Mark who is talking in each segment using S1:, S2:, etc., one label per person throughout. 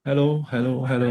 S1: Hello, hello, hello.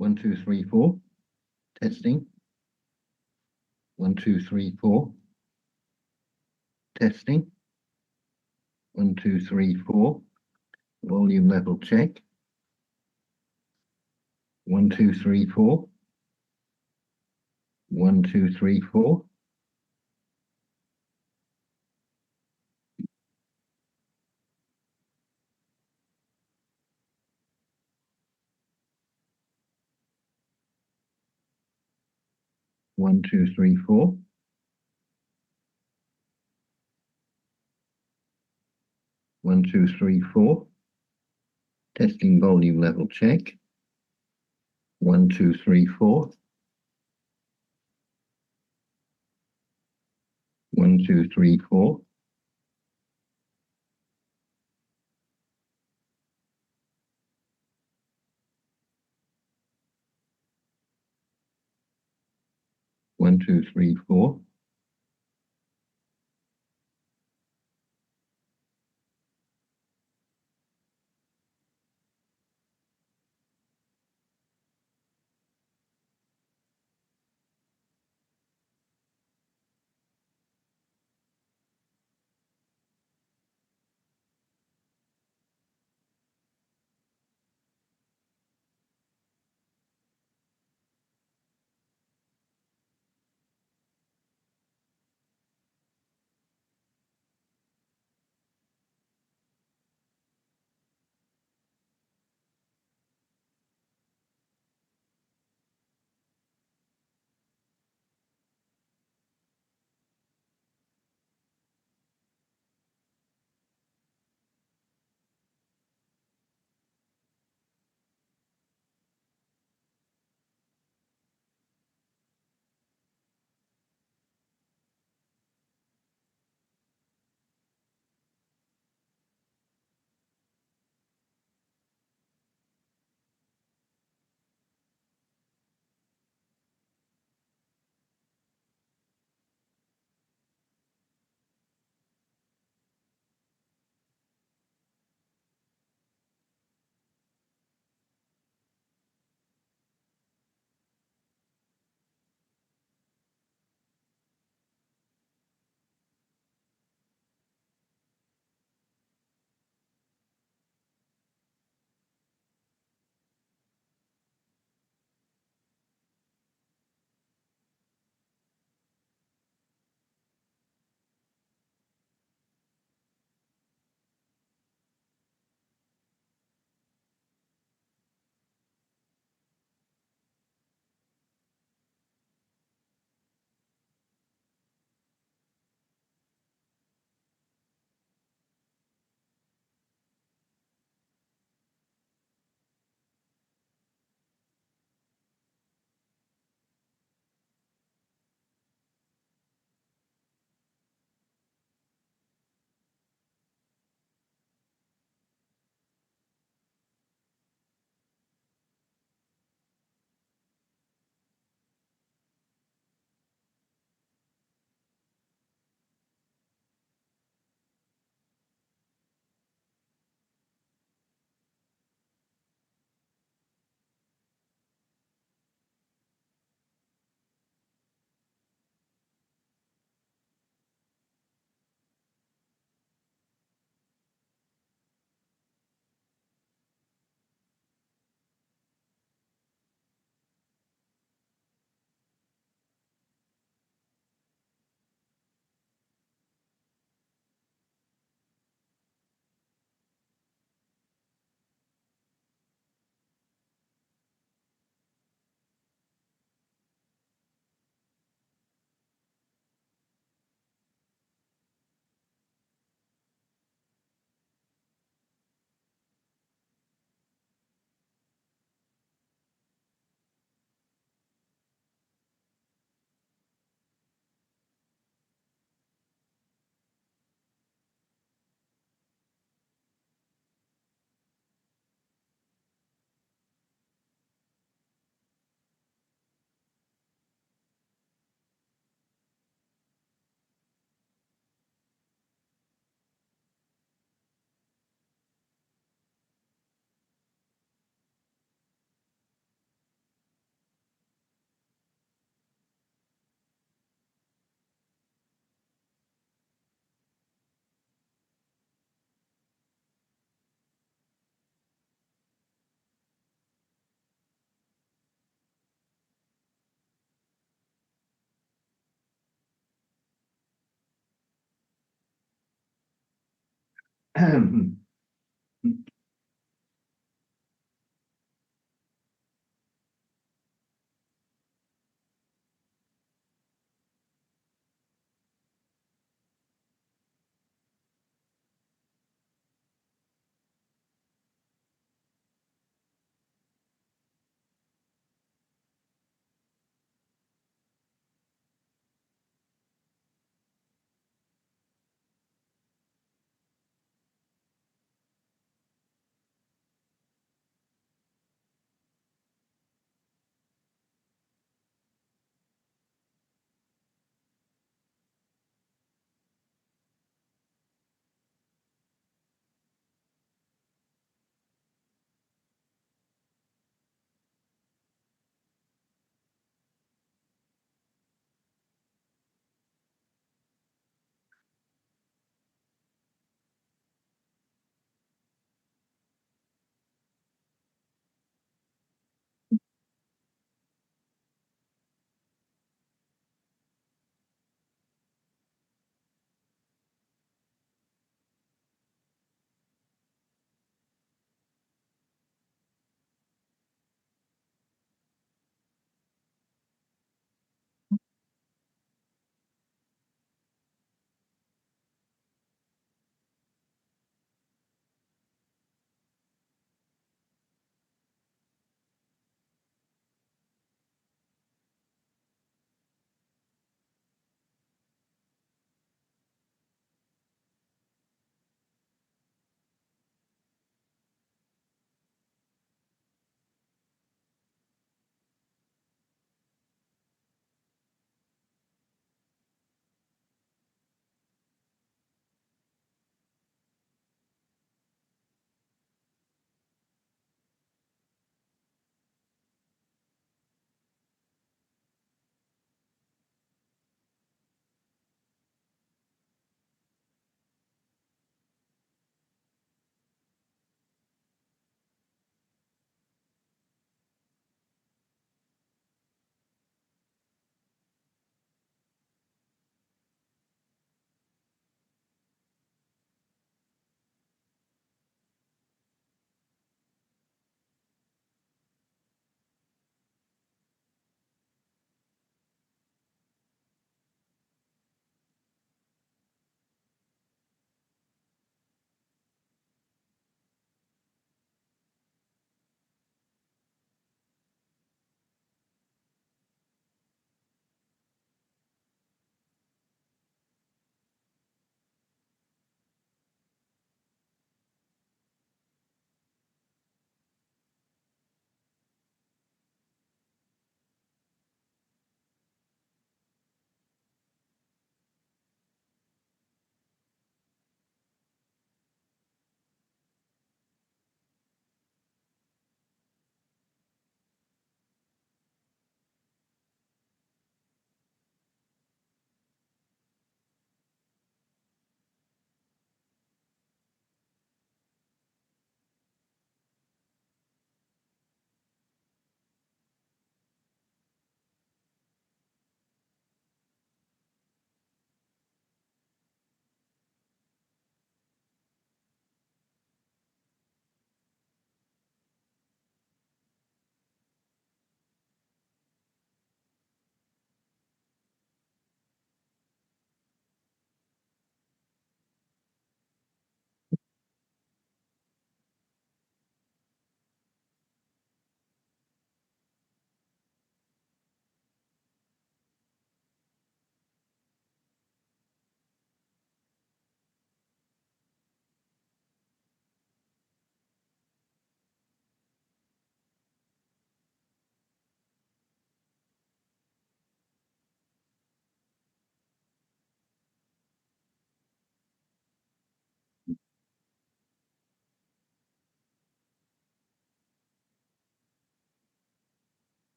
S1: 1, 2, 3, 4. Testing. 1, 2, 3, 4. Testing. 1, 2, 3, 4. Volume level check. 1, 2, 3, 4. 1, 2, 3, 4. 1, 2, 3, 4. 1, 2, 3, 4. Testing volume level check. 1, 2, 3, 4. 1, 2, 3, 4. 1, 2, 3, 4.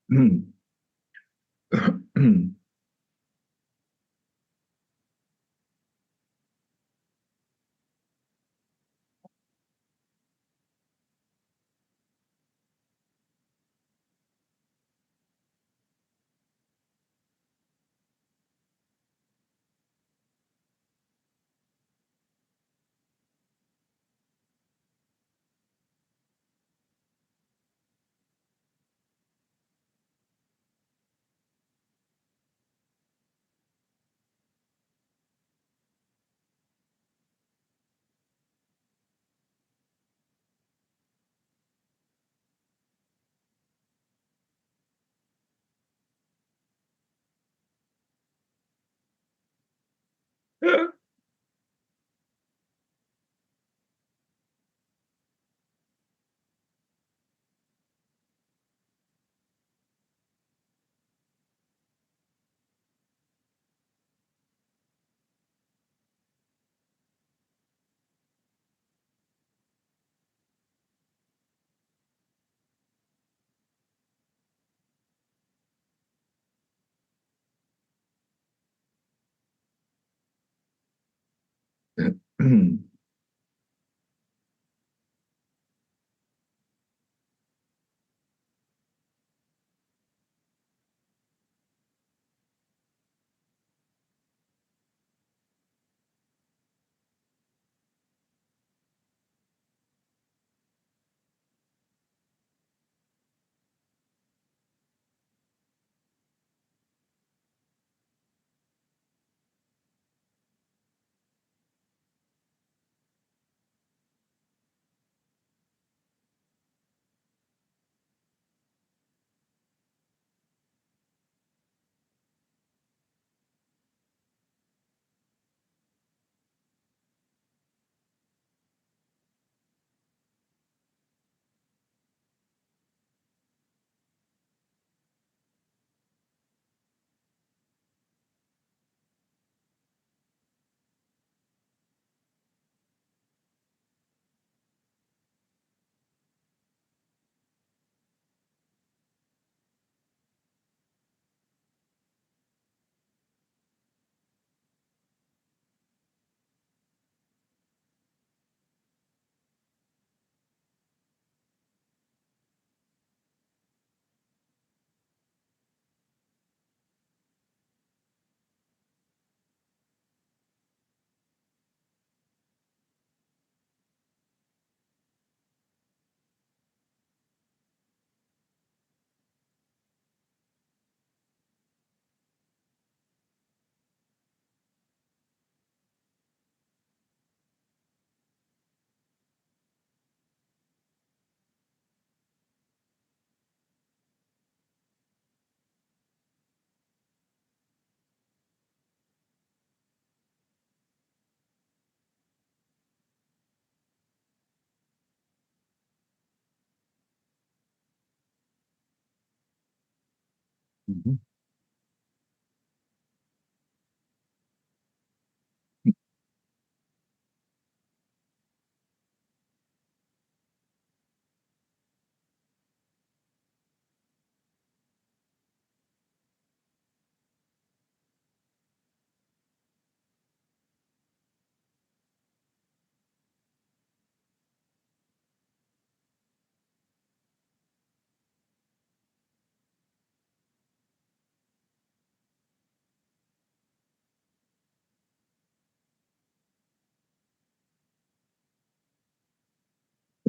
S1: Mhm.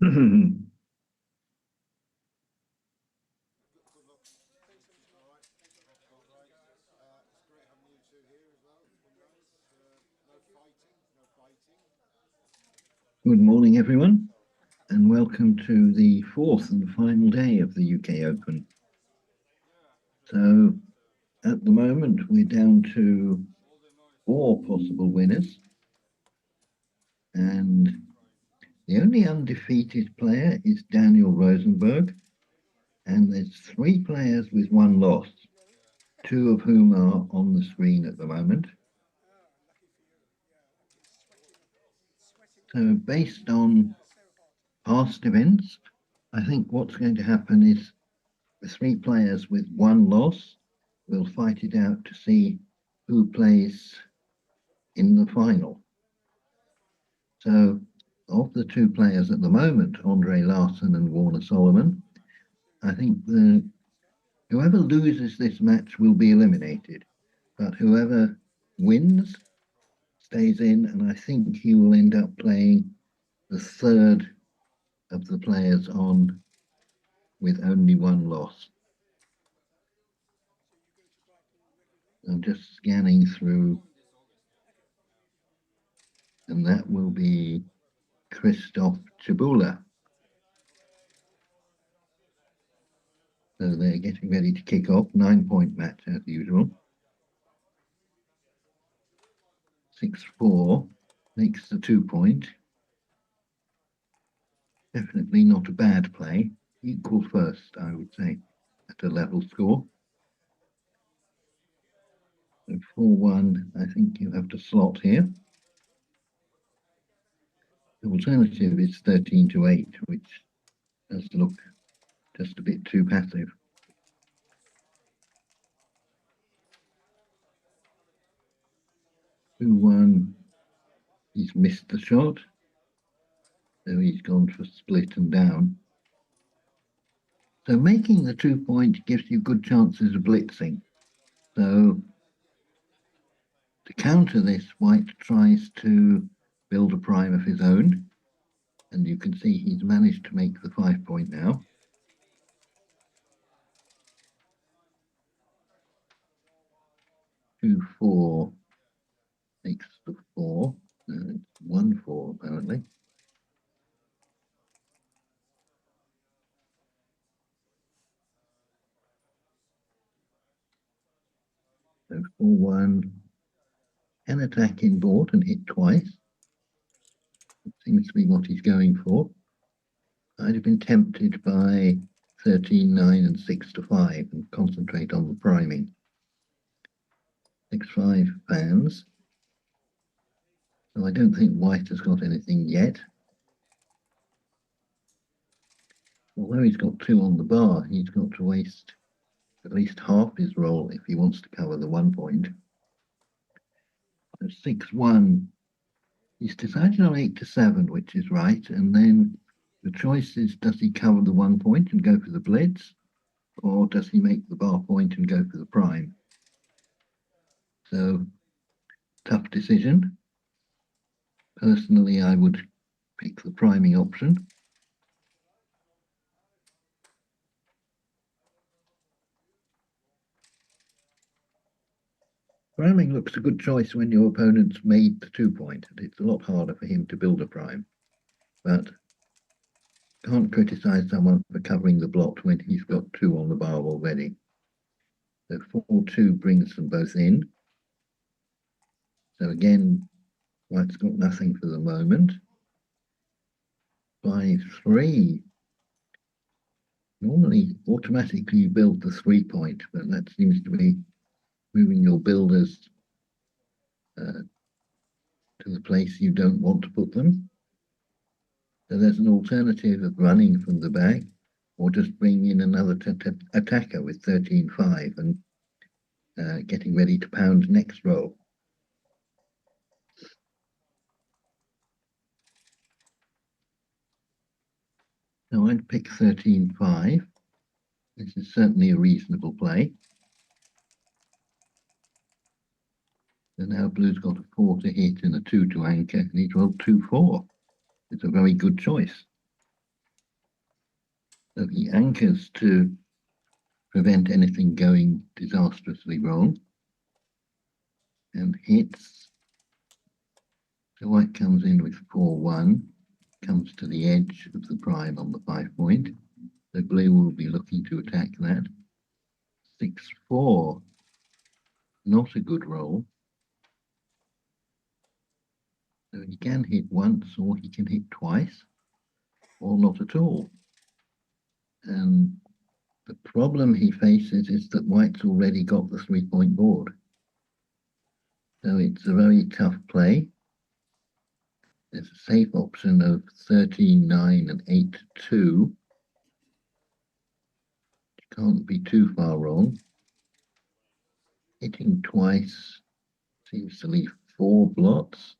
S1: Good morning, everyone, and welcome to the fourth and final day of the UK Open. So at the moment, we're down to 4 possible winners, and the only undefeated player is Daniel Rosenberg, and there's 3 players with 1 loss, 2 of whom are on the screen at the moment. So based on past events, I think what's going to happen is The three players with one loss will fight it out to see who plays in the final. So, of the two players at the moment, Andre Larsson and Warner Solomon, I think whoever loses this match will be eliminated, but whoever wins stays in, and I think he will end up playing the third of the players on with only one loss. I'm just scanning through, and that will be Christoph Cibula. So they're getting ready to kick off. 9-point match as usual. 6-4 makes the 2-point. Definitely not a bad play. Equal first, I would say, at a level score. So 4-1, I think you have to slot here. The alternative is 13-8, which does look just a bit too passive. 2-1, he's missed the shot. So he's gone for split and down. So making the 2-point gives you good chances of blitzing. So to counter this, White tries to build a prime of his own. And you can see he's managed to make the 5-point now. 2-4 makes the 4. It's 1-4 apparently. So 4-1. Can attack in board and hit twice. It seems to be what he's going for. I'd have been tempted by 13-9 and 6-5 and concentrate on the priming. 6-5 fans. So I don't think White has got anything yet. Although he's got 2 on the bar, he's got to waste at least half his roll if he wants to cover the 1-point. So 6-1. He's decided on 8-7, which is right. And then the choice is, does he cover the 1-point and go for the blitz? Or does he make the bar point and go for the prime? So, tough decision. Personally, I would pick the priming option. Priming looks a good choice when your opponent's made the 2-point. It's a lot harder for him to build a prime. But can't criticize someone for covering the blot when he's got 2 on the bar already. So 4-2 brings them both in. So again, White's got nothing for the moment. 5-3. Normally, automatically you build the 3-point, but that seems to be moving your builders to the place you don't want to put them. So there's an alternative of running from the back, or just bringing in another attacker with 13-5 and getting ready to pound next row. So I'd pick 13-5. This is certainly a reasonable play. So now Blue's got a 4 to hit and a 2 to anchor, and he's rolled 2-4. It's a very good choice. So he anchors to prevent anything going disastrously wrong and hits. So White comes in with 4-1, comes to the edge of the prime on the 5-point. So Blue will be looking to attack that. 6-4, not a good roll. So he can hit once, or he can hit twice, or not at all. And the problem he faces is that White's already got the 3-point board. So it's a very tough play. There's a safe option of 13-9 and 8-2, which Can't be too far wrong. Hitting twice seems to leave 4 blots.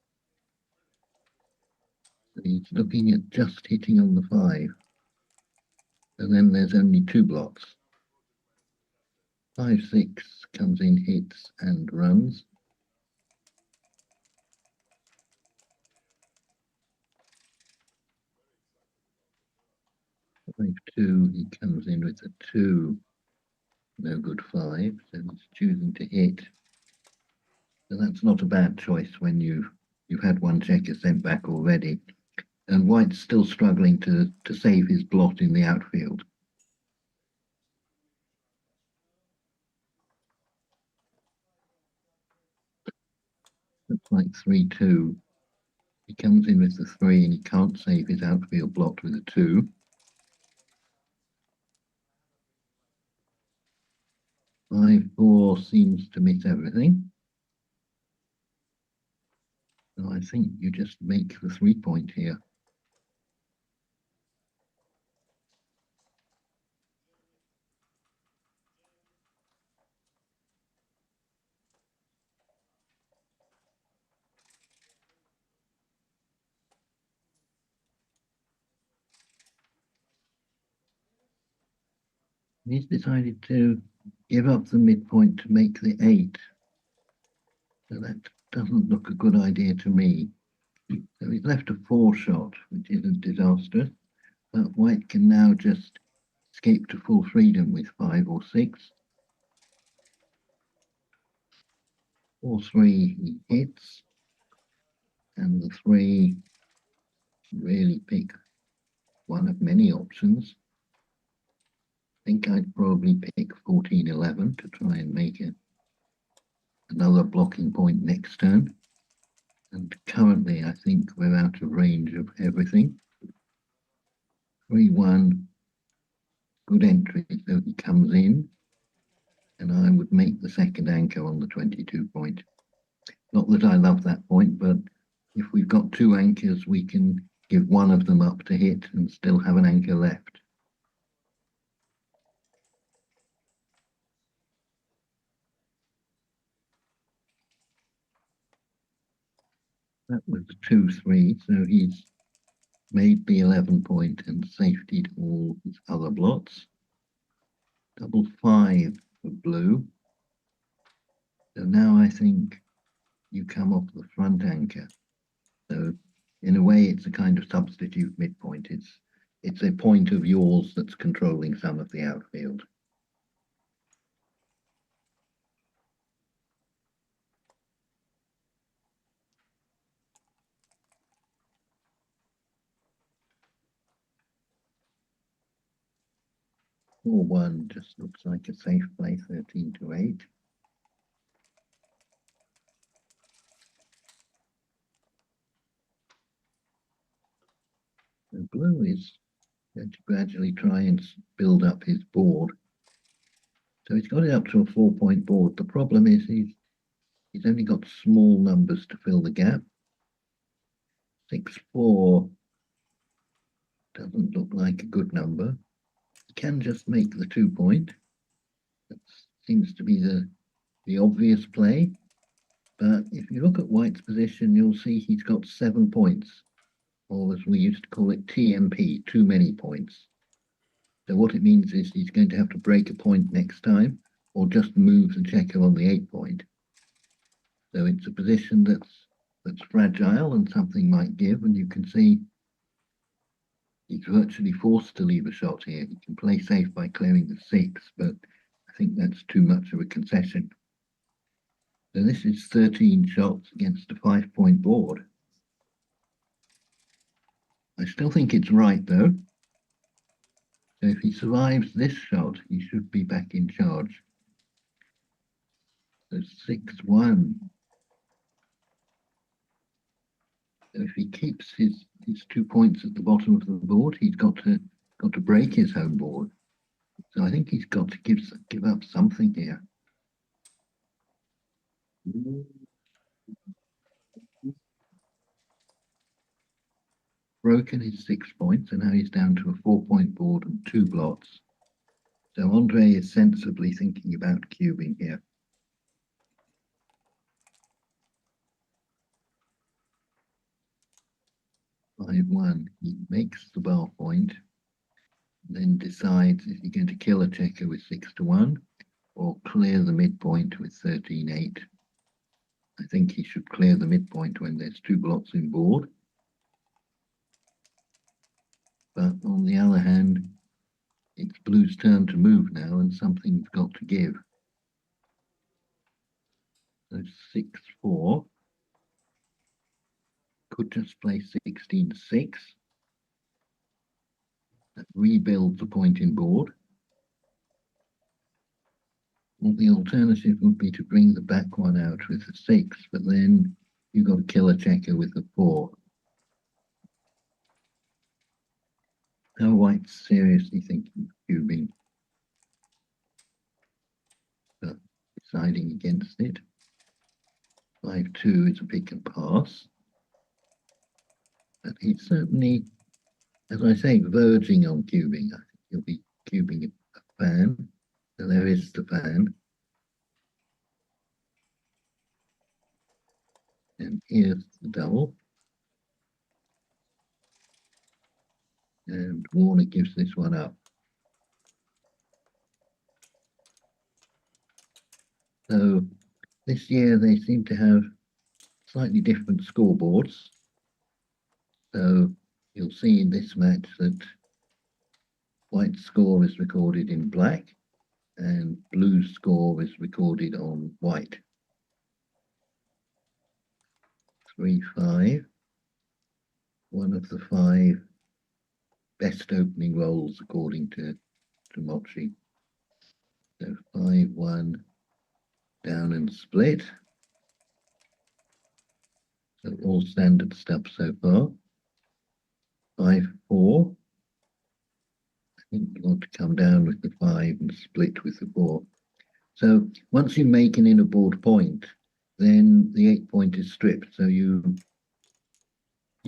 S1: So he's looking at just hitting on the 5. And then there's only 2 blots. 5, 6 comes in, hits and runs. 5, 2, he comes in with a 2. No good 5, so he's choosing to hit. So that's not a bad choice when you've had one checker sent back already. And White's still struggling to save his blot in the outfield. Looks like 3, 2. He comes in with the 3 and he can't save his outfield blot with a 2. 5, 4 seems to miss everything. So I think you just make the 3-point here. He's decided to give up the midpoint to make the 8. So that doesn't look a good idea to me. So he's left a 4 shot, which isn't disastrous. But White can now just escape to full freedom with 5 or 6. 4, 3 he hits. And the 3 really pick one of many options. I think I'd probably pick 14, 11 to try and make it another blocking point next turn. And currently, I think we're out of range of everything. 3, 1, good entry, so he comes in. And I would make the second anchor on the 22 point. Not that I love that point, but if we've got 2 anchors, we can give one of them up to hit and still have an anchor left. That was 2, 3, so he's made the 11 point and safetied all his other blots. Double 5 for blue. So now I think you come off the front anchor. So in a way, it's a kind of substitute midpoint. It's a point of yours that's controlling some of the outfield. Or 1 just looks like a safe play, 13 to 8. So blue is going to gradually try and build up his board. So he's got it up to a 4-point board. The problem is he's only got small numbers to fill the gap. 6, 4 doesn't look like a good number. He can just make the 2-point. That seems to be the obvious play. But if you look at White's position, you'll see he's got 7 points, or as we used to call it, TMP, too many points. So what it means is he's going to have to break a point next time, or just move the checker on the 8-point. So it's a position that's fragile and something might give, and you can see he's virtually forced to leave a shot here. He can play safe by clearing the 6, but I think that's too much of a concession. So this is 13 shots against a 5-point board. I still think it's right though. So if he survives this shot, he should be back in charge. So 6, 1. So if he keeps his 2 points at the bottom of the board, he's got to break his home board. So I think he's got to give up something here. Broken his 6 points, and now he's down to a 4-point board and 2 blots. So Andre is sensibly thinking about cubing here. 5-1. He makes the bar point, then decides is he going to kill a checker with 6-1 or clear the midpoint with 13-8. I think he should clear the midpoint when there's 2 blocks in board. But on the other hand, it's blue's turn to move now and something's got to give. So 6-4. Could just play 16-6. Rebuild the point in board. Well, the alternative would be to bring the back one out with a 6, but then you've got to kill a checker with a 4. Now White's seriously thinking of cubing, but deciding against it. 5-2 is a pick and pass. But he's certainly, as I say, verging on cubing. I think he'll be cubing a fan. So there is the fan. And here's the double. And Warner gives this one up. So this year they seem to have slightly different scoreboards. So you'll see in this match that White's score is recorded in black and Blue's score is recorded on white. 3-5. One of the 5 best opening rolls according to Mochi. So 5-1 down and split. So all standard stuff so far. 5-4. I think you want to come down with the 5 and split with the 4. So once you make an inner board point, then the 8 point is stripped. So you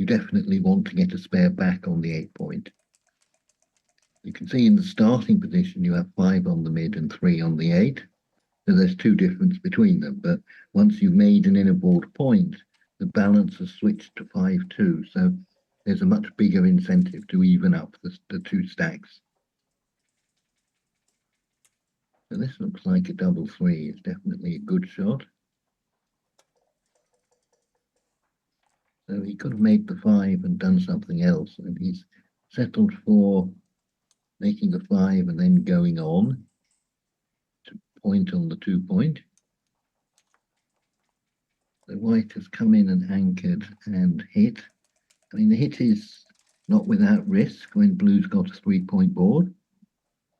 S1: definitely want to get a spare back on the 8 point. You can see in the starting position you have 5 on the mid and 3 on the 8. So there's 2 difference between them. But once you've made an inner board point, the balance has switched to 5-2. So there's a much bigger incentive to even up the 2 stacks. So this looks like a double 3. It's definitely a good shot. So he could have made the 5 and done something else. And he's settled for making the 5 and then going on to point on the 2 point. So White has come in and anchored and hit. I mean, the hit is not without risk when Blue's got a 3 point board,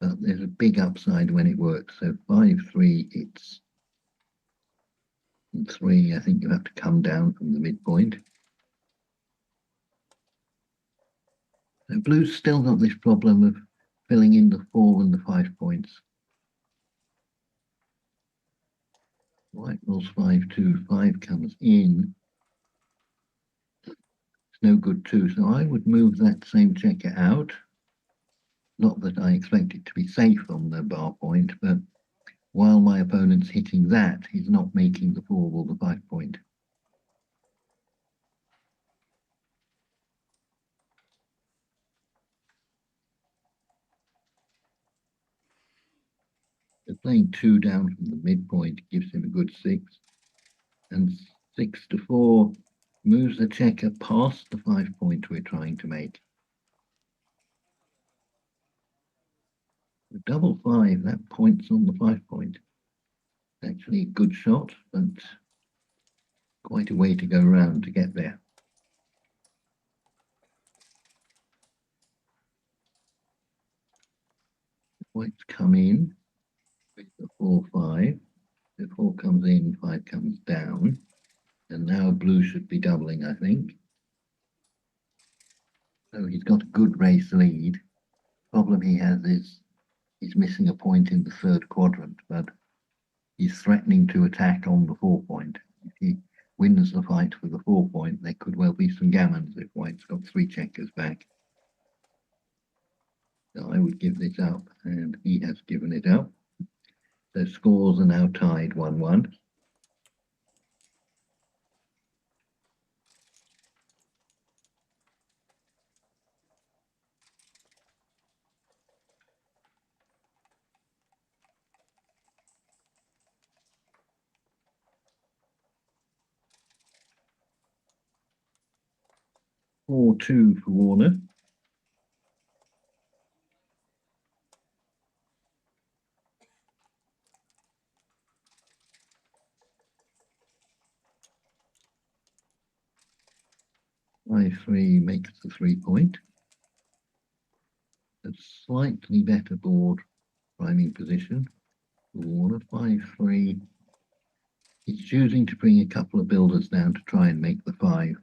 S1: but there's a big upside when it works. So 5-3 hits. And 3, I think you have to come down from the midpoint. So Blue's still got this problem of filling in the 4 and the 5 points. White rolls 5-2, 5 comes in. It's no good too, so I would move that same checker out. Not that I expect it to be safe on the bar point, but while my opponent's hitting that, he's not making the 4 or the 5 point. So playing 2 down from the midpoint gives him a good 6. And 6-4 moves the checker past the 5 point we're trying to make. The double 5, that points on the 5 point. Actually a good shot, but quite a way to go round to get there. White's come in with the 4-5. The 4 comes in, 5 comes down. And now Blue should be doubling, I think. So he's got a good race lead. Problem he has is he's missing a point in the 3rd quadrant, but he's threatening to attack on the 4 point. If he wins the fight for the 4 point, there could well be some gammons if White's got 3 checkers back. I would give this up, and he has given it up. So scores are now tied 1-1. Four two for Warner. Five three makes the 3-point. A slightly better board priming position for Warner. 5-3. He's choosing to bring a couple of builders down to try and make the 5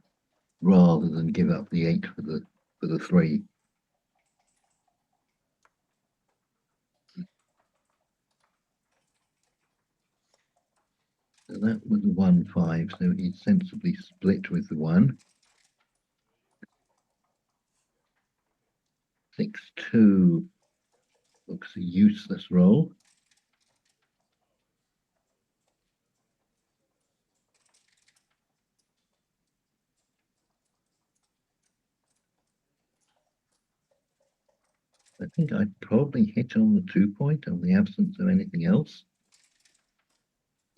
S1: rather than give up the 8 for the 3. So that was a 1-5, so he's sensibly split with the 1. 6-2 looks a useless roll. I think I'd probably hit on the 2-point on the absence of anything else.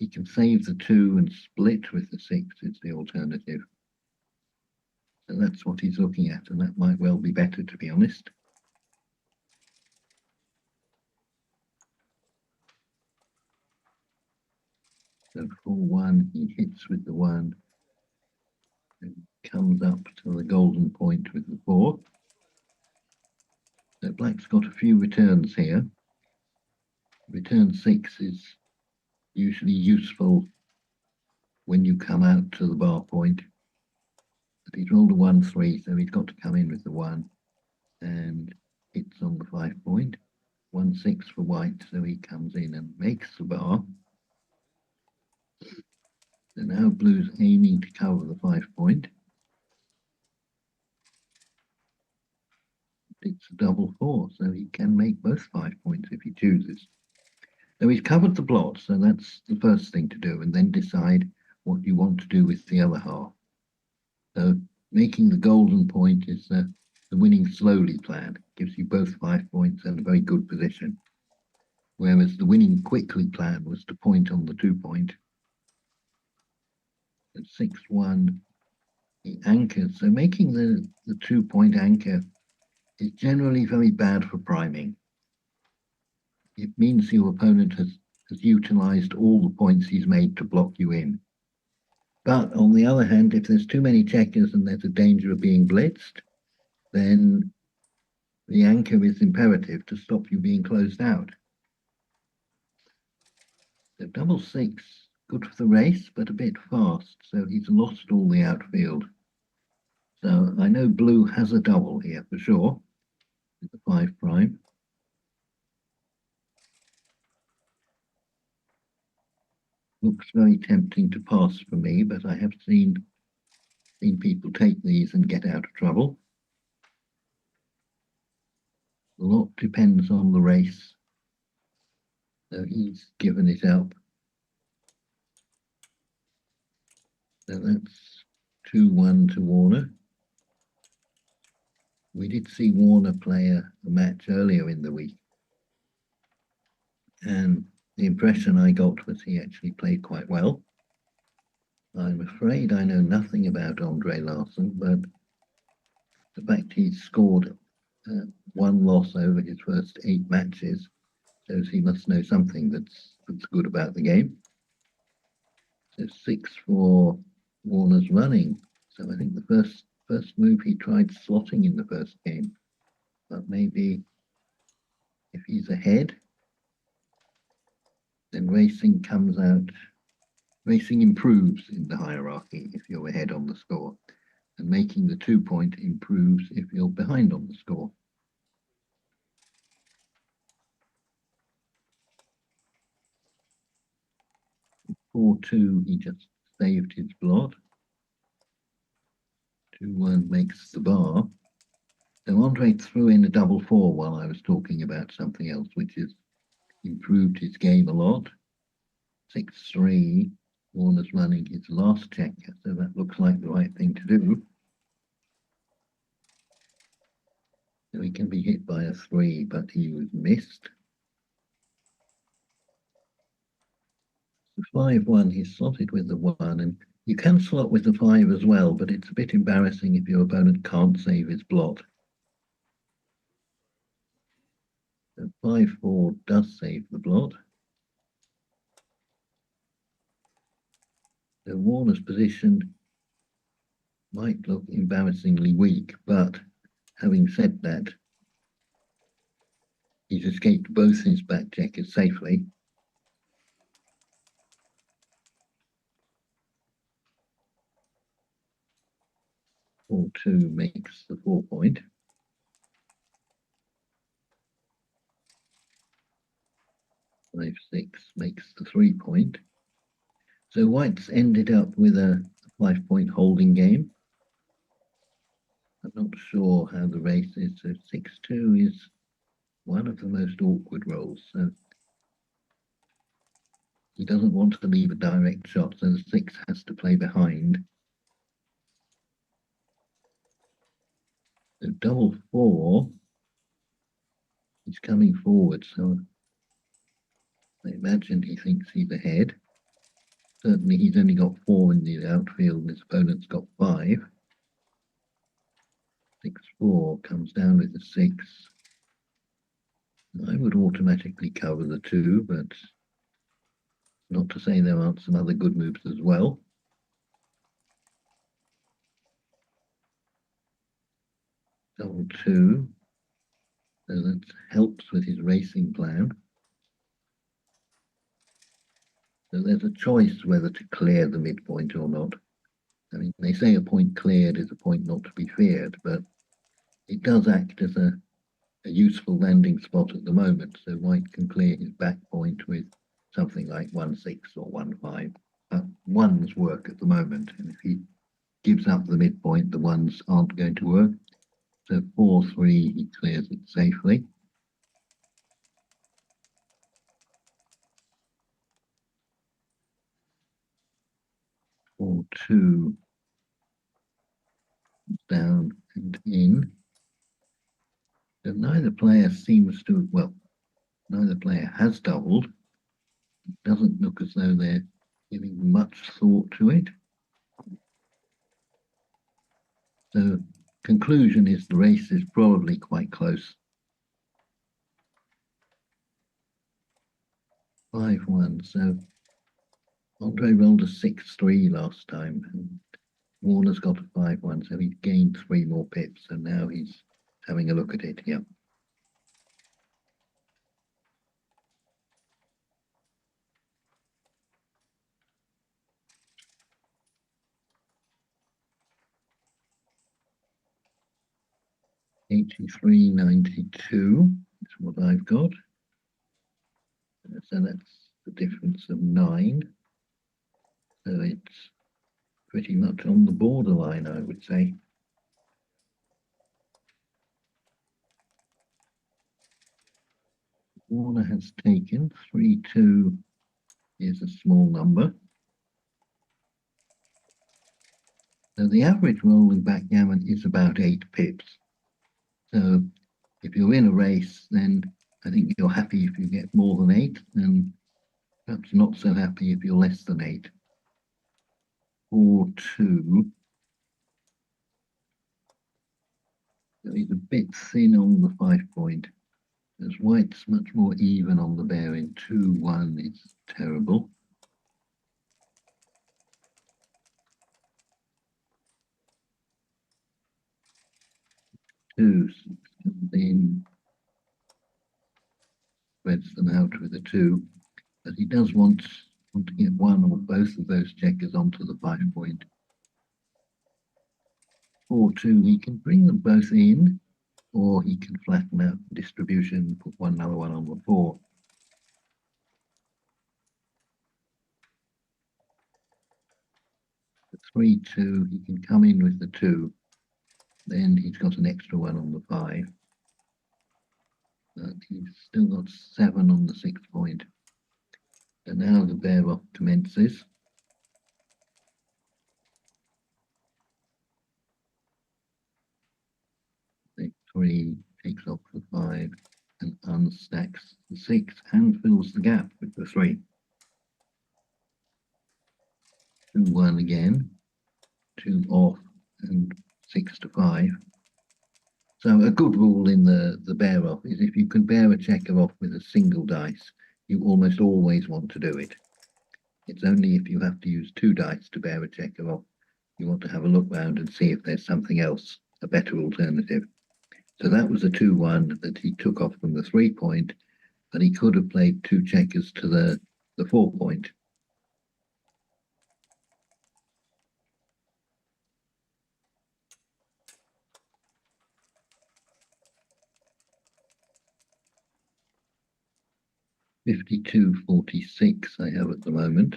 S1: He can save the 2 and split with the 6 is the alternative. So that's what he's looking at, and that might well be better, to be honest. So 4-1, he hits with the 1 and comes up to the golden point with the 4. So black's got a few returns here. Return 6 is usually useful when you come out to the bar point. But he's rolled a 1-3, so he's got to come in with the 1 and hits on the 5-point. 1-6 for white, so he comes in and makes the bar. So now blue's aiming to cover the 5-point. It's a double 4, so he can make both 5 points if he chooses. So he's covered the plot, so that's the first thing to do, and then decide what you want to do with the other half. So making the golden point is the winning slowly plan. It gives you both 5 points and a very good position. Whereas the winning quickly plan was to point on the 2-point. At 6-1, he anchors. So making the 2-point anchor is generally very bad for priming. It means your opponent has utilized all the points he's made to block you in. But on the other hand, if there's too many checkers and there's a danger of being blitzed, then the anchor is imperative to stop you being closed out. So double 6, good for the race, but a bit fast, so he's lost all the outfield. So I know blue has a double here for sure, with the 5 prime. Looks very tempting to pass for me, but I have seen people take these and get out of trouble. A lot depends on the race. So he's given it up. So that's 2-1 to Warner. We did see Warner play a match earlier in the week. And the impression I got was he actually played quite well. I'm afraid I know nothing about Andre Larsson, but the fact he's scored 1 loss over his first 8 matches shows he must know something that's good about the game. So 6 for Warner's running. So I think the first move he tried slotting in the first game, but maybe if he's ahead, then racing comes out. Racing improves in the hierarchy if you're ahead on the score, and making the 2-point improves if you're behind on the score. 4-2, he just saved his blot. 2-1 makes the bar. So Andre threw in a double four while I was talking about something else, which has improved his game a lot. 6-3. Warner's running his last check, so that looks like the right thing to do. So he can be hit by a 3, but he was missed. The 5-1, he's slotted with the 1, and you can slot with the 5 as well, but it's a bit embarrassing if your opponent can't save his blot. So 5-4 does save the blot. So Warner's position might look embarrassingly weak, but having said that, he's escaped both his back checkers safely. 4-2 makes the 4-point. 5-6 makes the 3-point. So White's ended up with a 5-point holding game. I'm not sure how the race is. So 6-2 is one of the most awkward rolls. So he doesn't want to leave a direct shot, so the 6 has to play behind. So double 4 is coming forward, so I imagine he thinks he's ahead. Certainly he's only got 4 in the outfield, and his opponent's got 5. 6-4 comes down with the 6. I would automatically cover the 2, but not to say there aren't some other good moves as well. Double 2. So that helps with his racing plan. So there's a choice whether to clear the midpoint or not. I mean, they say a point cleared is a point not to be feared, but it does act as a useful landing spot at the moment. So White can clear his back point with something like 1-6 or 1-5. Ones work at the moment, and if he gives up the midpoint, the ones aren't going to work. So 4-3, he clears it safely. 4-2 down and in. So neither player seems to, well, neither player has doubled. It doesn't look as though they're giving much thought to it. So conclusion is the race is probably quite close. 5-1. So Andre rolled a 6-3 last time, and Warner's got a 5-1, so he's gained 3 more pips, and now he's having a look at it. Yep. $83.92 is what I've got. So that's the difference of 9. So it's pretty much on the borderline, I would say. Warner has taken 3-2 is a small number. So the average roll in backgammon is about 8 pips. So if you're in a race, then I think you're happy if you get more than 8, and perhaps not so happy if you're less than 8. 4-2. So he's a bit thin on the 5-point. As White's much more even on the bearing. 2-1 is terrible. 2 then spreads them out with a 2, but he does want to get one or both of those checkers onto the 5-point. 4-2, he can bring them both in, or he can flatten out the distribution, put another one on the 4. The 3-2, he can come in with the 2. Then he's got an extra one on the 5. But he's still got 7 on the 6th point. And now the bear off commences. The 3 takes off the 5 and unstacks the 6 and fills the gap with the 3. 2-1 again, 2 off and 6 to 5. So a good rule in the bear off is if you can bear a checker off with a single dice, you almost always want to do it. It's only if you have to use 2 dice to bear a checker off, you want to have a look round and see if there's something else, a better alternative. So that was a 2-1 that he took off from the 3 point, but he could have played 2 checkers to the 4 point. $52.46 I have at the moment.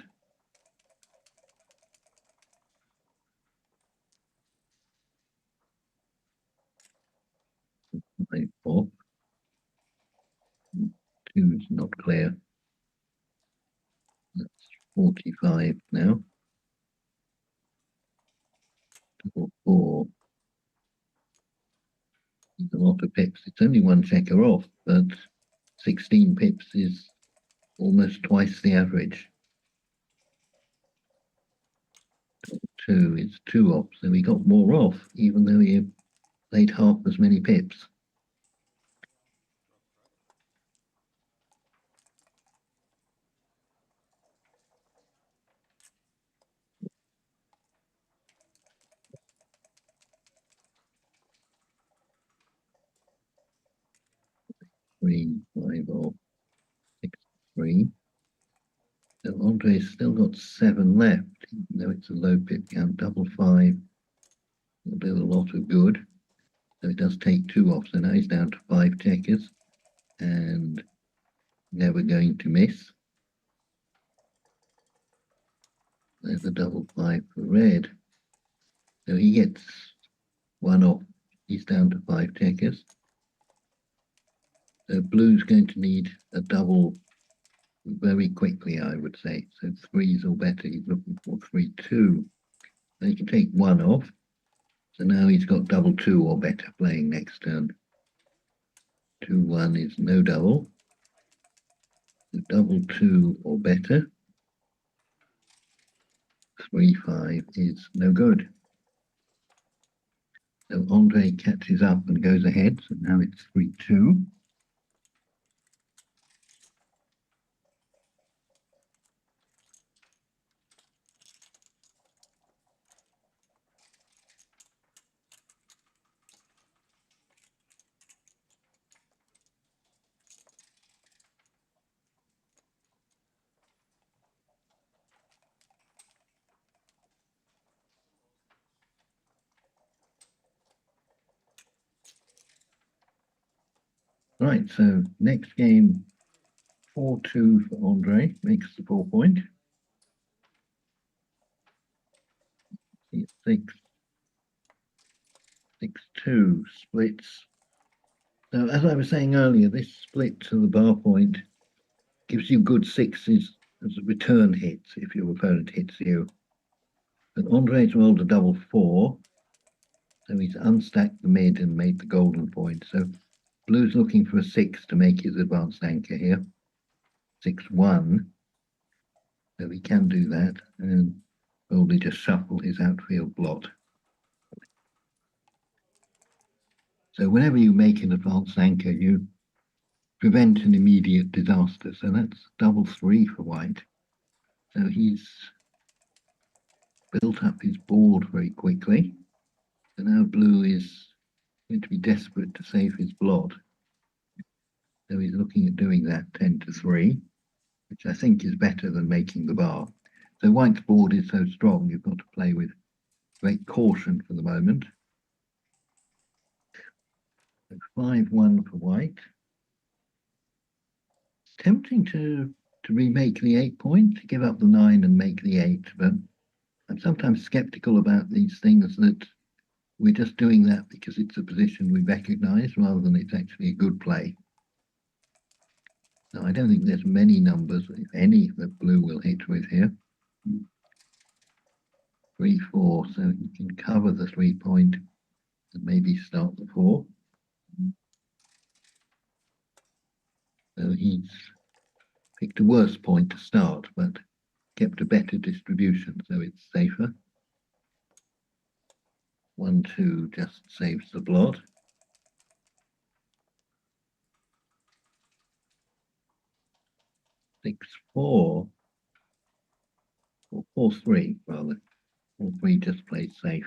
S1: I off. 2 is not clear. That's 45 now. 4. A lot of pips. It's only 1 checker off, but 16 pips is almost twice the average. 2 is 2 off, so he got more off, even though he played half as many pips. Three, 5 off, 6, 3. So Andre's still got 7 left, even though it's a low pip count. Double 5 will do a lot of good. So it does take 2 off, so now he's down to 5 checkers and never going to miss. There's a double 5 for red. So he gets 1 off. He's down to 5 checkers. So blue's going to need a double very quickly, I would say. So 3s or better. He's looking for 3-2. So he can take 1 off. So now he's got double 2 or better playing next turn. 2-1 is no double. So double 2 or better. 3-5 is no good. So Andre catches up and goes ahead. So now it's 3-2. Right, so next game, 4-2 for Andre, makes the 4 point. 6, 6-2 splits. So as I was saying earlier, this split to the bar point gives you good 6s as return hits if your opponent hits you. But Andre's rolled a double 4, so he's unstacked the mid and made the golden point. So blue's looking for a 6 to make his advanced anchor here. 6-1. So he can do that and probably just shuffle his outfield blot. So whenever you make an advanced anchor, you prevent an immediate disaster. So that's double 3 for white. So he's built up his board very quickly. So now blue is going to be desperate to save his blot. So he's looking at doing that 10-3, which I think is better than making the bar. So white's board is so strong, you've got to play with great caution for the moment. 5-1 for white. It's tempting to remake the 8 point, to give up the 9 and make the 8, but I'm sometimes skeptical about these things that we're just doing that because it's a position we recognise rather than it's actually a good play. Now, I don't think there's many numbers, if any, that blue will hit with here. 3, 4, so you can cover the 3 point and maybe start the 4. So he's picked a worse point to start, but kept a better distribution, so it's safer. 1, 2 just saves the blot. 6, 4, or 4, 3 rather. 4, 3 just plays safe.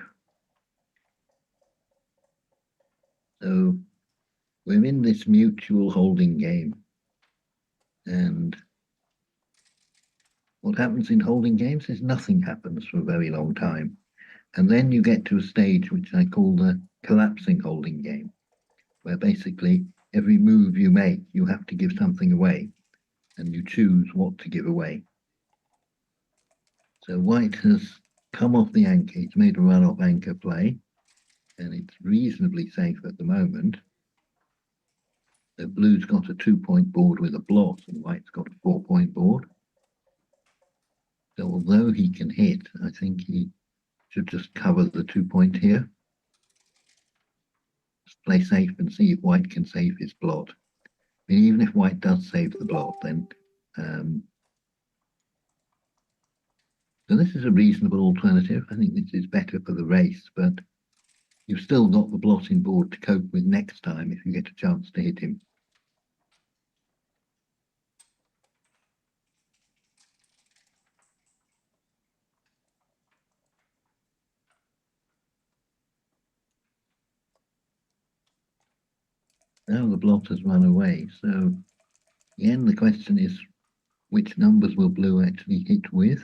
S1: So we're in this mutual holding game, and what happens in holding games is nothing happens for a very long time. And then you get to a stage which I call the collapsing holding game, where basically every move you make, you have to give something away, and you choose what to give away. So white has come off the anchor, it's made a run-off anchor play, and it's reasonably safe at the moment. So blue's got a 2-point board with a blot, and white's got a 4-point board. So although he can hit, I think he should just cover the 2-point here. Just play safe and see if white can save his blot. I mean, even if white does save the blot, then so this is a reasonable alternative. I think this is better for the race, but you've still got the blotting board to cope with next time if you get a chance to hit him. Now the blot has run away. So again, the question is, which numbers will blue actually hit with?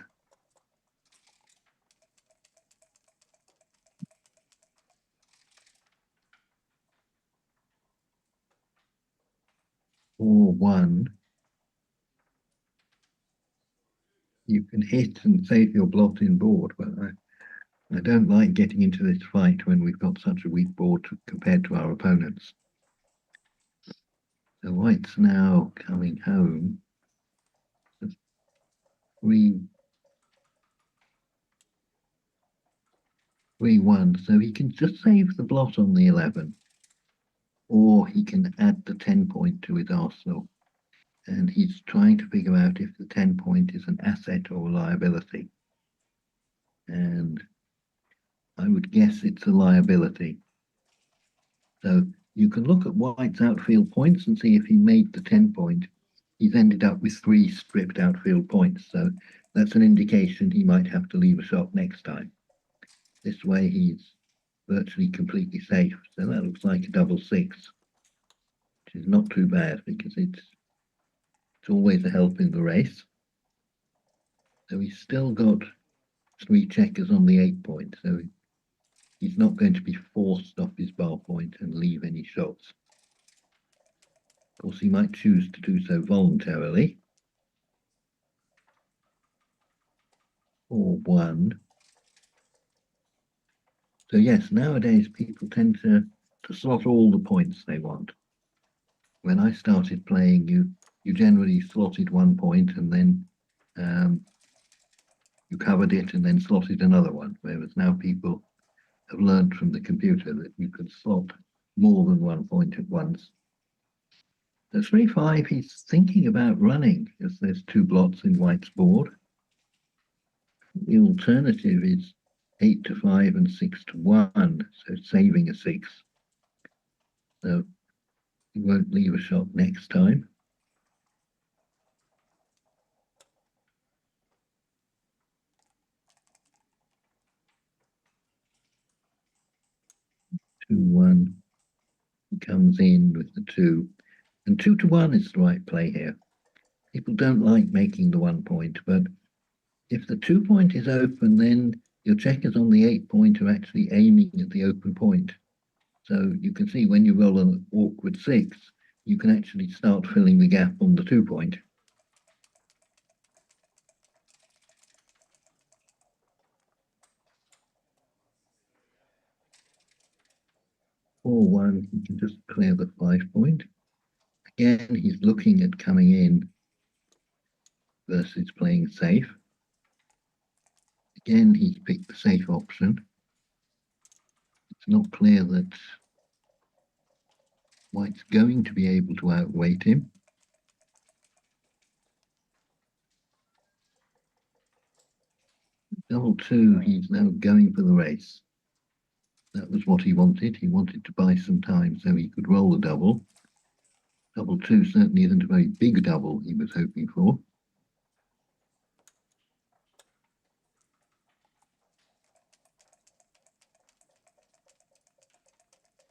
S1: 4, 1. You can hit and save your blotting board, but I don't like getting into this fight when we've got such a weak board compared to our opponents. So white's now coming home. 3, 3, 1. So he can just save the blot on the 11, or he can add the 10-point to his arsenal. And he's trying to figure out if the 10-point is an asset or a liability. And I would guess it's a liability. So you can look at White's outfield points and see if he made the 10-point. He's ended up with 3 stripped outfield points. So that's an indication he might have to leave a shot next time. This way he's virtually completely safe. So that looks like a double 6, which is not too bad because it's always a help in the race. So he's still got 3 checkers on the 8-point. So he's not going to be forced off his bar point and leave any shots. Of course, he might choose to do so voluntarily. Or 1. So yes, nowadays people tend to slot all the points they want. When I started playing, you generally slotted 1 point and then you covered it and then slotted another one, whereas now people have learned from the computer that you can slot more than 1 point at once. So 3, 5, he's thinking about running as there's 2 blots in white's board. The alternative is 8 to 5 and 6 to 1, so saving a 6. So he won't leave a shot next time. 2, 1. He comes in with the 2. And 2 to 1 is the right play here. People don't like making the 1 point, but if the 2-point is open, then your checkers on the 8-point are actually aiming at the open point. So you can see when you roll an awkward 6, you can actually start filling the gap on the 2-point. 4-1, he can just clear the 5 point. Again, he's looking at coming in versus playing safe. Again, he's picked the safe option. It's not clear that White's going to be able to outweight him. Double two, he's now going for the race. That was what he wanted. He wanted to buy some time so he could roll a double. Double two certainly isn't a very big double he was hoping for.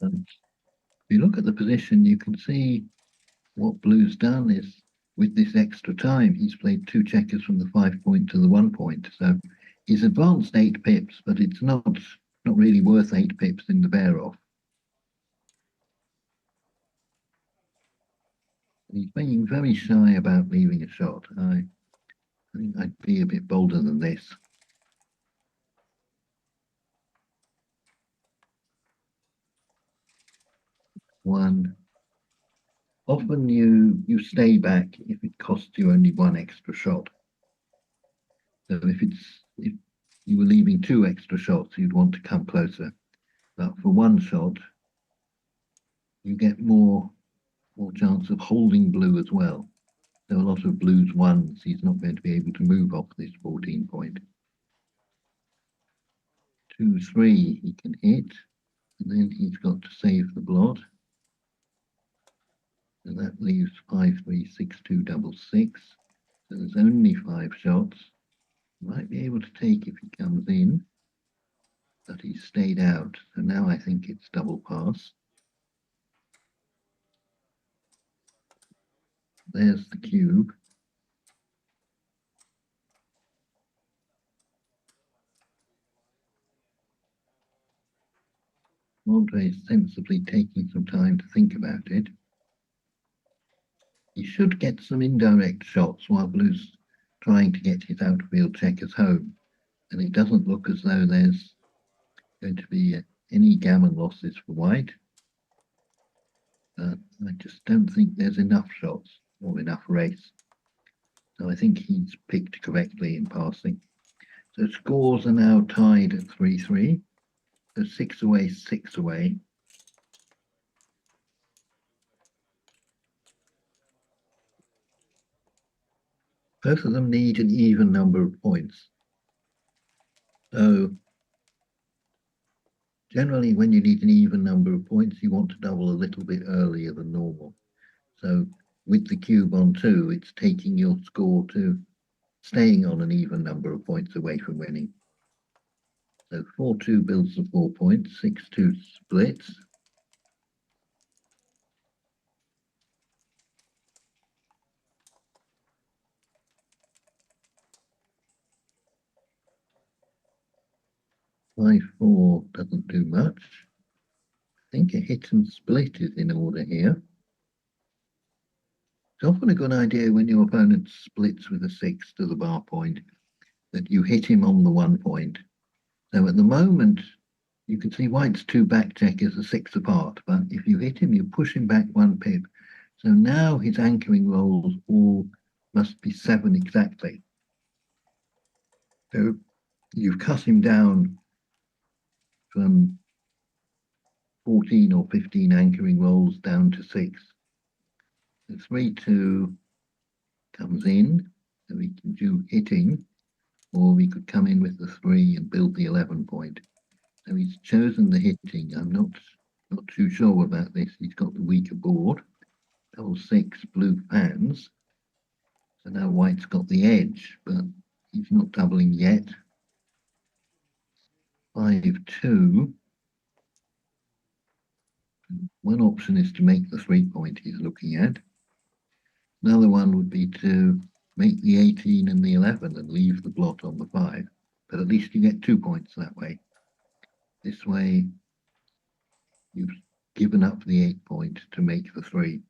S1: And if you look at the position, you can see what Blue's done is with this extra time, he's played 2 checkers from the 5 point to the 1 point. So he's advanced 8 pips, but it's not really worth 8 pips in the bear off. He's being very shy about leaving a shot. I think I'd be a bit bolder than this. One. Often you stay back if it costs you only 1 extra shot. So if you were leaving 2 extra shots, you'd want to come closer. But for 1 shot, you get more chance of holding blue as well. So a lot of blue's ones, he's not going to be able to move off this 14 point. 2-3 he can hit, and then he's got to save the blot. So that leaves 5-3, 6-2, double 6. So there's only 5 shots. Might be able to take if he comes in, but he's stayed out. So now I think it's double pass. There's the cube. Andre's sensibly taking some time to think about it. He should get some indirect shots while Blue's trying to get his outfield checkers home. And it doesn't look as though there's going to be any gammon losses for White. But I just don't think there's enough shots or enough race. So I think he's picked correctly in passing. So scores are now tied at 3-3. So 6 away, 6 away. Both of them need an even number of points. So generally when you need an even number of points, you want to double a little bit earlier than normal. So with the cube on 2, it's taking your score to staying on an even number of points away from winning. So 4-2 builds the 4 points, 6-2 splits. Five, 4 doesn't do much. I think a hit and split is in order here. It's often a good idea when your opponent splits with a 6 to the bar point that you hit him on the 1 point. So at the moment, you can see White's 2 back checkers are 6 apart, but if you hit him, you push him back 1 pip. So now his anchoring rolls all must be 7 exactly. So you've cut him down from 14 or 15 anchoring rolls down to 6. The 3-2 comes in, so we can do hitting, or we could come in with the 3 and build the 11 point. So he's chosen the hitting. I'm not too sure about this. He's got the weaker board. Double 6, blue pans. So now White's got the edge, but he's not doubling yet. 5-2. One option is to make the 3 point he's looking at. Another one would be to make the 18 and the 11 and leave the blot on the 5. But at least you get 2 points that way. This way, you've given up the 8 point to make the 3.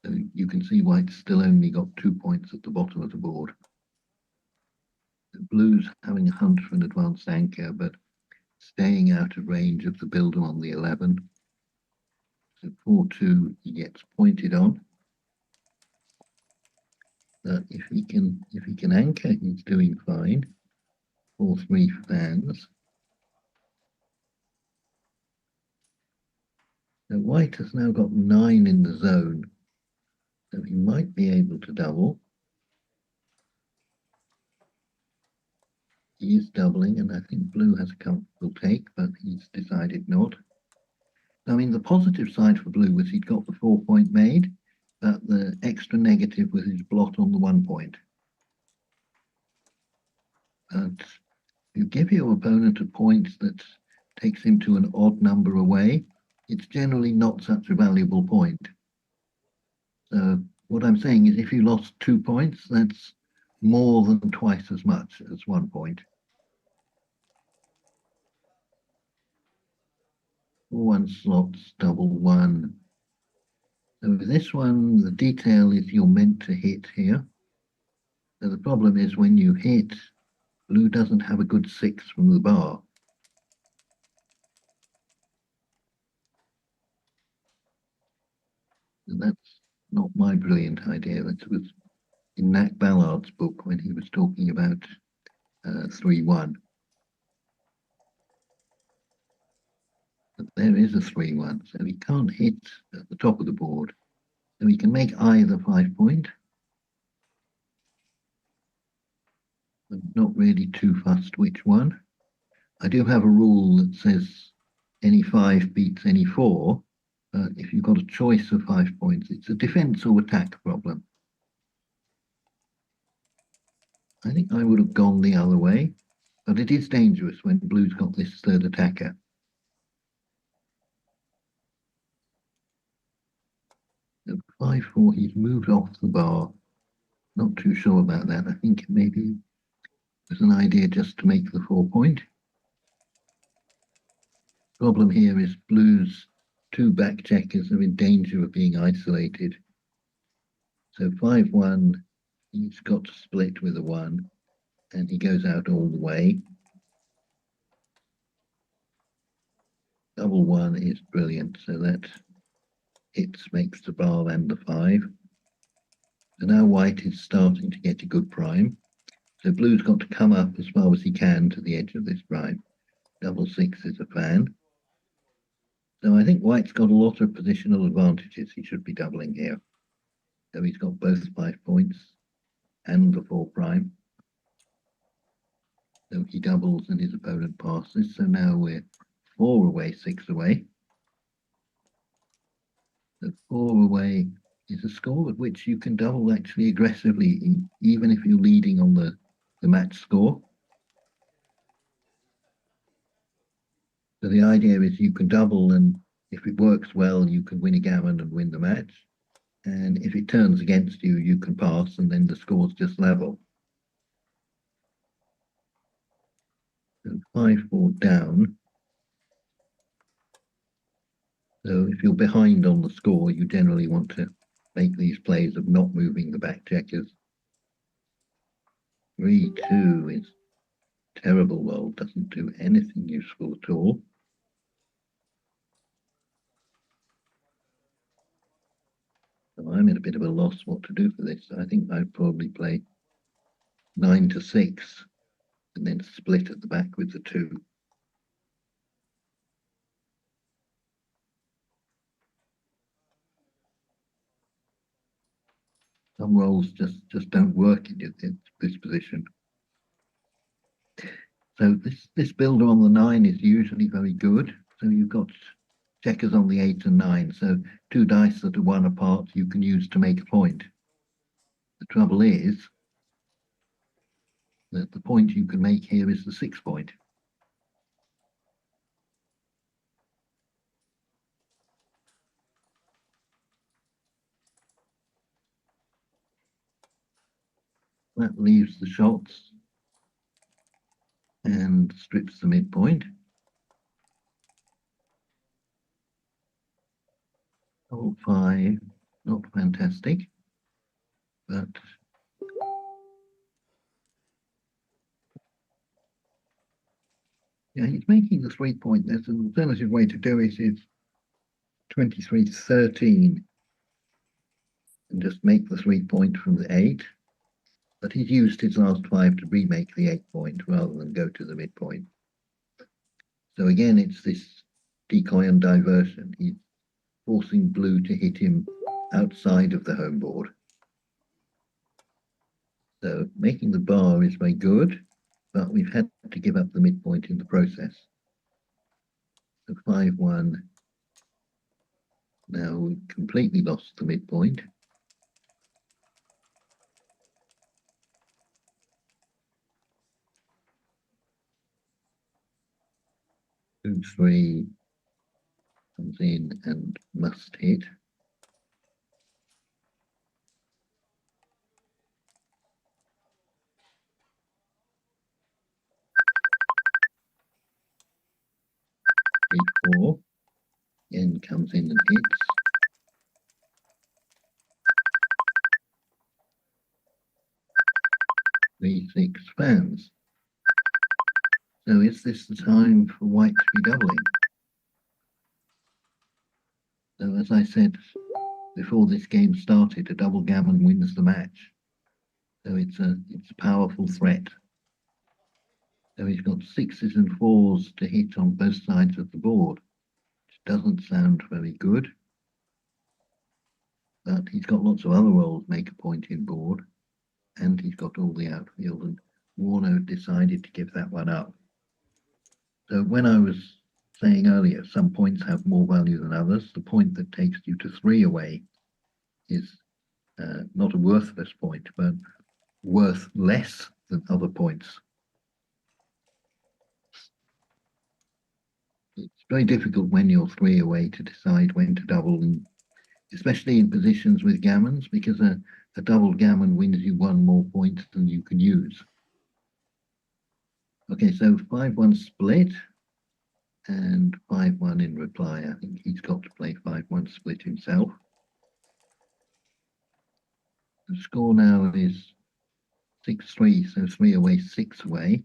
S1: So you can see White's still only got 2 points at the bottom of the board. The Blue's having a hunt for an advanced anchor, but staying out of range of the builder on the 11. So 4-2, he gets pointed on. But if he can anchor, he's doing fine. 4-3 fans. So white has now got 9 in the zone. So he might be able to double. He is doubling, and I think blue has a comfortable take, but he's decided not. I mean, the positive side for blue was he'd got the 4-point made, but the extra negative was his blot on the 1 point. But you give your opponent a point that takes him to an odd number away, it's generally not such a valuable point. So what I'm saying is if you lost 2 points, that's more than twice as much as 1 point. One slots, double one. So with this one, the detail is you're meant to hit here. So the problem is when you hit, blue doesn't have a good 6 from the bar. And that's not my brilliant idea. That was in Nat Ballard's book when he was talking about 3-1. But there is a 3-1, so he can't hit at the top of the board. So he can make either 5 point. I'm not really too fussed which one. I do have a rule that says any 5 beats any 4. If you've got a choice of 5 points, it's a defense or attack problem. I think I would have gone the other way, but it is dangerous when blue's got this third attacker. So 5-4, he's moved off the bar. Not too sure about that. I think maybe it was an idea just to make the 4 point. Problem here is blue's 2 back checkers are in danger of being isolated. So 5-1, he's got to split with a 1, and he goes out all the way. Double 1 is brilliant, so that hits makes the bar and the 5. So now white is starting to get a good prime. So blue's got to come up as far as he can to the edge of this prime. Double 6 is a fan. So I think white's got a lot of positional advantages. He should be doubling here. So he's got both 5 points and the 4 prime. So he doubles and his opponent passes. So now we're 4 away, 6 away. So 4 away is a score at which you can double actually aggressively, even if you're leading on the match score. So the idea is you can double, and if it works well, you can win a gammon and win the match. And if it turns against you, you can pass, and then the score's just level. So 5-4 down. So if you're behind on the score, you generally want to make these plays of not moving the back checkers. 3-2 is terrible roll, doesn't do anything useful at all. So I'm in a bit of a loss what to do for this. I think I'd probably play 9-6 and then split at the back with the 2. Some rolls just don't work in this position. So this builder on the 9 is usually very good. So you've got checkers on the 8 and 9. So 2 dice that are 1 apart you can use to make a point. The trouble is that the point you can make here is the 6 point. That leaves the shots and strips the midpoint. Double 5, not fantastic, but yeah, he's making the 3 point. There's an alternative way to do it is 23-13 and just make the 3 point from the 8. But he's used his last 5 to remake the 8 point rather than go to the midpoint. So again, it's this decoy and diversion. He's forcing blue to hit him outside of the home board. So making the bar is very good, but we've had to give up the midpoint in the process. So 5-1. Now we've completely lost the midpoint. 2-3 comes in and must hit. Three, 4 again comes in and hits. 3-6 fans. So is this the time for white to be doubling? So as I said before this game started, a double gammon wins the match. So it's a powerful threat. So he's got 6s and 4s to hit on both sides of the board, which doesn't sound very good. But he's got lots of other rolls make a point in board, and he's got all the outfield, and Warner decided to give that one up. So when I was saying earlier, some points have more value than others, the point that takes you to 3 away is not a worthless point, but worth less than other points. It's very difficult when you're 3 away to decide when to double, and especially in positions with gammons, because a double gammon wins you 1 more point than you can use. Okay, so 5-1 split and 5-1 in reply. I think he's got to play 5-1 split himself. The score now is 6-3, so 3 away, 6 away.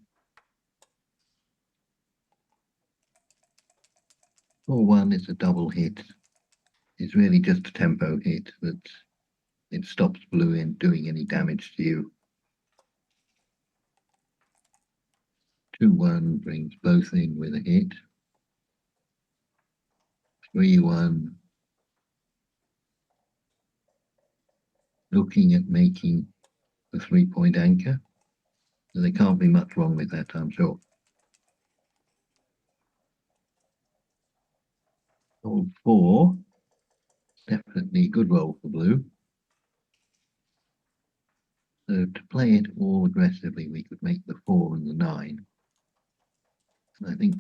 S1: 4-1 is a double hit. It's really just a tempo hit that it stops blue in doing any damage to you. 2-1 brings both in with a hit. 3-1, looking at making the 3-point anchor. So there can't be much wrong with that, I'm sure. Roll 4, definitely a good roll for blue. So to play it all aggressively, we could make the 4 and the 9. And I think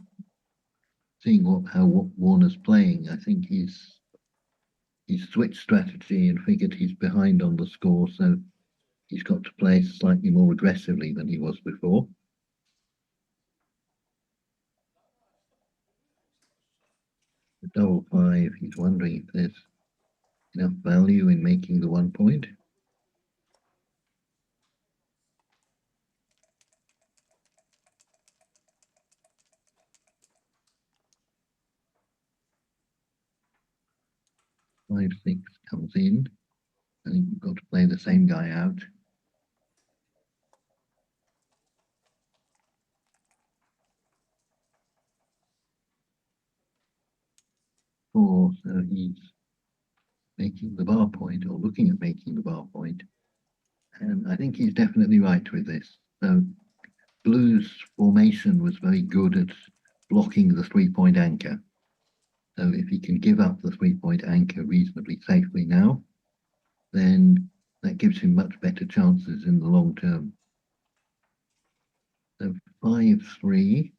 S1: seeing how Warner's playing, I think he's switched strategy and figured he's behind on the score, so he's got to play slightly more aggressively than he was before. The double 5, he's wondering if there's enough value in making the 1 point. Five, 6 comes in. I think we've got to play the same guy out. 4, so he's making the bar point, or looking at making the bar point. And I think he's definitely right with this. So blue's formation was very good at blocking the 3-point anchor. So if he can give up the 3-point anchor reasonably safely now, then that gives him much better chances in the long term. So 5-3.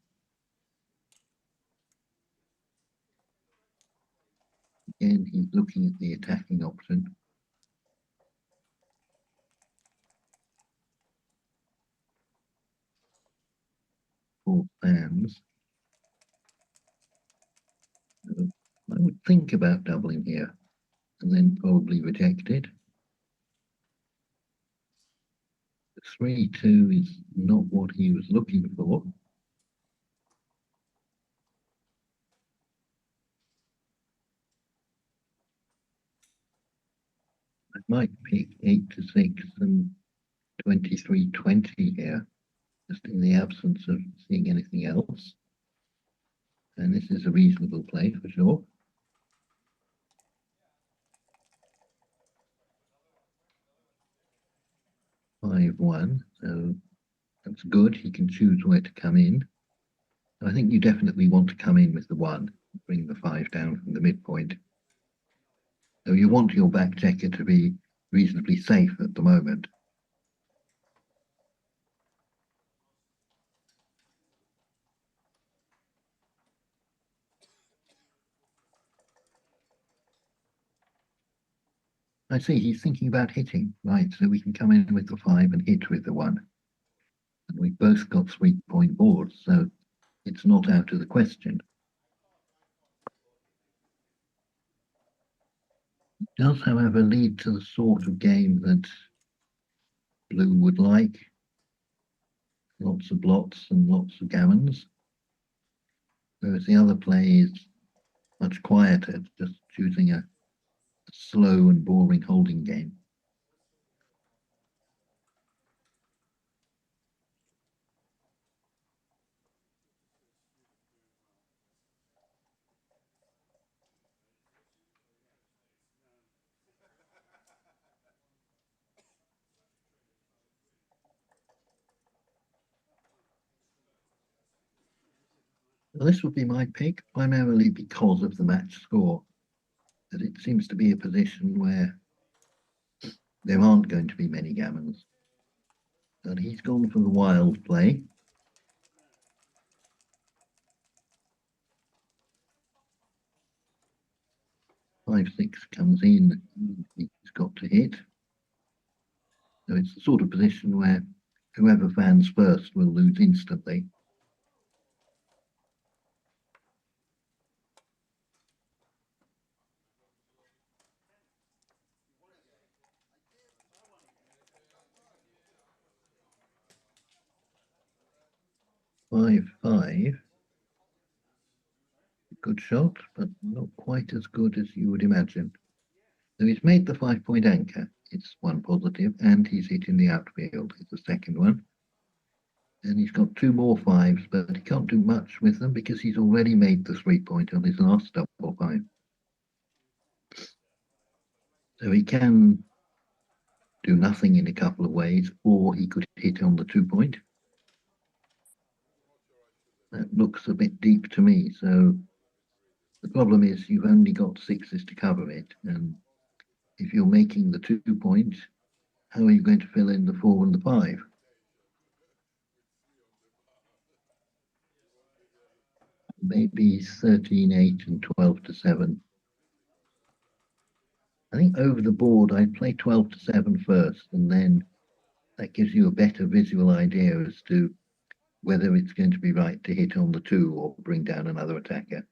S1: Again, he's looking at the attacking option. 4 fans. So I would think about doubling here and then probably reject it. 3-2 is not what he was looking for. I might pick 8 to 6 and 23-20 here, just in the absence of seeing anything else. And this is a reasonable play for sure. 5-1, so that's good. He can choose where to come in. I think you definitely want to come in with the 1, bring the 5 down from the midpoint. So you want your back checker to be reasonably safe at the moment. I see he's thinking about hitting, right? So we can come in with the 5 and hit with the 1. And we've both got 3-point boards, so it's not out of the question. It does, however, lead to the sort of game that blue would like. Lots of blots and lots of gammons. Whereas the other play is much quieter, just choosing a slow and boring holding game. Well, this would be my pick, primarily because of the match score. That it seems to be a position where there aren't going to be many gammons. And he's gone for the wild play. 5-6 comes in, he's got to hit. So it's the sort of position where whoever fans first will lose instantly. Five, five. Good shot, but not quite as good as you would imagine. So he's made the 5-point anchor. It's one positive, and he's hit in the outfield. It's the second one. And he's got 2 more 5s, but he can't do much with them because he's already made the 3-point on his last double 5. So he can do nothing in a couple of ways, or he could hit on the 2-point. That looks a bit deep to me. So the problem is you've only got 6s to cover it. And if you're making the 2-point, how are you going to fill in the 4 and the 5? Maybe 13-8 and 12-7. I think over the board, I'd play 12-7 first, and then that gives you a better visual idea as to whether it's going to be right to hit on the 2 or bring down another attacker.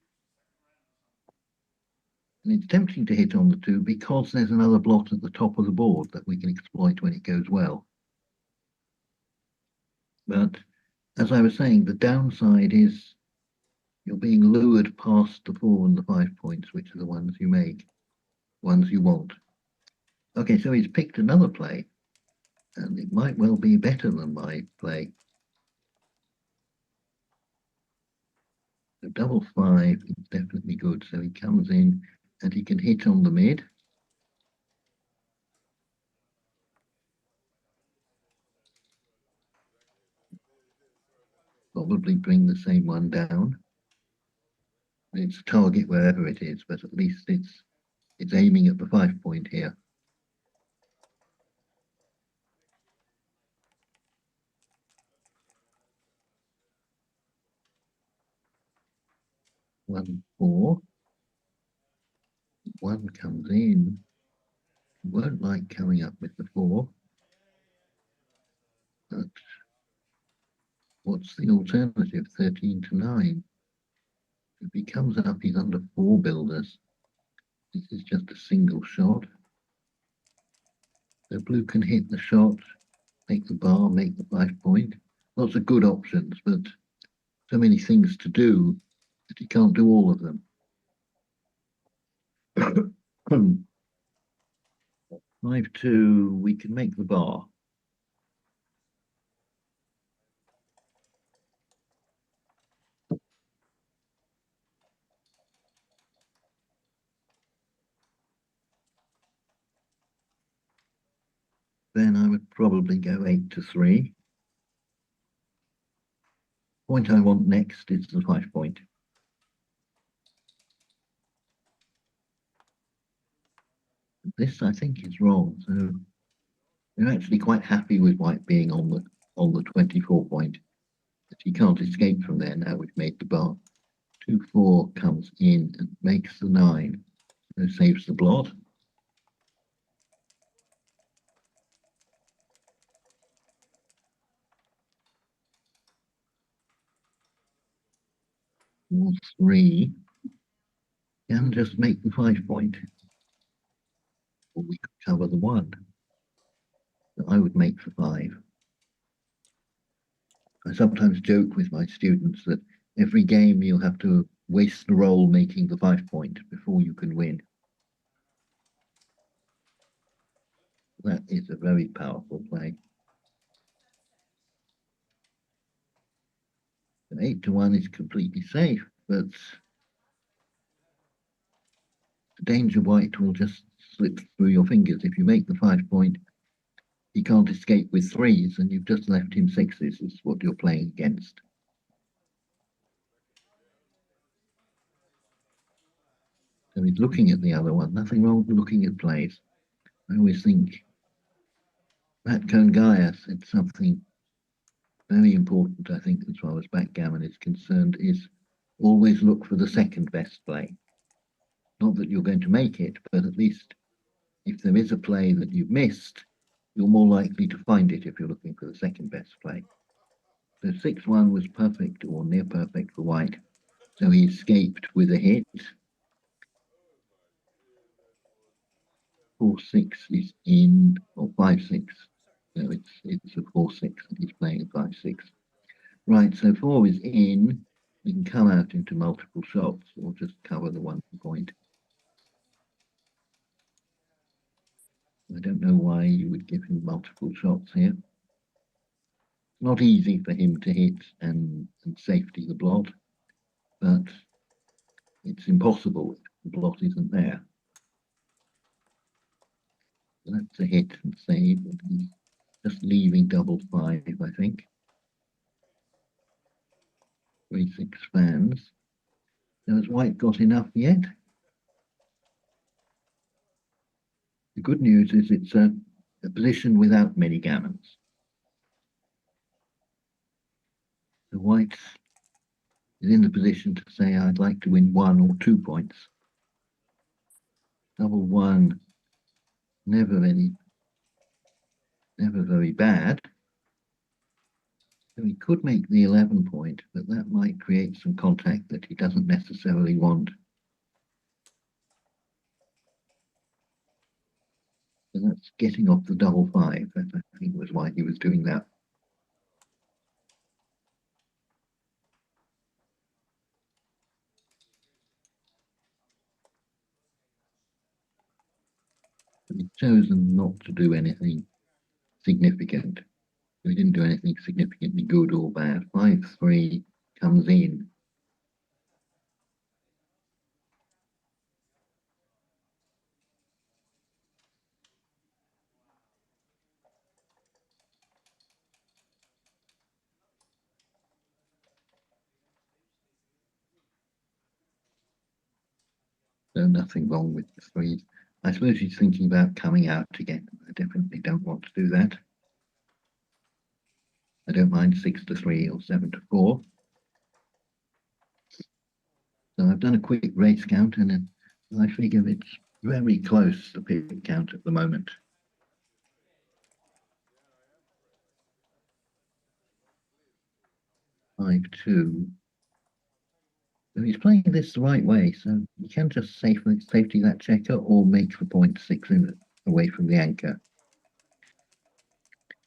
S1: And it's tempting to hit on the 2 because there's another blot at the top of the board that we can exploit when it goes well. But as I was saying, the downside is you're being lured past the 4 and the 5 points, which are the ones you make, ones you want. Okay, so he's picked another play, and it might well be better than my play. So double 5 is definitely good. So he comes in and he can hit on the mid. Probably bring the same one down. It's a target wherever it is, but at least it's aiming at the 5-point here. One, 4. 1 comes in. Won't like coming up with the 4. But what's the alternative? 13-9. If he comes up, he's under 4 builders. This is just a single shot. So blue can hit the shot, make the bar, make the 5-point. Lots of good options, but so many things to do that he can't do all of them. 5-2, we can make the bar. Then I would probably go 8-3. Point I want next is the 5 point. This I think is wrong. So they're actually quite happy with white being on the 24 point. But he can't escape from there now we've made the bar. 2-4 comes in and makes the 9. So saves the blot. 4-3 can just make the 5 point. Or we could cover the 1. So I would make the 5. I sometimes joke with my students that every game you'll have to waste the roll making the 5 point before you can win. That is a very powerful play. 8-1 is completely safe, but the danger white will just slip through your fingers. If you make the 5 point, he can't escape with 3s, and you've just left him 6s, is what you're playing against. So he's looking at the other one. Nothing wrong with looking at plays. I always think Matt Gaia said something very important, I think, as far as backgammon is concerned, is always look for the second best play. Not that you're going to make it, but at least if there is a play that you've missed, you're more likely to find it if you're looking for the second best play. So 6-1 was perfect or near perfect for white. So he escaped with a hit. 4-6 is in, or 5-6. So it's a 4-6 and he's playing a 5-6. Right, so 4 is in. You can come out into multiple shots or just cover the 1 point. I don't know why you would give him multiple shots here. Not easy for him to hit and safety the blot, but it's impossible if the blot isn't there. So that's a hit and save, and he's just leaving double 5, I think. 3-6 fans. So has white got enough yet? The good news is it's a position without many gammons. So white is in the position to say, I'd like to win 1 or 2 points. Double 1, never very bad. So he could make the 11 point, but that might create some contact that he doesn't necessarily want. So that's getting off the double 5. That I think was why he was doing that. But he's chosen not to do anything significant. He didn't do anything significantly good or bad. 5-3 comes in. So nothing wrong with the 3s. I suppose he's thinking about coming out again. I definitely don't want to do that. I don't mind 6-3 or 7-4. So I've done a quick race count, and I figure it's very close to pip count at the moment. Five two. So he's playing this the right way, so he can just safety that checker or make the point 6 in away from the anchor.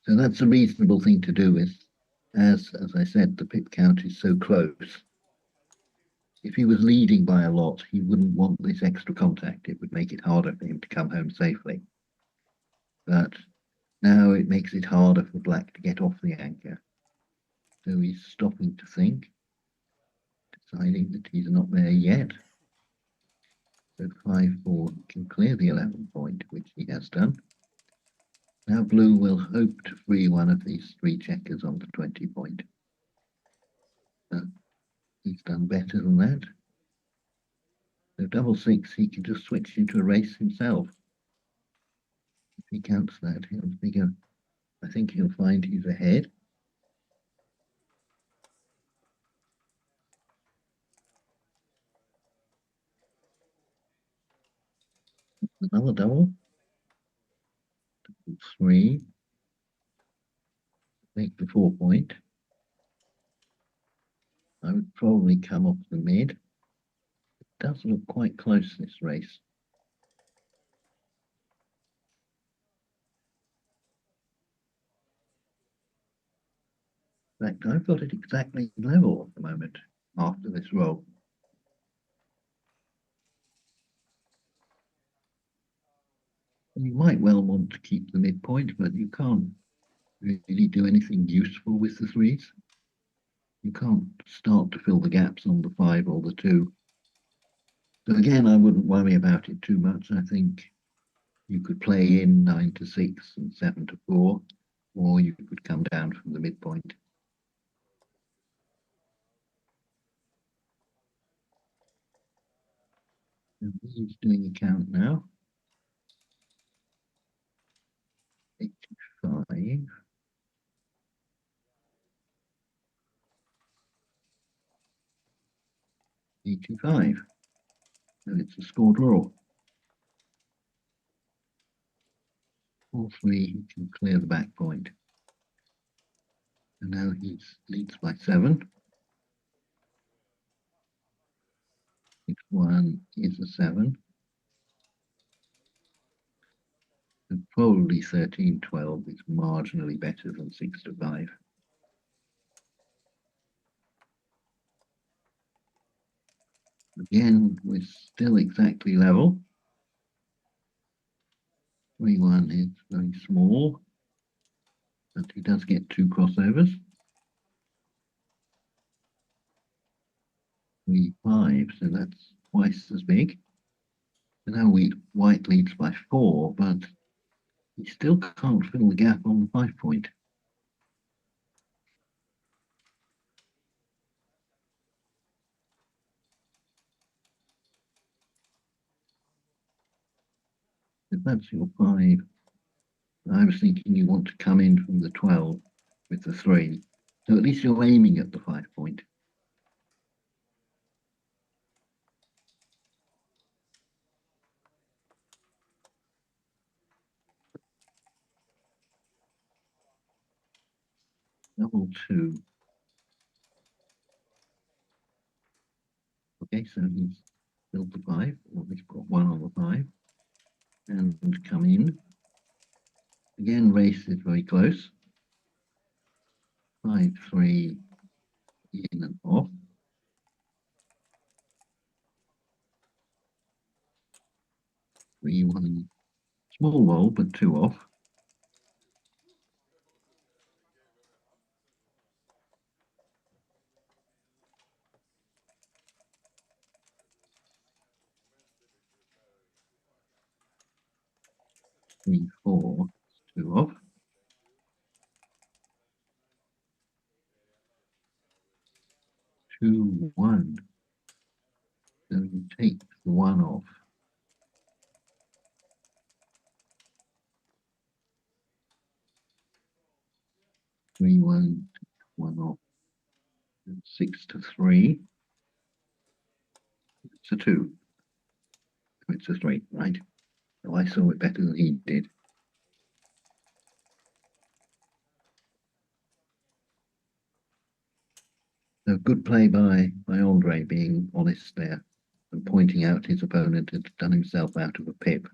S1: So that's a reasonable thing to do, as I said, the pip count is so close. If he was leading by a lot, he wouldn't want this extra contact. It would make it harder for him to come home safely. but now it makes it harder for black to get off the anchor. So he's stopping to think, deciding that he's not there yet. So 5-4 can clear the 11 point, which he has done. Now blue will hope to free one of these three checkers on the 20 point. But he's done better than that. So double 6, he can just switch into a race himself. If he counts that, he'll figure, I think he'll find he's ahead. Another double. 3. Make the 4 point. I would probably come off the mid. It does look quite close, this race. In fact, I've got it exactly level at the moment after this roll. And you might well want to keep the midpoint, but you can't really do anything useful with the threes. You can't start to fill the gaps on the 5 or the 2. So again, I wouldn't worry about it too much. I think you could play in 9 to 6 and 7 to 4, or you could come down from the midpoint. And he's doing a count now. 85. 85. And it's a score draw. 4-3, he can clear the back point. And now he leads by 7. 6-1 is a 7. And probably 13-12 is marginally better than 6-5. Again, we're still exactly level. 3-1 is very small, but he does get 2 crossovers. 3-5, so that's twice as big. So now white leads by 4, but he still can't fill the gap on the 5 point. If that's your 5, I was thinking you want to come in from the 12 with the 3. So at least you're aiming at the 5 point. Double 2. Okay, so he's filled the 5, or he's got 1 on the 5. And come in. Again, race is very close. 5-3 in and off. 3-1, small roll, but 2 off. 3-4, 2 off. 2-1. So you take the 1 off. 3-1, 1 off. And 6-3. It's a 2. It's a 3, right? So I saw it better than he did. So good play by Andre, being honest there and pointing out his opponent had done himself out of a pip.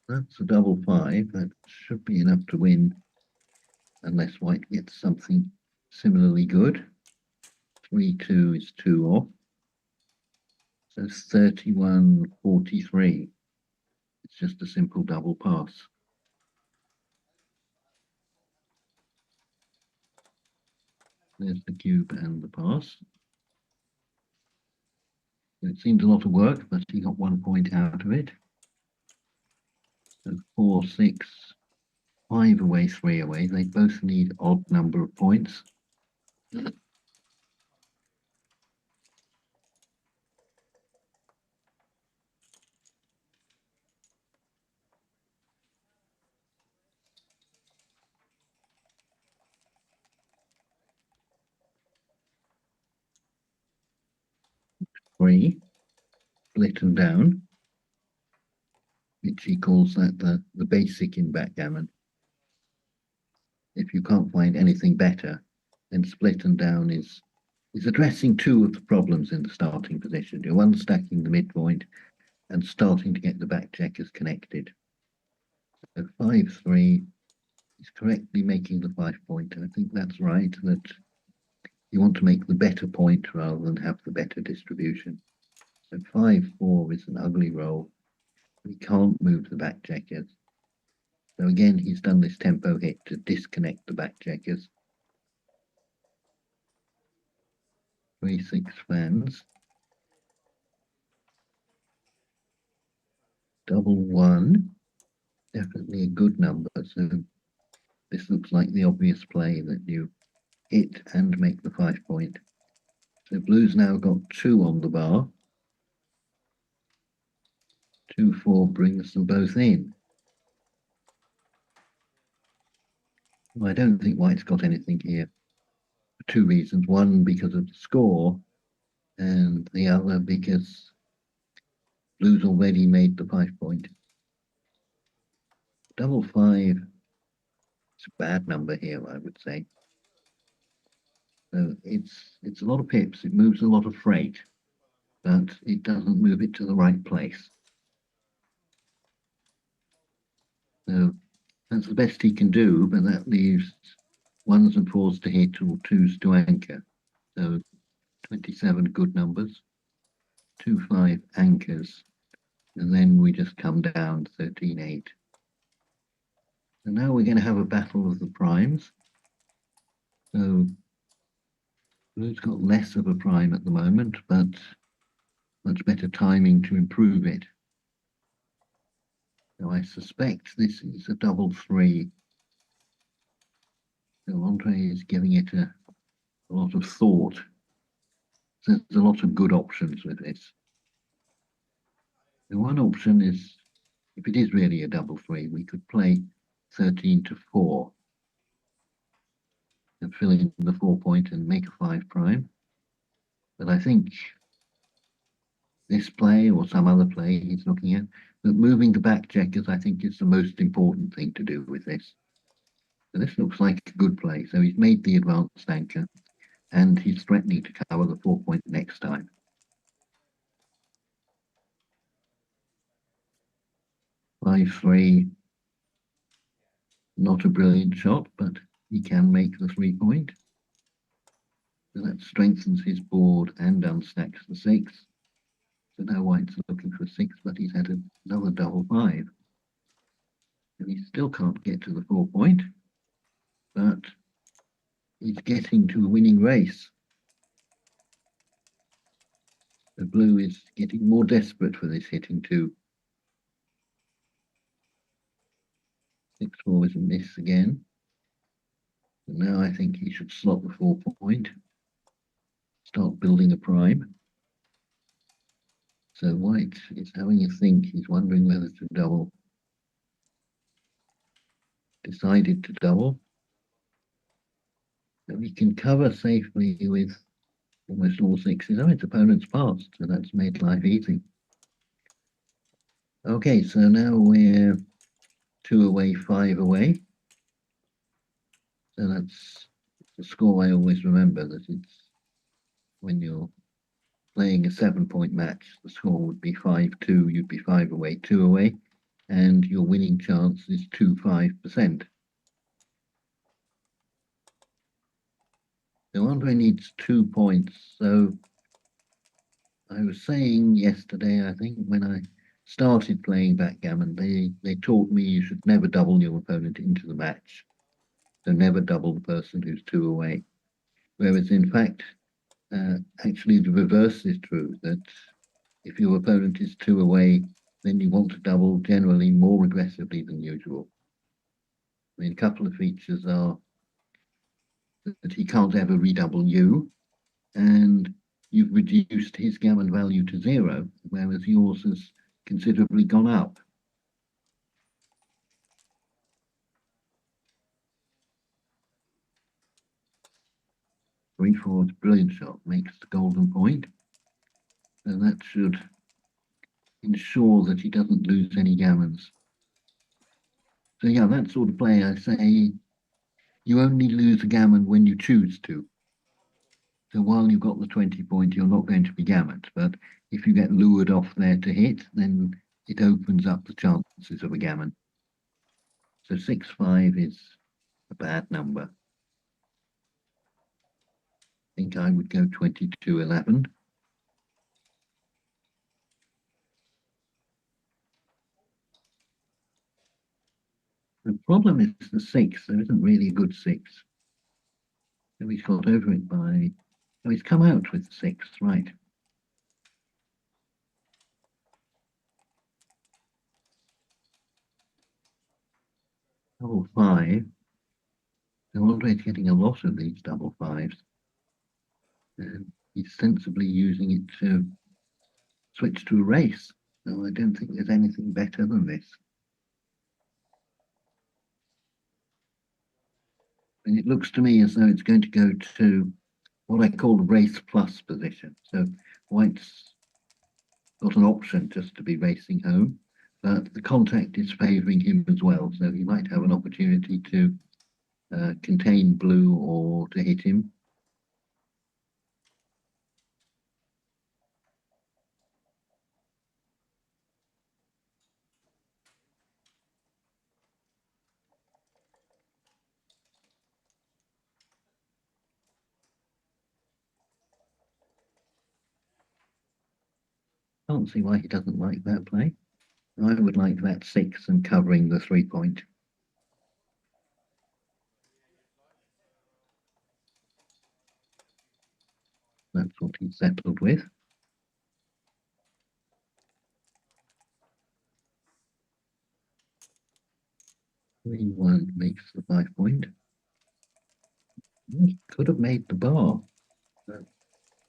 S1: That's a double 5. That should be enough to win, unless white gets something similarly good. 3-2 is 2 off. So 31-43. It's just a simple double pass. There's the cube and the pass. It seems a lot of work, but he got 1 point out of it. So 4, 6, 5 away, 3 away. They both need odd number of points. 3, split them down, which he calls that the basic in backgammon. If you can't find anything better, then split and down is addressing two of the problems in the starting position. You're unstacking the midpoint and starting to get the back checkers connected. So 5-3 is correctly making the 5 point. I think that's right, that you want to make the better point rather than have the better distribution. So 5-4 is an ugly roll. He can't move the back checkers. So again, he's done this tempo hit to disconnect the back checkers. 3-6 fans. Double 1, definitely a good number. So this looks like the obvious play that you hit and make the 5 point. So blue's now got 2 on the bar. 2-4 brings them both in. Well, I don't think white's got anything here for 2 reasons. One, because of the score, and the other because blue's already made the 5 point. Double 5 is a bad number here, I would say. So it's a lot of pips. It moves a lot of freight, but it doesn't move it to the right place. So that's the best he can do, but that leaves 1s and 4s to hit or 2s to anchor. So 27 good numbers, 2-5 anchors, and then we just come down 13-8. So now we're going to have a battle of the primes. So blue's got less of a prime at the moment, but much better timing to improve it. So I suspect this is a double 3. So Andre is giving it a lot of thought. So there's a lot of good options with this. The one option is, if it is really a double 3, we could play 13-4 and fill in the 4 point and make a 5 prime. But I think this play or some other play he's looking at, that moving the back checkers, I think, is the most important thing to do with this. So this looks like a good play. So he's made the advanced anchor and he's threatening to cover the 4 point next time. 5-3, not a brilliant shot, but he can make the 3 point. So that strengthens his board and unstacks the 6. So now white's looking for 6, but he's had another double 5. And he still can't get to the 4 point, but he's getting to a winning race. The blue is getting more desperate for this hitting too. 6-4 is a miss again. And now I think he should slot the 4 point, start building a prime. So white is having a think. He's wondering whether to double. Decided to double. So he can cover safely with almost all 6s. Oh, its opponent's passed, so that's made life easy. Okay, so now we're 2 away, 5 away. So that's the score I always remember, that it's when you're playing a 7 point match, the score would be 5-2, you'd be 5 away, 2 away, and your winning chance is 25%. So Andre needs 2 points. So I was saying yesterday, I think, when I started playing backgammon, they taught me you should never double your opponent into the match. So never double the person who's two away. Whereas in fact, actually the reverse is true, that if your opponent is two away, then you want to double generally more aggressively than usual. I mean, a couple of features are that he can't ever redouble you, and you've reduced his gammon value to 0, whereas yours has considerably gone up. 3-4 brilliant shot, makes the golden point. So that should ensure that he doesn't lose any gammons. So yeah, that sort of play, I say, you only lose a gammon when you choose to. So while you've got the 20 point, you're not going to be gammoned. But if you get lured off there to hit, then it opens up the chances of a gammon. So 6-5 is a bad number. I think I would go 22-11. The problem is the 6. There isn't really a good 6. So he's got over it by... Oh, he's come out with the 6, right. Double 5. So Andre's getting a lot of these double 5s. And he's sensibly using it to switch to a race. So I don't think there's anything better than this. And it looks to me as though it's going to go to what I call the race plus position. So White's got an option just to be racing home, but the contact is favouring him as well. So he might have an opportunity to contain blue or to hit him. Can't see why he doesn't like that play. I would like that 6 and covering the 3 point. That's what he's settled with. 3-1 makes the 5 point. He could have made the bar, but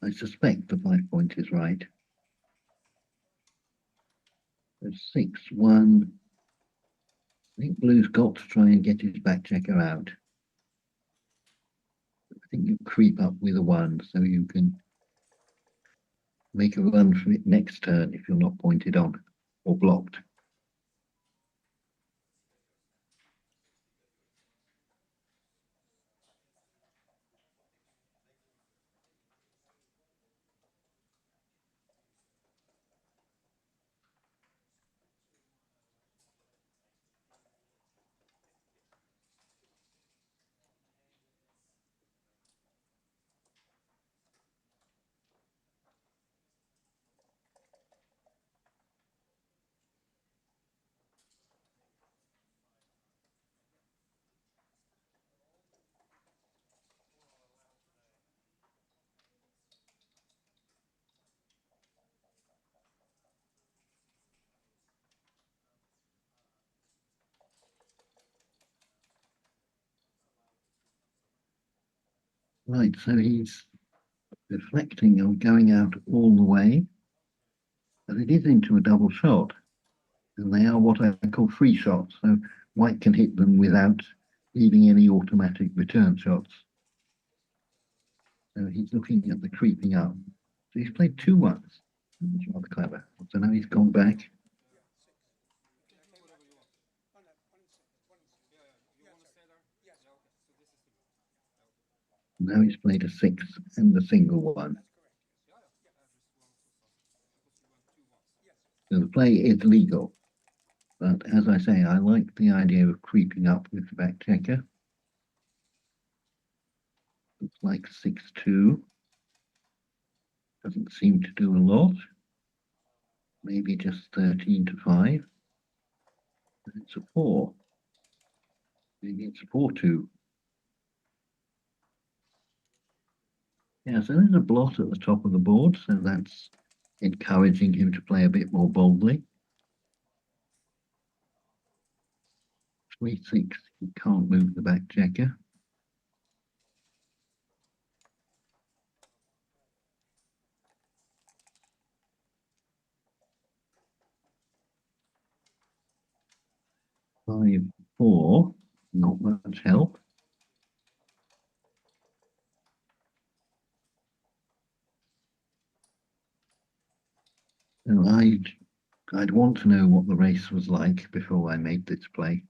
S1: I suspect the 5 point is right. So 6-1. I think Blue's got to try and get his back checker out. I think you creep up with a 1 so you can make a run for it next turn if you're not pointed on or blocked. Right, so he's reflecting on going out all the way, but it is into a double shot, and they are what I call free shots, so White can hit them without leaving any automatic return shots. So he's looking at the creeping up. So he's played 2-1s. That's rather clever. So now he's gone back. Now he's played a 6 and a single 1. So the play is legal. But as I say, I like the idea of creeping up with the back checker. Looks like 6-2. Doesn't seem to do a lot. Maybe just 13-5. It's a 4. Maybe it's 4-2. Yeah, so there's a blot at the top of the board, so that's encouraging him to play a bit more boldly. 3-6, he can't move the back checker. Five, 4, not much help. So I'd want to know what the race was like before I made this play.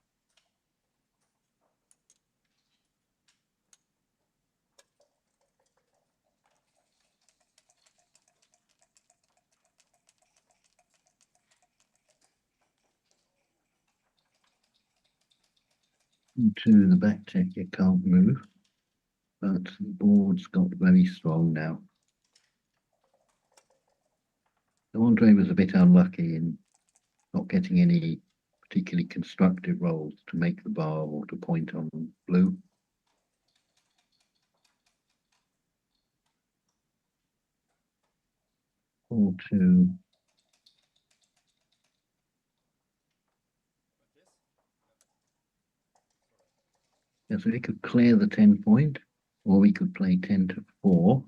S1: Two, the back checker can't move, but the board's got very strong now. So Andre was a bit unlucky in not getting any particularly constructive rolls to make the bar or to point on blue. Or two. Yeah, so we could clear the 10 point, or we could play 10-4.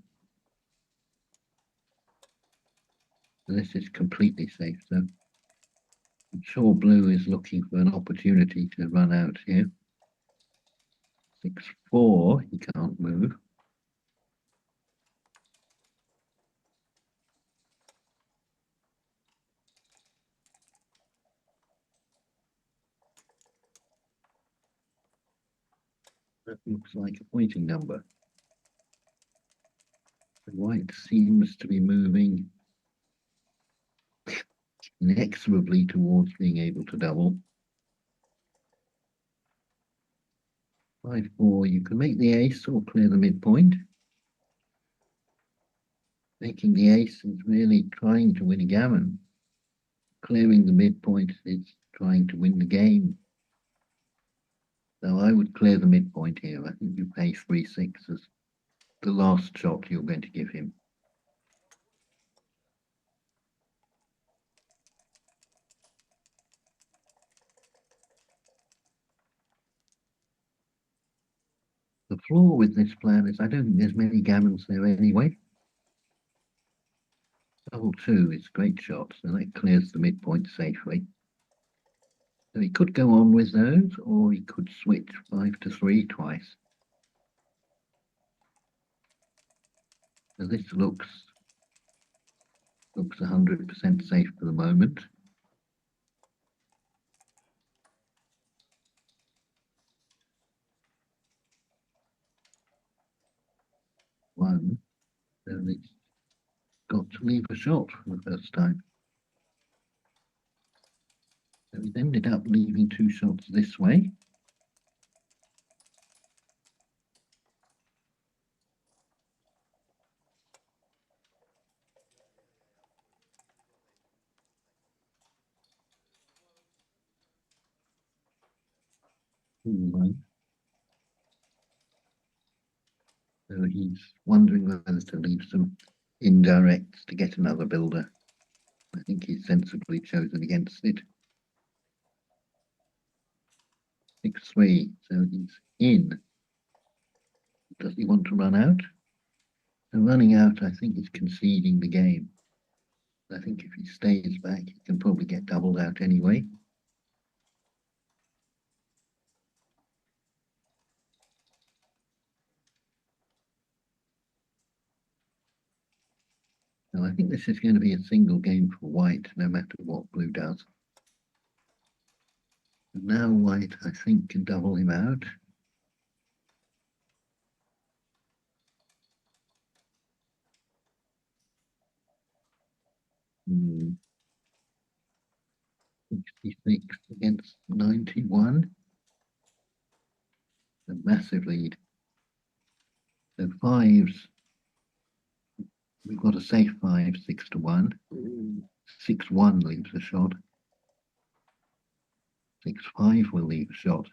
S1: So this is completely safe. So I'm sure blue is looking for an opportunity to run out here. 6-4, he can't move. That looks like a pointing number. The white seems to be moving inexorably towards being able to double. 5-4, you can make the ace or clear the midpoint. Making the ace is really trying to win a gammon. Clearing the midpoint is trying to win the game. So I would clear the midpoint here. I think you pay 3-6 as the last shot you're going to give him. The flaw with this plan is I don't think there's many gammons there anyway. Double 2 is a great shot, so that clears the midpoint safely. So he could go on with those, or he could switch 5-3 twice. So this looks 100% safe for the moment. One, so it's got to leave a shot for the first time. So he's ended up leaving 2 shots this way. One. So he's wondering whether to leave some indirects to get another builder. I think he's sensibly chosen against it. 6-3, so he's in. Does he want to run out? So running out, I think, is conceding the game. I think if he stays back, he can probably get doubled out anyway. So I think this is going to be a single game for white, no matter what blue does. And now white, I think, can double him out. Hmm. 66 against 91. A massive lead. So fives, we've got a safe five, 6-1. 6-1 leaves a shot. 6-5 will leave a shot.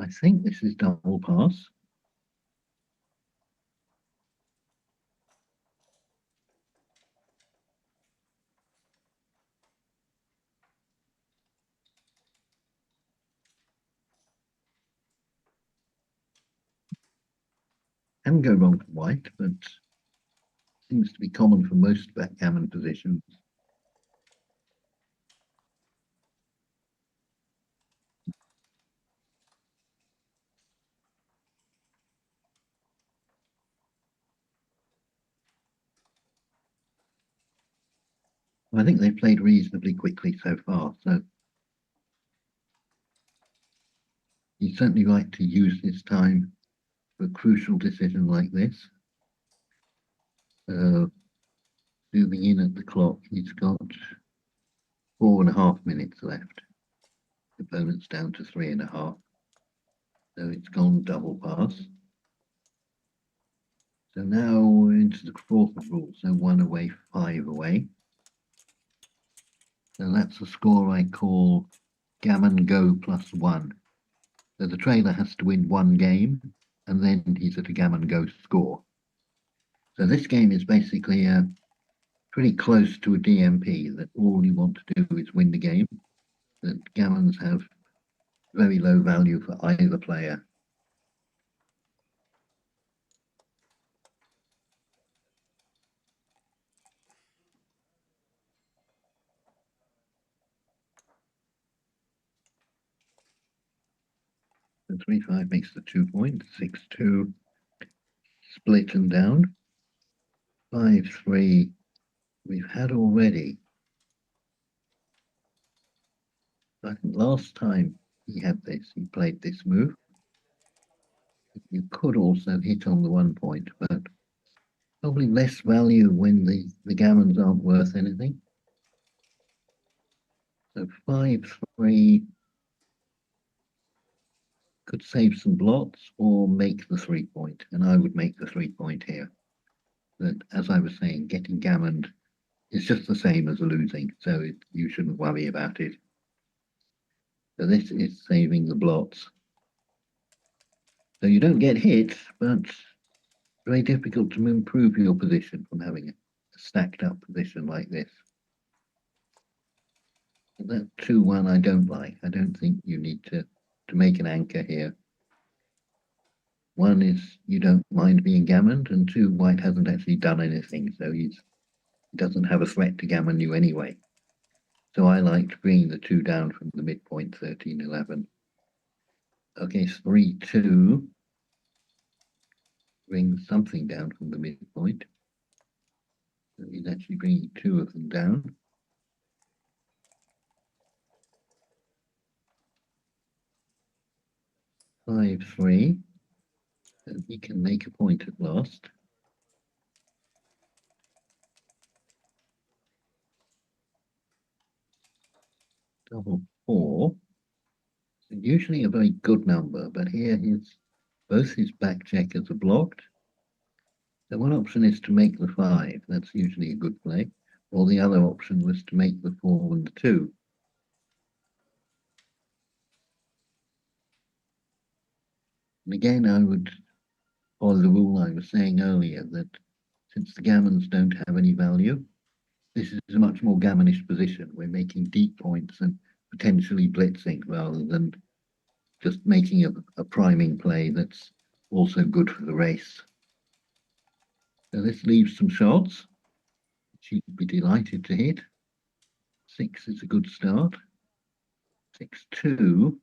S1: I think this is double pass. Can go wrong for white, but seems to be common for most backgammon positions. I think they've played reasonably quickly so far, so he's certainly right to use his time for a crucial decision like this. Zooming in at the clock, he's got 4.5 minutes left. The opponent's down to 3.5. So it's gone double pass. So now we're into the Crawford rule. So 1 away, 5 away. So that's a score I call gammon go +1. So the trailer has to win one game and then he's at a gammon go score. So this game is basically pretty close to a DMP, that all you want to do is win the game. That gammons have very low value for either player. The 3-5 makes the 2 point, 6-2, split and down. 5-3 we've had already. I think last time he had this, he played this move. You could also hit on the 1 point, but probably less value when the gammons aren't worth anything. So 5-3 could save some blots or make the 3 point, and I would make the 3 point here. But as I was saying, getting gammoned is just the same as losing, so you shouldn't worry about it. So this is saving the blots. So you don't get hit, but very difficult to improve your position from having a stacked up position like this. And that 2-1 I don't like. I don't think you need to make an anchor here. One is you don't mind being gammoned, and two, white hasn't actually done anything, so he doesn't have a threat to gammon you anyway. So I liked bringing the 2 down from the midpoint, 13-11. Okay, 3-2 brings something down from the midpoint. So he's actually bringing 2 of them down. 5-3. So he can make a point at last. Double 4. So usually a very good number, but here both his back checkers are blocked. So one option is to make the 5. That's usually a good play. Or the other option was to make the 4 and the 2. And again, I would follow the rule I was saying earlier, that since the gammons don't have any value, this is a much more gammonish position. We're making deep points and potentially blitzing rather than just making a priming play that's also good for the race. So this leaves some shots, which you'd be delighted to hit. 6 is a good start. 6-2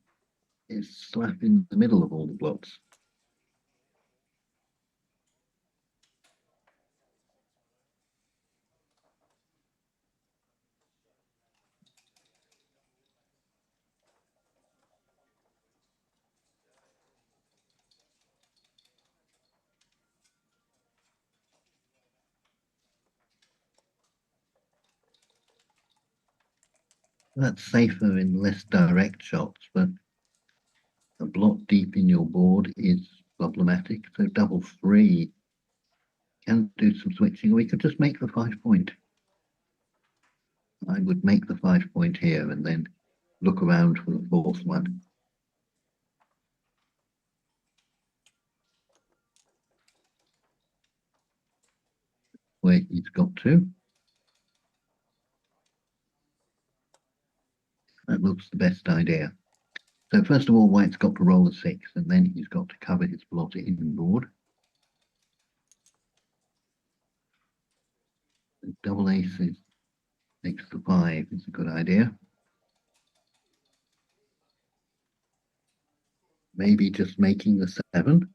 S1: is slap in the middle of all the blots. That's safer in less direct shots, but a block deep in your board is problematic. So double three can do some switching. We could just make the 5 point. I would make the 5 point here and then look around for the fourth one. Where he's got to. That looks the best idea. So first of all, white's got to roll a 6, and then he's got to cover his blot inboard. The double aces next to 5 is a good idea. Maybe just making the 7.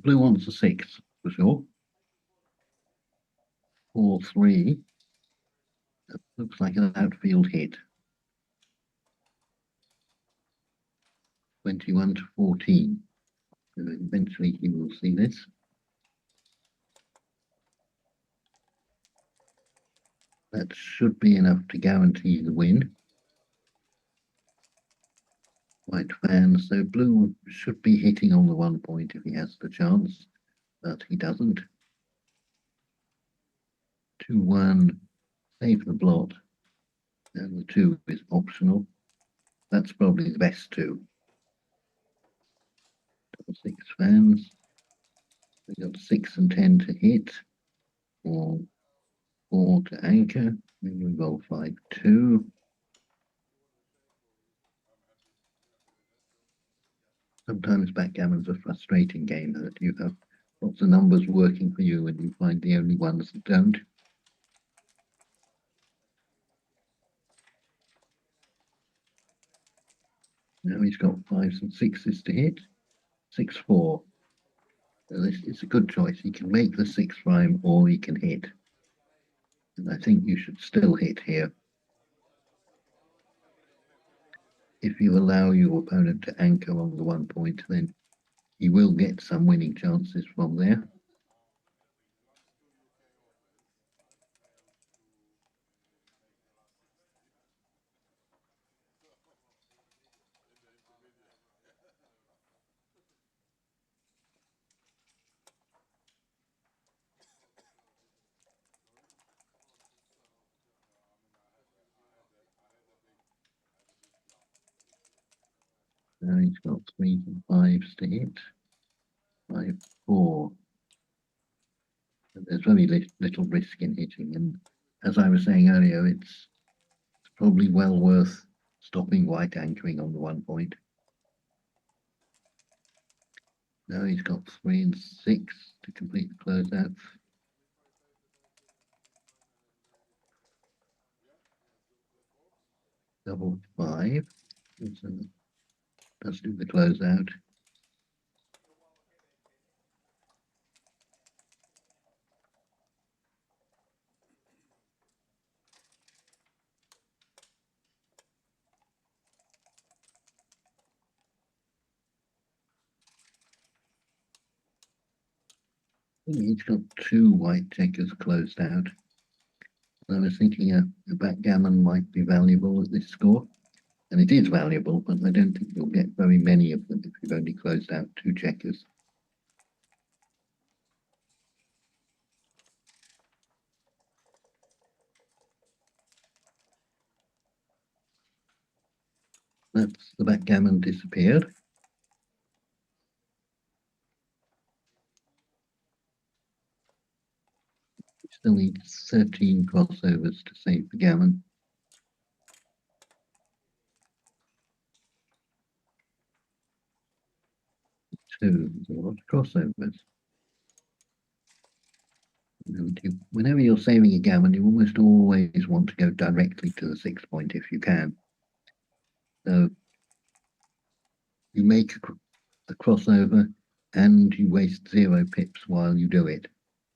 S1: Blue wants a 6 for sure. 4-3. That looks like an outfield hit. 21-14. So eventually he will see this. That should be enough to guarantee the win. White fan, so blue should be hitting on the 1 point if he has the chance, but he doesn't. 2-1, save the blot, and the 2 is optional. That's probably the best 2. Double 6 fans. We got 6 and 10 to hit, or 4 to anchor. Then we roll 5-2. Sometimes backgammon's a frustrating game that you have lots of numbers working for you and you find the only ones that don't. Now he's got 5s and 6s to hit. 6-4. So this is a good choice. He can make the 6 rhyme or he can hit. And I think you should still hit here. If you allow your opponent to anchor on the 1 point, then he will get some winning chances from there. Now he's got 3s and 5s to hit. 5-4. There's very little risk in hitting, and as I was saying earlier, it's probably well worth stopping white anchoring on the 1 point. Now he's got 3 and 6 to complete the closeout. Double 5. Let's do the closeout. He's got 2 white checkers closed out. I was thinking a backgammon might be valuable at this score. And it is valuable, but I don't think you'll get very many of them if you've only closed out 2 checkers. That's the backgammon disappeared. We still need 13 crossovers to save the gammon. 2. There's a lot of crossovers. Whenever you're saving a gammon, you almost always want to go directly to the 6 point if you can. So you make a crossover and you waste 0 pips while you do it.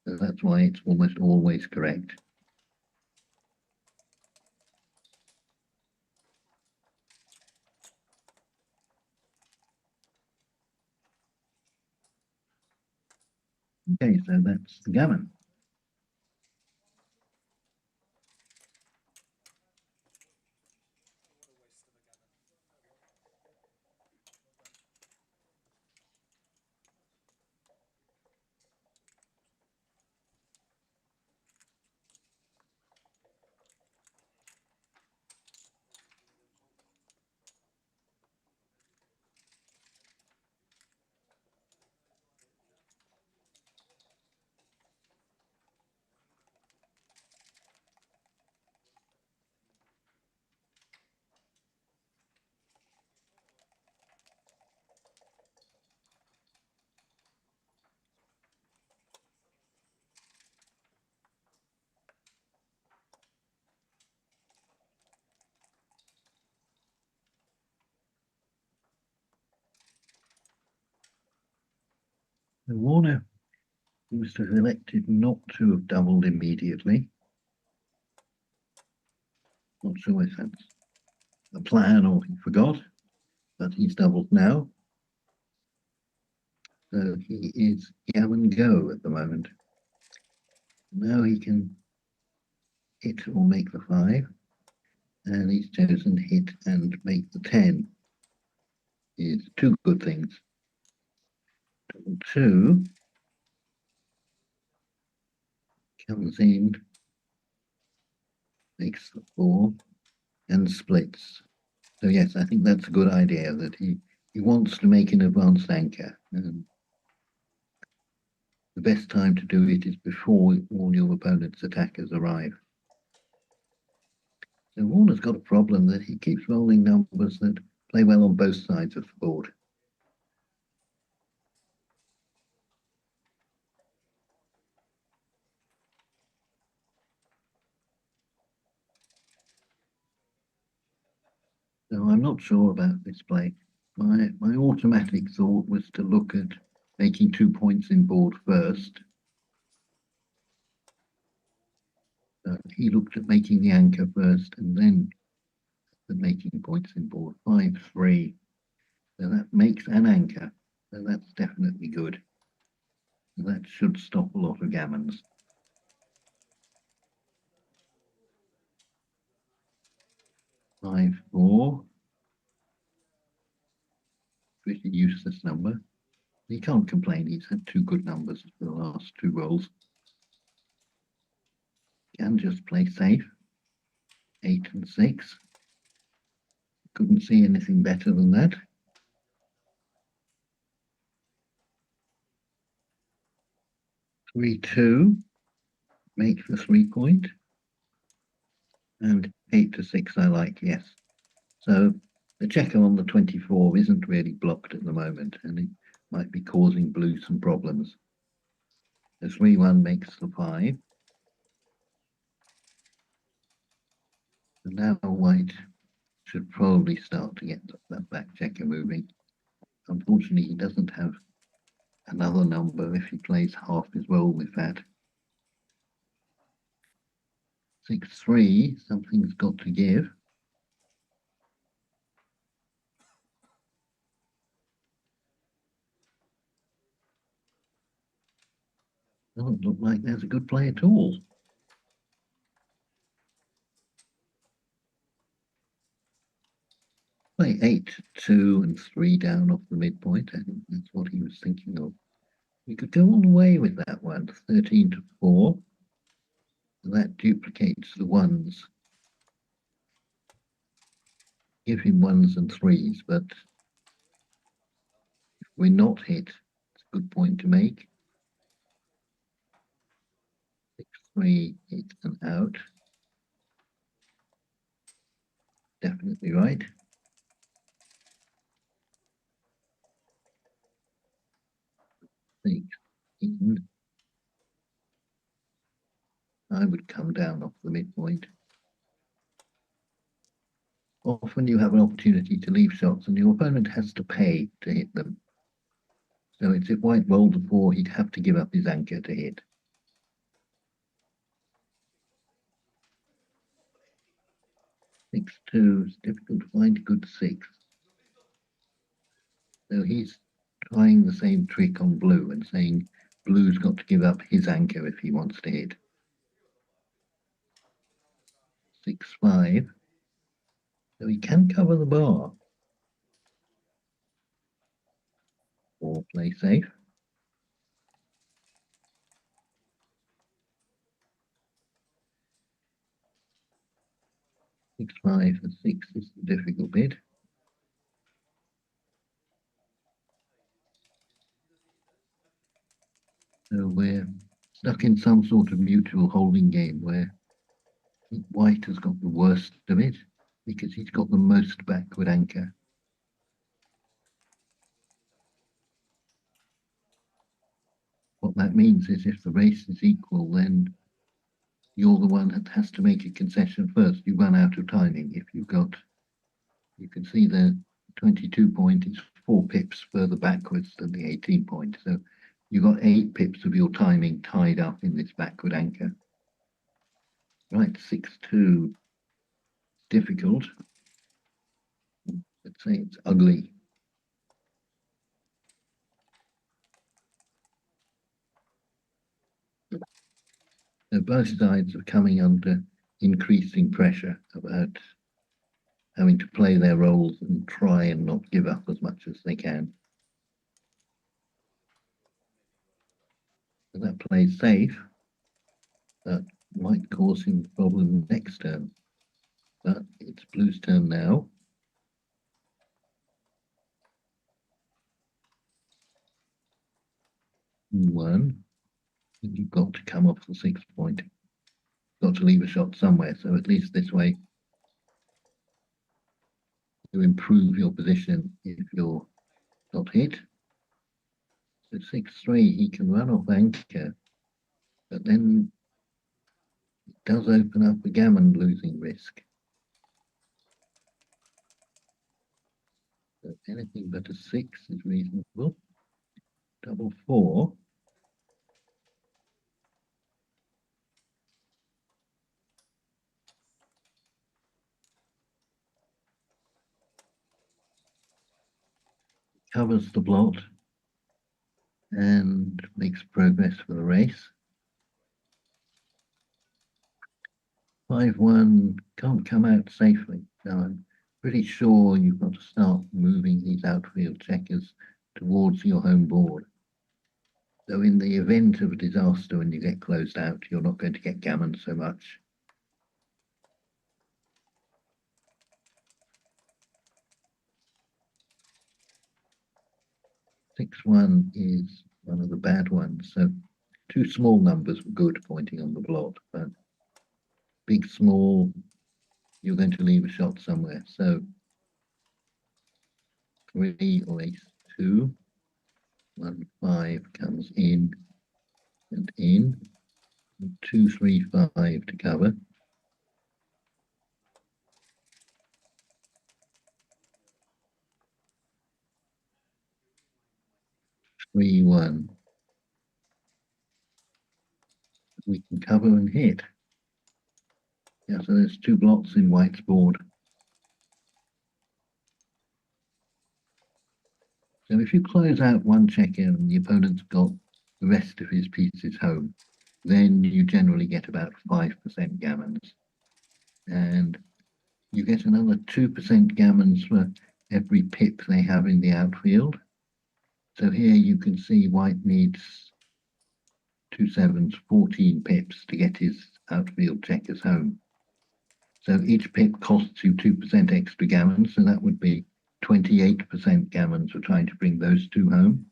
S1: So that's why it's almost always correct. Okay, so that's the gammon. So Warner seems to have elected not to have doubled immediately. Not sure if that's a plan or he forgot, but he's doubled now. So he is gammon go at the moment. Now he can hit or make the 5, and he's chosen hit and make the 10. Is 2 good things. Double 2 comes in, makes the 4, and splits. So yes, I think that's a good idea that he wants to make an advanced anchor. And the best time to do it is before all your opponent's attackers arrive. So Warner's got a problem that he keeps rolling numbers that play well on both sides of the board. So I'm not sure about this play. My automatic thought was to look at making 2 points in board first. He looked at making the anchor first and then making points in board. 5-3. So that makes an anchor. So that's definitely good. That should stop a lot of gammons. 5-4. Pretty useless number. He can't complain. He's had 2 good numbers for the last 2 rolls. Can just play safe. 8 and 6. Couldn't see anything better than that. 3-2. Make the 3 point. And 8-6 I like, yes. So the checker on the 24 isn't really blocked at the moment, and it might be causing blue some problems. The 3-1 makes the 5. And now white should probably start to get that back checker moving. Unfortunately, he doesn't have another number if he plays half as well with that. 6-3, something's got to give. Doesn't look like there's a good play at all. Play 8, 2, and 3 down off the midpoint. I think that's what he was thinking of. We could go all the way with that one, 13-4. That duplicates the ones. Give him 1s and 3s, but if we're not hit, it's a good point to make. 6-3, hit and out. Definitely right. 6 in. I would come down off the midpoint. Often you have an opportunity to leave shots and your opponent has to pay to hit them. So it's if white rolled a 4, he'd have to give up his anchor to hit. 6-2, it's difficult to find a good 6. So he's trying the same trick on blue and saying blue's got to give up his anchor if he wants to hit. 6-5. So he can cover the bar or play safe. 6-5 for 6 is the difficult bit. So we're stuck in some sort of mutual holding game where white has got the worst of it because he's got the most backward anchor. What that means is if the race is equal, then you're the one that has to make a concession first. You run out of timing. If you've got, you can see the 22 point is 4 pips further backwards than the 18 point. So you've got 8 pips of your timing tied up in this backward anchor. Right, 6-2, difficult. Let's say it's ugly. So both sides are coming under increasing pressure about having to play their roles and try and not give up as much as they can. So that plays safe. That might cause him a problem next turn. But it's blue's turn now. One. And you've got to come off the 6 point. Got to leave a shot somewhere. So at least this way you improve your position if you're not hit. So 6-3, he can run off anchor, but then it does open up a gammon losing risk. So anything but a 6 is reasonable. Double 4. Covers the blot and makes progress for the race. 5-1 can't come out safely. So I'm pretty sure you've got to start moving these outfield checkers towards your home board. So in the event of a disaster when you get closed out, you're not going to get gammon so much. 6-1 is one of the bad ones. So 2 small numbers were good pointing on the blot, but big, small, you're going to leave a shot somewhere. So 3 or ace-2, 1-5 comes in and in, 2-3-5 to cover. 3-1. We can cover and hit. Yeah, so there's 2 blots in white's board. So if you close out one checker and the opponent's got the rest of his pieces home, then you generally get about 5% gammons. And you get another 2% gammons for every pip they have in the outfield. So here you can see white needs 2 sevens, 14 pips to get his outfield checkers home. So each pip costs you 2% extra gammons, so that would be 28% gammons for trying to bring those 2 home,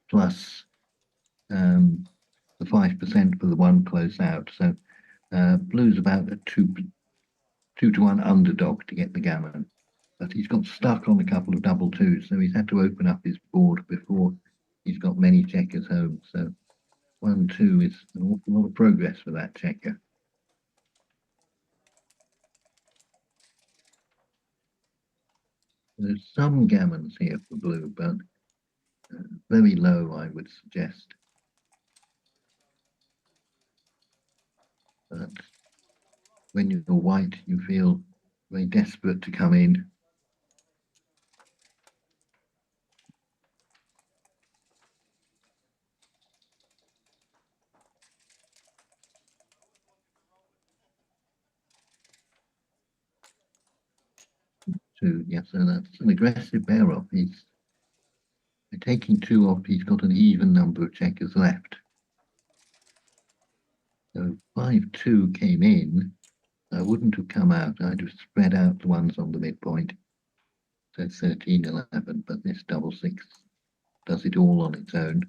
S1: plus the 5% for the one closed out. So blue's about a 2-to-1 underdog to get the gammon, but he's got stuck on a couple of double 2s, so he's had to open up his board before he's got many checkers home. So 1-2 is an awful lot of progress for that checker. There's some gammons here for blue, but very low, I would suggest. But when you're white, you feel very desperate to come in. Yeah, so that's an aggressive bear off. He's by taking 2 off, he's got an even number of checkers left. So 5-2 came in. I wouldn't have come out. I'd have spread out the ones on the midpoint. So 13-11, but this double 6 does it all on its own.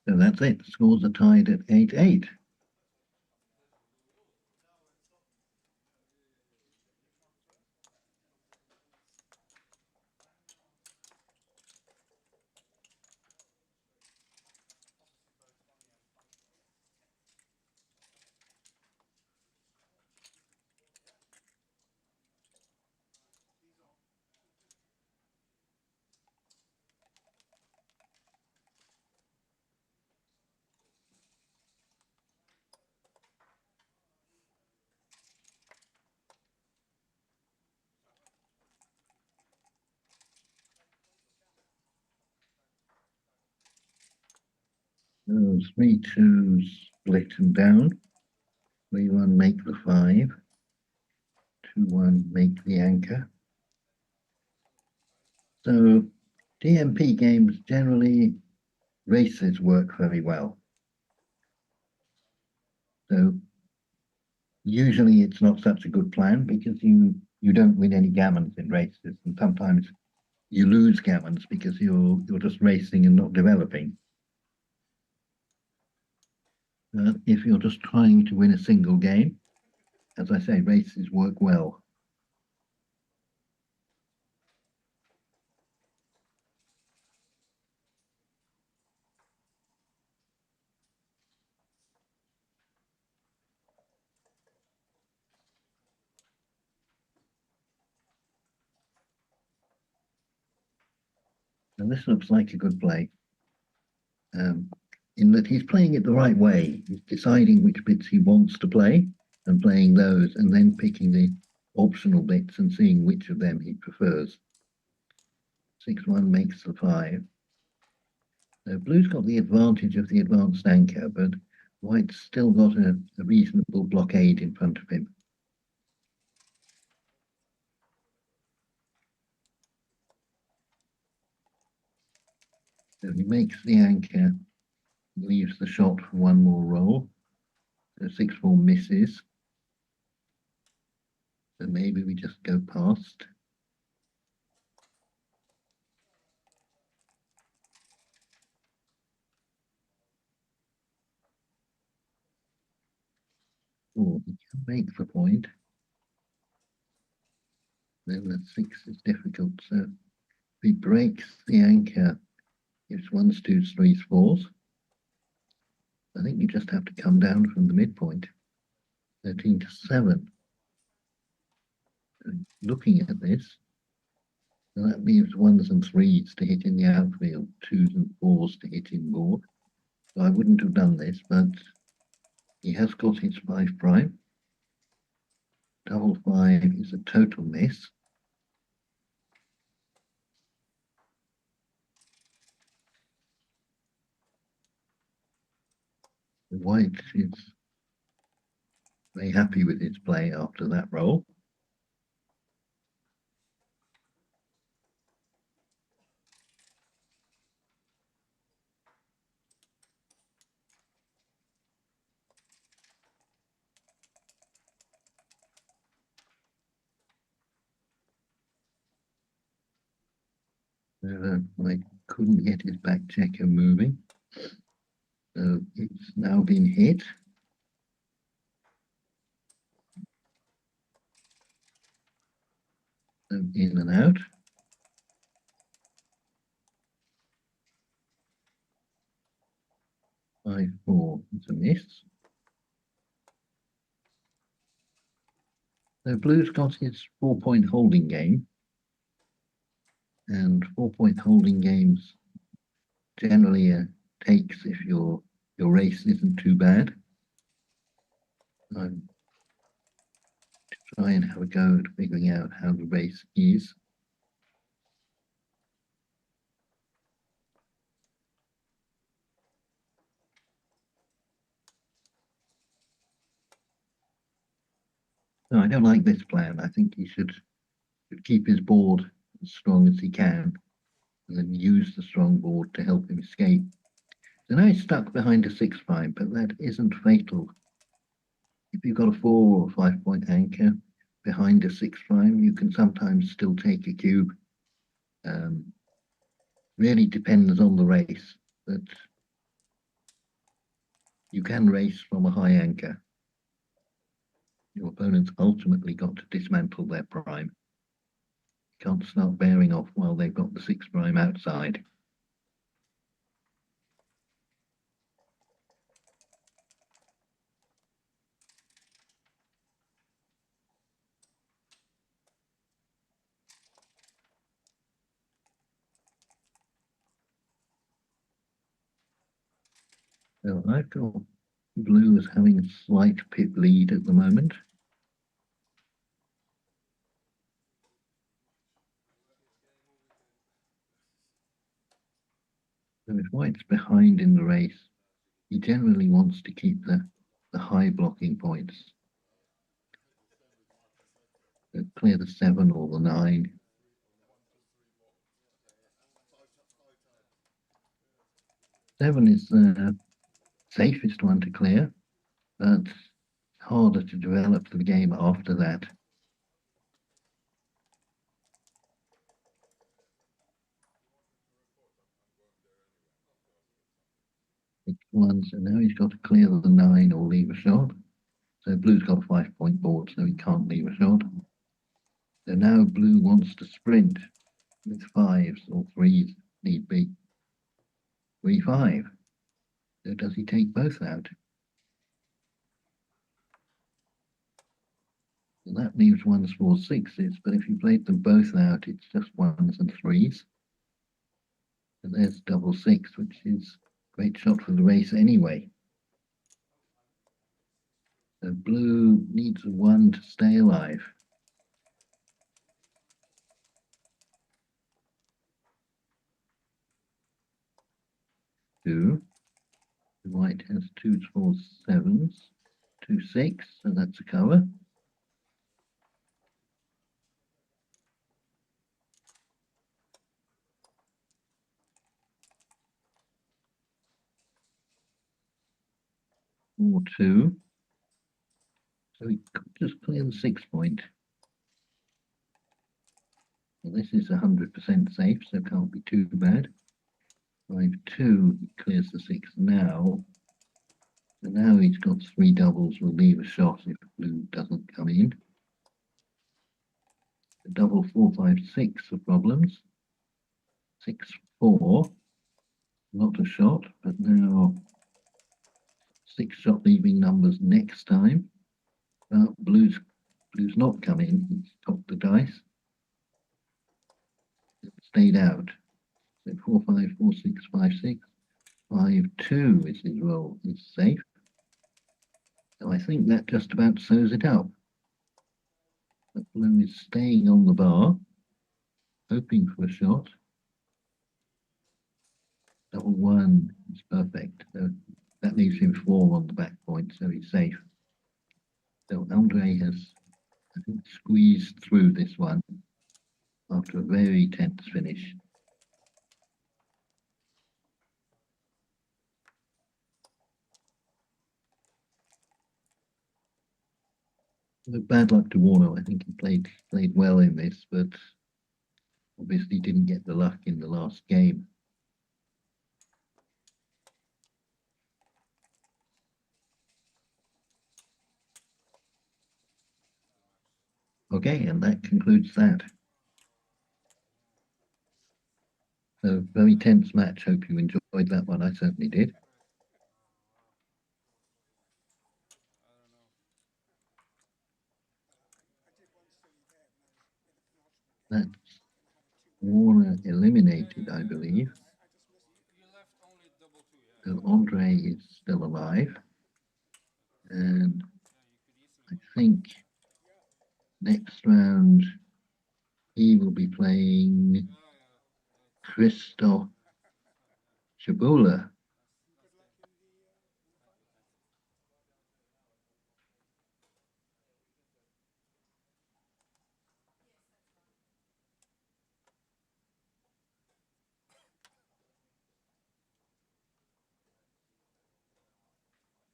S1: So that's it. The scores are tied at 8-8. So 3-2 split and down. 3-1 make the 5. 2-1 make the anchor. So DMP games generally races work very well. So usually it's not such a good plan because you don't win any gammons in races, and sometimes you lose gammons because you're just racing and not developing. If you're just trying to win a single game, as I say, races work well. And this looks like a good play, in that he's playing it the right way. He's deciding which bits he wants to play and playing those, and then picking the optional bits and seeing which of them he prefers. 6-1 makes the 5. So blue's got the advantage of the advanced anchor, but white's still got a reasonable blockade in front of him. So he makes the anchor, leaves the shot for one more roll. So 6-4 misses. So maybe we just go past. Or he can make the point. Then the 6 is difficult. So if he breaks the anchor, gives 1s, 2s, 3s, 4s. I think you just have to come down from the midpoint. 13-7. And looking at this, so that leaves 1s and 3s to hit in the outfield, 2s and 4s to hit in board. So I wouldn't have done this, but he has got his 5 prime. Double 5 is a total miss. The white is very happy with his play after that roll. White couldn't get his back checker moving. So it's now been hit. So in and out. 5-4, it's a miss. So Blue's got his 4-point holding game, and 4-point holding games generally takes if your race isn't too bad. I'm try and have a go at figuring out how the race is. No, I don't like this plan. I think he should keep his board as strong as he can and then use the strong board to help him escape. So now he's stuck behind a 6-5, but that isn't fatal. If you've got a 4 or 5-point anchor behind a 6-5, you can sometimes still take a cube. Really depends on the race, but you can race from a high anchor. Your opponent's ultimately got to dismantle their prime. Can't start bearing off while they've got the 6' outside. So I've got Blue as having a slight pip lead at the moment. So if White's behind in the race, he generally wants to keep the high blocking points. So clear the 7 or the 9. Seven is the safest one to clear, but harder to develop the game after that. 6-1, so now he's got to clear the 9 or leave a shot. So Blue's got a 5-point board, so he can't leave a shot. So now Blue wants to sprint with 5s or 3s, need be. 3-5. So does he take both out? So that leaves 1s, 4s, 6s, but if you played them both out, it's just 1s and 3s. And there's double 6, which is a great shot for the race anyway. So Blue needs a 1 to stay alive. Two. White has 2s, 4s, 7s. 2, 6, so that's a cover. Or 2. So he could just clear the 6-point. Well, this is 100% safe, so can't be too bad. 5-2, he clears the 6 now. So now he's got 3 doubles, will leave a shot if Blue doesn't come in. The double 4-5-6 are problems. 6-4, not a shot, but now 6 shot leaving numbers next time. But Blue's not come in, he's topped the dice. It stayed out. So 4-5, 4-6, 5-6. 5-2 is his roll, is safe. So I think that just about sews it up. But Blue is staying on the bar, hoping for a shot. Double 1 is perfect. So that leaves him 4 on the back point, so he's safe. So Andre has, I think, squeezed through this one after a very tense finish. Bad luck to Warner. I think he played well in this, but obviously didn't get the luck in the last game. Okay, and that concludes that. So very tense match. Hope you enjoyed that one. I certainly did. That's Warner eliminated, I believe. So Andre is still alive. And I think next round he will be playing Christoph Chabula.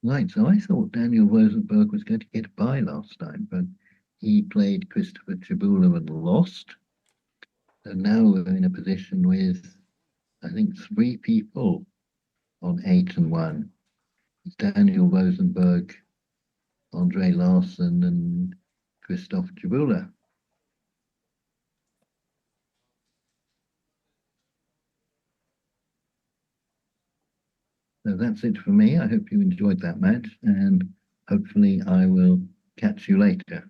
S1: Right, so I thought Daniel Rosenberg was going to get by last time, but he played Christopher Chabula and lost. So now we're in a position with, I think, three people on 8-1. It's Daniel Rosenberg, Andre Larson, and Christoph Chabula. So that's it for me. I hope you enjoyed that match, and hopefully I will catch you later.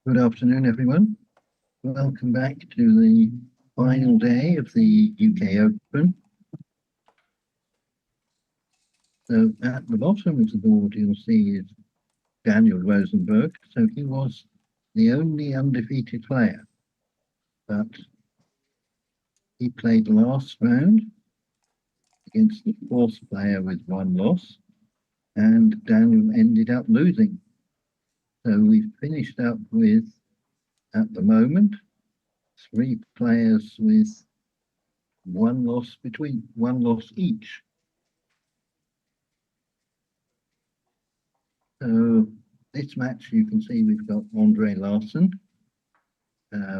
S1: Good afternoon, everyone. Welcome back to the final day of the UK Open. So at the bottom of the board, you'll see is Daniel Rosenberg. So he was the only undefeated player, but he played last round against the fourth player with one loss, and Daniel ended up losing. So we've finished up with, at the moment, three players with one loss each. So this match, you can see we've got Andre Larsen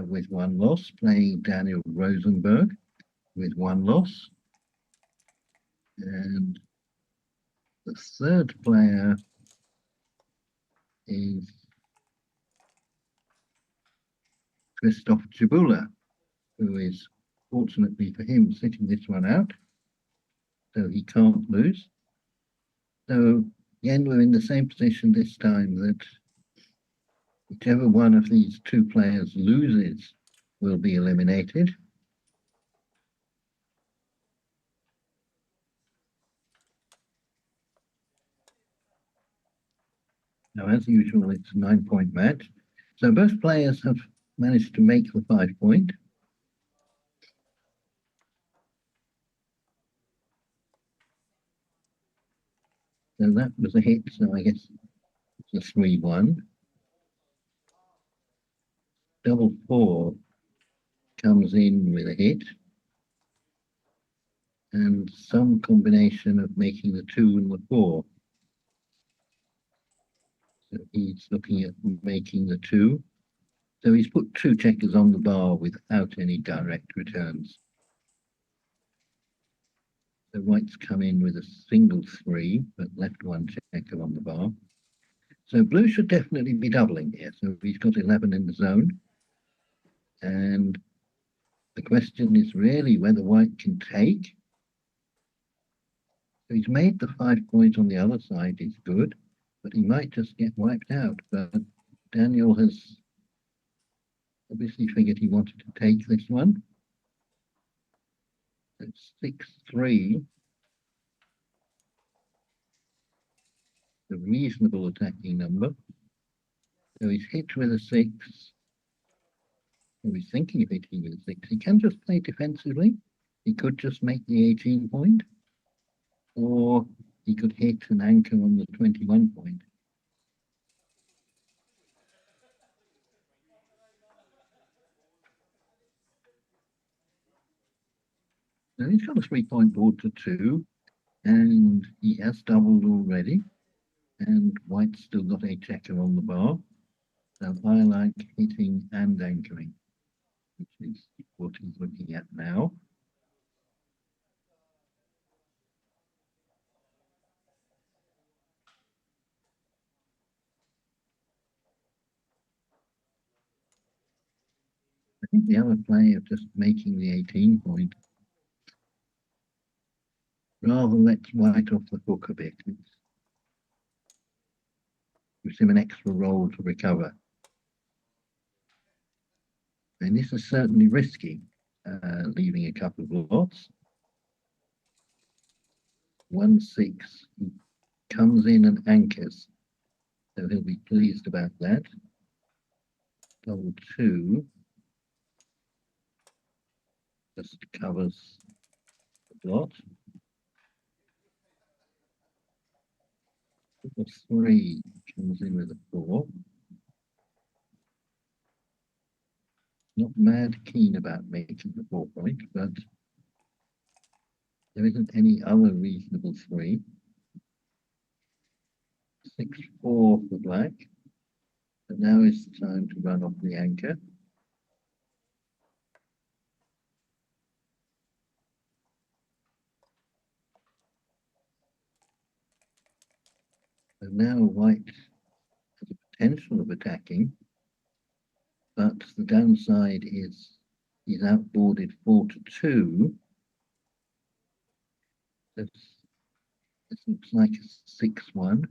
S1: with one loss, playing Daniel Rosenberg with one loss. And the third player is Christoph Jabula, who is, fortunately for him, sitting this one out, so he can't lose. So again, we're in the same position this time, that whichever one of these two players loses will be eliminated. Now, as usual, it's a 9-point match. So both players have managed to make the 5-point. So that was a hit, so I guess it's a 3-1. Double 4 comes in with a hit. And some combination of making the 2 and the 4. So he's looking at making the 2. So he's put 2 checkers on the bar without any direct returns. So white's come in with a single 3, but left 1 checker on the bar. So blue should definitely be doubling here. So he's got 11 in the zone. And the question is really whether white can take. So he's made the 5-point on the other side is good, but he might just get wiped out. But Daniel has obviously figured he wanted to take this one. It's 6-3. A reasonable attacking number. So he's hit with a 6. So he's thinking of hitting with a 6. He can just play defensively. He could just make the 18-point. Or he could hit an anchor on the 21-point. So he's got a 3-point board to 2, and he has doubled already, and white's still got a checker on the bar. So I like hitting and anchoring, which is what he's looking at now. I think the other play of just making the 18-point rather lets white off the hook a bit. It gives him an extra roll to recover. And this is certainly risky, leaving a couple of lots. 1-6 comes in and anchors, so he'll be pleased about that. Double 2 just covers the lot. Double 3 comes in with a 4. Not mad keen about making the 4-point, but there isn't any other reasonable 3. 6-4 for black. And now is the time to run off the anchor. And now white has a potential of attacking, but the downside is he's outboarded 4-2. This, this looks like a 6-1.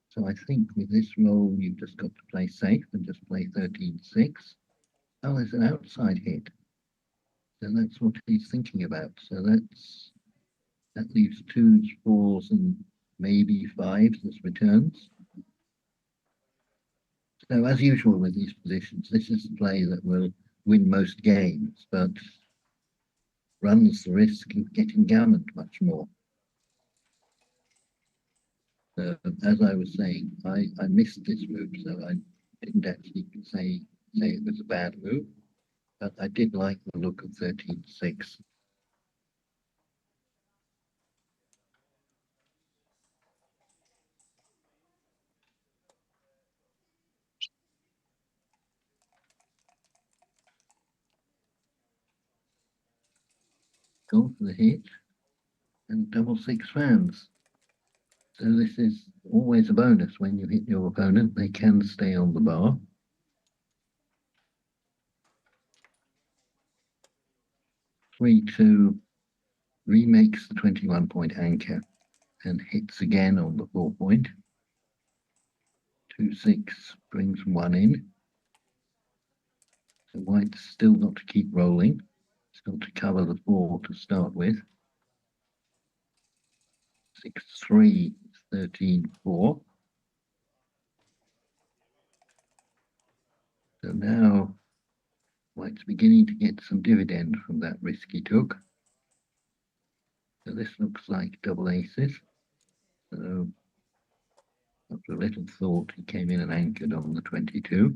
S1: So I think with this roll, you've just got to play safe and just play 13-6. Oh, there's an outside hit. So that's what he's thinking about. So that leaves 2s, 4s, and maybe 5s as returns. So as usual with these positions, this is the play that will win most games, but runs the risk of getting gammoned much more. As I was saying, I missed this move, so I didn't actually say it was a bad move, but I did like the look of 13-6. Go for the hit and double 6 fans. So this is always a bonus when you hit your opponent. They can stay on the bar. 3-2 remakes the 21-point anchor and hits again on the 4-point. 2-6 brings 1 in. So white's still got to keep rolling. It's got to cover the 4 to start with. 6-3, 13-4. So now white's beginning to get some dividend from that risk he took. So this looks like double aces. So after a little thought, he came in and anchored on the 22.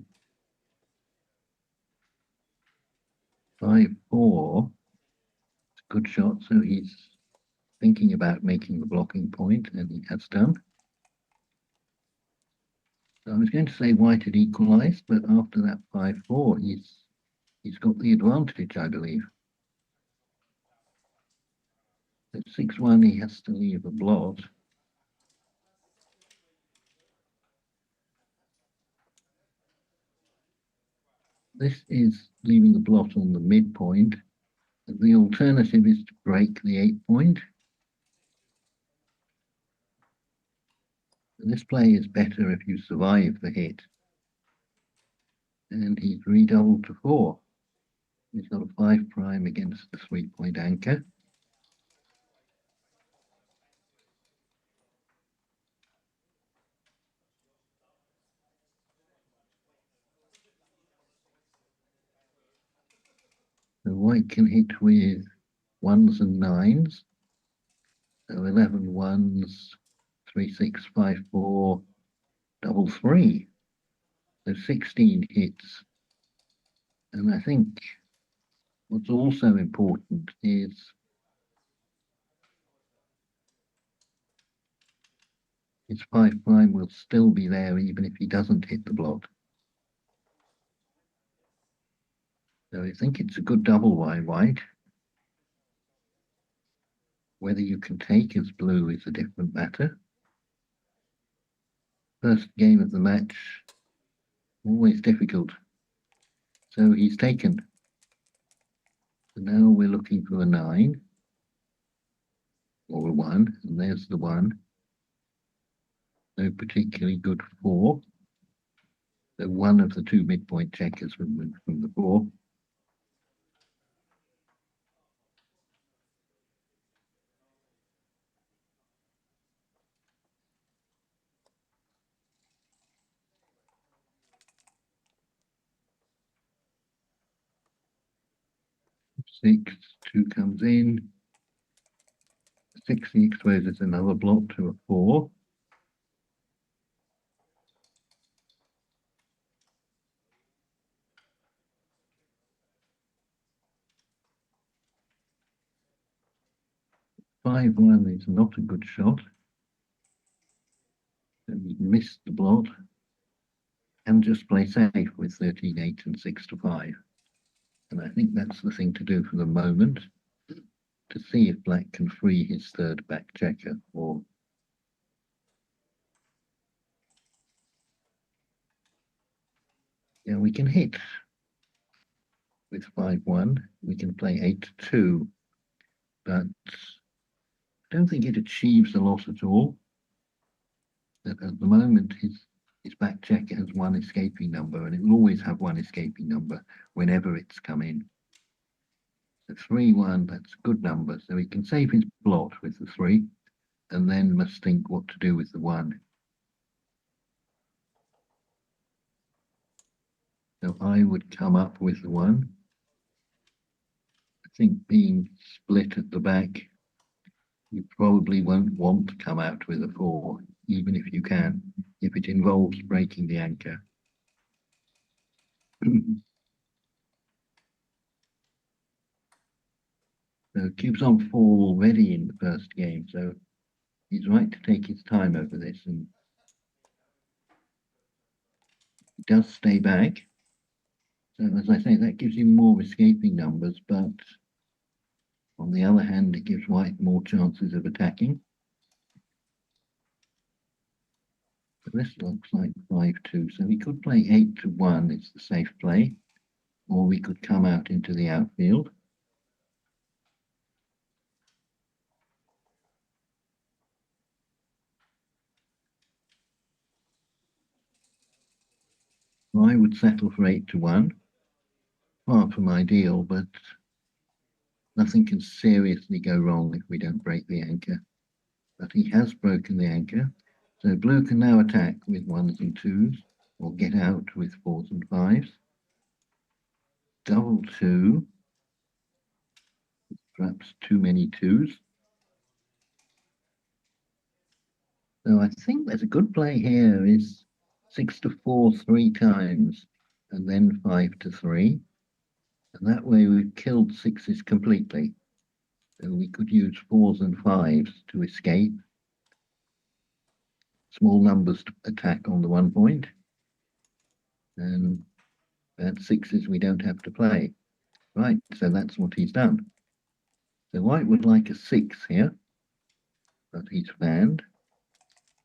S1: 5-4. It's a good shot, so he's thinking about making the blocking point, and he has done. So I was going to say white had equalised, but after that 5-4, he's got the advantage, I believe. At 6-1, he has to leave a blot. This is leaving the blot on the midpoint. The alternative is to break the 8-point. This play is better if you survive the hit. And he's redoubled to 4. He's got a 5 prime against the 3-point anchor. So white can hit with 1s and 9s. So 11 1s, 3-6, 5-4, double 3. So 16 hits. And I think what's also important is his 5 prime will still be there even if he doesn't hit the blot. So I think it's a good double by white. Whether you can take as blue is a different matter. First game of the match, always difficult. So he's taken. So now we're looking for a 9 or a 1, and there's the 1. No particularly good 4. So one of the 2 midpoint checkers from the 4. Six, 2 comes in. 6, he exposes another block to a 4. Five one is not a good shot. So he missed the blot and just play safe with 13-8 and 6-5. And I think that's the thing to do for the moment, to see if black can free his third back checker. Or yeah, we can hit with 5-1. We can play 8-2, but don't think it achieves a lot at all. But at the moment, his back check has one escaping number, and it will always have one escaping number whenever it's come in. So 3-1, that's a good number. So he can save his blot with the 3, and then must think what to do with the 1. So I would come up with the 1. I think being split at the back, you probably won't want to come out with a 4, even if you can, if it involves breaking the anchor. So cube's on 4 already in the first game, so he's right to take his time over this, and he does stay back. So as I say, that gives you more escaping numbers, but on the other hand, it gives white more chances of attacking. So this looks like 5-2, so we could play 8-1, it's the safe play, or we could come out into the outfield. I would settle for 8-1. Far from ideal, but nothing can seriously go wrong if we don't break the anchor. But he has broken the anchor, so blue can now attack with 1s and 2s, or get out with 4s and 5s. Double 2, perhaps too many 2s. So I think there's a good play here is 6-4 3 times, and then 5-3. And that way we've killed 6s completely. So we could use 4s and 5s to escape. Small numbers to attack on the 1 point. And at 6s we don't have to play. Right, so that's what he's done. So white would like a 6 here, but he's fanned.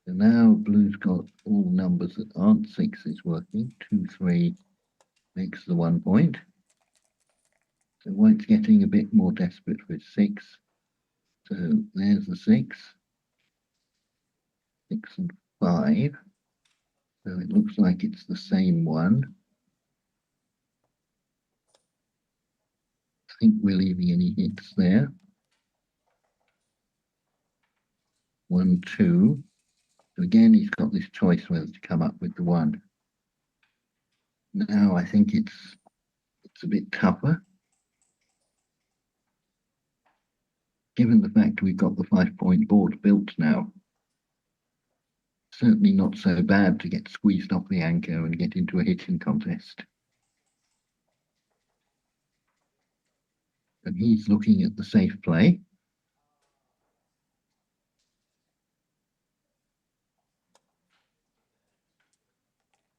S1: So now blue's got all numbers that aren't 6s working. 2, 3 makes the 1 point. So white's getting a bit more desperate with 6. So there's the 6. 6 and 5. So it looks like it's the same one. I think we're leaving any hits there. 1, 2. So again, he's got this choice whether to come up with the 1. Now I think it's a bit tougher. Given the fact we've got the 5-point board built now, certainly not so bad to get squeezed off the anchor and get into a hitting contest. And he's looking at the safe play.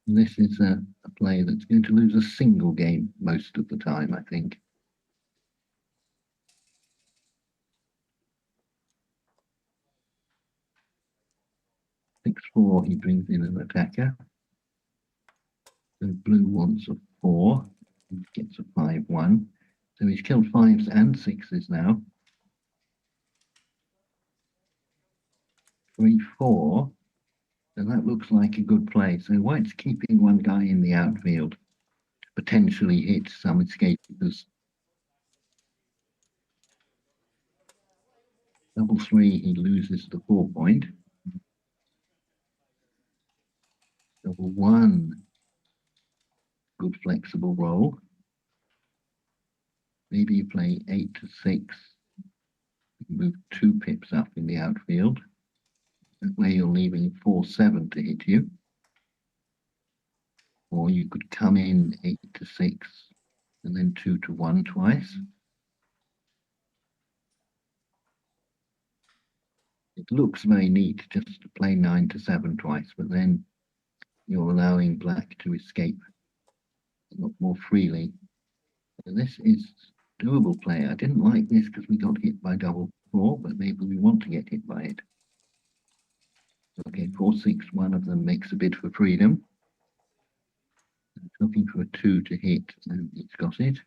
S1: And this is a play that's going to lose a single game most of the time, I think. 6-4, he brings in an attacker. So blue wants a 4, he gets a 5-1. So he's killed 5s and 6s now. 3-4. So that looks like a good play. So white's keeping one guy in the outfield to potentially hit some escapers. Double 3, he loses the 4 point. Double 1, good flexible roll. Maybe you play 8-6. Move 2 pips up in the outfield. That way you're leaving 4-7 to hit you. Or you could come in 8-6 and then 2-1 twice. It looks very neat just to play 9-7 twice, but then you're allowing black to escape a lot more freely. So this is doable play. I didn't like this because we got hit by double 4, but maybe we want to get hit by it. Okay, 4-6, one of them makes a bid for freedom. It's looking for a 2 to hit, and it's got it.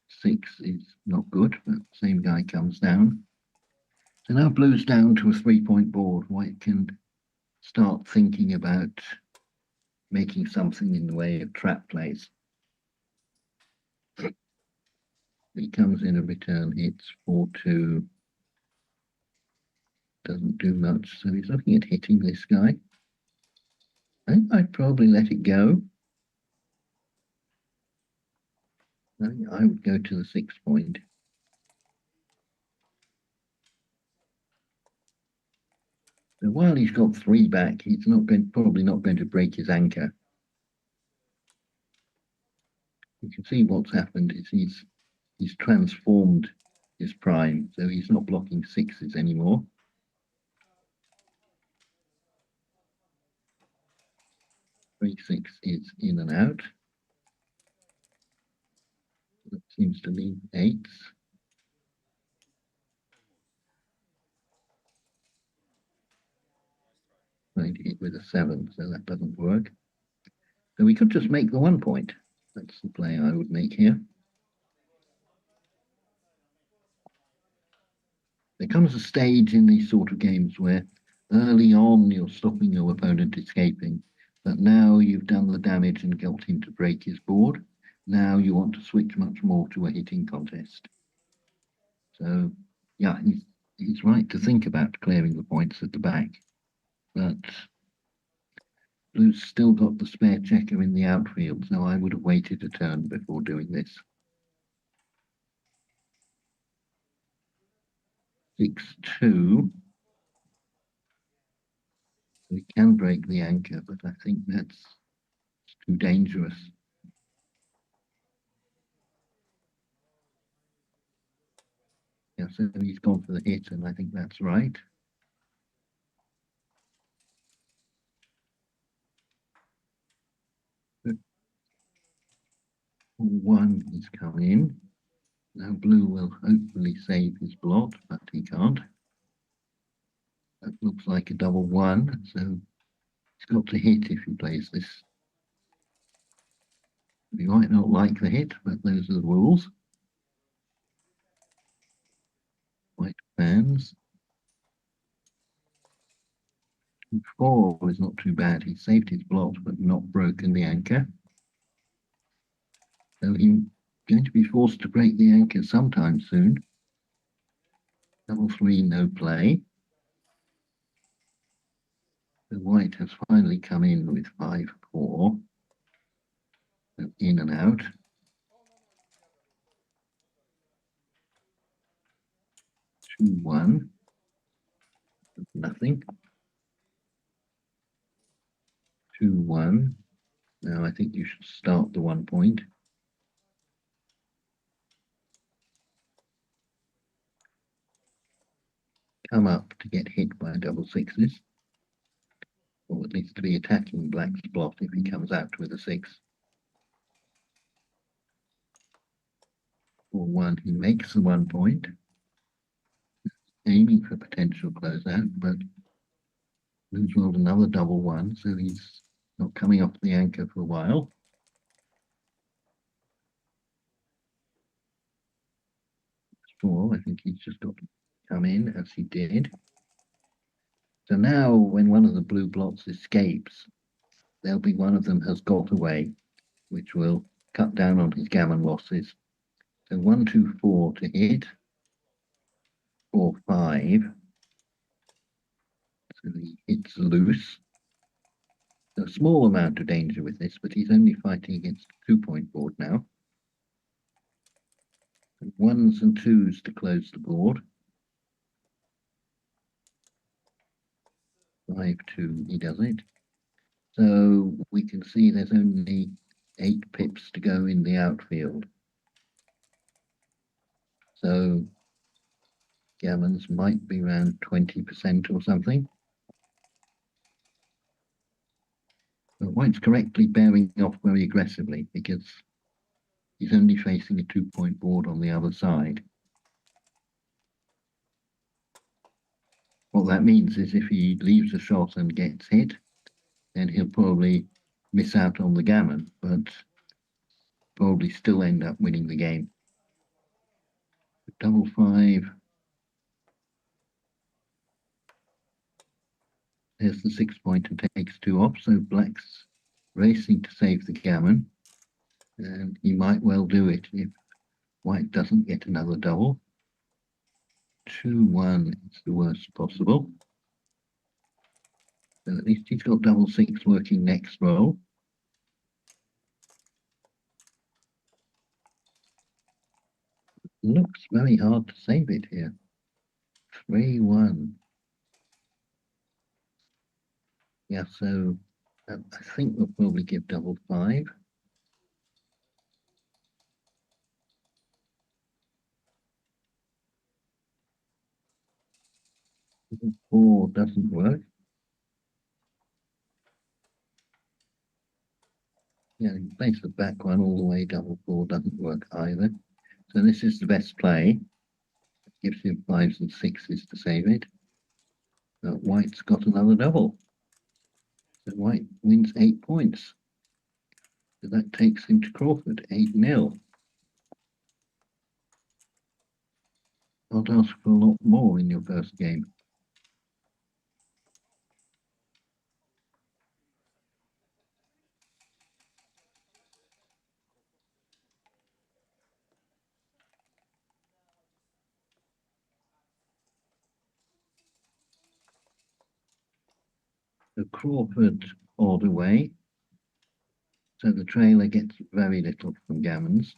S1: 6 is not good, but same guy comes down. So now blue's down to a 3-point board. White can start thinking about making something in the way of trap plays. He comes in a return, hits 4-2, doesn't do much, so he's looking at hitting this guy. I think I'd probably let it go. I would go to the 6-point. So while he's got 3 back, he's probably not going to break his anchor. You can see what's happened is he's transformed his prime, so he's not blocking 6s anymore. 3-6 is in and out. That seems to leave 8s. Trying to hit with a 7, so that doesn't work. So we could just make the 1-point. That's the play I would make here. There comes a stage in these sort of games where early on you're stopping your opponent escaping, but now you've done the damage and got him to break his board. Now you want to switch much more to a hitting contest. So yeah, he's right to think about clearing the points at the back, but blue's still got the spare checker in the outfield, so I would have waited a turn before doing this. 6-2. We can break the anchor, but I think that's too dangerous. Yeah, so he's gone for the hit, and I think that's right. But 1 is come in. Now blue will hopefully save his blot, but he can't. That looks like a double 1, so he's got to hit if he plays this. He might not like the hit, but those are the rules. White fans. 4 is not too bad. He saved his blot, but not broken the anchor. So he's going to be forced to break the anchor sometime soon. Double 3, no play. The white has finally come in with 5-4. So in and out. 2-1. Nothing. 2-1. Now I think you should start the 1-point. Come up to get hit by double 6s. Or at least to be attacking black's blot if he comes out with a 6. 4-1, he makes the 1-point. Aiming for potential closeout, but blue's rolled another double 1, so he's not coming off the anchor for a while. I think he's just got to come in as he did. So now when one of the blue blots escapes, there'll be one of them has got away, which will cut down on his gammon losses. So 1-2-4 to hit, 4-5. So he hits loose. A small amount of danger with this, but he's only fighting against a 2-point board now. 1s and 2s to close the board. 5-2, he does it. So we can see there's only 8 pips to go in the outfield. So gammons might be around 20% or something. But white's correctly bearing off very aggressively because he's only facing a 2-point board on the other side. What that means is if he leaves a shot and gets hit, then he'll probably miss out on the gammon, but probably still end up winning the game. Double 5. There's the 6-pointer takes 2 off, so black's racing to save the gammon, and he might well do it if white doesn't get another double. 2-1 is the worst possible. So at least he's got double 6 working next roll. Looks very hard to save it here. 3-1. Yeah, so I think we'll probably give double 5. 4 doesn't work. Yeah, you place the back one all the way, double 4 doesn't work either. So this is the best play. It gives him 5s and 6s to save it. White's got another double. So white wins 8 points. So that takes him to Crawford, 8-0. I'd ask for a lot more in your first game. So Crawford all the way. So the trailer gets very little from gammons.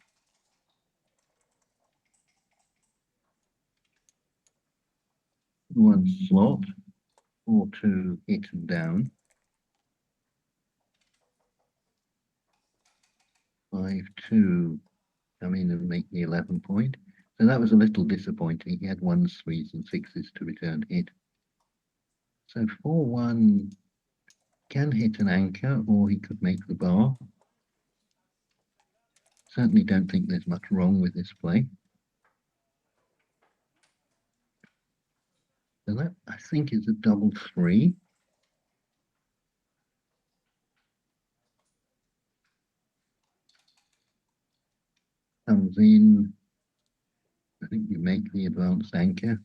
S1: One slot, 4-2 hit and down. 5-2 come in and make the 11 point. So that was a little disappointing. He had 1s, 3s, and 6s to return hit. So 4-1 can hit an anchor, or he could make the bar. Certainly don't think there's much wrong with this play. So that, I think, is a double 3. Comes in. I think you make the advanced anchor.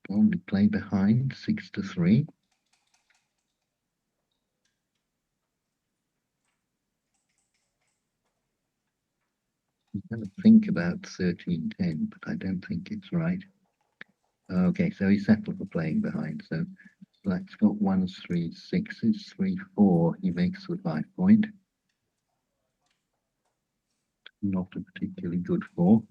S1: Only play behind, 6-3. I'm going to think about 13-10, but I don't think it's right. Okay, so he settled for playing behind. So black's got 1s, 3s, 6s, 3-4. He makes the 5 point. Not a particularly good 4.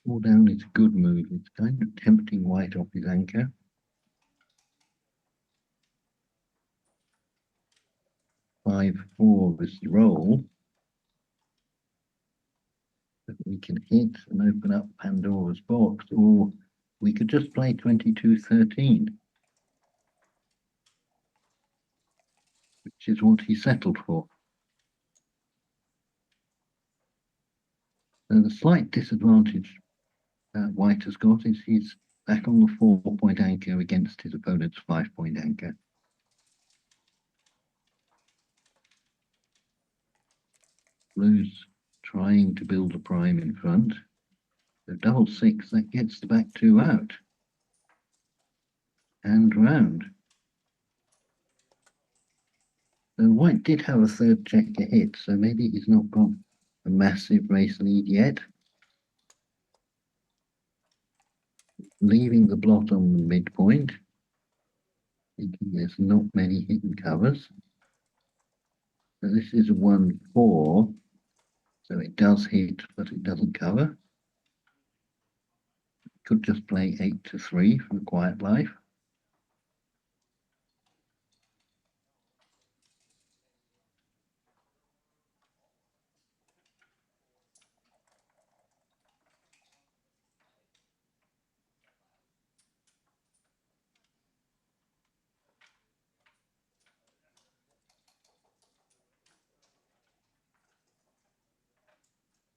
S1: Four down is a good move. It's kind of tempting white off his anchor. 5-4 is the roll. But we can hit and open up Pandora's box, or we could just play 22-13, which is what he settled for. So the slight disadvantage white has got is he's back on the 4-point anchor against his opponent's 5-point anchor. Blue's trying to build a prime in front. So double 6, that gets the back 2 out. And round. So white did have a third checker hit, so maybe he's not got a massive race lead yet. Leaving the blot on the midpoint, thinking there's not many hidden covers. So this is a 1-4, so it does hit, but it doesn't cover. Could just play 8-3 for a quiet life.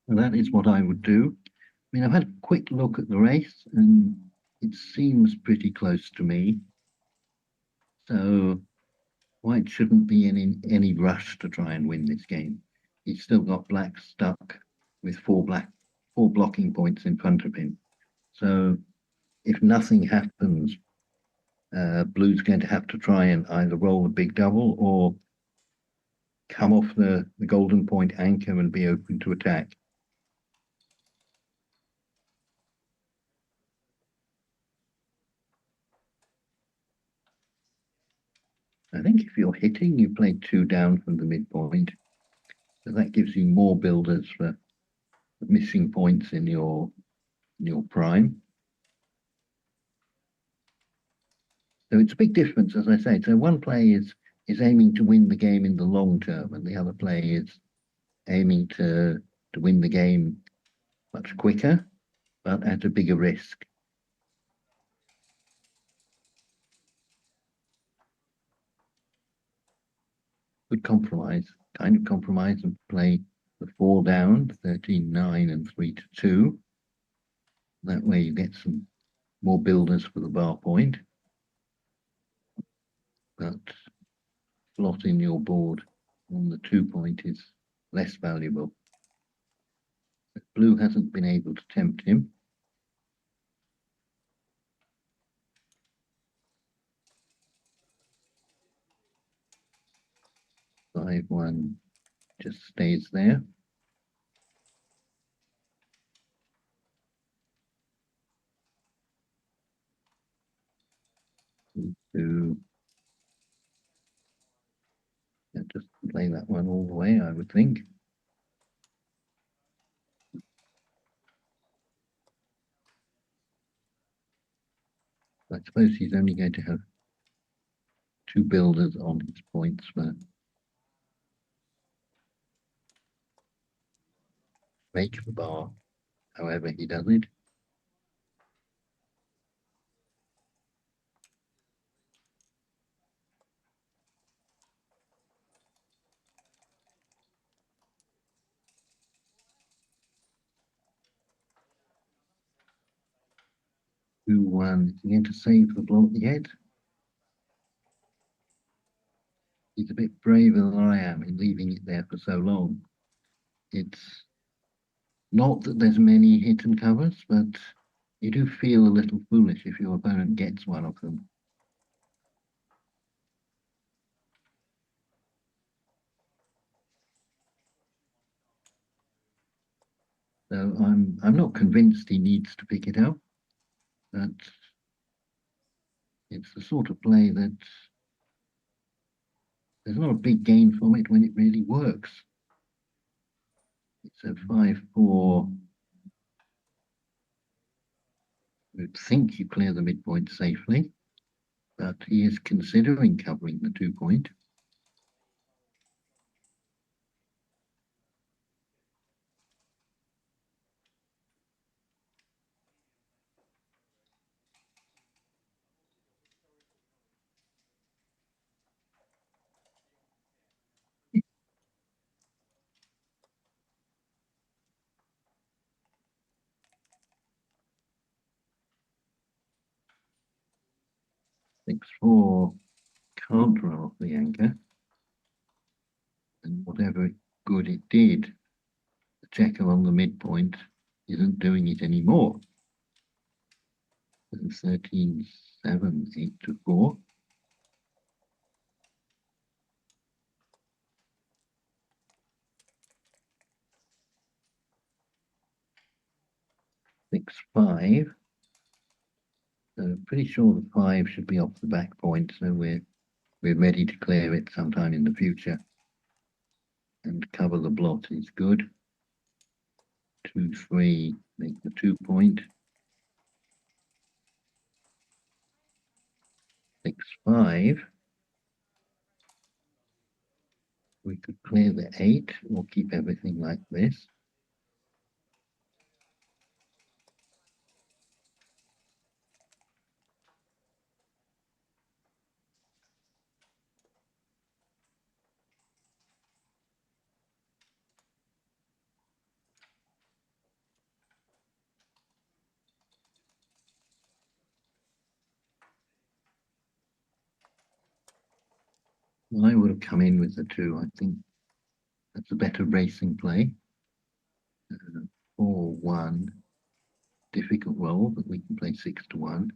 S1: And that is what I would do. I mean, I've had a quick look at the race, and it seems pretty close to me. So White shouldn't be in any rush to try and win this game. He's still got black stuck with four blocking points in front of him. So if nothing happens, blue's going to have to try and either roll a big double or come off the golden point anchor and be open to attack. I think if you're hitting, you play two down from the midpoint. So that gives you more builders for missing points in your prime. So it's a big difference, as I say. So one play is aiming to win the game in the long term, and the other play is aiming to win the game much quicker, but at a bigger risk. Good compromise, kind of compromise, and play the four down, 13-9 and 3-2. That way you get some more builders for the bar point, but slotting your board on the 2 point is less valuable. Blue hasn't been able to tempt him. 5-1 just stays there. 2 just play that one all the way, I would think. I suppose he's only going to have two builders on his points for make the bar, however he does it. Who is he going to save the block yet? He's a bit braver than I am in leaving it there for so long. It's not that there's many hit and covers, but you do feel a little foolish if your opponent gets one of them. So I'm not convinced he needs to pick it up, but it's the sort of play that there's not a big gain from it when it really works. It's a 5-4. You'd think you clear the midpoint safely, but he is considering covering the 2 point. Six four can't run off the anchor, and whatever good it did, the checker on the midpoint isn't doing it anymore. 13-7, 8-4. Six five. So pretty sure the 5 should be off the back point, so we're ready to clear it sometime in the future. And cover the blot is good. 2-3, make the 2 point. 6-5. We could clear the 8 or keep everything like this. I would have come in with the 2. I think that's a better racing play. 4-1, difficult roll, but we can play 6-1.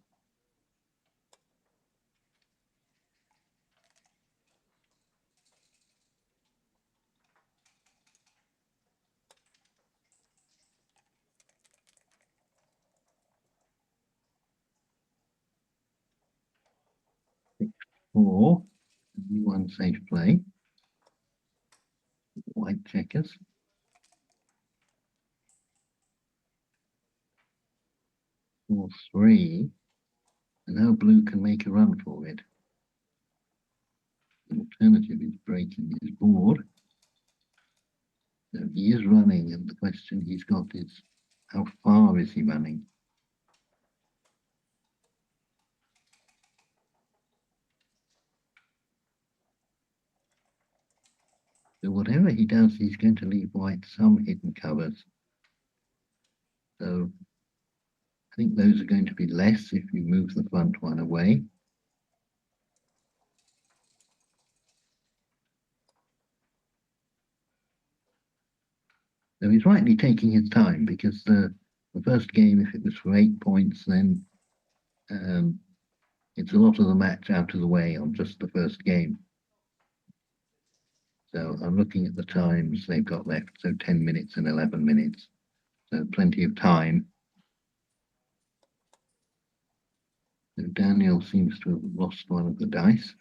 S1: Six, 4, one safe play. White checkers. 4-3. And now blue can make a run for it. The alternative is breaking his board. So he is running, and the question he's got is, how far is he running? So whatever he does, he's going to leave white some hidden covers. So I think those are going to be less if you move the front one away. So he's rightly taking his time, because the first game, if it was for 8 points, then it's a lot of the match out of the way on just the first game. So I'm looking at the times they've got left, so 10 minutes and 11 minutes. So plenty of time. So Daniel seems to have lost one of the dice.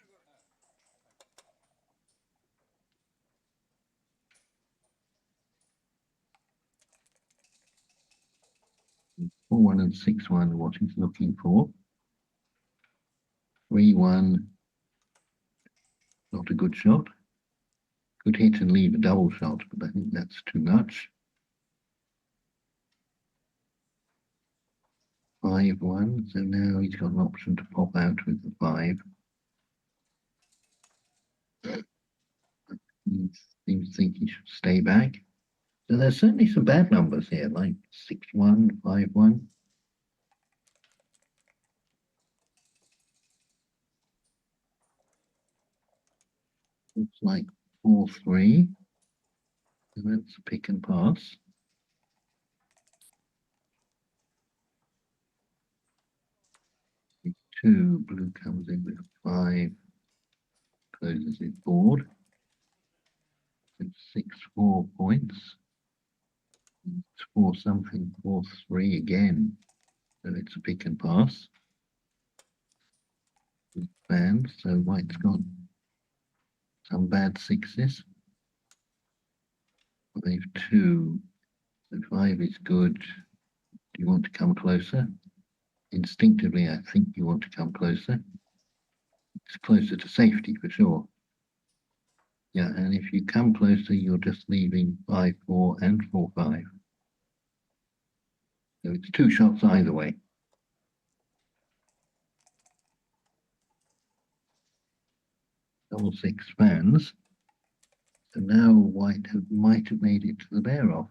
S1: 4-1 and 6-1 are what he's looking for. 3-1, not a good shot. Could hit and leave a double shot, but I think that's too much. 5-1, so now he's got an option to pop out with the 5. He seems to think he should stay back. So there's certainly some bad numbers here, like 6-1, 5-1. Looks like 4-3. So that's pick and pass. 2, blue comes in with 5, closes his board. So 6-4 points. It's 4 something, 4-3 again. So it's a pick and pass. Band, so white's got some bad 6s. 5-2. So 5 is good. Do you want to come closer? Instinctively, I think you want to come closer. It's closer to safety for sure. Yeah, and if you come closer, you're just leaving 5-4 and 4-5. So it's 2 shots either way. Double 6 fans. So now white might have made it to the bear off.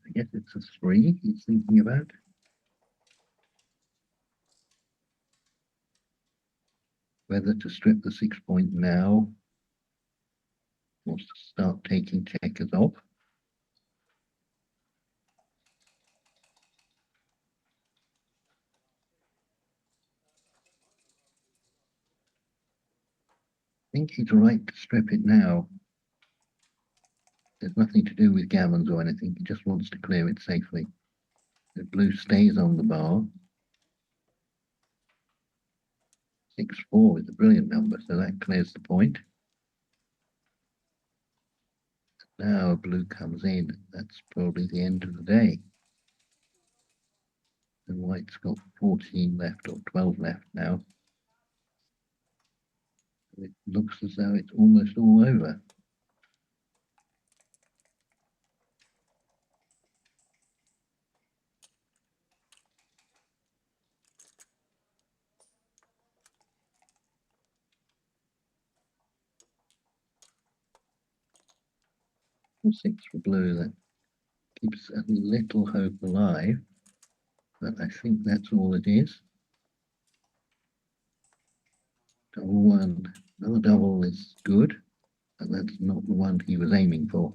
S1: I guess it's a 3 he's thinking about. Whether to strip the 6 point now or to start taking checkers off. I think he's right to strip it now. There's nothing to do with Gavin's or anything. He just wants to clear it safely. The blue stays on the bar. 6-4 is a brilliant number, so that clears the point. Now blue comes in. That's probably the end of the day. And white's got 14 left or 12 left now. It looks as though it's almost all over. 6 for blue. That keeps a little hope alive, but I think that's all it is. Double one, another double is good, but that's not the one he was aiming for.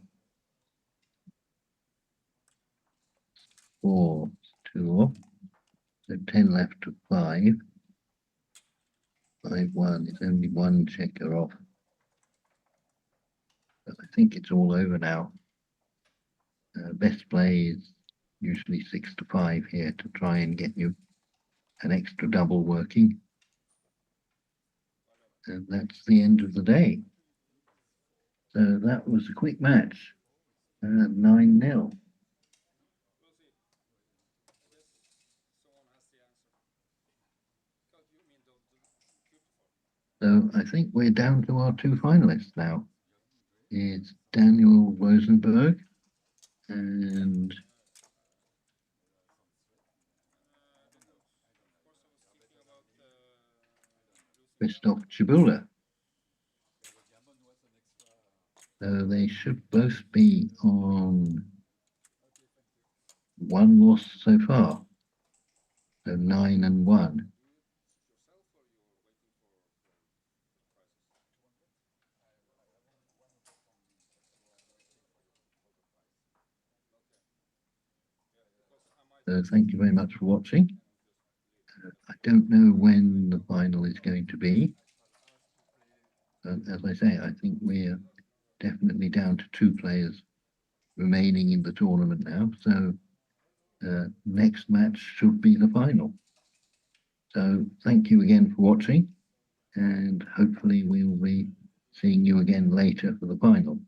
S1: 4, 2 off. So 10 left to 5. 5, 1 is only one checker off. But I think it's all over now. Best play is usually 6 to 5 here to try and get you an extra double working. And that's the end of the day. So that was a quick match, 9-0. So I think we're down to our two finalists now. It's Daniel Rosenberg and Christoph Chibula. So they should both be on one loss so far. So 9-1. So thank you very much for watching. I don't know when the final is going to be. But as I say, I think we're definitely down to two players remaining in the tournament now. So next match should be the final. So thank you again for watching, and hopefully we will be seeing you again later for the final.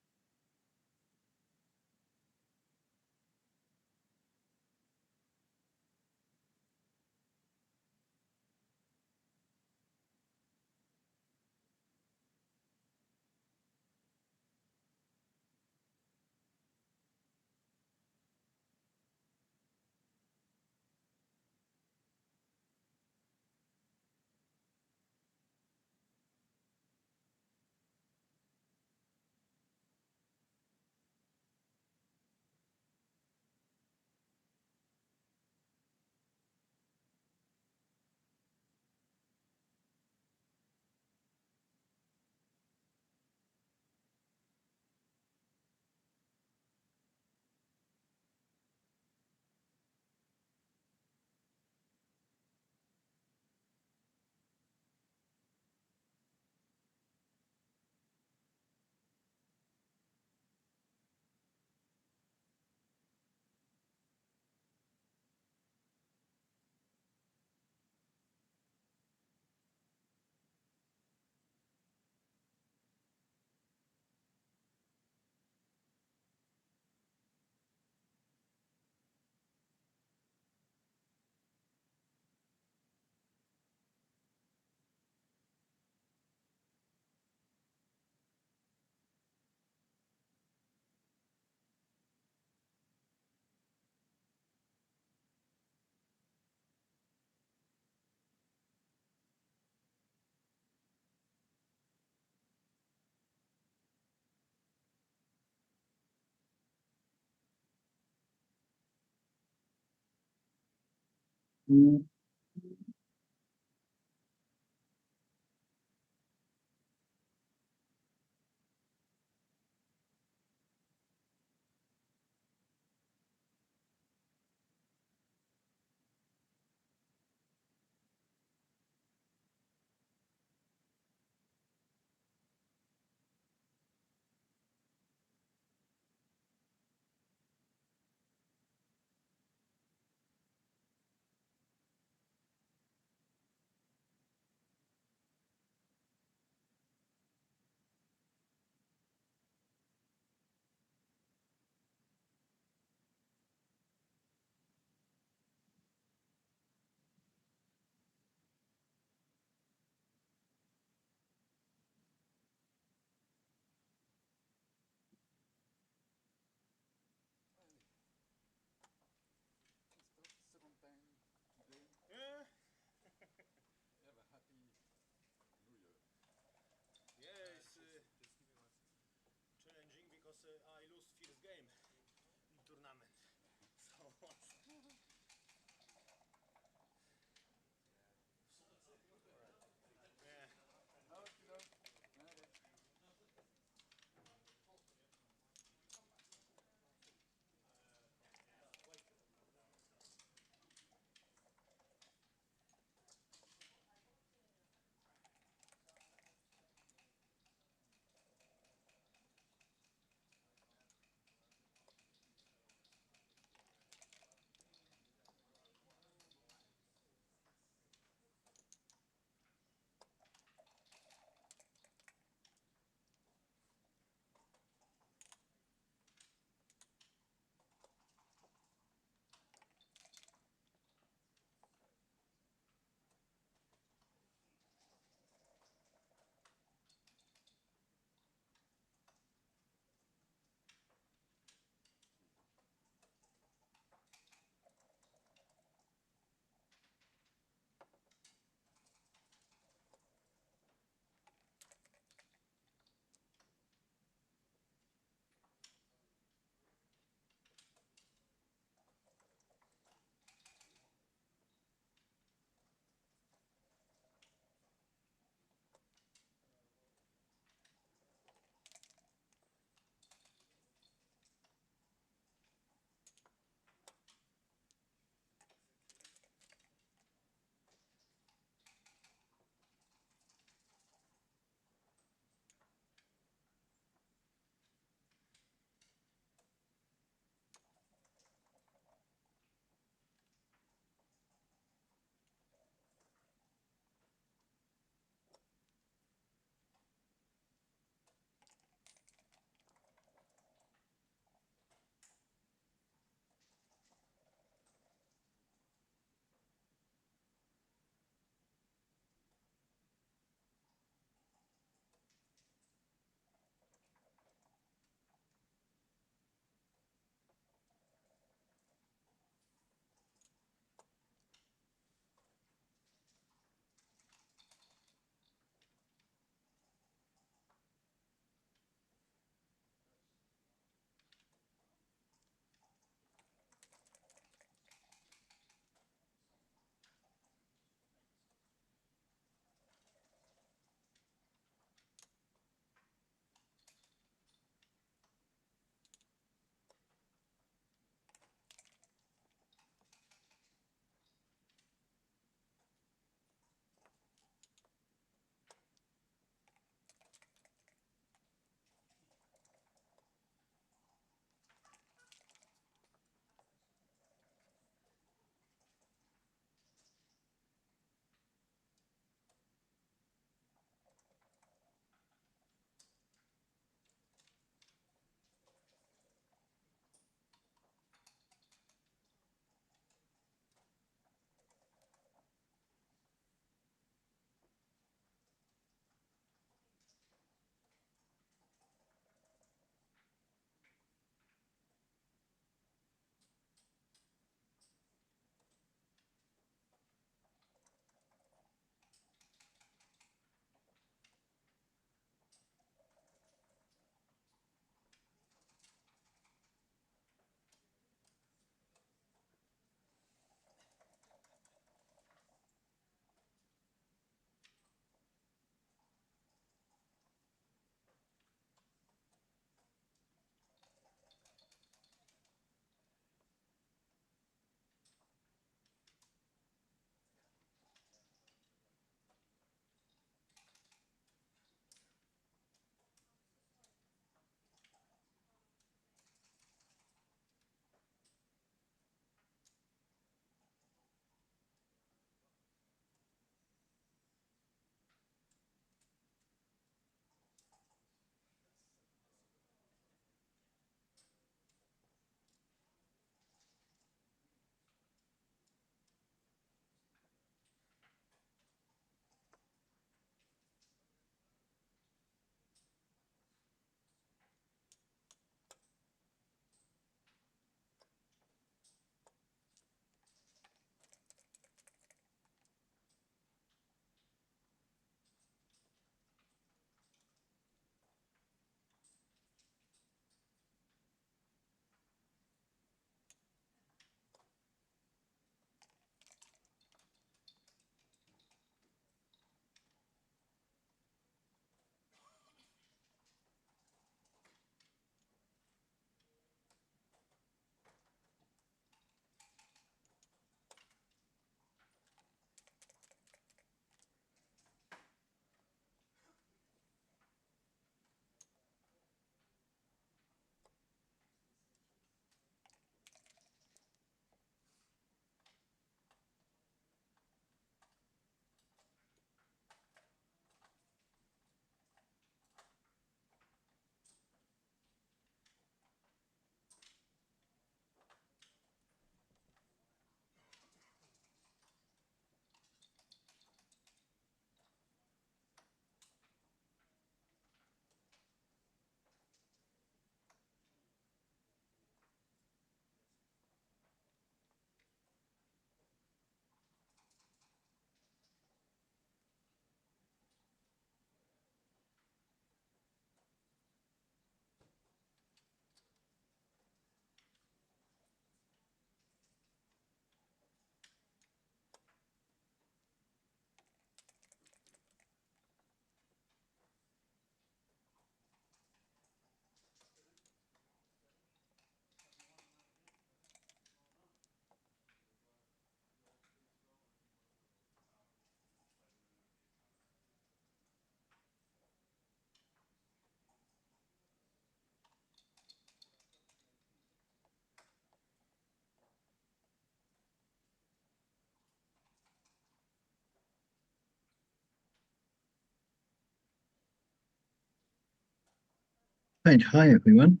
S1: Right, hi everyone.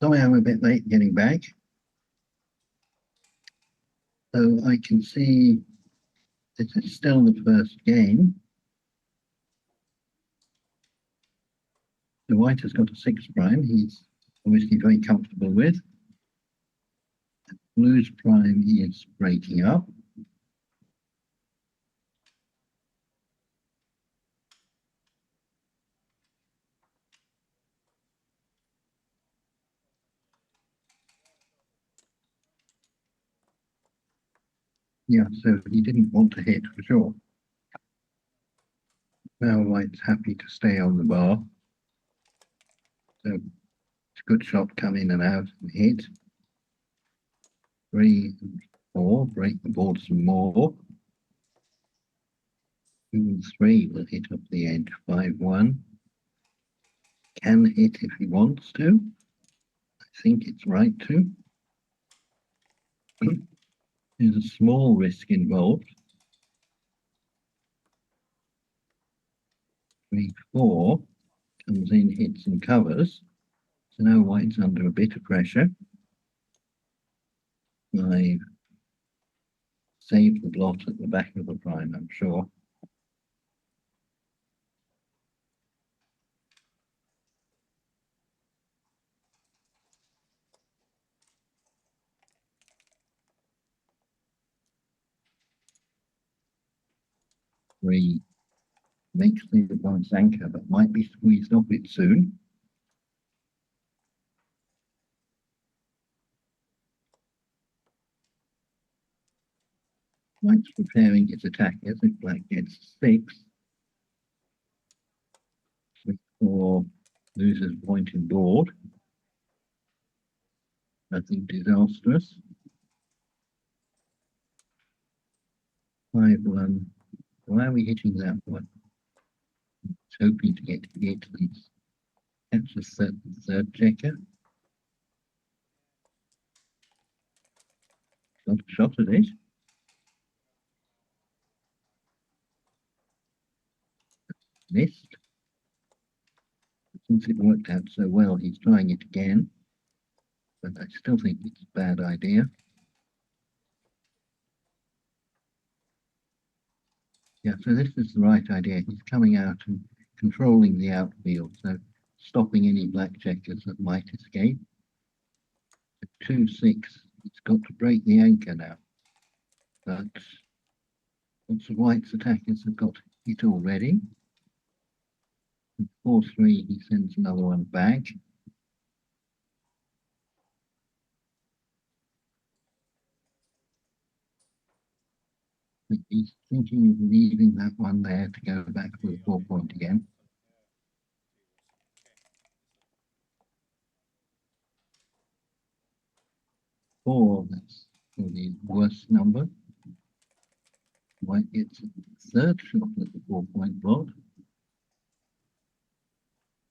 S1: Sorry I'm a bit late getting back. So I can see this is still the first game. The white has got a 6 prime. He's obviously very comfortable with. Blue's prime is breaking up. Yeah, so he didn't want to hit for sure. Now white's happy to stay on the bar. So it's a good shot, come in and out and hit. 3 and 4, break the board some more. 2 and 3 will hit up the edge. 5-1. Can hit if he wants to. I think it's right to. There's a small risk involved. 3-4 comes in, hits and covers. So now white's under a bit of pressure. 5 save the blot at the back of the prime, I'm sure. Three makes the white's anchor, but might be squeezed off it soon. White's preparing its attack as if black gets 6. 3-4 loses point in board. Nothing disastrous. 5-1. Why are we hitting that one? It's hoping to get hit. That's a third checker. Got a shot at it. Missed. Since it worked out so well, he's trying it again. But I still think it's a bad idea. Yeah, so this is the right idea. He's coming out and controlling the outfield, so stopping any black checkers that might escape. 2-6, he's got to break the anchor now. But lots of white's attackers have got it already. 4-3, he sends another one back. He's thinking of leaving that one there to go back for the 4-point again. 4, that's the worst number. White gets a third shot at the 4-point blot.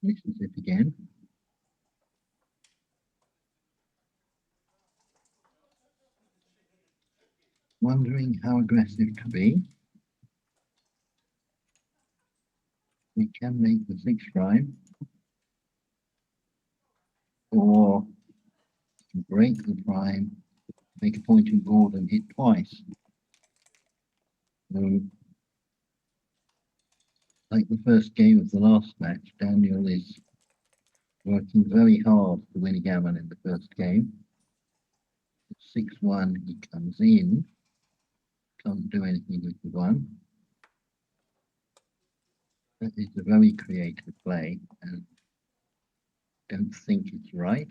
S1: Misses it again. Wondering how aggressive to be. We can make the 6 prime, or break the prime, make a point in board and hit twice. So, like the first game of the last match, Daniel is working very hard to win a gammon in the first game. 6-1, he comes in, can't do anything with the 1. That is a very creative play, and don't think it's right,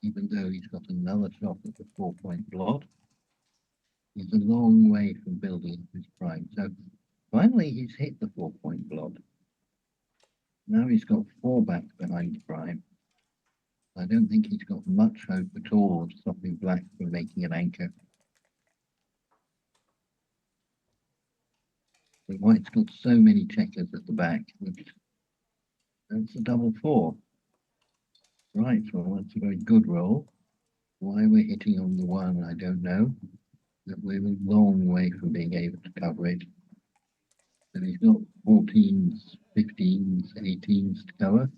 S1: even though he's got another shot at the 4-point blot. He's a long way from building his prime. So finally he's hit the 4-point blot. Now he's got 4 back behind the prime. I don't think he's got much hope at all of stopping black from making an anchor. But white's got so many checkers at the back. That's a double 4. Right, well, that's a very good roll. Why we're hitting on the 1, I don't know. But we're a long way from being able to cover it. So he's got 14s, 15s, 18s to cover.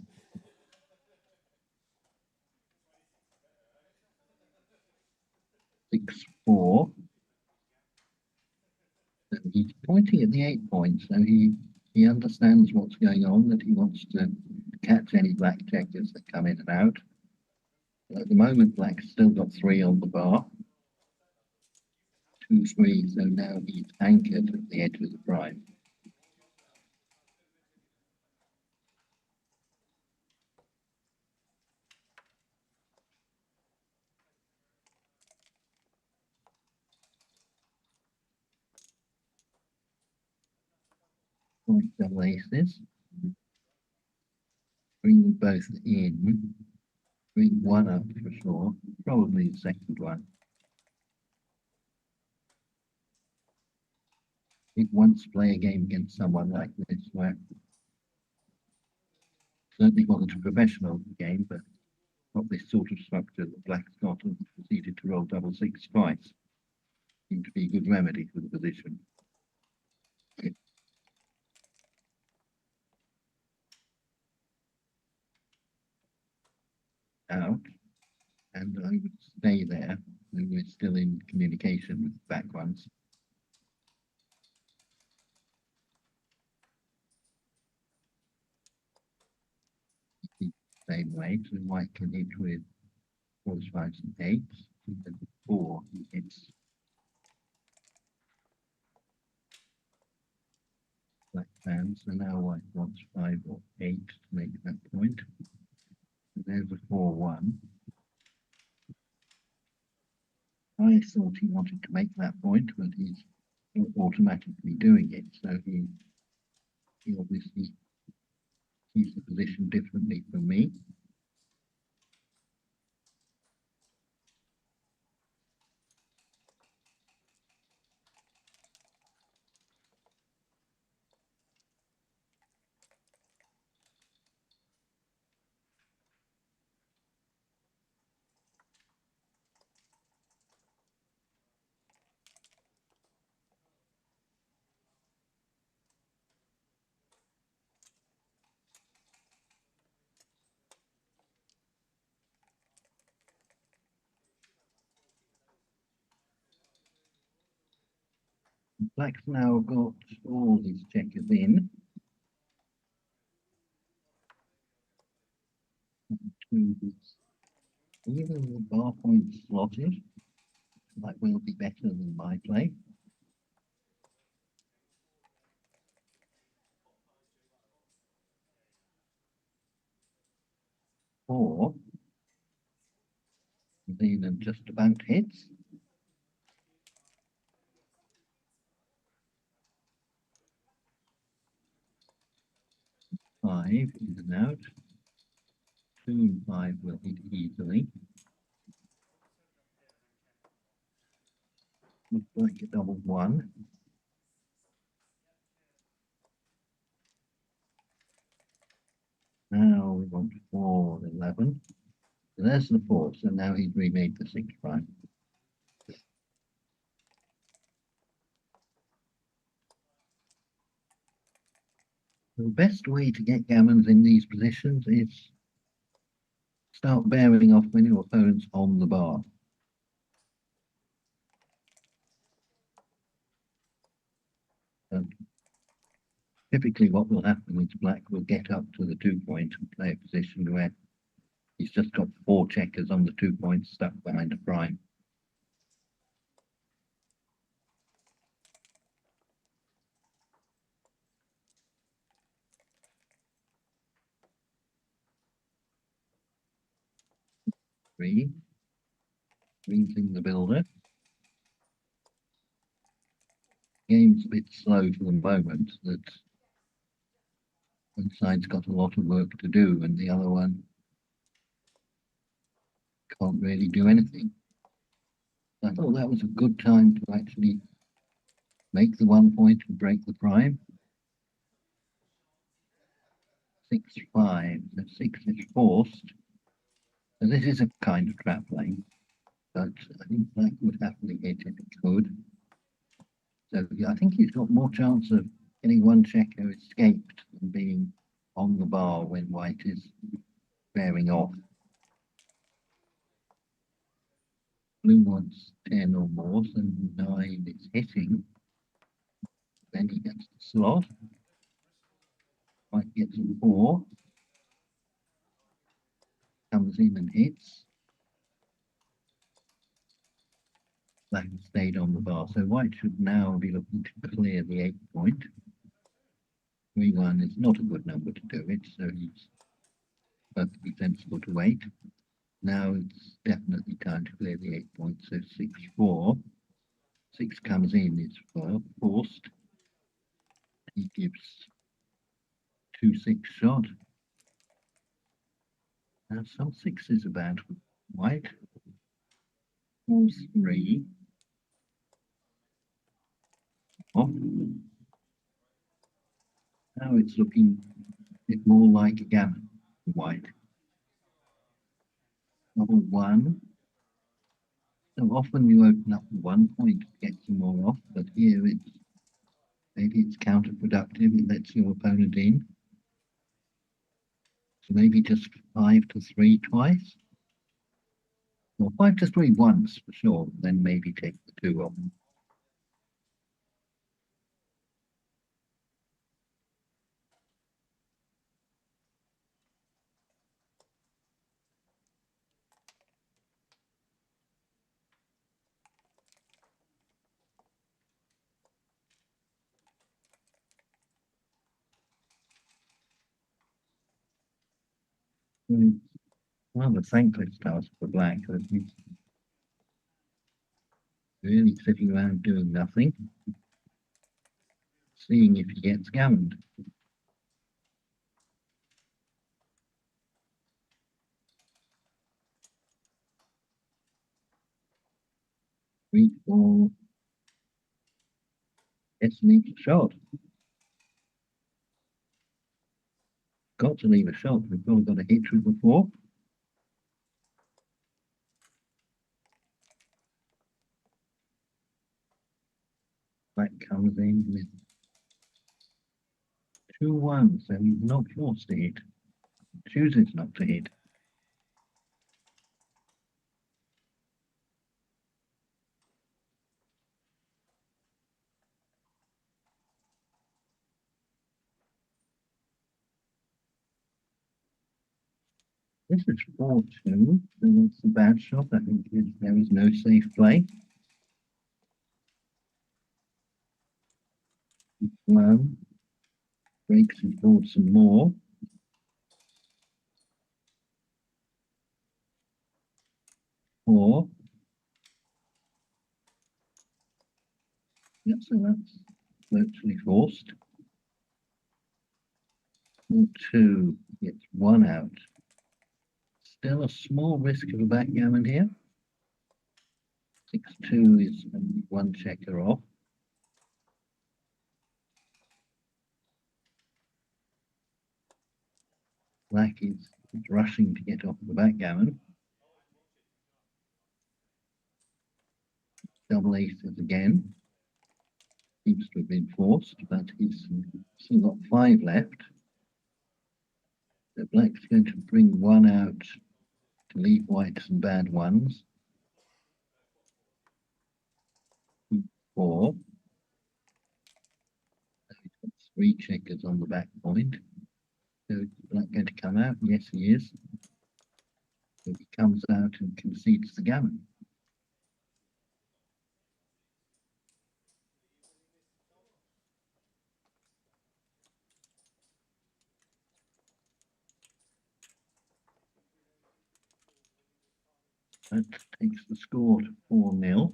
S1: 6-4. So he's pointing at the 8 point, so he understands what's going on, that he wants to catch any black checkers that come in and out. But at the moment, black's still got 3 on the bar. 2-3, so now he's anchored at the edge of the prime. Point double aces. Bring them both in. Bring one up for sure. Probably the second one. It once play a game against someone like this where certainly wasn't a professional game, but got this sort of structure that black's got and proceeded to roll double 6 twice. Seemed to be a good remedy for the position. Out, and I would stay there. We're still in communication with the back ones. The same way, so white can hit with 4s, 5s, and 8s. And 4 he hits black fans, so now white wants 5 or 8 to make that point. So there's a 4-1. I thought he wanted to make that point, but he's automatically doing it, so he obviously sees the position differently from me. Black's now got all his checkers in. Even the bar point slotted, that will be better than my play. Four, then just about hits. 5 in and out. 2 and 5 will hit easily. Looks like a double 1. Now we want 4, 11. So there's the 4, so now he's remade the 6 prime. The best way to get gammons in these positions is start bearing off when your opponent's on the bar. Typically what will happen is black will get up to the 2 point and play a position where he's just got 4 checkers on the 2 points stuck behind a prime. Three, in the builder. Game's a bit slow for the moment, that one side's got a lot of work to do and the other one can't really do anything. I thought that was a good time to actually make the 1 point and break the prime. 6-5, so 6 is forced. So this is a kind of trap lane, but I think black would happily hit if it could. So yeah, I think he's got more chance of getting one checker escaped than being on the bar when white is bearing off. Blue wants 10 or more, so 9 is hitting. Then he gets the slot. White gets a 4. Comes in and hits. Black stayed on the bar. So white should now be looking to clear the 8 point. 3-1 is not a good number to do it, so it's perfectly sensible to wait. Now it's definitely time to clear the 8 point. So 6-4. 6 comes in, it's forced. He gives 2-6 shot. Now some 6s are bad for white. 4-3. Off. Now it's looking a bit more like a gammon for white. Double 1. So often you open up 1 point to get some more off, but here maybe it's counterproductive. It lets your opponent in. So maybe just 5-3 twice. Or 5-3 once for sure, then maybe take the 2 off. So it's rather thankless task for black that he's really sitting around doing nothing, seeing if he gets gammoned. 3-4. It's an equal shot. Got to leave a shot. We've probably got a hit through before. Black comes in with 2-1, so he's not forced to hit. Chooses not to hit. This is 4-2, so that's a bad shot. I think there is no safe play. 1 breaks his board some more. 4. Yep, so that's virtually forced. 4-2 gets 1 out. Still a small risk of a backgammon here. 6-2 is only 1 checker off. Black is rushing to get off the backgammon. Double aces again. Seems to have been forced, but he's still got 5 left. So black's going to bring 1 out to leave white some bad ones. 4. So he's got 3 checkers on the back point. So is black going to come out? Yes, he is. So he comes out and concedes the gammon. That takes the score to 4-0.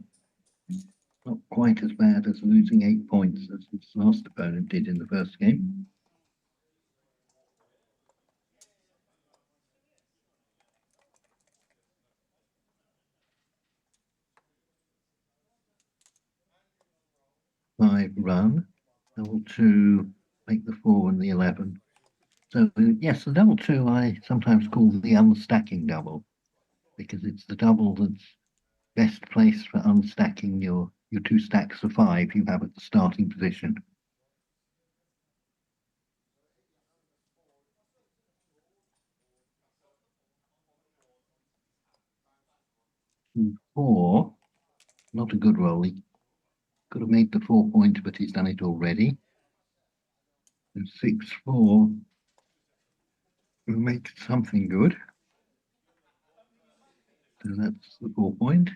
S1: Not quite as bad as losing 8 points as his last opponent did in the first game. Five run, double 2, make the 4 and the 11. So yes, the double 2 I sometimes call the unstacking double, because it's the double that's best placed for unstacking your 2 stacks of 5 you have at the starting position. 4, not a good roll. He could have made the 4 point, but he's done it already. And 6-4 will make something good. So that's the 4 point.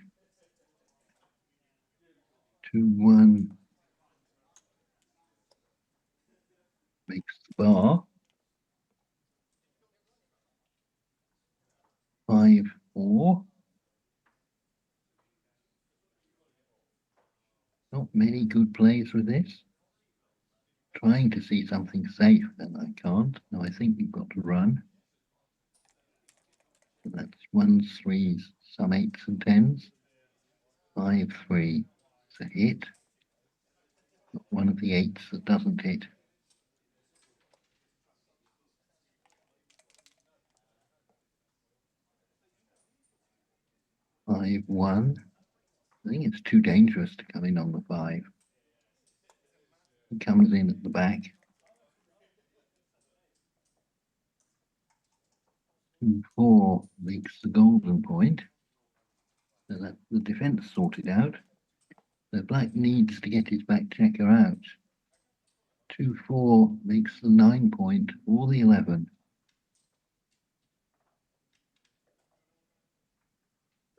S1: 2-1 makes the bar. 5-4. Not many good plays with this. Trying to see something safe, and I can't. No, I think we've got to run. So that's 1s, 3s, some 8s and 10s. 5-3. It's a hit. Got one of the 8s that doesn't hit. 5-1. I think it's too dangerous to come in on the 5. He comes in at the back. 2-4 makes the golden point. So that's the defence sorted out. So black needs to get his back checker out. 2-4 makes the 9 point or the 11.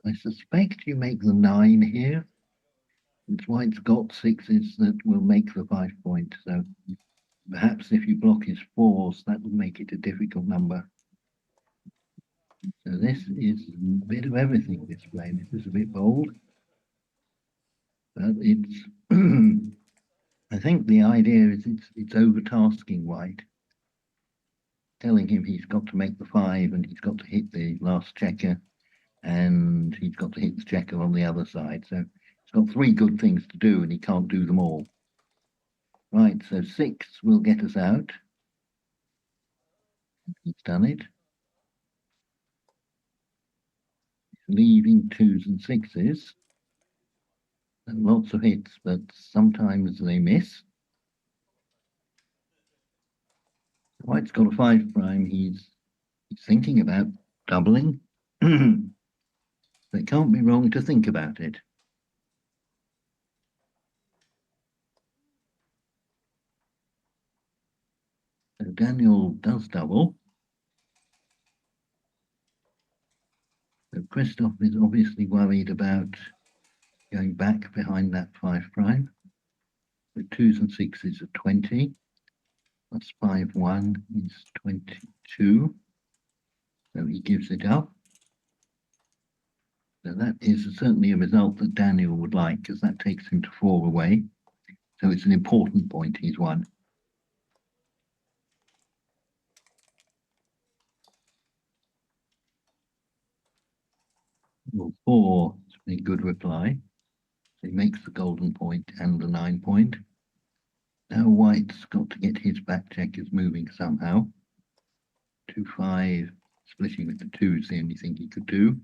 S1: I suspect you make the 9 here. It's white's got 6s that will make the 5 point. So perhaps if you block his 4s, that will make it a difficult number. So this is a bit of everything, this play. This is a bit bold. But it's, I think the idea is it's overtasking white, telling him he's got to make the 5 and he's got to hit the last checker and he's got to hit the checker on the other side. So he's got 3 good things to do and he can't do them all. Right, so 6 will get us out. He's done it. He's leaving 2s and 6s. And lots of hits, but sometimes they miss. White's got a 5 prime. He's thinking about doubling. It can't be wrong to think about it. So Daniel does double. So Christoph is obviously worried about going back behind that 5 prime. With 2s and 6s are 20. That's 5-1 is 22. So he gives it up. So that is certainly a result that Daniel would like, because that takes him to 4 away. So it's an important point he's won. Well, 4 is a good reply. So he makes the golden point and the 9 point. Now white's got to get his back checkers moving somehow. 2-5, splitting with the 2 is the only thing he could do.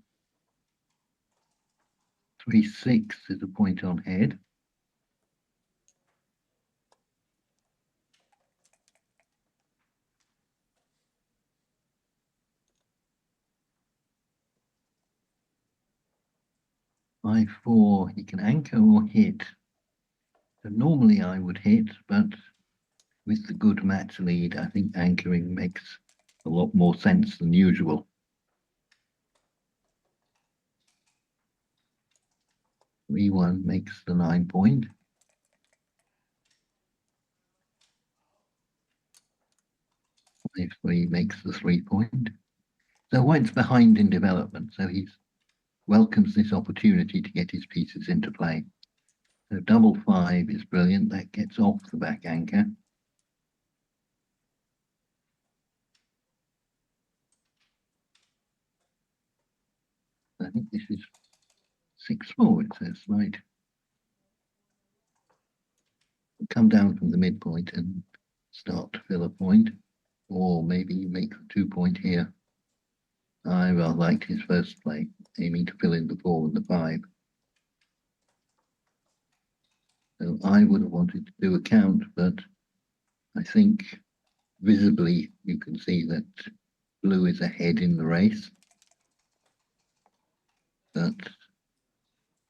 S1: 3-6 is a point on head. By 4, he can anchor or hit. So normally I would hit, but with the good match lead, I think anchoring makes a lot more sense than usual. 3-1 makes the 9 point. 5-3 makes the 3 point. So white's behind in development, so he welcomes this opportunity to get his pieces into play. So double 5 is brilliant. That gets off the back anchor. I think this is 6-4, it says, right. Come down from the midpoint and start to fill a point, or maybe you make the 2 point here. I rather liked his first play, aiming to fill in the 4 and the 5. So I would have wanted to do a count, but I think visibly you can see that blue is ahead in the race. But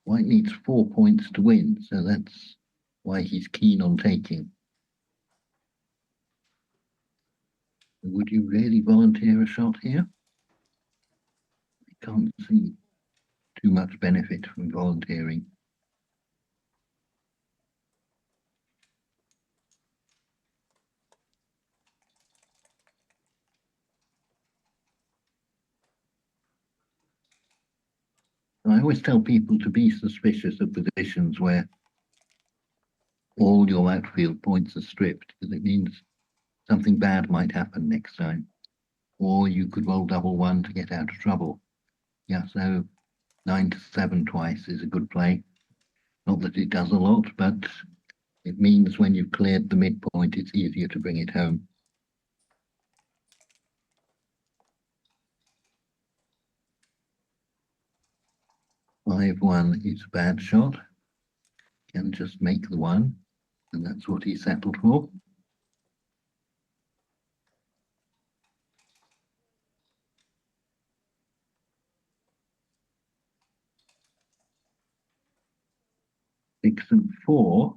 S1: White needs 4 points to win, so that's why he's keen on taking. Would you really volunteer a shot here? I can't see too much benefit from volunteering. I always tell people to be suspicious of positions where all your outfield points are stripped, because it means something bad might happen next time. Or you could roll double one to get out of trouble. Yeah, so 9 to 7 twice is a good play. Not that it does a lot, but it means when you've cleared the midpoint, it's easier to bring it home. 5-1 is a bad shot. Can just make the one, and that's what he settled for. Six and 4.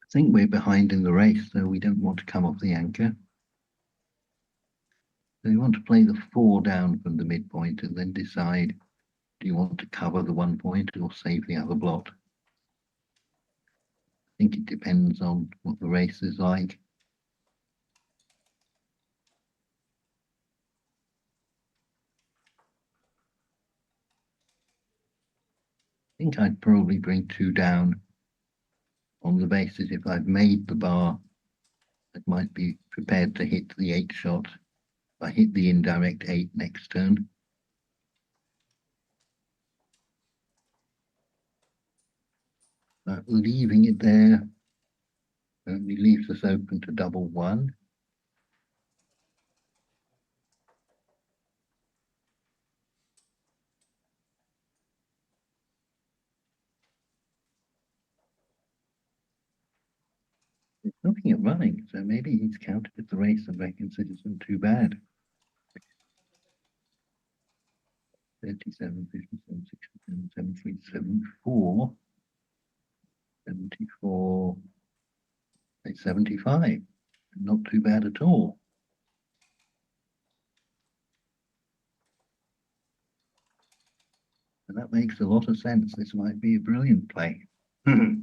S1: I think we're behind in the race, so we don't want to come off the anchor. So you want to play the 4 down from the midpoint and then decide, do you want to cover the 1 point or save the other blot? I think it depends on what the race is like. I think I'd probably bring 2 down on the basis if I've made the bar, I might be prepared to hit the 8 shot. If I hit the indirect 8 next turn. But leaving it there only leaves us open to double 1. It's looking at running, so maybe he's counted the race and reckons it isn't too bad. 37, 57, 67, 73, 74, 74, 75. Not too bad at all. And that makes a lot of sense. This might be a brilliant play. So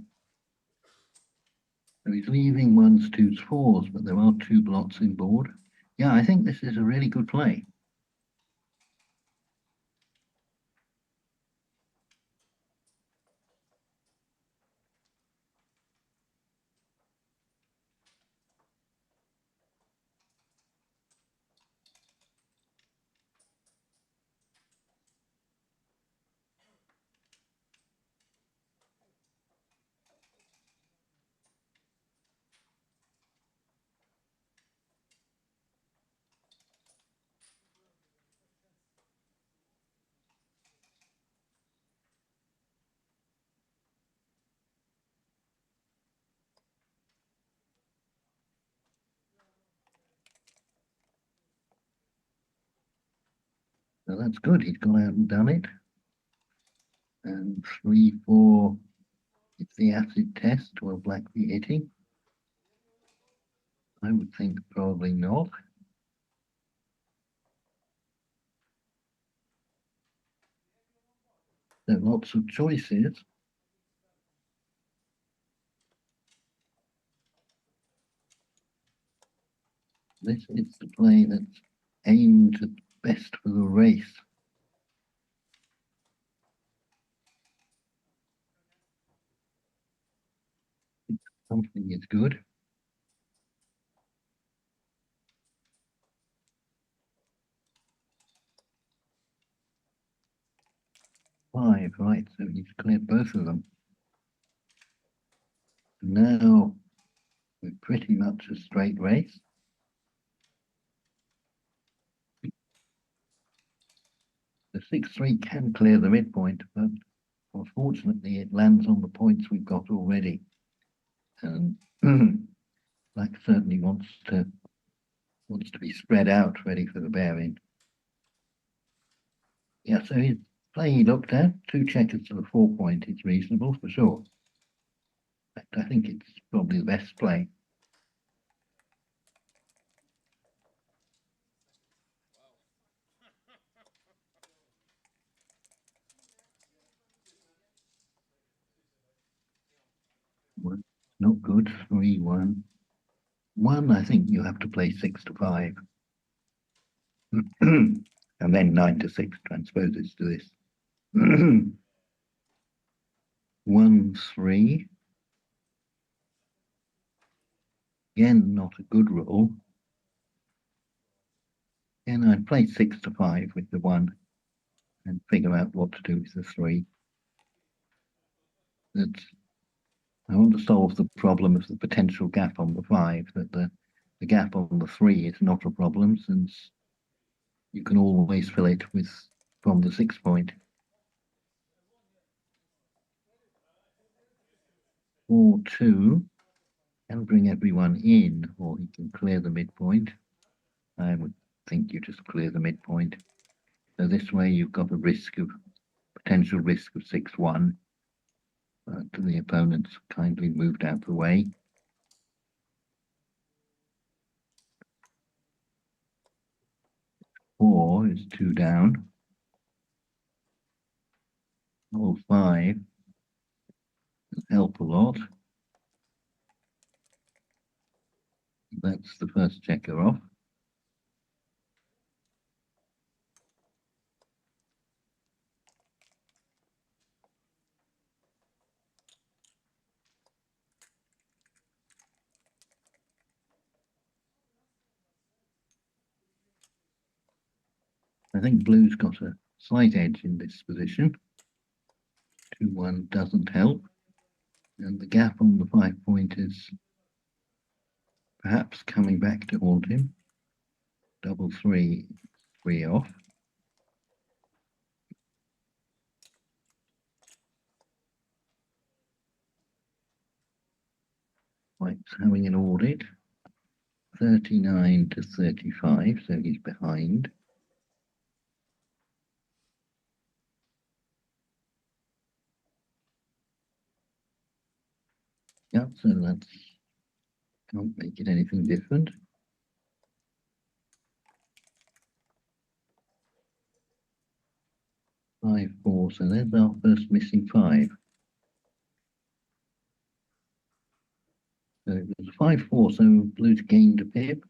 S1: he's leaving 1s, 2s, 4s, but there are 2 blots in board. Yeah, I think this is a really good play. So that's good. He's gone out and done it. And 3, 4, it's the acid test. Will black be hitting? I would think probably not. There are lots of choices. This is the play that's aimed at best for the race. Something is good. 5, right, so he's cleared both of them. Now we're pretty much a straight race. The 6-3 can clear the midpoint, but unfortunately it lands on the points we've got already. And black certainly wants to be spread out, ready for the bear in. Yeah, so play he looked at, two checkers to the 4 point is reasonable for sure. In fact, I think it's probably the best play. One, not good. 3-1. One, I think you have to play 6-5. And then 9-6 transposes to this. 1-3. Again, not a good roll. And I'd play 6-5 with the 1 and figure out what to do with the 3. That's, I want to solve the problem of the potential gap on the 5, that the gap on the 3 is not a problem, since you can always fill it with from the 6 point. 4-2 can bring everyone in, or he can clear the midpoint. I would think you just clear the midpoint. So this way you've got a potential risk of 6-1. But the opponent's kindly moved out the way. 4 is 2 down. All 5 will help a lot. That's the first checker off. I think blue's got a slight edge in this position. 2-1 doesn't help. And the gap on the 5 point is perhaps coming back to haunt him. 3-3, 3 off. White's having an audit. 39-35, so he's behind. Yeah, so that's can't make it anything different. 5-4, so there's our first missing 5. So it was 5-4, so blue's gained a pip.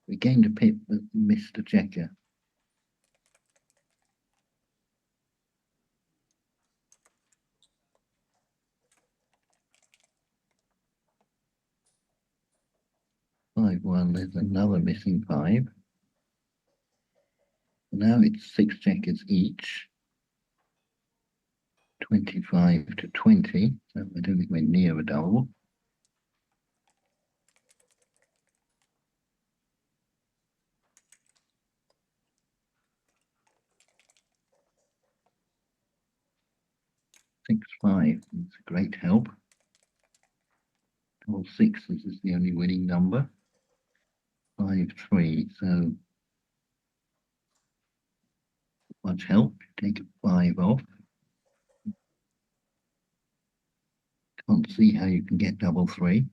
S1: We gained a pip but missed a checker. Five one, there's another missing 5. Now it's 6 checkers each. 25-20, so I don't think we're near a double. Six five is a great help. All sixes is the only winning number. 5-3, so much help. Take a 5 off. Can't see how you can get 3-3.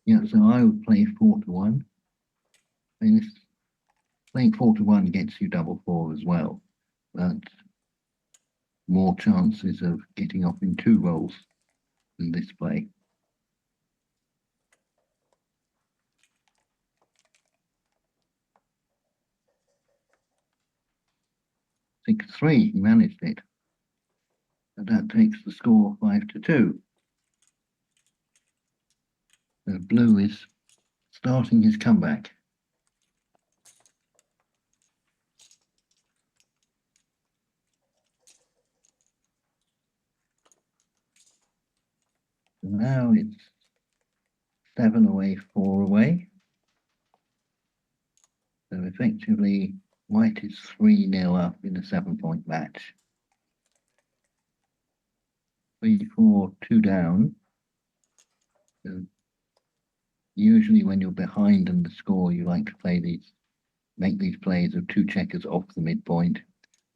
S1: Yeah, so I would play 4-1. I mean, playing 4-1 gets you 4-4 as well, but more chances of getting off in 2 rolls than this play. 6-3, he managed it. And that takes the score 5-2. So blue is starting his comeback. So now it's 7 away, 4 away. So effectively, white is 3-0 up in a 7-point match. 3, 4, 2 down. So usually when you're behind in the score, you like to make these plays of 2 checkers off the midpoint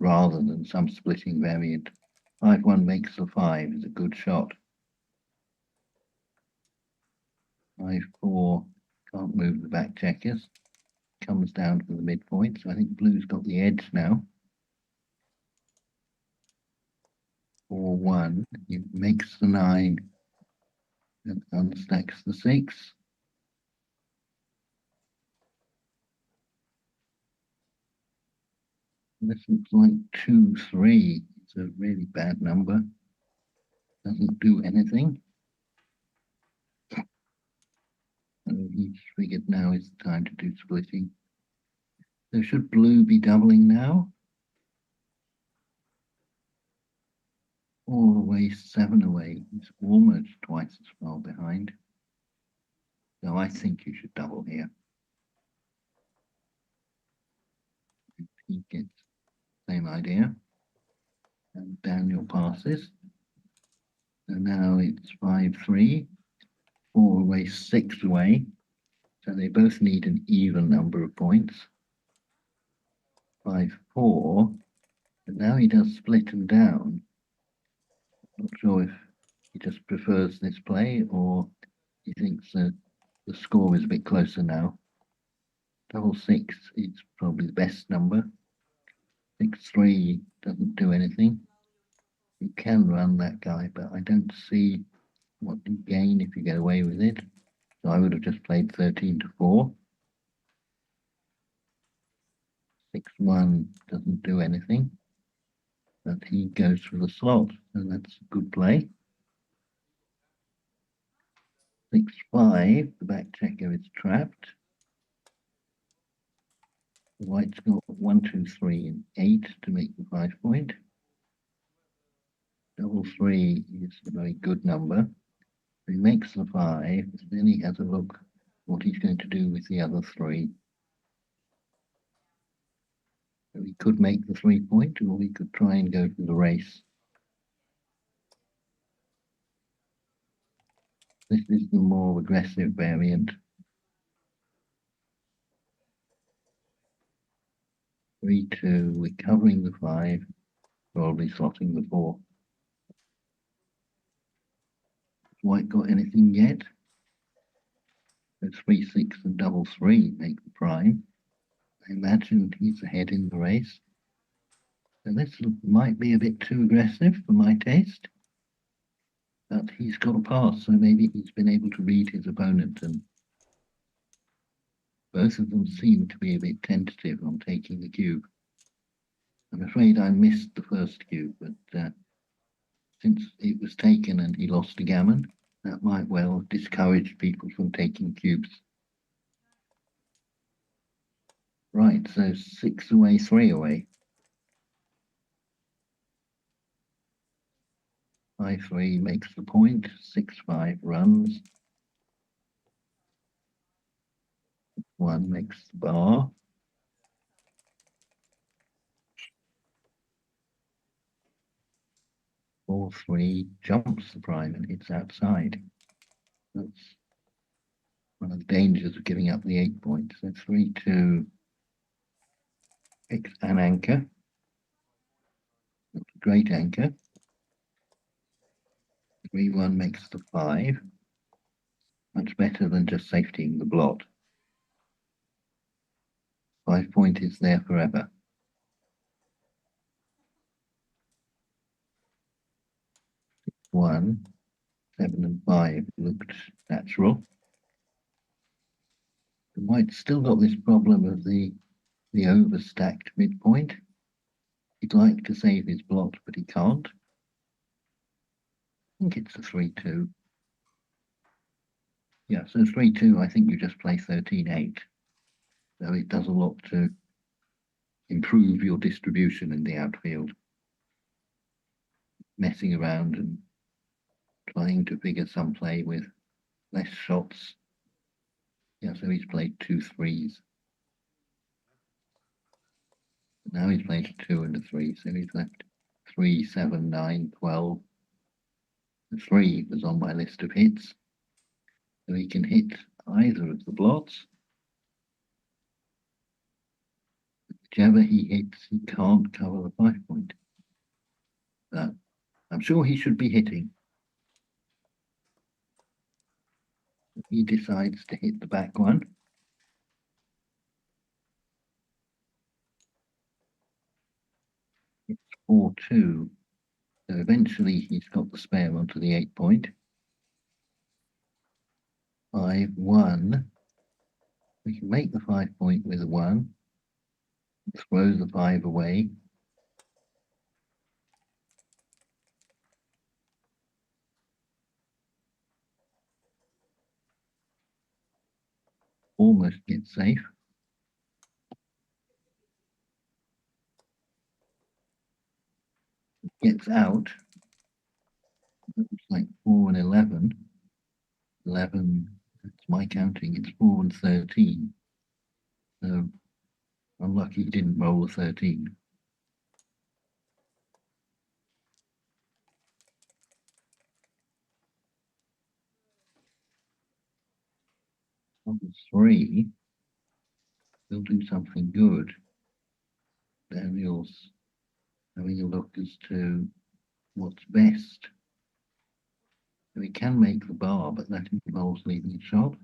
S1: rather than some splitting variant. 5-1 makes the 5 is a good shot. 5-4 can't move the back checkers. Comes down to the midpoint, so I think blue's got the edge now. 4-1, it makes the 9 and unstacks the 6. This looks like 2-3. It's a really bad number. Doesn't do anything. So he's figured now is the time to do splitting. So should blue be doubling now? 4 away, 7 away. He's almost twice as far behind. So I think you should double here. He gets the same idea. And Daniel passes. So now it's 5-3. 4 away, 6 away. So they both need an even number of points. 5-4. And now he does split and down. Not sure if he just prefers this play or he thinks that the score is a bit closer now. 6-6 is probably the best number. 6-3 doesn't do anything. You can run that guy, but I don't see what you gain if you get away with it. So I would have just played 13-4. 6-1 doesn't do anything, but he goes for the slot, and that's a good play. 6-5, the back checker is trapped. The white's got 1, 2, 3, and 8 to make the 5 point. 3 is a very good number. He makes the 5, then he has a look what he's going to do with the other 3. So he could make the 3 point, or he could try and go for the race. This is the more aggressive variant. 3-2, we're covering the 5, probably slotting the 4. Has white got anything yet? So 3-6 and 3 make the prime. I imagine he's ahead in the race. So this might be a bit too aggressive for my taste. But he's got a pass, so maybe he's been able to read his opponent, and both of them seem to be a bit tentative on taking the cube. I'm afraid I missed the first cube, but since it was taken and he lost to gammon, that might well discourage people from taking cubes. Right, so 6 away, 3 away. 5-3 makes the point, 6-5 runs. 1 makes the bar. 4-3 jumps the prime and hits outside. That's one of the dangers of giving up the 8 points. So 3-2 picks an anchor. That's a great anchor. 3-1 makes the 5. Much better than just safetying the blot. 5 point is there forever. 1, 7 and 5 looked natural. The white's still got this problem of the overstacked midpoint. He'd like to save his blot, but he can't. I think it's a 3-2. Yeah, so 3-2, I think you just play 13-8. So it does a lot to improve your distribution in the outfield. Messing around and trying to figure some play with less shots. Yeah, so he's played 2 3s. Now he's played a 2 and a 3, so he's left 3, 7, 9, 12. The 3 was on my list of hits. So he can hit either of the blots. Whichever he hits, he can't cover the 5-point. But I'm sure he should be hitting. He decides to hit the back one. It's 4-2. So eventually he's got the spare onto the 8-point. 5-1. We can make the 5-point with a 1. Throw the 5 away. Almost get safe. Gets out. It's like 4 and 11. 11, that's my counting, it's 4 and 13. So unlucky he didn't roll a 13. On the 3, we'll do something good. Daniel's having a look as to what's best. So he can make the bar, but that involves leaving a shot.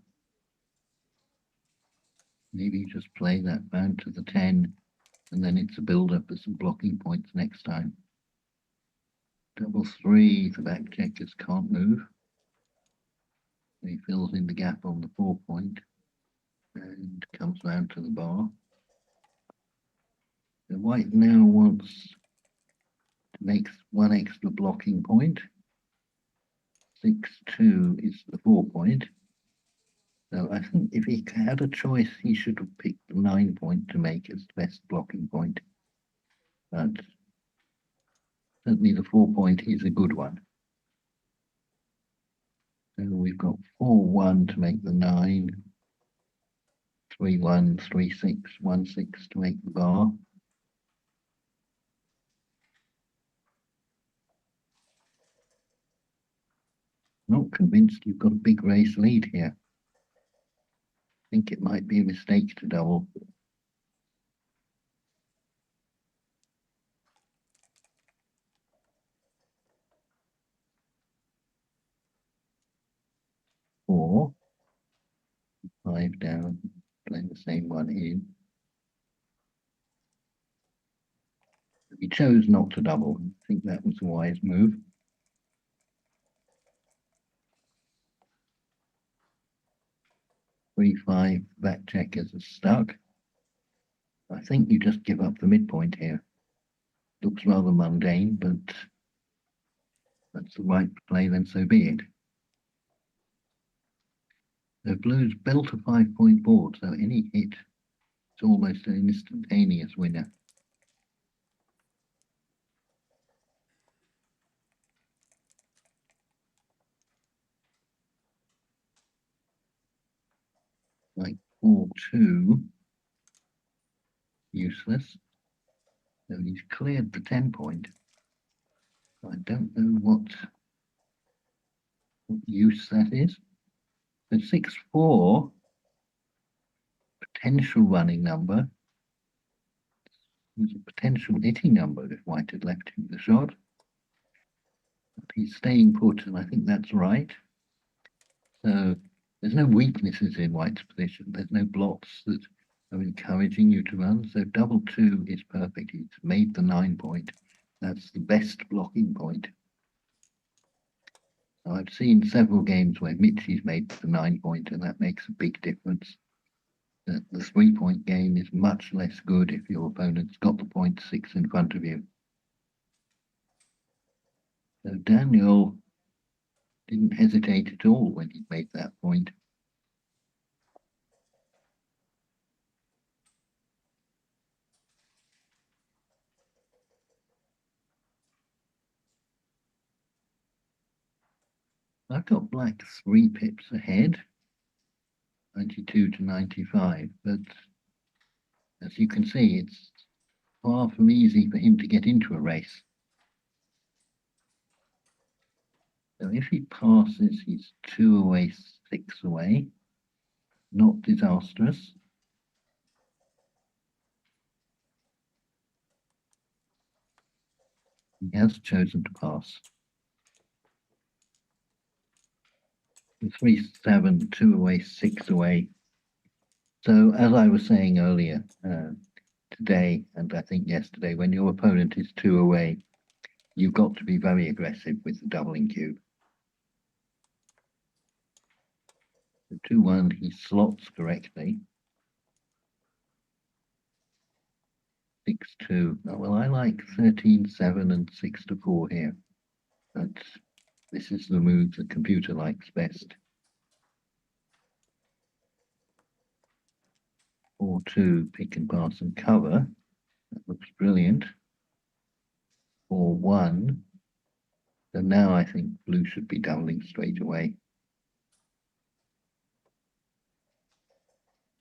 S1: Maybe just play that bound to the 10, and then it's a build-up of some blocking points next time. Double 3, the back checkers can't move. He fills in the gap on the 4-point and comes round to the bar. The white now wants to make 1 extra blocking point. 6-2 is the 4-point. So I think if he had a choice, he should have picked the 9-point to make his best blocking point. But certainly the 4-point is a good one. So we've got 4-1 to make the 9, 3-1, 3-6, 1-6 to make the bar. Not convinced you've got a big race lead here. I think it might be a mistake to double. Four, 5 down, playing the same one in. He chose not to double. I think that was a wise move. 3-5, back checkers are stuck. I think you just give up the midpoint here. Looks rather mundane, but that's the right play, then so be it. The Blues built a 5-point board, so any hit is almost an instantaneous winner. Like 4-2, useless. So he's cleared the 10-point. I don't know what use that is. So 6-4, potential running number. There's a potential hitting number if White had left him the shot. But he's staying put, and I think that's right. So there's no weaknesses in White's position. There's no blocks that are encouraging you to run. So double 2 is perfect. He's made the 9-point. That's the best blocking point. So I've seen several games where Mitchie's made the 9-point, and that makes a big difference. The 3-point game is much less good if your opponent's got the point 6 in front of you. So Daniel didn't hesitate at all when he made that point. I've got black 3 pips ahead, 92 to 95, but as you can see, it's far from easy for him to get into a race. So if he passes, he's 2 away, 6 away. Not disastrous. He has chosen to pass. 3, 7, 2 away, 6 away. So as I was saying earlier, today, and I think yesterday, when your opponent is 2 away, you've got to be very aggressive with the doubling cube. The 2-1, he slots correctly. 6-2. Oh, well, I like 13-7 and 6-4 here. But this is the move the computer likes best. 4-2, pick and pass and cover. That looks brilliant. 4-1. So now I think blue should be doubling straight away.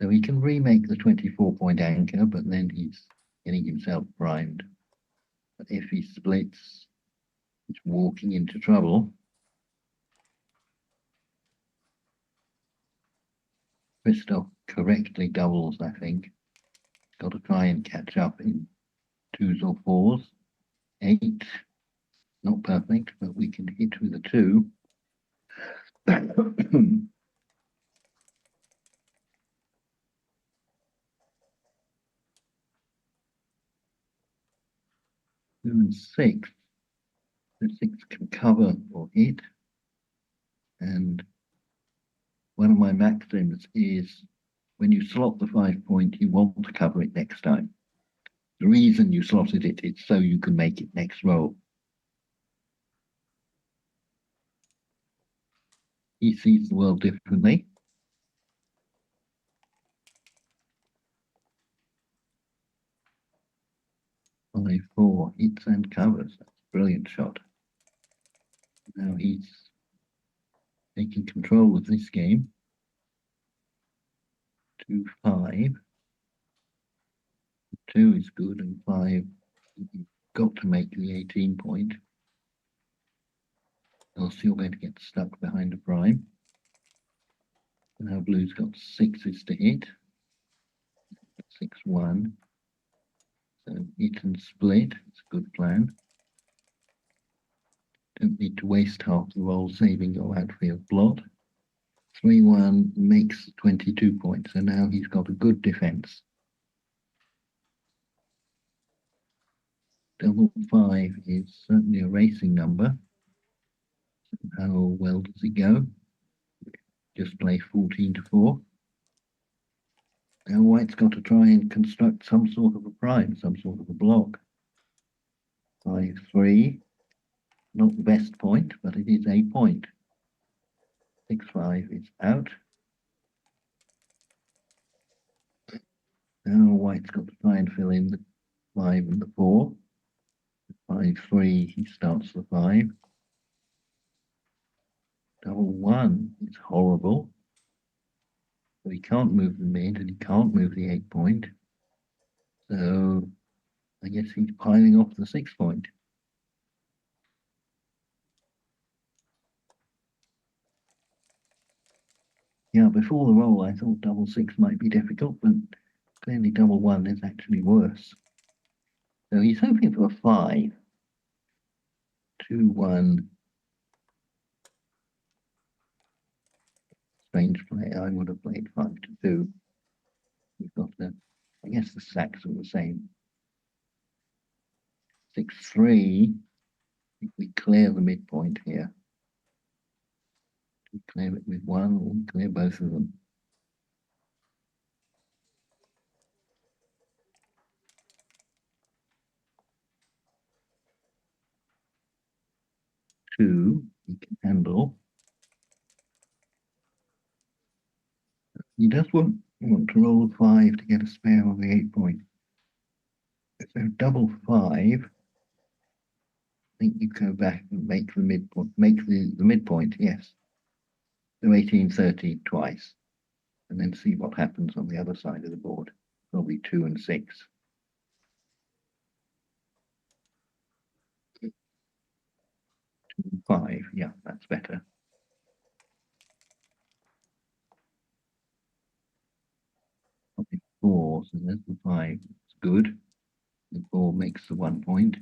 S1: So he can remake the 24-point anchor, but then he's getting himself primed. But if he splits, he's walking into trouble. Christoph correctly doubles, I think. Got to try and catch up in 2s or 4s. 8, not perfect, but we can hit with a 2. 2 and 6. The 6 can cover or hit. And one of my maxims is when you slot the 5-point, you want to cover it next time. The reason you slotted it is so you can make it next roll. He sees the world differently. Five, 4 hits and covers. That's a brilliant shot. Now he's taking control of this game. 2, 5. 2 is good, and 5, you've got to make the 18-point. Else you're going to get stuck behind a prime. Now blue's got 6s to hit. 6-1. So hit and split. It's a good plan. Don't need to waste half the roll saving your outfield blot. 3-1 makes 22 points, so now he's got a good defense. Double 5 is certainly a racing number. How well does it go? Just play 14-4. Now white's got to try and construct some sort of a prime, some sort of a block. 5-3, not the best point, but it is a point. 6-5 is out. Now white's got to try and fill in the 5 and the 4. 5-3, he starts the 5. Double 1 is horrible. So he can't move the mid and he can't move the 8-point. So I guess he's piling off the 6-point. Yeah, before the roll, I thought double 6 might be difficult, but clearly double 1 is actually worse. So he's hoping for a 5. 2-1. Strange play. I would have played 5-2. We've got the, I guess the sacks are the same. 6-3. We clear the midpoint here. We clear it with 1, or we clear both of them. Two, he can handle. He does want to roll a 5 to get a spare on the 8-point. So double 5. I think you go back and make the midpoint. Make the midpoint, yes. So 18-30 twice, and then see what happens on the other side of the board. Probably 2 and 6. 5. Yeah, that's better. Okay, 4, so there's the 5. It's good. The 4 makes the 1 point.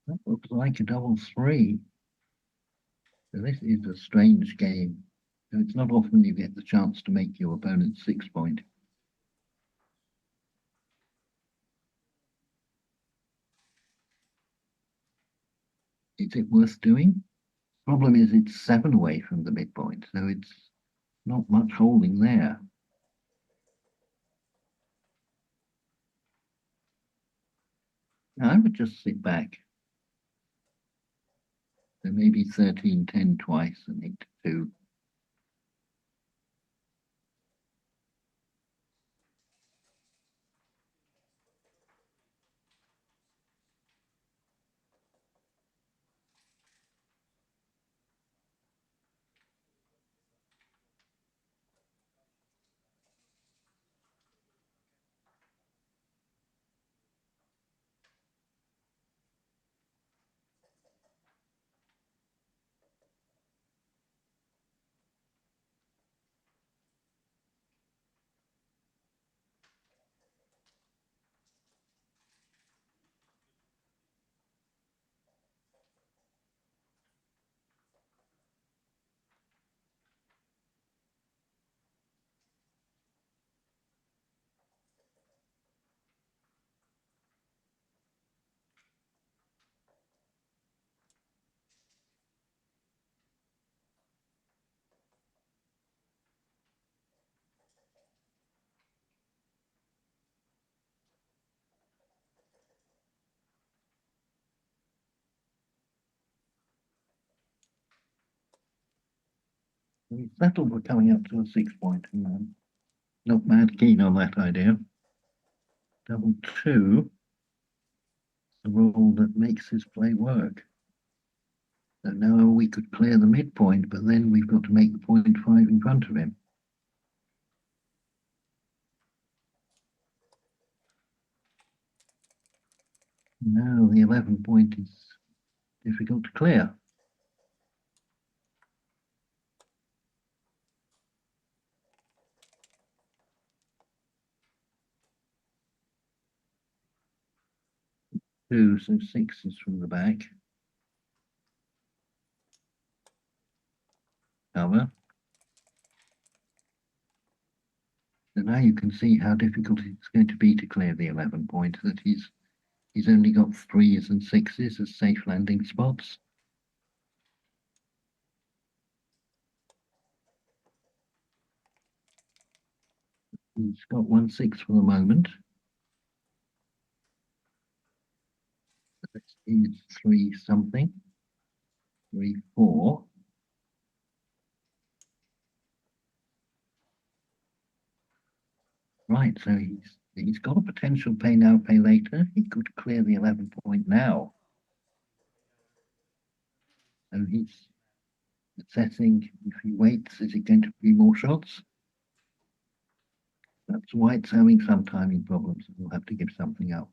S1: That looks like a double 3. So this is a strange game. So it's not often you get the chance to make your opponent 6 point. Is it worth doing? Problem is it's 7 away from the midpoint, so it's not much holding there. Now, I would just sit back. So maybe 13-10 twice and 8-2. We settled we're coming up to a 6 point. Not mad keen on that idea. Double 2, the rule that makes his play work. So now we could clear the midpoint, but then we've got to make the 0.5 in front of him. Now the 11 point is difficult to clear. Two, so 6 is from the back. Cover. So now you can see how difficult it's going to be to clear the 11 point, that he's only got 3s and 6s as safe landing spots. He's got 1-6 for the moment. This is 3 something. 3-4. Right, so he's got a potential pay now, pay later. He could clear the 11 point now. So he's assessing if he waits, is it going to be more shots? That's White's having some timing problems. We'll have to give something up.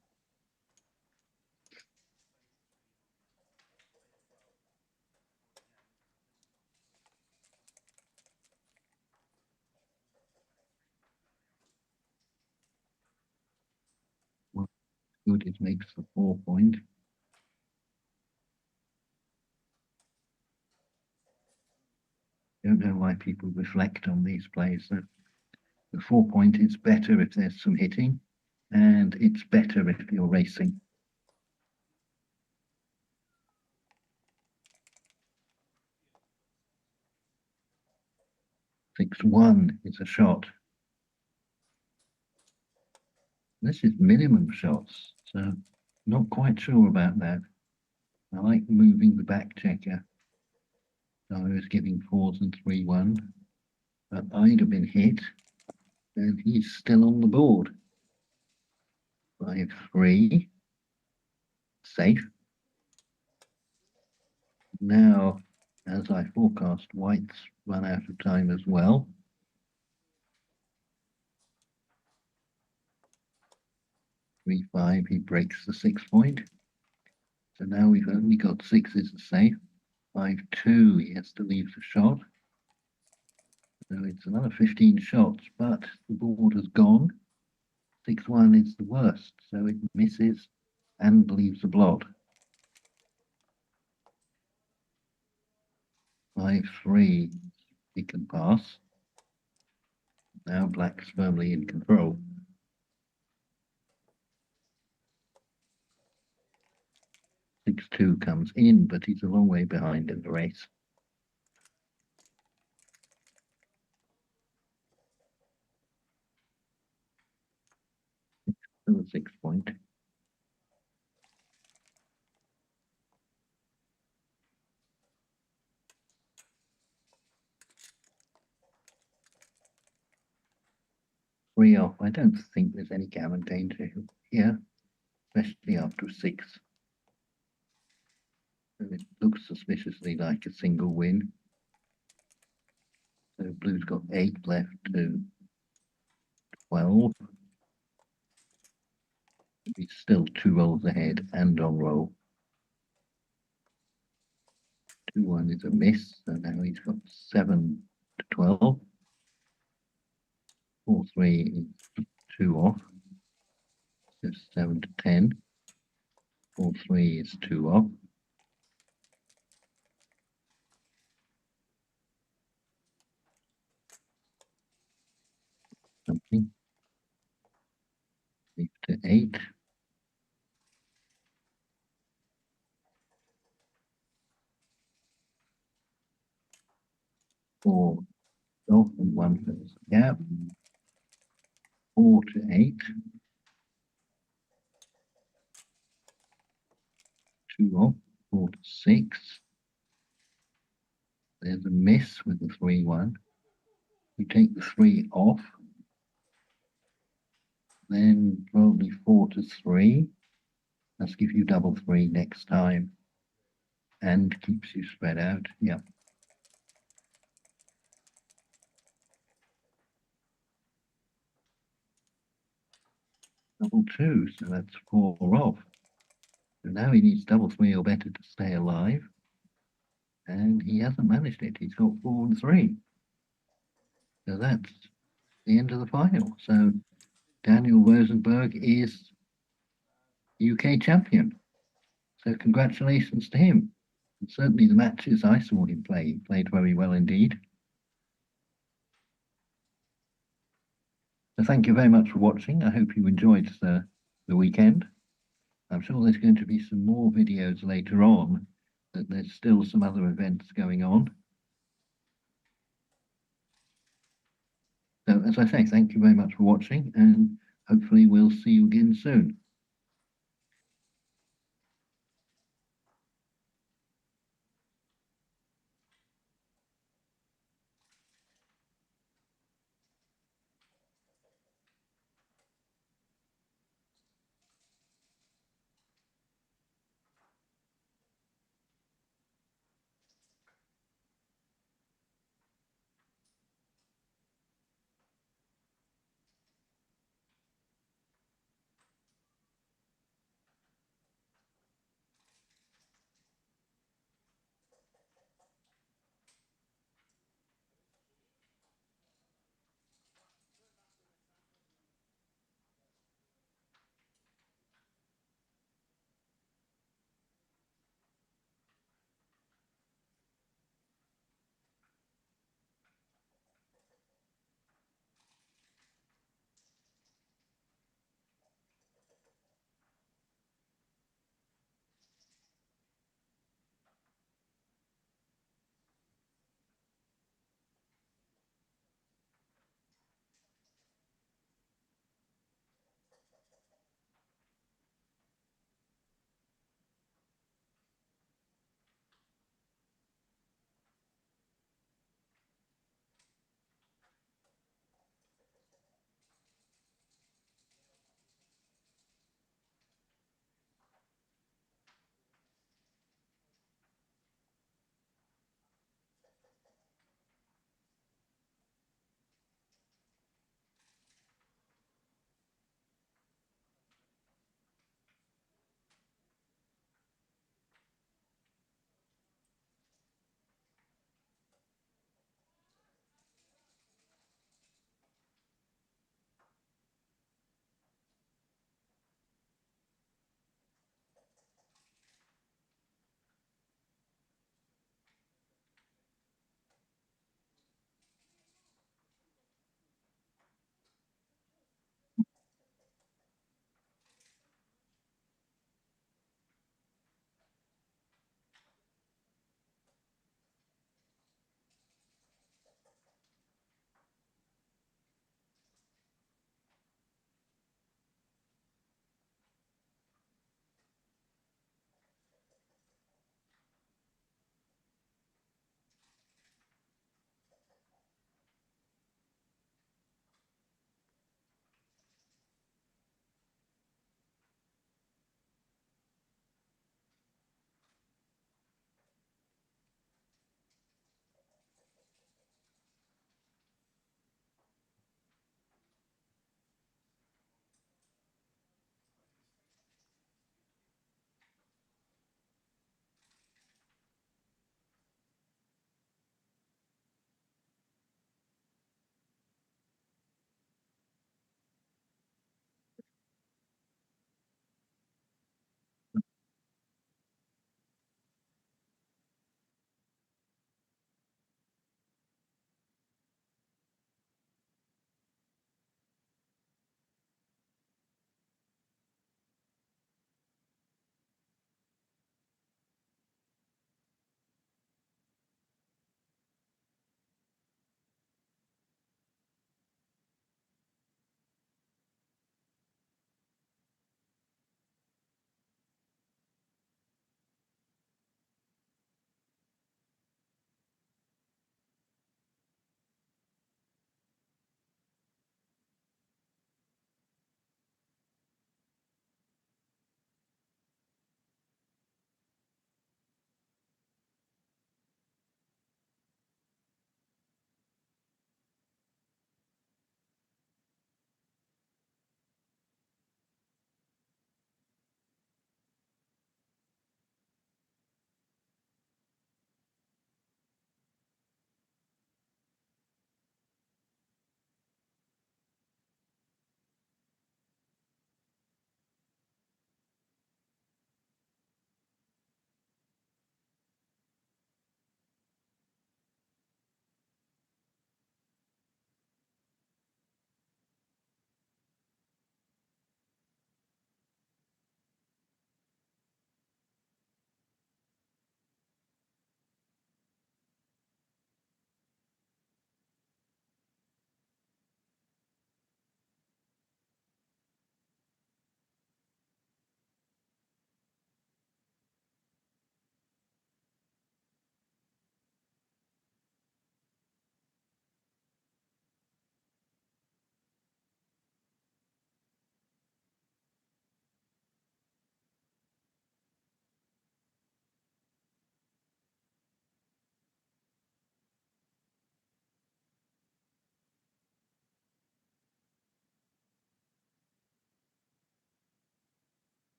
S1: Well, good, it makes the 4 point. Don't know why people reflect on these plays. The 4 point is better if there's some hitting, and it's better if you're racing. 6-1 is a shot. This is minimum shots, so not quite sure about that. I like moving the back checker. So I was giving 4s and 3-1, but I'd have been hit, and he's still on the board. 5-3, safe. Now, as I forecast, White's run out of time as well. 3-5, he breaks the 6 point. So now we've only got sixes to safe. 5-2, he has to leave the shot. So it's another 15 shots, but the board has gone. 6-1 is the worst, so it misses and leaves the blot. 5-3, he can pass. Now black's firmly in control. 6-2 comes in, but he's a long way behind in the race. To the 6 point. Three off. I don't think there's any gammon danger here, especially after a 6. So it looks suspiciously like a single win. So blue's got 8 left to 12. He's still 2 rolls ahead and on roll. 2-1 is a miss, so now he's got 7 to 12. 4-3 is 2 off. So 7 to 10. 4-3 is 2 off. Something. 8 to 8. 4 off and 1 fills the gap. 4 to 8. 2 off. 4 to 6. There's a miss with the 3-1. We take the 3 off. Then probably 4 to 3. Let's give you double 3 next time. And keeps you spread out. Yeah. Double 2, so that's 4 off. So now he needs double 3 or better to stay alive. And he hasn't managed it. He's got 4 and 3. So that's the end of the final. So Daniel Rosenberg is UK champion. So congratulations to him. And certainly the matches I saw him play, he played very well indeed. So thank you very much for watching. I hope you enjoyed the weekend. I'm sure there's going to be some more videos later on, that there's still some other events going on. So as I say, thank you very much for watching, and hopefully we'll see you again soon.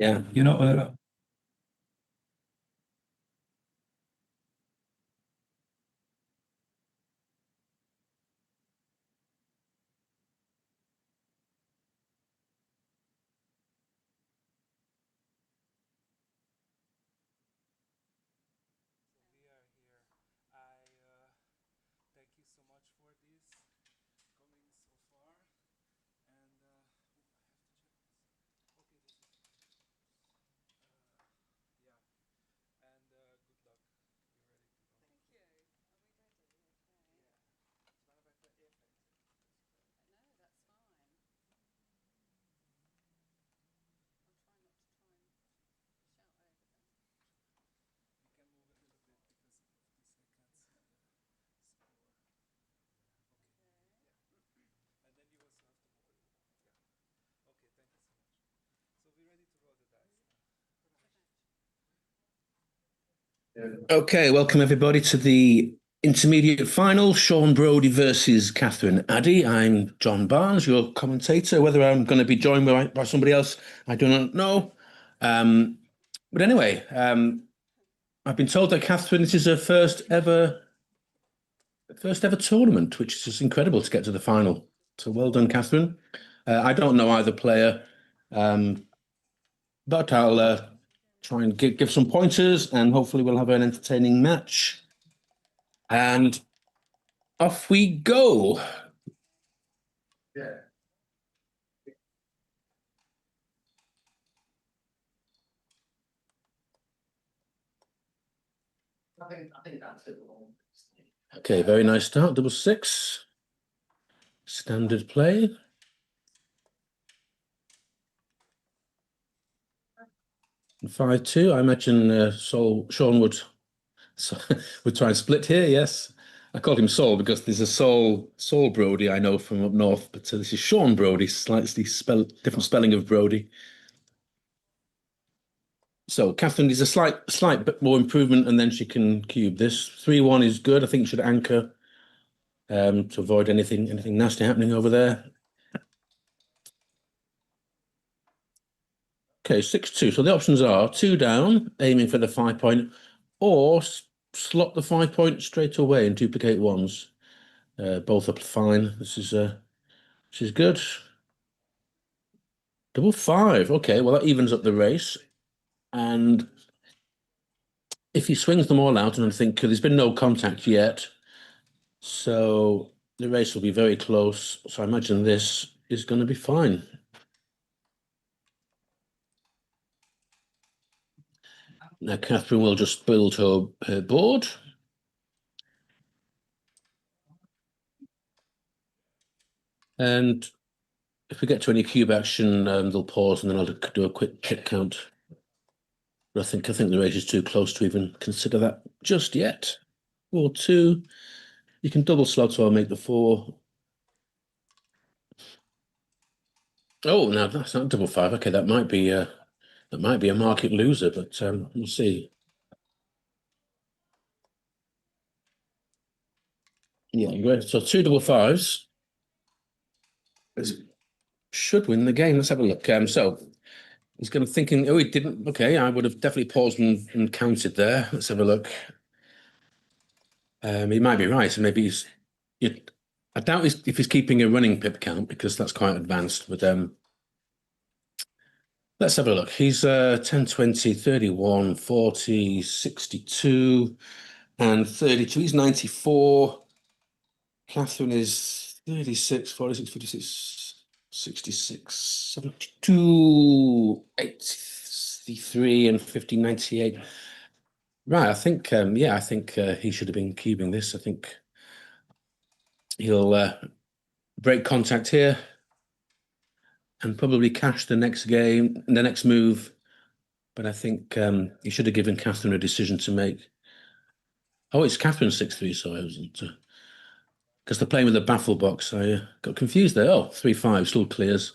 S2: Yeah. Okay, welcome everybody to the intermediate final. Sean Brodie versus Catherine Addy. I'm John Barnes, your commentator. Whether I'm going to be joined by somebody else, I do not know. But anyway, I've been told that Catherine, this is her first ever tournament, which is just incredible to get to the final. So well done, Catherine. I don't know either player, um, but I'll try and give some pointers, and hopefully we'll have an entertaining match. And off we go. Yeah. I think that's it. Okay, very nice start. Double six. Standard play. And 5-2. I imagine Sean would try and split here. Yes, I called him Saul because there's a Saul Brodie I know from up north, but this is Sean Brodie, slightly different spelling of Brodie. So Catherine is a slight bit more improvement, and then she can cube this. 3-1 is good. I think she should anchor to avoid anything nasty happening over there. Okay, 6-2. So the options are 2 down, aiming for the 5 point, or slot the 5 point straight away and duplicate ones. Both are fine. This is good. Double 5. Okay, well that evens up the race. And if he swings them all out, and I think there's been no contact yet, so the race will be very close. So I imagine this is going to be fine. Now Catherine will just build her board. And if we get to any cube action, they'll pause and then I'll do a quick check count. But I think the race is too close to even consider that just yet. 4-2. You can double slot, so I'll make the 4. Oh, now that's not double 5. Okay, that might be a market loser, but we'll see. Yeah, great. So 2 double 5s. Should win the game. Let's have a look. So he's going to thinking, oh, he didn't. Okay, I would have definitely paused and counted there. Let's have a look. He might be right. So maybe I doubt if he's keeping a running pip count because that's quite advanced. But let's have a look. He's 10, 20, 31, 40, 62, and 32. He's 94. Catherine is 36, 46, 56, 66, 72, 83, and 50, 98. Right, I think, I think he should have been cubing this. I think he'll break contact here and probably cash the next game, the next move. But I think he should have given Catherine a decision to make. Oh, it's Catherine 6-3, so I wasn't. Because they're playing with the baffle box. I got confused there. Oh, 3-5, still clears.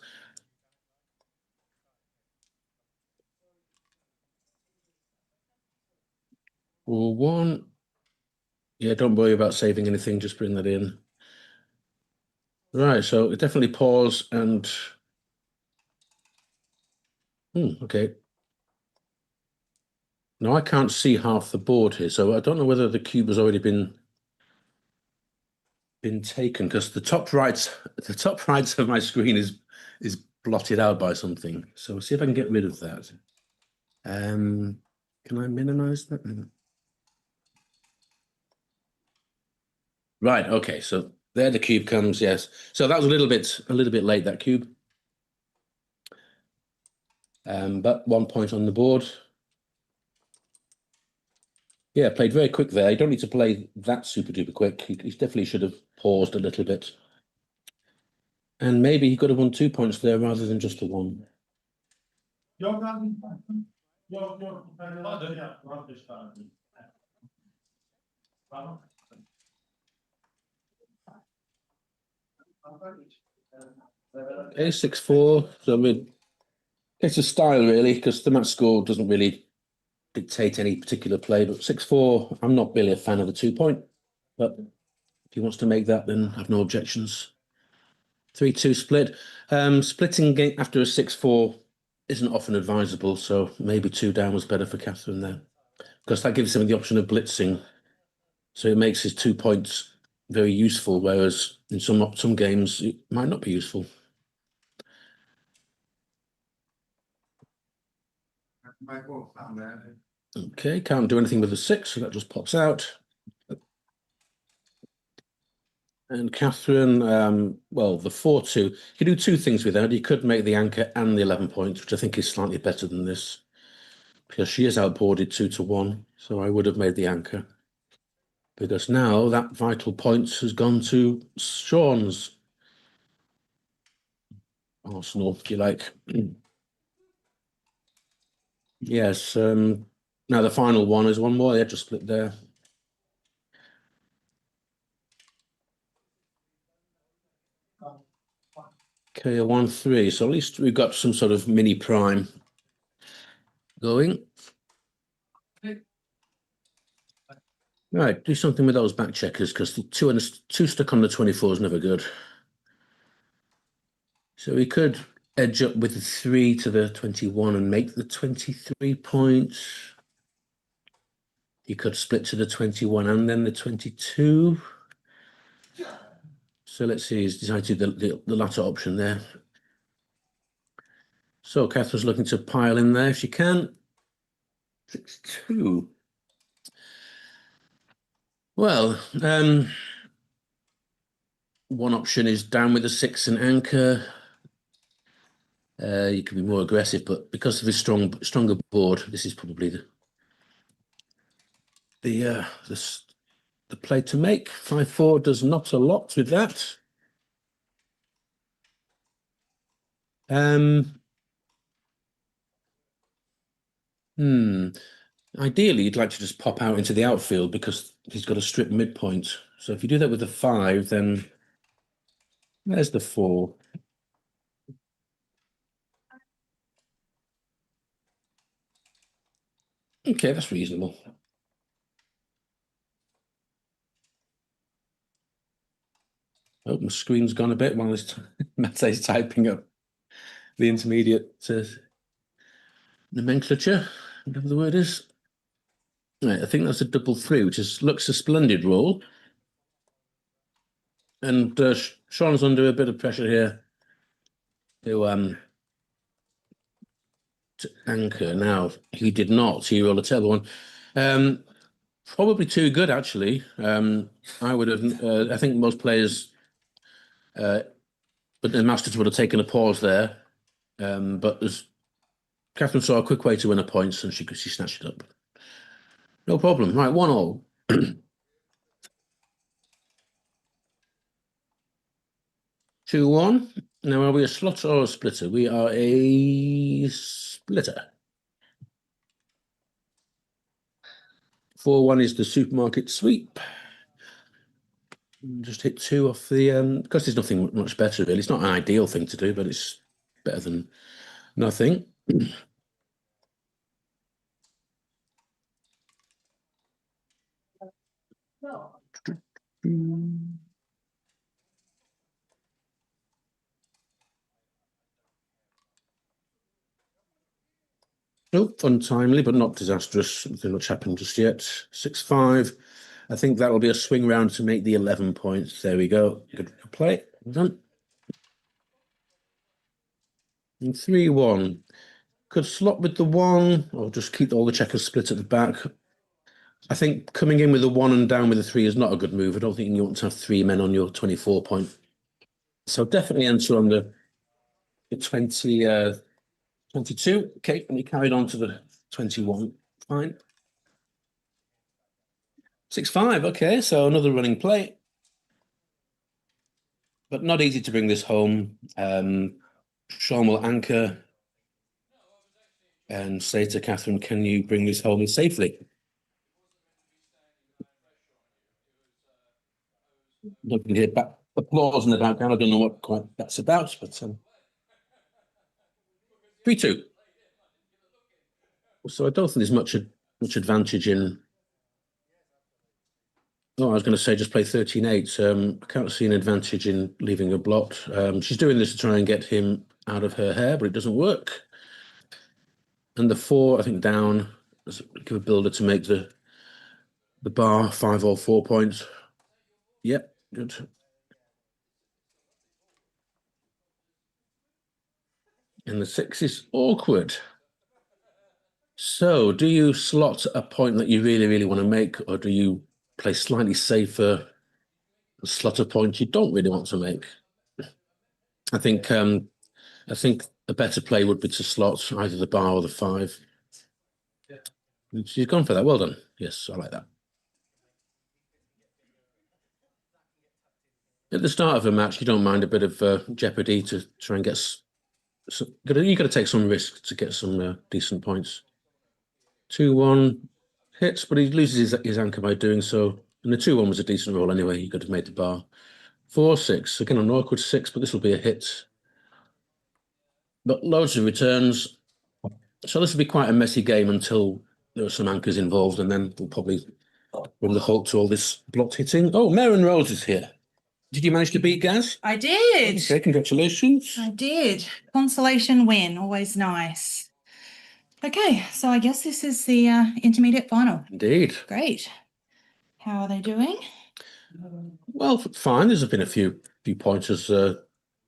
S2: Well, 1. Yeah, don't worry about saving anything, just bring that in. Right, so definitely pause and okay. Now I can't see half the board here, so I don't know whether the cube has already been taken because the top right of my screen is blotted out by something. So see if I can get rid of that. Can I minimize that? Right, okay, so there the cube comes, yes. So that was a little bit late, that cube. But 1 point on the board. Yeah, played very quick there. You don't need to play that super duper quick. He definitely should have paused a little bit. And maybe he could have won 2 points there rather than just the one. A6-4. So I mean, it's a style really, because the match score doesn't really dictate any particular play. But 6-4, I'm not really a fan of the 2 point. But if he wants to make that, then I have no objections. 3-2 split. Splitting after a 6-4 isn't often advisable, so maybe 2 down was better for Catherine there, because that gives him the option of blitzing. So it makes his 2 points very useful, whereas in some games it might not be useful. Okay, can't do anything with the 6, so that just pops out. And Catherine, well, the 4-2, you could do 2 things with that. You could make the anchor and the 11 points, which I think is slightly better than this, because she is outboarded 2-1. So I would have made the anchor, because now that vital point has gone to Sean's arsenal, if you like. Yes. Now the final one is one more. They had just split there. Okay, a 1-3. So at least we've got some sort of mini prime going. Right, do something with those back checkers, because the two stuck on the 24 is never good. So we could edge up with the 3 to the 21 and make the 23 points. You could split to the 21 and then the 22. So let's see, he's decided the latter option there. So Catherine's looking to pile in there if she can. 6-2. Well, one option is down with a 6 and anchor. You can be more aggressive, but because of his stronger board, this is probably the play to make. 5-4 does not a lot with that. Ideally, you'd like to just pop out into the outfield because he's got a strip midpoint. So if you do that with the 5, then there's the 4. Okay, that's reasonable. Oh, my screen's gone a bit while Mate's typing up the intermediate nomenclature, whatever the word is. Right, I think that's a double 3, which looks a splendid roll. And Sean's under a bit of pressure here to anchor. Now, he did not. He rolled a terrible one. Probably too good, actually. I would have. I think most players, but the Masters would have taken a pause there. But as Catherine saw a quick way to win a point, and she snatched it up. No problem. Right, 1-1. 2-1. Now, are we a slot or a splitter? We are a splitter. 4-1 is the supermarket sweep. Just hit 2 off the because there's nothing much better really. It's not an ideal thing to do, but it's better than nothing. Nope, untimely, but not disastrous. Nothing much happened just yet. 6-5. I think that'll be a swing round to make the 11 points. There we go. Good play. Well done. And 3-1. Could slot with the 1 or just keep all the checkers split at the back. I think coming in with a 1 and down with a 3 is not a good move. I don't think you want to have 3 men on your 24 point. So definitely enter on the 20, 22. Okay, and you carried on to the 21. Fine. 6-5. Okay, so another running play. But not easy to bring this home. Sean will anchor and say to Catherine, can you bring this home safely? You can hear back applause in the background. I don't know what quite that's about, but 3-2. So I don't think there's much advantage in. Oh, I was going to say just play 13-8. I can't see an advantage in leaving a blot. She's doing this to try and get him out of her hair, but it doesn't work. And the 4, I think, down. Give a builder to make the bar 5 or 4 points. Yep, good. And the 6 is awkward. So do you slot a point that you really, really want to make, or do you play slightly safer, slot a point you don't really want to make? I think a better play would be to slot either the bar or the 5. She's gone for that. Well done. Yes, I like that. At the start of a match, you don't mind a bit of jeopardy to try and get. You got to take some risk to get some decent points. 2-1 hits, but he loses his anchor by doing so. And the 2-1 was a decent roll anyway. He could have made the bar. 4-6. Again, an awkward 6, but this will be a hit. But loads of returns. So this will be quite a messy game until there are some anchors involved, and then we'll probably bring the halt to all this blocked hitting. Oh, Maren Rose is here. Did you manage to beat Gaz?
S3: I did.
S2: Okay, congratulations.
S3: I did. Consolation win, always nice. Okay, so I guess this is the intermediate final.
S2: Indeed.
S3: Great. How are they doing?
S2: Well, fine. There's been a few pointers, a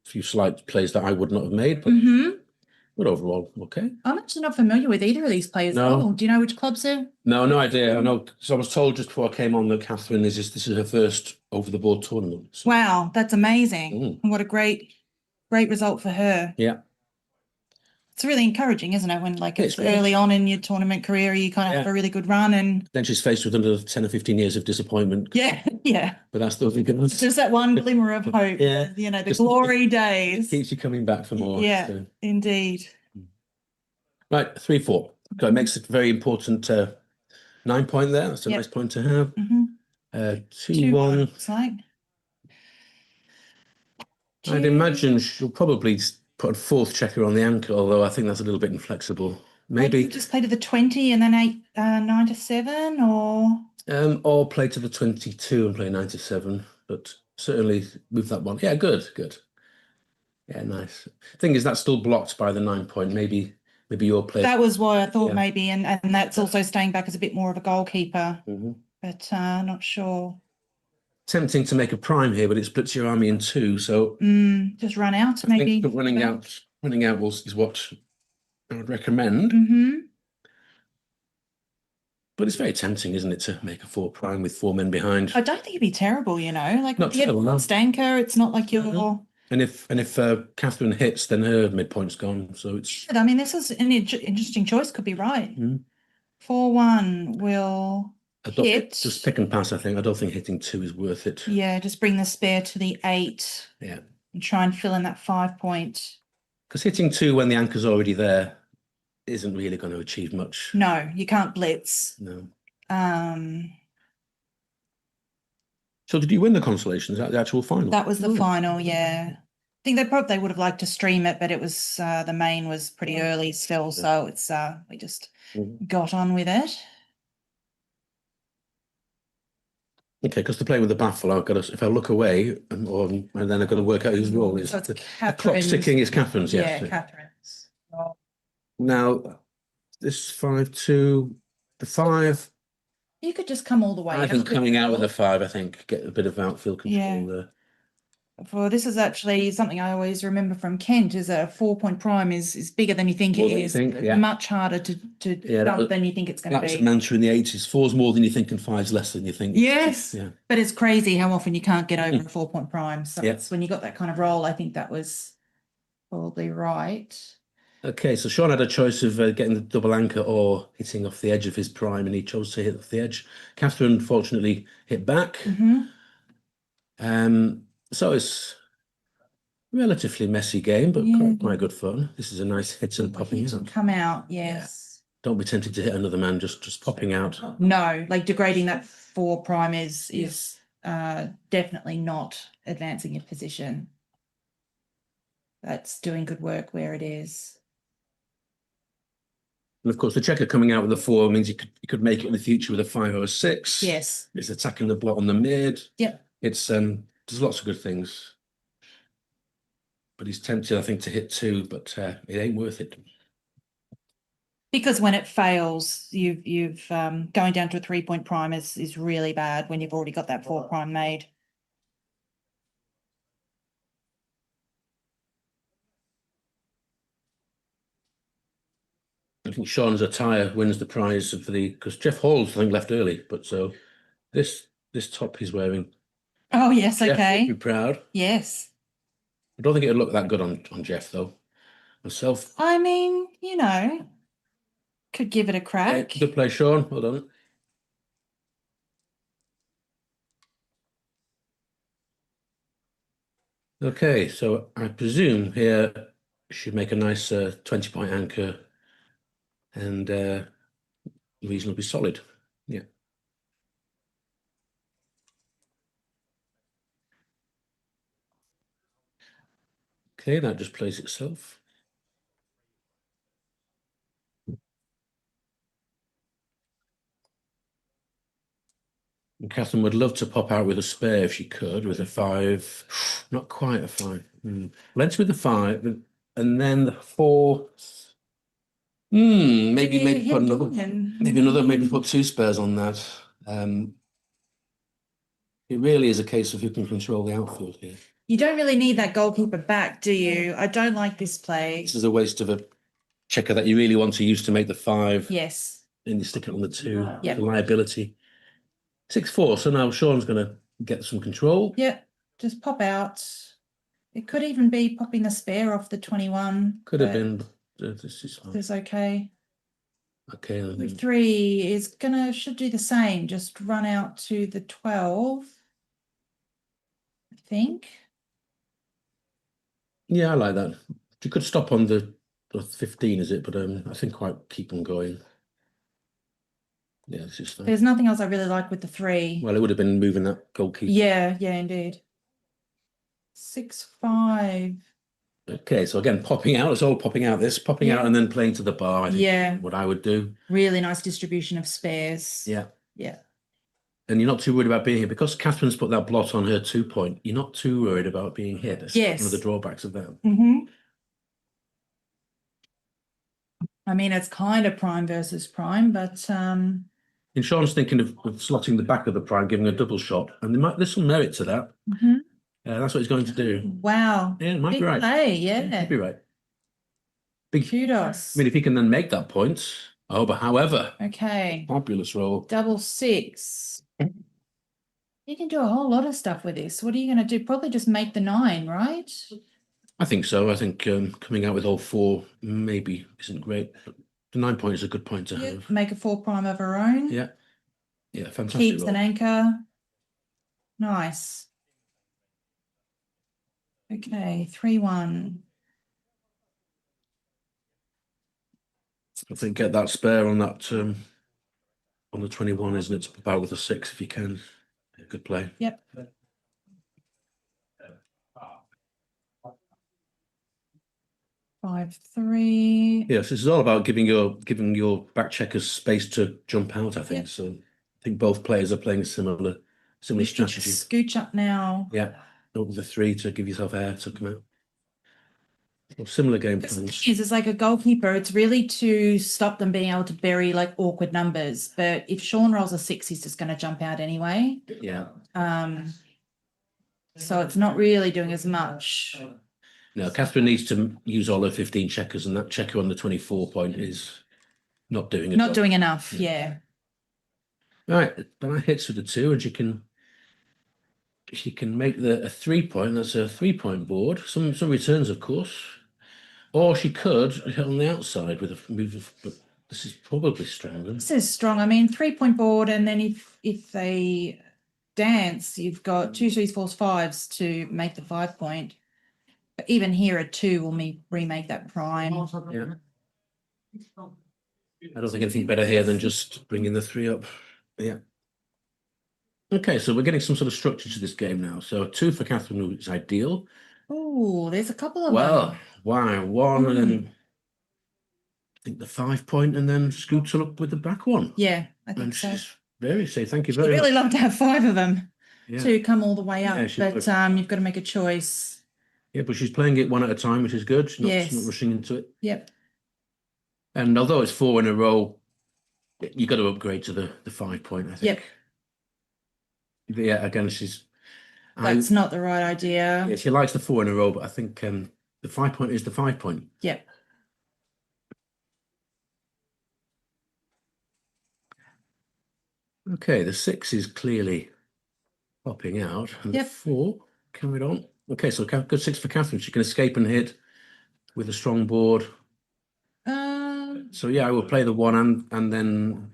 S2: few slight plays that I would not have made, but overall, okay.
S3: I'm actually not familiar with either of these players.
S2: No.
S3: Oh, do you know which clubs are?
S2: No idea. I know. So I was told just before I came on that Catherine this is her first over the board tournament. So.
S3: Wow, that's amazing. What a great result for her.
S2: Yeah.
S3: It's really encouraging, isn't it? When it's early on in your tournament career, you kind of have a really good run, and
S2: then she's faced with another 10 or 15 years of disappointment.
S3: Yeah.
S2: But that's still good.
S3: Just that one glimmer of hope.
S2: Yeah.
S3: The glory days.
S2: Keeps you coming back for more.
S3: Yeah,
S2: so.
S3: Indeed.
S2: Right, 3-4. So it makes it very important 9 point there. That's a nice point to have. 2-1.
S3: Looks like.
S2: I'd imagine she'll probably put a 4th checker on the anchor, although I think that's a little bit inflexible. Maybe
S3: just play to the 20 and then 9 to 7,
S2: or play to the 22 and play 9 to 7, but certainly move that one. Yeah, good. Yeah, nice. Thing is, that's still blocked by the 9 point. Maybe your play.
S3: That was why I thought maybe, and that's also staying back as a bit more of a goalkeeper, but not sure.
S2: Tempting to make a prime here, but it splits your army in 2. So
S3: just run out, maybe.
S2: Running out is what I would recommend. But it's very tempting, isn't it, to make a 4 prime with 4 men behind?
S3: I don't think it'd be terrible, Like
S2: not terrible, no.
S3: Stanker, it's not like you're.
S2: And if Catherine hits, then her midpoint's gone. So it's.
S3: I mean, this is an interesting choice. Could be right. 4-1 will.
S2: Just pick and pass, I think. I don't think hitting 2 is worth it.
S3: Yeah, just bring the spare to the 8.
S2: Yeah.
S3: And try and fill in that 5 point.
S2: Because hitting 2 when the anchor's already there isn't really going to achieve much.
S3: No, you can't blitz.
S2: No. So did you win the consolation? Is that the actual final?
S3: That was the final, yeah. I think they would have liked to stream it, but it was the main was pretty early still, so it's we just got on with it.
S2: Okay, because to play with the baffle, if I look away, and then I've got to work out whose role is.
S3: So it's
S2: the clock ticking is Catherine's, yes.
S3: Yeah, Catherine's.
S2: Now, this 5-2, the 5.
S3: You could just come all the way.
S2: I think coming out with the 5, I think, get a bit of outfield control
S3: Yeah.
S2: there.
S3: For this is actually something I always remember from Kent is a 4-point prime is bigger than you think
S2: More
S3: it
S2: than you
S3: is.
S2: think, yeah.
S3: Much harder to
S2: Yeah,
S3: dump than you think it's going
S2: That
S3: to
S2: was a
S3: be.
S2: mantra in the 80s. 4's more than you think and 5's less than you think.
S3: Yes.
S2: Yeah.
S3: But it's crazy how often you can't get over a 4-point prime. So
S2: Yeah.
S3: it's when you got that kind of roll, I think that was probably right.
S2: Okay, so Sean had a choice of getting the double anchor or hitting off the edge of his prime, and he chose to hit off the edge. Catherine, fortunately, hit back. So it's a relatively messy game, but quite good fun. This is a nice hit and popping out.
S3: Come out, yes.
S2: Don't be tempted to hit another man just popping out.
S3: No, like degrading that 4 prime is definitely not advancing your position. That's doing good work where it is.
S2: And of course, the checker coming out with a 4 means you could make it in the future with a 5 or a 6.
S3: Yes.
S2: It's attacking the blot on the mid.
S3: Yep.
S2: It's there's lots of good things. But he's tempted, I think, to hit 2, but it ain't worth it.
S3: Because when it fails, you've going down to a 3-point prime is really bad when you've already got that 4 prime made.
S2: I think Sean's attire wins the prize for because Jeff Hall's, I think, left early, but so this top he's wearing.
S3: Oh yes,
S2: Jeff
S3: okay.
S2: would be proud.
S3: Yes.
S2: I don't think it'd look that good on Jeff though. Myself.
S3: I mean, could give it a crack.
S2: Good play, Sean. Well done. Okay, so I presume here should make a nice 20-point anchor and reasonably solid. Yeah. Okay, that just plays itself. And Catherine would love to pop out with a spare if she could, with a 5. Not quite a 5. Let's with the 5, and then the 4. Maybe put another. Maybe put 2 spares on that. It really is a case of who can control the outfield here.
S3: You don't really need that goalkeeper back, do you? I don't like this play.
S2: This is a waste of a checker that you really want to use to make the 5.
S3: Yes.
S2: And you stick it on the 2.
S3: Yeah.
S2: The liability. 6-4. So now Sean's going to get some control.
S3: Yep. Just pop out. It could even be popping a spare off the 21.
S2: Could have been. This is fine.
S3: This is okay.
S2: Okay.
S3: The 3 should do the same. Just run out to the 12. I think.
S2: Yeah, I like that. You could stop on the 15, is it? But I think quite keep on going. Yeah, this is fine.
S3: There's nothing else I really like with the 3.
S2: Well, it would have been moving that goalkeeper.
S3: Yeah, indeed. 6-5.
S2: Okay, so again, popping out. It's all popping out. Popping out and then playing to the bar. I think what I would do.
S3: Really nice distribution of spares.
S2: Yeah.
S3: Yeah.
S2: And you're not too worried about being hit because Catherine's put that blot on her 2-point. You're not too worried about being hit. That's one of the drawbacks of that.
S3: I mean, it's kind of prime versus prime, but
S2: And Sean's thinking of slotting the back of the prime, giving a double shot, and there's some merit to that. That's what he's going to do.
S3: Wow.
S2: Yeah, it might
S3: Big
S2: be right.
S3: play, yeah.
S2: Might be right. Big
S3: Kudos.
S2: I mean, if he can then make that point. Oh, but however.
S3: Okay.
S2: Fabulous roll.
S3: Double 6. You can do a whole lot of stuff with this. What are you going to do? Probably just make the 9, right?
S2: I think so. I think coming out with all 4 maybe isn't great. But the 9 point is a good point to have.
S3: Make a 4 prime of her own.
S2: Yeah. Yeah, fantastic.
S3: Keeps an anchor. Nice. Okay, 3-1.
S2: I think get that spare on that on the 21, isn't it? To pop out with a 6 if you can. Yeah, good play.
S3: Yep. 5-3.
S2: Yes, this is all about giving your back checkers space to jump out, I think. So I think both players are playing a similar strategy.
S3: Scooch up now.
S2: Yeah. Over the 3 to give yourself air to come out. Or similar game
S3: The
S2: plans.
S3: thing is, it's like a goalkeeper. It's really to stop them being able to bury like awkward numbers. But if Sean rolls a 6, he's just going to jump out anyway.
S2: Yeah.
S3: So it's not really doing as much.
S2: No, Catherine needs to use all her 15 checkers, and that checker on the 24 point is not doing it.
S3: Not doing enough, yeah.
S2: Right, but that hits with the 2, and she can make a 3 point. That's a 3-point board. Some returns, of course. Or she could hit on the outside with a move, but this is probably stronger.
S3: This is strong. I mean, 3-point board, and then if they dance, you've got 2, 3s, 4s, 5s to make the 5-point. But even here, a 2 will remake that prime.
S2: Yeah. I don't think anything better here than just bringing the 3 up. Yeah. Okay, so we're getting some sort of structure to this game now. So 2 for Catherine is ideal.
S3: Oh, there's a couple of
S2: Well,
S3: them.
S2: why 1 and then I think the 5-point, and then scoots her up with the back one.
S3: Yeah, I think
S2: And
S3: so.
S2: she's very say thank you
S3: I'd
S2: very
S3: really
S2: much.
S3: love to have 5 of them
S2: Yeah.
S3: to come all the way up,
S2: Yeah, she
S3: but
S2: would.
S3: you've got to make a choice.
S2: Yeah, but she's playing it one at a time, which is good. She's
S3: Yes.
S2: not rushing into it.
S3: Yep.
S2: And although it's 4 in a row, you got to upgrade to the 5-point, I think.
S3: Yep.
S2: But yeah, again,
S3: That's not the right idea.
S2: Yeah, she likes the 4 in a row, but I think the 5-point is the 5-point.
S3: Yep.
S2: Okay, the 6 is clearly popping out, and
S3: Yep.
S2: the 4 carried on. Okay, so good 6 for Catherine. She can escape and hit with a strong board. So yeah, I will play the 1 and then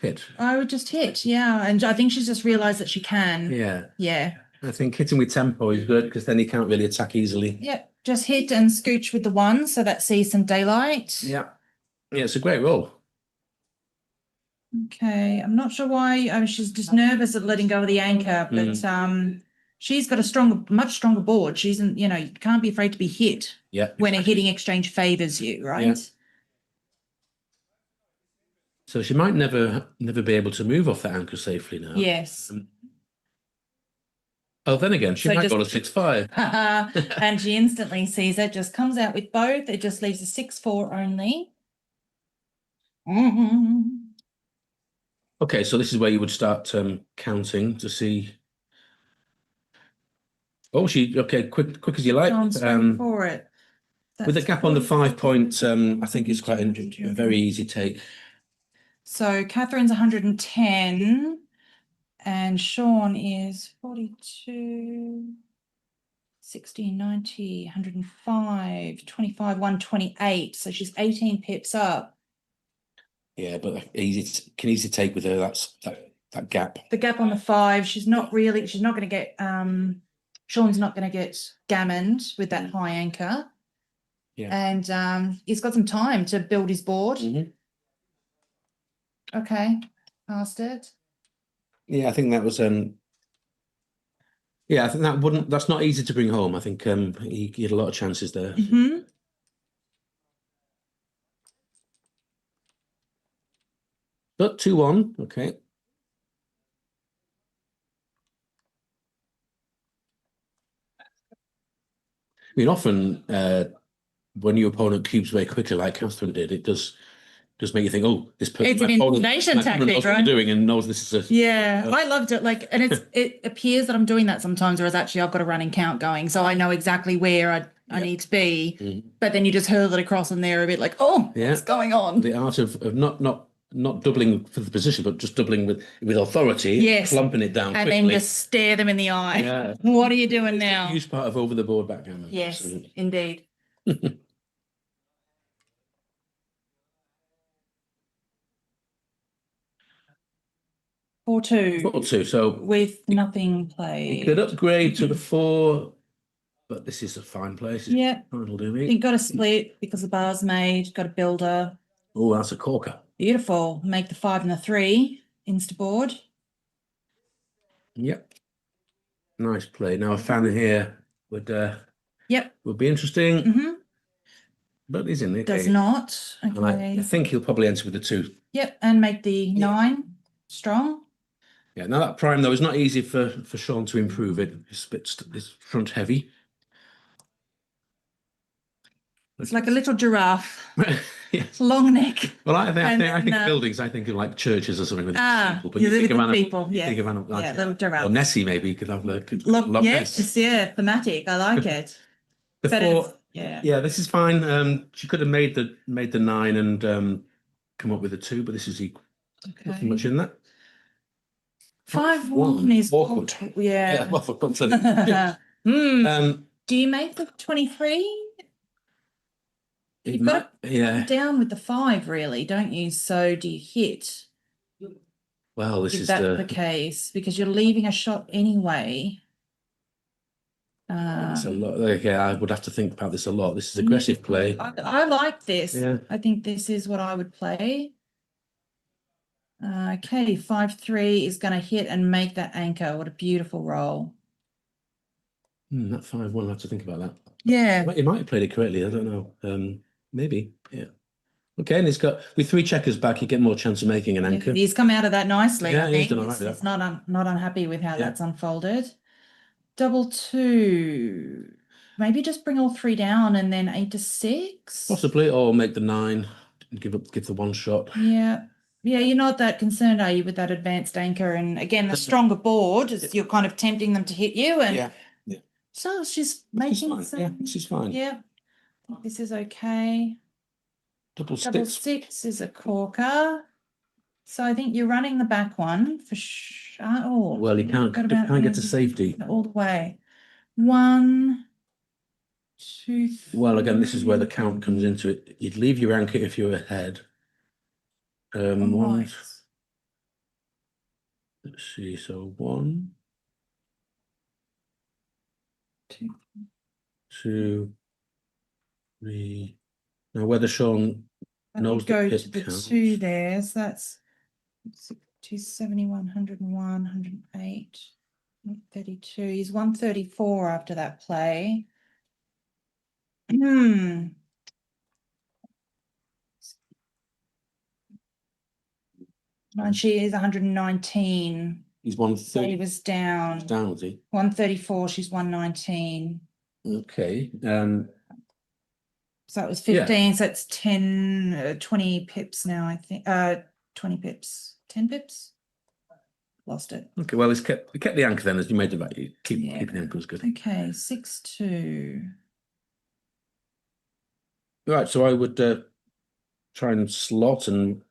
S2: hit.
S3: I would just hit, yeah, and I think she's just realised that she can.
S2: Yeah.
S3: Yeah.
S2: I think hitting with tempo is good because then you can't really attack easily.
S3: Yep. Just hit and scooch with the 1 so that sees some daylight.
S2: Yeah. Yeah, it's a great roll.
S3: Okay, I'm not sure why. I mean, she's just nervous of letting go of the anchor, but she's got much stronger board. She's in, you can't be afraid to be hit.
S2: Yeah.
S3: When a hitting exchange favours you, right?
S2: Yeah. So she might never be able to move off that anchor safely now.
S3: Yes.
S2: Then again, she might go to 6-5.
S3: And she instantly sees it, just comes out with both. It just leaves a 6-4 only.
S2: Okay, so this is where you would start counting to see. Oh, quick as you like.
S3: For it.
S2: With a gap on the 5-point, I think it's quite a very easy take.
S3: So Catherine's 110 and Sean is 42, 60, 90, 105, 25, 128. So she's 18 pips up.
S2: Yeah, but can easily take with her that gap.
S3: The gap on the 5, she's not going to get Sean's not going to get gammoned with that high anchor.
S2: Yeah.
S3: And he's got some time to build his board. Okay, past it.
S2: Yeah, I think that was yeah, I think that's not easy to bring home. I think he had a lot of chances there. But 2-1, okay. I mean, often when your opponent cubes very quickly, like Catherine did, it does make you think, oh, this person,
S3: it's an intimidation tactic,
S2: knows what
S3: right?
S2: they're doing and knows this is
S3: I loved it. Like, and it appears that I'm doing that sometimes, whereas actually I've got a running count going, so I know exactly where I need to be. But then you just hurl it across, and they're a bit like, oh, what's going on?
S2: The art of not doubling for the position, but just doubling with authority.
S3: Yes,
S2: clumping it down
S3: and
S2: quickly.
S3: then just stare them in the eye.
S2: Yeah.
S3: What are you doing now?
S2: A huge part of over the board backgammon.
S3: Yes,
S2: absolutely.
S3: indeed. 4-2.
S2: 4-2. So
S3: with nothing played.
S2: You could upgrade to the 4, but this is a fine place.
S3: Yeah.
S2: It'll do me.
S3: You've got to split because the bar's made. Got a builder.
S2: Oh, that's a corker.
S3: Beautiful. Make the 5 and the 3 insta board.
S2: Yep. Nice play. Now a fan here would be interesting.
S3: Mm-hmm.
S2: But he's in there.
S3: Does not. Okay.
S2: I think he'll probably enter with the 2.
S3: Yep, and make the 9 strong.
S2: Yeah, now that prime though is not easy for Sean to improve it. It's front heavy.
S3: It's like a little giraffe,
S2: Yes.
S3: long neck.
S2: Well, I think
S3: then,
S2: buildings. I think of like churches or something with people. But
S3: yeah,
S2: you think of
S3: the
S2: animals.
S3: people,
S2: You
S3: yeah,
S2: think of animals like,
S3: yeah, little giraffe.
S2: or Nessie maybe. You could have the Loch Ness.
S3: Yes, yeah, thematic. I like it.
S2: The
S3: But
S2: four,
S3: yeah.
S2: yeah, this is fine. She could have made the 9 and come up with a 2, but this is equal. Nothing much in that.
S3: 5-1 is
S2: awkward.
S3: Yeah.
S2: Well, for God's sake.
S3: Do you make the 23? You've got to come down with the 5, really, don't you? So do you hit?
S2: Well, this
S3: If
S2: is
S3: that's the case, because you're leaving a shot anyway.
S2: It's a lot. Okay, I would have to think about this a lot. This is aggressive play.
S3: I like this.
S2: Yeah.
S3: I think this is what I would play. Okay, 5-3 is going to hit and make that anchor. What a beautiful roll.
S2: That 5-1, I'll have to think about that.
S3: Yeah.
S2: He might have played it correctly. I don't know. Maybe. Yeah. Okay, and he's got with 3 checkers back, you get more chance of making an anchor.
S3: He's come out of that nicely.
S2: Yeah,
S3: I
S2: he's
S3: think.
S2: done all right with
S3: He's
S2: that.
S3: not unhappy with how that's unfolded. Double 2. Maybe just bring all 3 down and then 8 to 6.
S2: Possibly, or make the 9 and give the 1 shot.
S3: Yeah. Yeah, you're not that concerned, are you, with that advanced anchor? And again, the stronger board is you're kind of tempting them to hit you. And
S2: yeah.
S3: So she's making
S2: this is fine.
S3: Yeah. This is okay.
S2: Double
S3: 6 is a corker. So I think you're running the back one for
S2: well, you can't get to safety
S3: all the way. 1, 2, 3.
S2: Well, again, this is where the count comes into it. You'd leave your anchor if you're ahead. One. Let's see. So 1, 2, 3. Now, whether Sean knows
S3: go
S2: the
S3: to the
S2: counts.
S3: 2 there, so that's 270, 101, 108, 32. He's 134 after that play. And she is 119.
S2: He's 130.
S3: He was down.
S2: He's down, was he?
S3: 134. She's 119.
S2: Okay.
S3: So it was 15. So it's 10, 20 pips now, I think. 20 pips. 10 pips. Lost it.
S2: Okay. Well, we kept the anchor then, as you made it right. You keep the anchor was good.
S3: Okay. 6-2.
S2: Right. So I would try and slot, and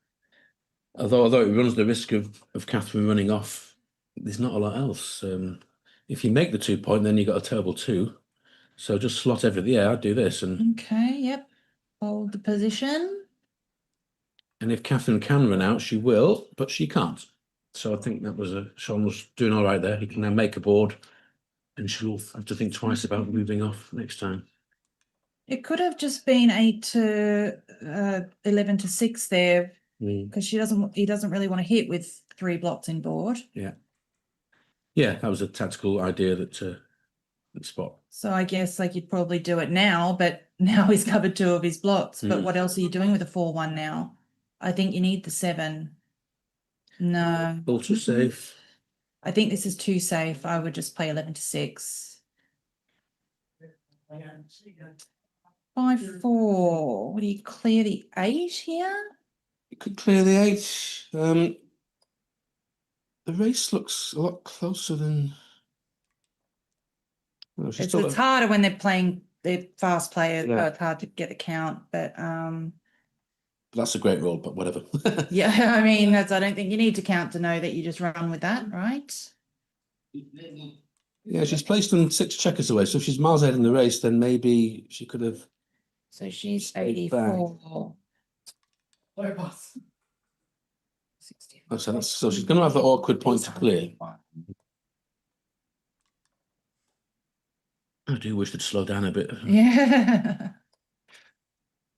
S2: although it runs the risk of Catherine running off, there's not a lot else. If you make the 2 point, then you got a terrible 2. So just slot everything. Yeah, I'd do this. And
S3: okay, yep. Hold the position.
S2: And if Catherine can run out, she will, but she can't. So I think that was Sean was doing all right there. He can now make a board, and she'll have to think twice about moving off next time.
S3: It could have just been 8 to 11 to 6 there, because he doesn't really want to hit with 3 blocks in board.
S2: Yeah. Yeah, that was a tactical idea that spot.
S3: So I guess you'd probably do it now, but now he's covered 2 of his blocks. But what else are you doing with a 4-1 now? I think you need the 7. No.
S2: All too safe.
S3: I think this is too safe. I would just play 11 to 6. 5-4. Would you clear the 8 here?
S2: You could clear the 8. The race looks a lot closer than. Well,
S3: it's harder when they're playing the fast players. Yeah. It's hard to get the count, but
S2: that's a great roll, but whatever.
S3: Yeah, I mean, I don't think you need to count to know that you just run with that, right?
S2: Yeah, she's placed them 6 checkers away. So if she's miles ahead in the race, then maybe she could have.
S3: So she's 84.
S2: So she's going to have the awkward point to clear. I do wish to slow down a bit.
S3: Yeah.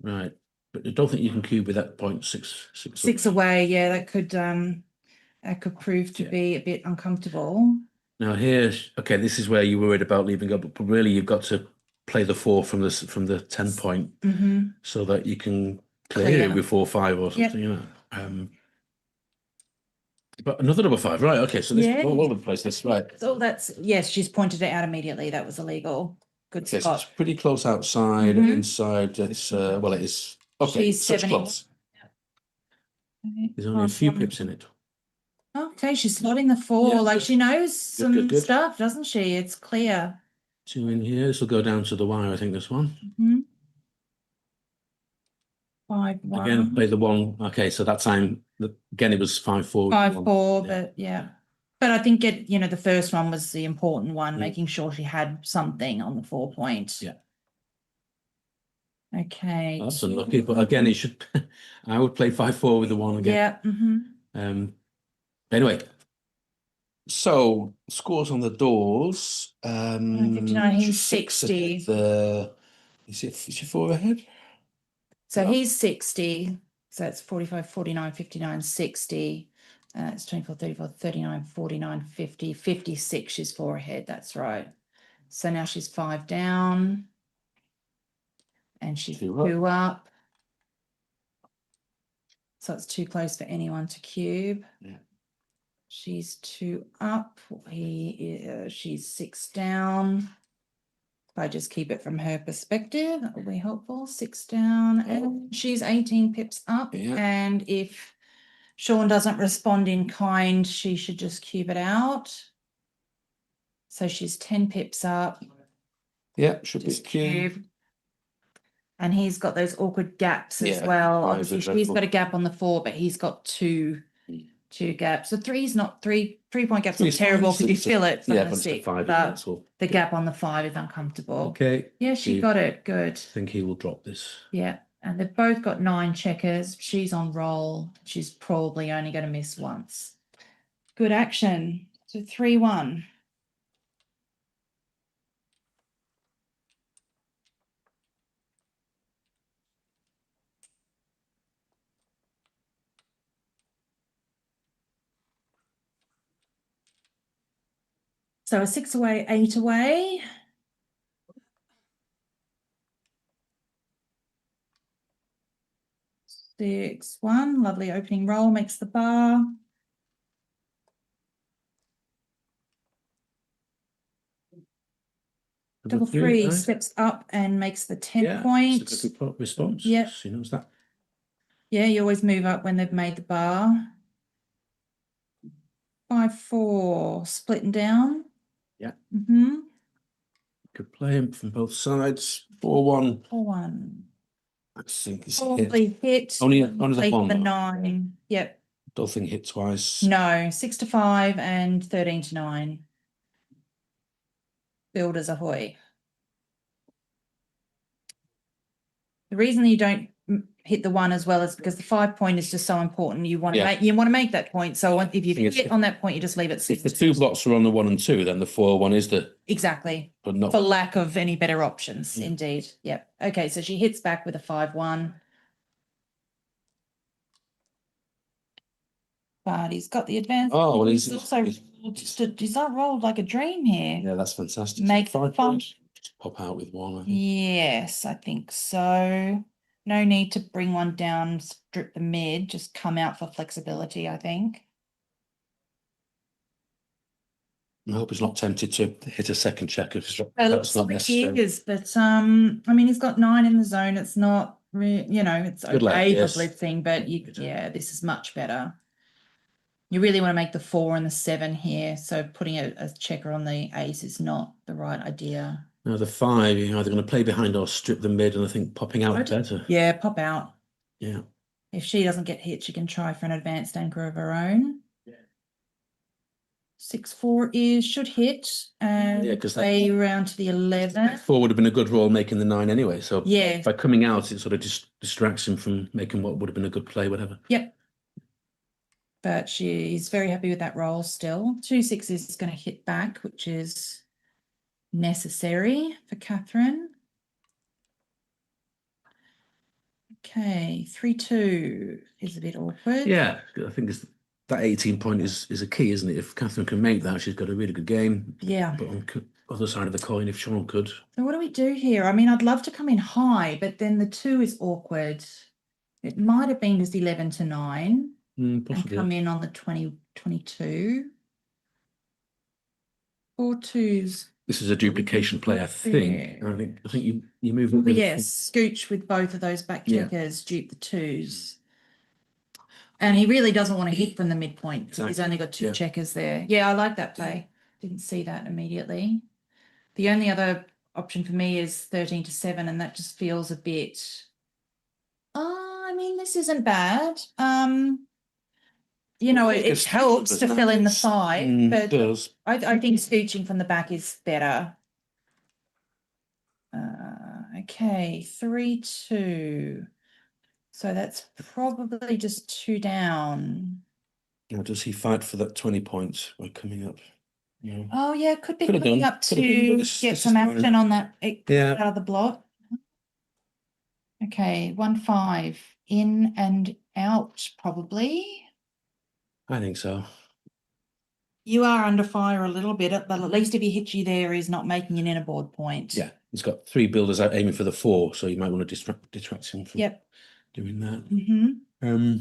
S2: Right. But I don't think you can cube with that 0.6
S3: away. Yeah, that could prove to be a bit uncomfortable.
S2: Now here's this is where you're worried about leaving up, but really you've got to play the 4 from the 10 point so that you can clear it with 4-5 or something, you know. But another double 5, right? Okay, so this all over the place. That's right.
S3: So yes, she's pointed it out immediately. That was illegal. good
S2: Okay, so it's
S3: spot.
S2: pretty close outside and
S3: Mhm.
S2: inside. It's well, it is. Okay,
S3: She's
S2: such
S3: 70.
S2: close. There's only a few pips in it.
S3: Okay, she's slotting the 4.
S2: Yeah,
S3: like
S2: good.
S3: she knows some
S2: good.
S3: stuff, doesn't she? It's clear.
S2: 2 in here. This will go down to the wire, I think, this one.
S3: Mhm. 5-1.
S2: Again, play the 1. Okay, so that time, again, it was 5-4.
S3: 5-4,
S2: Yeah.
S3: but yeah. But I think the first one was the important one,
S2: Mm.
S3: making sure she had something on the 4 point.
S2: Yeah.
S3: Okay.
S2: Well, that's unlucky, but again, it should. I would play 5-4 with the 1 again.
S3: Yeah.
S2: Anyway, so scores on the doors.
S3: 59, he's
S2: she's 6
S3: 60.
S2: Is she 4 ahead?
S3: So
S2: Yeah.
S3: he's 60. So it's 45, 49, 59, 60. It's 24, 34, 39, 49, 50, 56. She's 4 ahead. That's right. So now she's 5 down. And she's 2 up. So it's too close for anyone to cube.
S2: Yeah.
S3: She's 2 up. She's 6 down. If I just keep it from her perspective, that will be helpful. 6 down, and she's 18 pips up.
S2: Yeah.
S3: And if Sean doesn't respond in kind, she should just cube it out. So she's 10 pips up.
S2: Yeah, should be
S3: Just cube. And he's got those awkward gaps as
S2: Yeah,
S3: well.
S2: five
S3: Obviously,
S2: is
S3: she's
S2: dreadful.
S3: got a gap on the 4, but he's got two gaps. So 3's not 3-point gaps are
S2: Three's
S3: terrible
S2: fine.
S3: because you
S2: It's a-
S3: fill it from
S2: Yeah,
S3: the
S2: but it's a
S3: 6.
S2: 5.
S3: But
S2: That's all.
S3: the gap on the 5 is uncomfortable.
S2: Okay.
S3: Yeah, she
S2: See.
S3: got it. Good.
S2: I think he will drop this.
S3: Yeah. And they've both got 9 checkers. She's on roll. She's probably only going to miss once. Good action. So 3-1. So a 6 away, 8 away. Six, 1. Lovely opening roll, makes the bar. Double 3
S2: right?
S3: steps up and makes the 10
S2: Yeah,
S3: point.
S2: it's a good response.
S3: Yep.
S2: She knows that.
S3: Yeah, you always move up when they've made the bar. 5-4, splitting down.
S2: Yeah.
S3: Mm-hmm.
S2: Could play him from both sides. 4-1.
S3: 4-1.
S2: I think it's
S3: Probably hit.
S2: Only the
S3: Play
S2: one.
S3: the 9. Yep.
S2: Don't think hit twice.
S3: No, 6-5 and 13-9. Builders ahoy. The reason you don't hit the 1 as well is because the 5 point is just so important. You want to make that point. So if you hit on that point, you just leave it.
S2: If the 2 blocks are on the 1 and 2, then the 4-1 is the
S3: exactly.
S2: But not
S3: for lack of any better options. Indeed. Yep. Okay, so she hits back with a 5-1. But he's got the advantage.
S2: Oh, well,
S3: he's not rolled like a dream here.
S2: Yeah, that's fantastic.
S3: Make
S2: 5
S3: fun.
S2: points. Just pop out with 1, I think.
S3: Yes, I think so. No need to bring one down, strip the mid, just come out for flexibility, I think.
S2: I hope he's not tempted to hit a second checker.
S3: That's not necessary. He is, but I mean, he's got 9 in the zone. It's not, it's
S2: Good
S3: okay
S2: lad,
S3: for
S2: yes.
S3: blitzing, but this is much better. You really want to make the 4 and the 7 here. So putting a checker on the ace is not the right idea.
S2: Now the 5, you're either going to play behind or strip the mid, and I think popping out is better.
S3: Yeah, pop out.
S2: Yeah.
S3: If she doesn't get hit, she can try for an advanced anchor of her own. 6-4 should hit and play around to the 11.
S2: 4 would have been a good roll making the 9 anyway. So
S3: yeah,
S2: by coming out, it sort of distracts him from making what would have been a good play, whatever.
S3: Yep. But she's very happy with that roll still. 2-6 is going to hit back, which is necessary for Catherine. Okay, 3-2 is a bit awkward.
S2: Yeah, I think that 18 point is a key, isn't it? If Catherine can make that, she's got a really good game.
S3: Yeah.
S2: But on the other side of the coin, if Sean could.
S3: So what do we do here? I mean, I'd love to come in high, but then the 2 is awkward. It might have been just 11-9 and come in on the 20-22. 4-2's
S2: This is a duplication play, I think. I think you move it.
S3: But yes, scooch with both of those back
S2: Yeah.
S3: checkers, dupe the twos. And he really doesn't want to hit from the midpoint. He's
S2: Exactly.
S3: only got two
S2: Yeah.
S3: checkers there. Yeah, I like that play. Didn't see that immediately. The only other option for me is 13 to 7, and that just feels a bit. I mean, this isn't bad. You know, it helps to fill in the 5, but
S2: It does.
S3: I think scooching from the back is better. Okay, 3-2. So that's probably just 2 down.
S2: Now, does he fight for that 20 points by coming up? Yeah.
S3: Oh yeah, could be
S2: Could have
S3: coming
S2: done.
S3: up
S2: Could have
S3: to
S2: done, but this
S3: get
S2: is
S3: some
S2: fine.
S3: action on that
S2: Yeah.
S3: out of the block. Okay, 1-5 in and out probably.
S2: I think so.
S3: You are under fire a little bit, but at least if he hits you there, he's not making an inner board point.
S2: Yeah, he's got 3 builders out aiming for the 4, so you might want to detract him from
S3: Yep.
S2: doing that.
S3: Mm-hmm.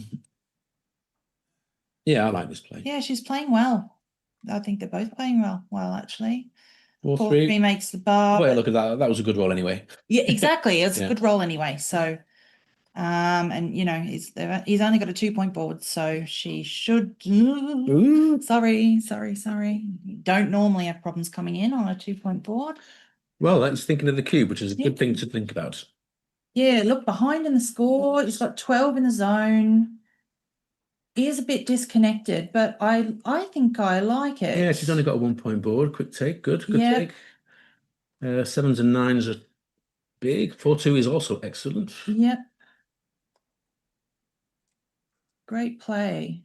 S2: Yeah, I like this play.
S3: Yeah, she's playing well. I think they're both playing well actually.
S2: 4-3.
S3: 4-3 makes the bar.
S2: Well, look at that. That was a good roll anyway.
S3: Yeah, exactly. It's
S2: Yeah.
S3: a good roll anyway. So, and you know, he's only got a 2-point board, so she should.
S2: Ooh.
S3: Sorry. Don't normally have problems coming in on a 2-point board.
S2: Well, that's thinking of the cube, which is a
S3: Yeah.
S2: good thing to think about.
S3: Yeah, look behind in the score. He's got 12 in the zone. He is a bit disconnected, but I think I like it.
S2: Yeah, she's only got a 1-point board. Quick take, good
S3: Yep.
S2: take. 7s and 9s are big. 4-2 is also excellent.
S3: Yep. Great play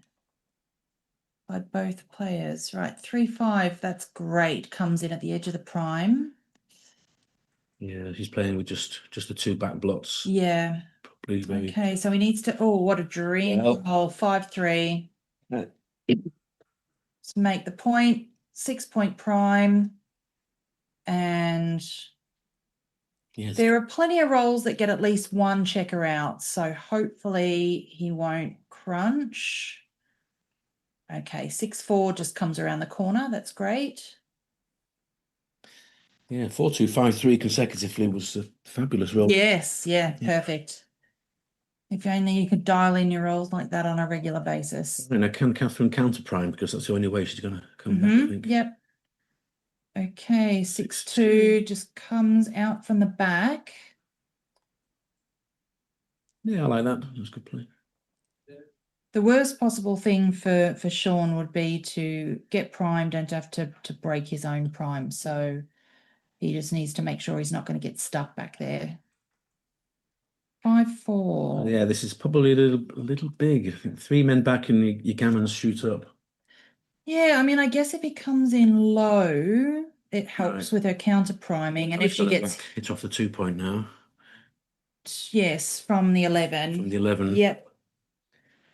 S3: by both players. Right, 3-5, that's great. Comes in at the edge of the prime.
S2: Yeah, she's playing with just the 2 back blots.
S3: Yeah.
S2: Probably very.
S3: Okay, so he needs to. Oh, what a dream!
S2: Well.
S3: Oh, 5-3.
S2: Uh,
S3: Let's make the point. 6-point prime, and
S2: Yes.
S3: there are plenty of rolls that get at least 1 checker out. So hopefully he won't crunch. Okay, 6-4 just comes around the corner. That's great.
S2: Yeah, 4-2, 5-3 consecutively was a fabulous roll.
S3: Yes, yeah, perfect. If only you could dial in your rolls like that on a regular basis.
S2: And can Catherine counter prime, because that's the only way she's going to come back, I think.
S3: Yep. Okay, 6-2 just comes out from the back.
S2: Yeah, I like that. That's a good play.
S3: The worst possible thing for Sean would be to get primed and to have to break his own prime. So he just needs to make sure he's not going to get stuck back there. 5-4.
S2: Yeah, this is probably a little big. I think 3 men back and your gammons shoot up.
S3: Yeah, I mean, I guess if he comes in low, it helps with her counter priming. And if she gets
S2: it's off the 2-point now.
S3: Yes, from the 11.
S2: From the 11.
S3: Yep.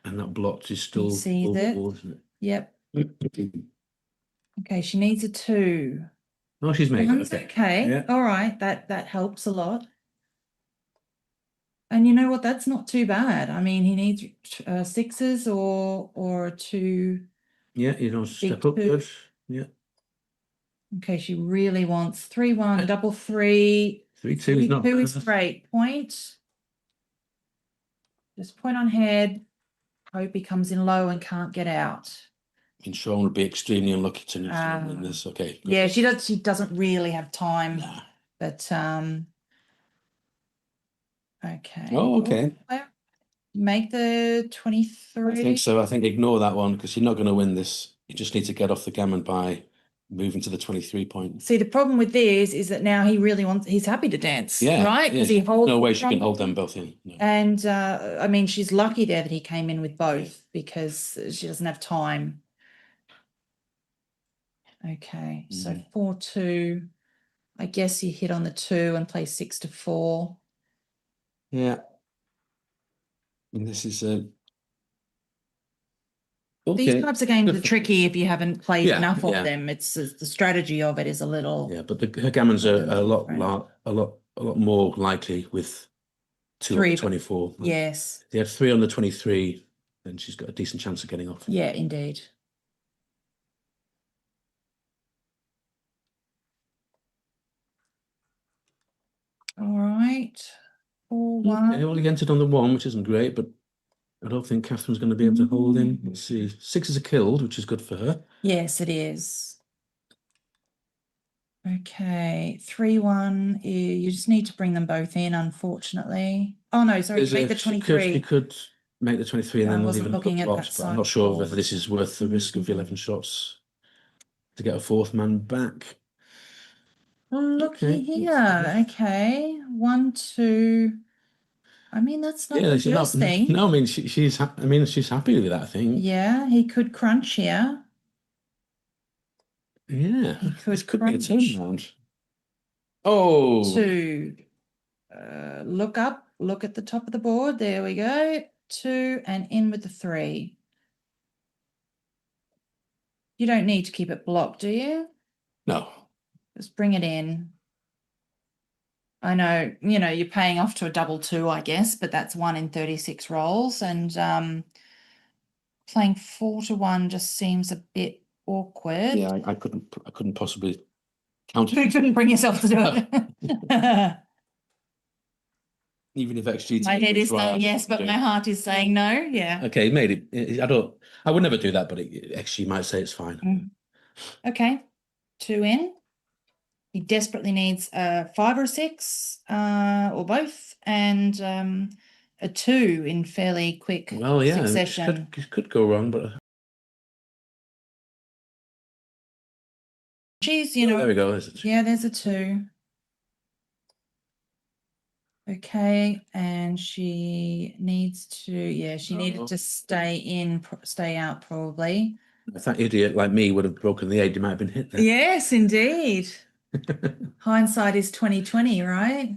S2: And that blot is still
S3: see
S2: full
S3: that?
S2: ball, isn't
S3: Yep.
S2: it?
S3: Okay, she needs a 2.
S2: Oh, she's made it.
S3: Okay.
S2: Yeah.
S3: All right. That helps a lot. And you know what? That's not too bad. I mean, he needs 6s or a 2.
S2: Yeah, you don't step
S3: Big
S2: up.
S3: 2.
S2: Good. Yeah.
S3: Okay, she really wants 3-1, double 3.
S2: 3-2 is not
S3: 2 is
S2: bad.
S3: great. Point. Just point on head. Hope he comes in low and can't get out.
S2: I mean, Sean would be extremely unlucky to win this. Okay. Good.
S3: Yeah, she doesn't really have time.
S2: Nah.
S3: But okay.
S2: Oh, okay.
S3: Make the 23.
S2: I think so. I think ignore that one because you're not going to win this. You just need to get off the gammon by moving to the 23 point.
S3: See, the problem with this is that now he's happy to dance.
S2: Yeah.
S3: Right? Because
S2: yeah.
S3: he holds.
S2: No way she can hold them both in. No.
S3: And I mean, she's lucky there that he came in with both because she doesn't have time. Okay, so 4-2. I guess you hit on the 2 and play 6-4.
S2: Yeah. And this is a.
S3: These types of games are tricky if you haven't played
S2: Yeah,
S3: enough of
S2: yeah.
S3: them. It's the strategy of it is a little.
S2: Yeah, but her gammons are a lot more likely with 2 on the 24.
S3: Yes.
S2: If you have 3 on the 23, then she's got a decent chance of getting off.
S3: Yeah, indeed. right? Four,
S2: Okay,
S3: one.
S2: well, he entered on the 1, which isn't great, but I don't think Catherine's going to be able to hold him. Let's see. 6 is a killed, which is good for her.
S3: Yes, it is. Okay, 3-1. You just need to bring them both in, unfortunately. Oh no, sorry,
S2: There's
S3: make the
S2: she
S3: 23.
S2: could make the 23 and
S3: I
S2: then
S3: wasn't
S2: leave a
S3: looking
S2: couple
S3: at
S2: lots,
S3: that
S2: but I'm
S3: side
S2: not sure
S3: ball.
S2: whether this is worth the risk of 11 shots to get a 4th man back.
S3: Looky
S2: Okay,
S3: here. Okay, 1, 2. I mean, that's not
S2: yeah,
S3: the worst thing.
S2: no, I mean she's happy with that, I think.
S3: Yeah, he could crunch here.
S2: Yeah,
S3: He
S2: this
S3: could
S2: could be a
S3: crunch.
S2: turnaround. Oh,
S3: 2. Look up, look at the top of the board. There we go. 2 and in with the 3. You don't need to keep it blocked, do you?
S2: no.
S3: Just bring it in. I know, you're paying off to a double 2, I guess, but that's 1 in 36 rolls, and playing 4-1 just seems a bit awkward.
S2: Yeah, I couldn't possibly count
S3: You
S2: it.
S3: couldn't bring yourself to do it.
S2: Even if XG
S3: My head is
S2: right,
S3: saying yes, but my heart is saying no. Yeah.
S2: okay, he made it. I would never do that, but XG might say it's fine.
S3: Okay. 2 in. He desperately needs a 5 or a 6, or both, and a 2 in fairly quick
S2: Well, yeah,
S3: succession.
S2: it could go wrong, but
S3: Geez,
S2: there we go. There's a 2.
S3: yeah, there's a 2. Okay, and she needs to, yeah, she needed to stay out probably.
S2: If that idiot like me would have broken the 8, he might have been hit there.
S3: Yes, indeed. Hindsight is 2020, right?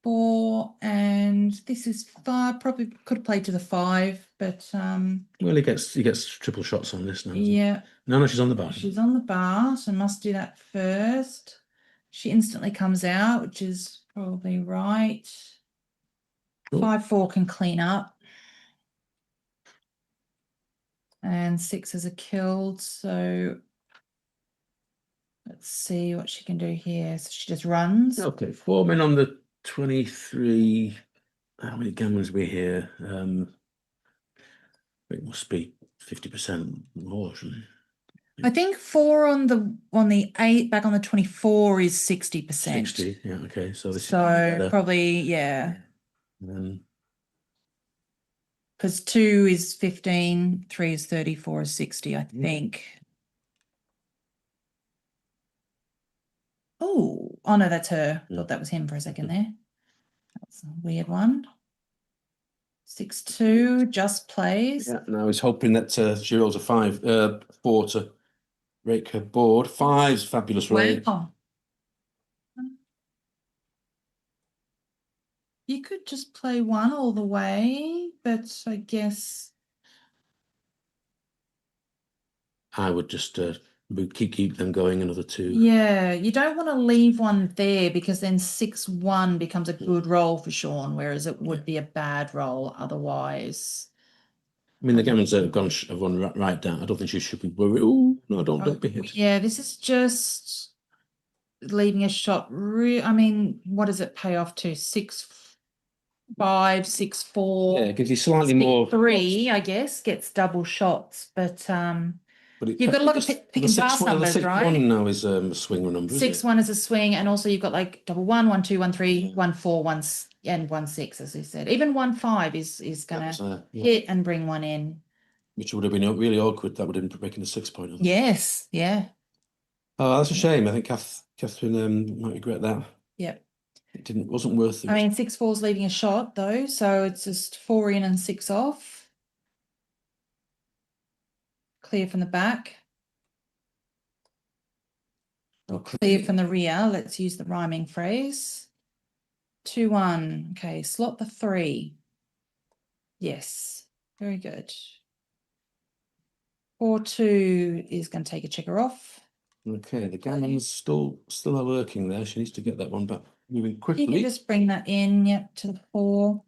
S3: 4, and this is 5. Probably could have played to the 5, but
S2: Well, he gets triple shots on this now.
S3: yeah.
S2: No, she's on the bar.
S3: She's on the bar, so must do that first. She instantly comes out, which is probably right.
S2: Cool.
S3: 5-4 can clean up. And 6 is a killed, so let's see what she can do here. So she just runs.
S2: Okay, 4 men on the 23. How many gammons we here? It must be 50% more, shouldn't it?
S3: I think 4 on the 8 back on the 24 is 60%.
S2: 60, yeah, okay. So
S3: Probably, yeah.
S2: Um,
S3: Because 2 is 15, 3 is 30, 4 is 60, I think. Oh no, that's her. Thought that was him for a second there. That's a weird one. 6-2 just plays.
S2: yeah, and I was hoping that she rolls a 4 to rake her board. 5's fabulous roll.
S3: Wow. You could just play 1 all the way, but I guess
S2: I would just keep them going another 2.
S3: yeah, you don't want to leave 1 there because then 6-1 becomes a good roll for Sean, whereas it would be a bad roll otherwise.
S2: I mean, the gammons have gone right down. I don't think she should be worried. Oh no, don't be hit.
S3: Yeah, this is just leaving a shot. I mean, what does it pay off to? 6-5, 6-4.
S2: Yeah, it gives you slightly more.
S3: 3, I guess, gets double shots, but
S2: But
S3: you've got a lot of pick and pass numbers, right?
S2: 6-1 now is a swing number.
S3: 6-1 is a swing, and also you've got like double 1, 1-2, 1-3, 1-4, 1 and 1-6, as we said. Even 1-5 is gonna hit and bring 1 in.
S2: Which would have been really awkward. That would have been making a 6-point.
S3: Yes, yeah.
S2: Oh, that's a shame. I think Catherine might regret that.
S3: Yep.
S2: It wasn't worth it.
S3: I mean, 6-4 is leaving a shot though, so it's just 4 in and 6 off. Clear from the back. Or clear from the rear. Let's use the rhyming phrase. 2-1. Okay, slot the 3. Yes, very good. 4-2 is going to take a checker off.
S2: Okay, the gammons still are lurking there. She needs to get that one back moving quickly.
S3: You can just bring that in, yep, to the 4.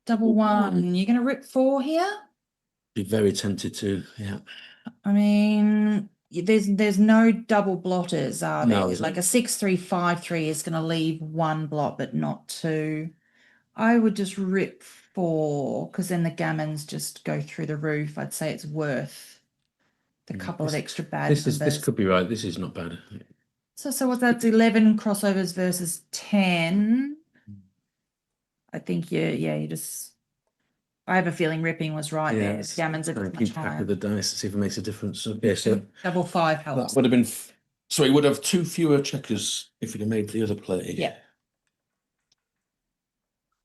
S3: Double 1. You're going to rip 4 here?
S2: Be very tempted to, yeah.
S3: I mean, there's no double blotters, are
S2: No,
S3: there?
S2: there's
S3: Like
S2: not.
S3: a 6-3-5-3 is going to leave one blot, but not two. I would just rip 4 because then the gammons just go through the roof. I'd say it's worth the couple of extra bad
S2: This
S3: numbers.
S2: could be right. This is not bad.
S3: So what's that? 11 crossovers versus 10. I think you just. I have a feeling ripping was right there.
S2: Yes.
S3: Gammons are
S2: And
S3: much
S2: keep track
S3: higher.
S2: of the dice to see if it makes a difference. Okay, so
S3: Double 5
S2: that
S3: helps.
S2: would have been. So he would have 2 fewer checkers if he'd have made the other play.
S3: Yeah.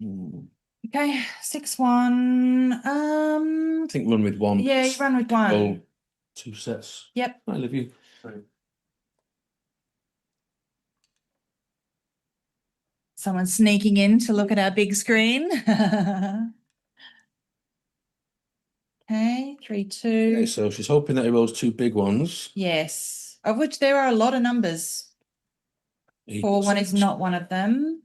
S2: Hmm.
S3: Okay, 6-1.
S2: I think run with 1.
S3: Yeah, you run with 1.
S2: Roll 2 sets.
S3: Yep.
S2: I love you.
S3: Someone sneaking in to look at our big screen. Okay, 3-2.
S2: Okay, so she's hoping that he rolls 2 big ones.
S3: Yes, of which there are a lot of numbers. 4-1 is not one of them.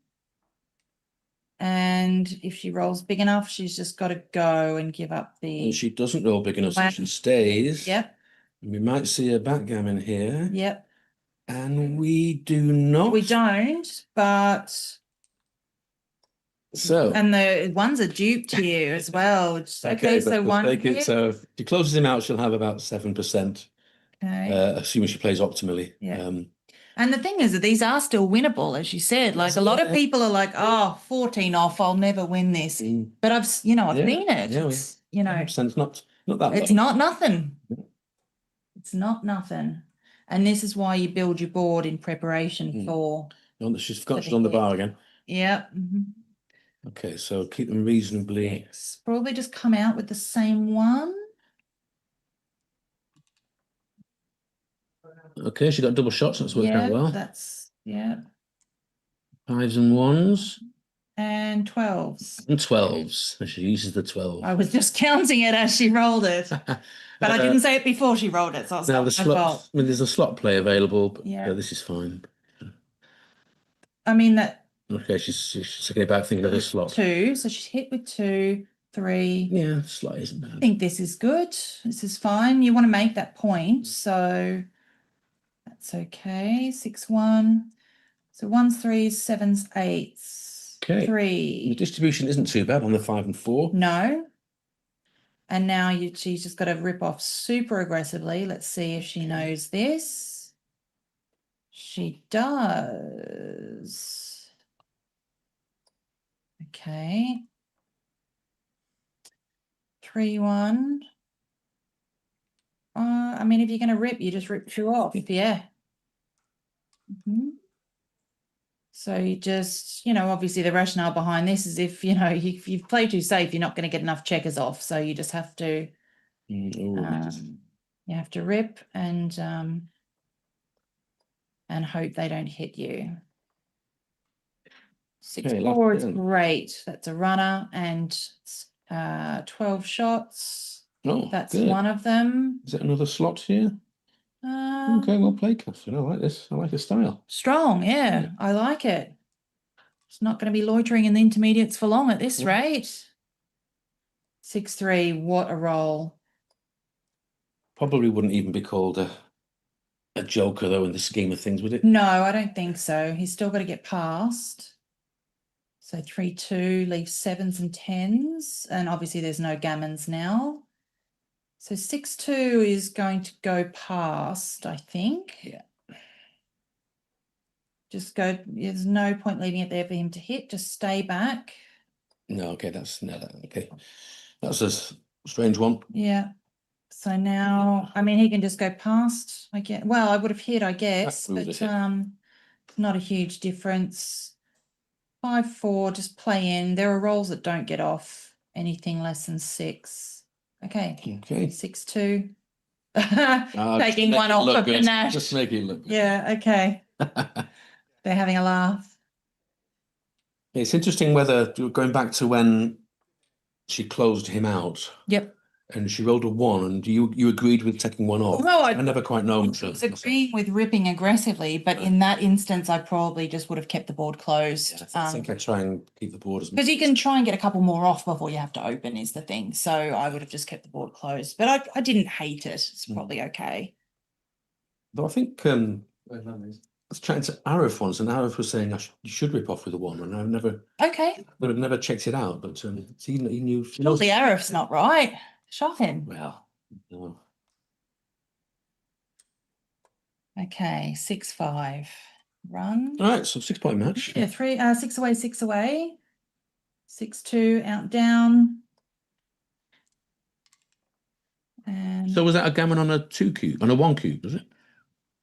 S3: And if she rolls big enough, she's just got to go and give up the.
S2: And she doesn't roll big enough, so she stays.
S3: Yep.
S2: We might see a backgammon here.
S3: Yep.
S2: And we do not.
S3: We don't, but.
S2: So.
S3: And the ones are duped here as well. Okay, so one.
S2: So if she closes him out, she'll have about 7%.
S3: Okay.
S2: Assuming she plays optimally.
S3: Yeah. And the thing is that these are still winnable, as you said. Like a lot of people are like, oh, 14 off, I'll never win this. But I've seen it.
S2: Yeah,
S3: it's, you know,
S2: it's not that
S3: it's
S2: low.
S3: not nothing. It's not nothing. And this is why you build your board in preparation for.
S2: She's forgotten she's on the bar again.
S3: Yeah.
S2: Okay, so keep them reasonably.
S3: Probably just come out with the same one.
S2: Okay, she got double shots. That's worked out well.
S3: That's 5s
S2: and 1s.
S3: And 12s.
S2: And 12s. She uses the 12.
S3: I was just counting it as she rolled it. But I didn't say it before she rolled it, so it's
S2: now
S3: not
S2: the slot. I mean, there's a slot play available, but this is fine.
S3: I mean that.
S2: Okay, she's thinking about thinking of the slot.
S3: 2, so she's hit with 2, 3.
S2: Yeah, slot isn't bad.
S3: I think this is good. This is fine. You want to make that point, so that's okay. 6-1. So 1s, 3s, 7s, 8s.
S2: Okay.
S3: 3.
S2: The distribution isn't too bad on the 5 and 4.
S3: No. And now she's just got to rip off super aggressively. Let's see if she knows this. She does. Okay. 3-1. I mean, if you're going to rip, you just rip 2 off. Yeah. So you just, obviously the rationale behind this is if you play too safe, you're not going to get enough checkers off. So you just have to, you have to rip and hope they don't hit you. 6-4 is great. That's a runner and 12 shots.
S2: Oh,
S3: that's
S2: good.
S3: one of them.
S2: Is it another slot here? Okay, well played, Catherine. I like this. I like the style.
S3: Strong, yeah. I like it. It's not going to be loitering in the intermediates for long at this rate. 6-3, what a roll.
S2: Probably wouldn't even be called a joker, though, in the scheme of things, would it?
S3: No, I don't think so. He's still got to get past. So 3-2 leaves 7s and 10s. And obviously there's no gammons now. So 6-2 is going to go past, I think.
S2: Yeah.
S3: Just go. There's no point leaving it there for him to hit. Just stay back.
S2: No, okay, okay. That's a strange one.
S3: Yeah. So now, I mean, he can just go past. I guess. Well, I would have hit, I guess, but not a huge difference. 5-4, just play in. There are rolls that don't get off anything less than 6. Okay. 6-2. Taking one off of the Nash.
S2: Just make it look good.
S3: Yeah, okay. They're having a laugh.
S2: It's interesting whether, going back to when she closed him out.
S3: Yep.
S2: And she rolled a 1, and you agreed with taking 1 off.
S3: No,
S2: I never quite know.
S3: I was agreeing with ripping aggressively, but in that instance, I probably just would have kept the board closed.
S2: Yeah, I think I try and keep the board as much.
S3: Because you can try and get a couple more off before you have to open is the thing. So I would have just kept the board closed, but I didn't hate it. It's probably okay.
S2: Though I think I was chatting to Arif once, and Arif was saying you should rip off with a 1, and
S3: Okay.
S2: I've never checked it out. But he knew.
S3: Surely Arif's not right. Shocking.
S2: Well, no.
S3: Okay, 6-5. Run.
S2: All right, so 6-point match.
S3: Yeah, 6 away, 6 away. 6-2 out down. And
S2: So was that a gammon on a 2 cube, on a 1 cube, was it?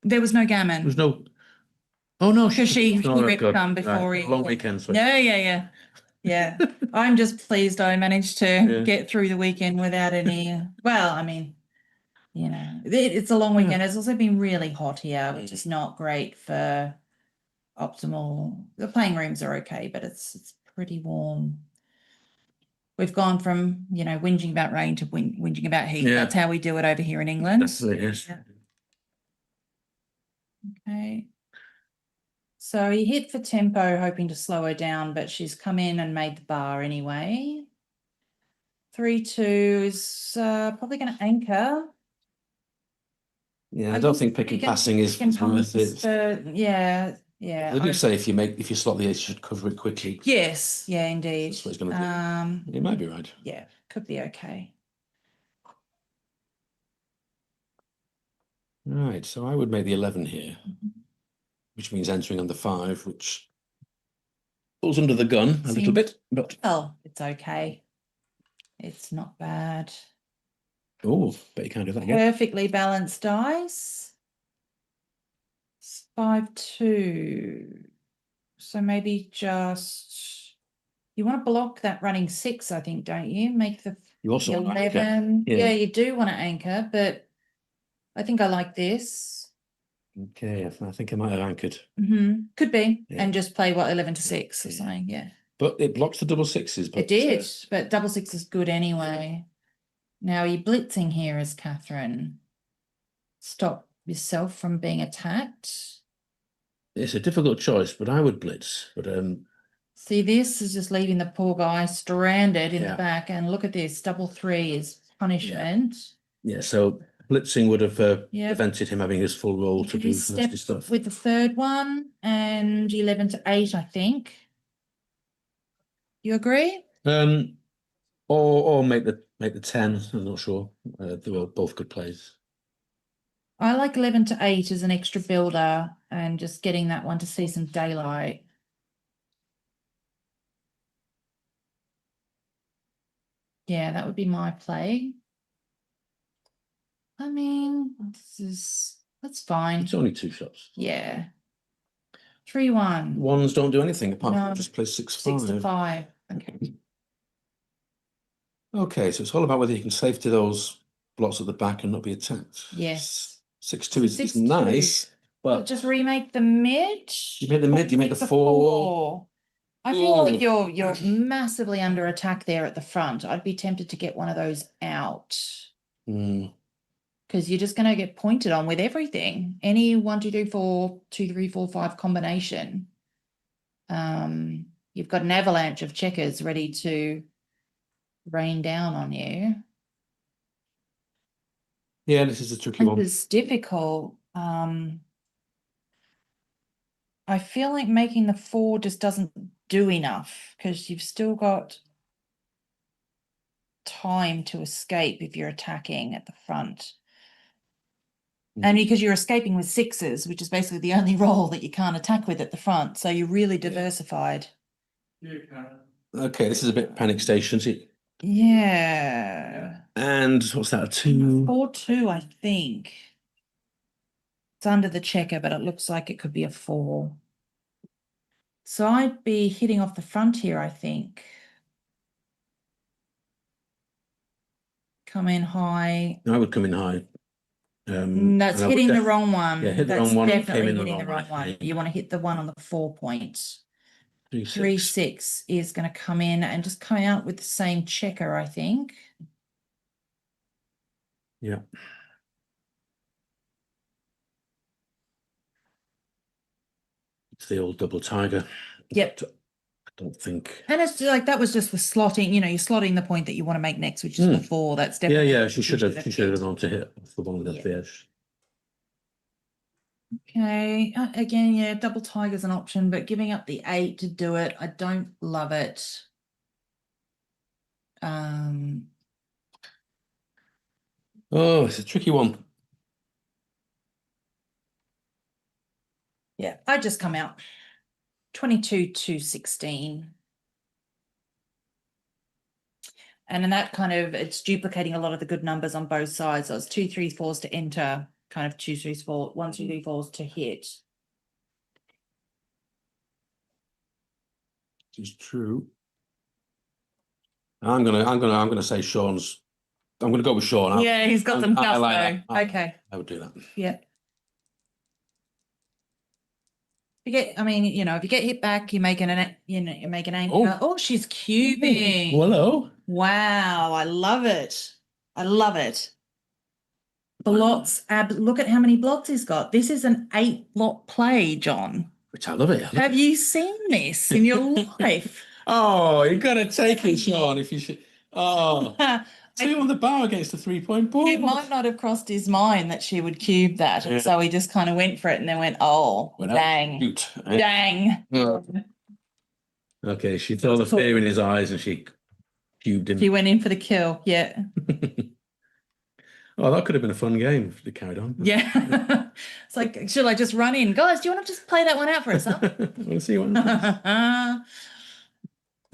S3: there was no gammon.
S2: There was no. Oh no,
S3: Because she
S2: oh,
S3: ripped
S2: God.
S3: some before
S2: Right.
S3: he.
S2: Long weekend. So.
S3: Yeah. I'm just pleased I managed to get through the weekend without any. Well, I mean, you know, it's a long weekend. It's also been really hot here, which is not great for optimal. The playing rooms are okay, but it's pretty warm. We've gone from, you know, whinging about rain to whinging about heat.
S2: Yeah.
S3: That's how we do it over here in England.
S2: That's it, yes.
S3: Yeah. Okay. So he hit for tempo, hoping to slow her down, but she's come in and made the bar anyway. 3-2 is probably going to anchor.
S2: Yeah, I don't think pick and passing is worth it.
S3: Yeah.
S2: They do say if you slot the ace, you should cover it quickly.
S3: Yes, yeah, indeed.
S2: That's what he's going to do. You might be right.
S3: Yeah, could be okay.
S2: Right, so I would make the 11 here, which means entering on the 5, which pulls under the gun a little bit, but
S3: it's okay. It's not bad.
S2: Oh, but you can't do that again.
S3: Perfectly balanced dice. 5-2. So maybe just you want to block that running 6, I think, don't you? Make the
S2: you also
S3: 11. Yeah, you do want to anchor, but I think I like this.
S2: Okay, I think I might have anchored.
S3: Could be, and just play 11 to 6 or something. Yeah,
S2: but it blocks the double 6s. But
S3: it did, but double 6 is good anyway. Now you're blitzing here as Catherine. Stop yourself from being attacked.
S2: It's a difficult choice, but I would blitz. But
S3: see, this is just leaving the poor guy stranded in the back, and look at this. Double 3 is punishment.
S2: Yeah, so blitzing would have prevented him having his full role to do nasty stuff.
S3: With the third one and 11 to 8, I think. You agree?
S2: Or make the 10. I'm not sure. They were both good plays.
S3: I like 11 to 8 as an extra builder and just getting that one to see some daylight. Yeah, that would be my play. I mean, that's fine.
S2: It's only 2 shots.
S3: Yeah. 3-1.
S2: Ones don't do anything apart from just play 6-5.
S3: 6-5. Okay.
S2: Okay, so it's all about whether you can safety those blocks at the back and not be attacked.
S3: Yes.
S2: 6-2 is nice, but
S3: just remake the mid.
S2: You make the mid. You make the 4.
S3: I feel like you're massively under attack there at the front. I'd be tempted to get one of those out. Because you're just going to get pointed on with everything. Any 1, 2, 3, 4, 2, 3, 4, 5 combination. You've got an avalanche of checkers ready to rain down on you.
S2: Yeah, this is a tricky one.
S3: This is difficult. I feel like making the 4 just doesn't do enough because you've still got time to escape if you're attacking at the front. And because you're escaping with 6s, which is basically the only roll that you can't attack with at the front. So you're really diversified.
S2: Okay, this is a bit panic station.
S3: Yeah.
S2: And what's that, a 2?
S3: 4-2, I think. It's under the checker, but it looks like it could be a 4. So I'd be hitting off the front here, I think. Come in high.
S2: I would come in high.
S3: That's hitting the wrong one.
S2: Yeah, hit the
S3: That's
S2: wrong one.
S3: Definitely hitting the wrong one. You want to hit the one on the 4 point. 3-6 is going to come in and just come out with the same checker, I think.
S2: Yeah. It's the old double tiger.
S3: Yep.
S2: I don't think.
S3: And it's like that was just for slotting, you're slotting the point that you want to make next, which is the 4. That's definitely.
S2: Yeah, she should have gone to hit the one with the edge.
S3: Okay, again, yeah, double tiger's an option, but giving up the 8 to do it, I don't love it.
S2: Oh, it's a tricky one.
S3: Yeah, I just come out 22 to 16. And in that kind of, it's duplicating a lot of the good numbers on both sides. So it's 2, 3, 4s to enter, kind of 2, 3, 4, 1, 2, 3, 4s to hit.
S2: It's true. I'm gonna say Sean's. I'm gonna go with Sean.
S3: Yeah, he's got some
S2: I
S3: gusto.
S2: like that.
S3: Okay.
S2: I would do that.
S3: Yeah. You get, I mean, you know, if you get hit back, you make you make an anchor. Oh, she's cubing.
S2: Hello.
S3: Wow, I love it. I love it. Blocks, look at how many blocks he's got. This is an 8-block play, John.
S2: Which I love it.
S3: Have you seen this in your life?
S2: Oh, you gotta take it, Sean. If you should. Oh, 2 on the bar against the 3-point board.
S3: It might not have crossed his mind that she would cube that. And so he just kind of went for it and then went, oh, dang.
S2: Shoot.
S3: Dang.
S2: Yeah. Okay, she saw the fear in his eyes and she cubed him.
S3: She went in for the kill. Yeah.
S2: Oh, that could have been a fun game if they carried on.
S3: Yeah. It's like, should I just run in? Guys, do you want to just play that one out for us? Huh?
S2: We'll see what happens.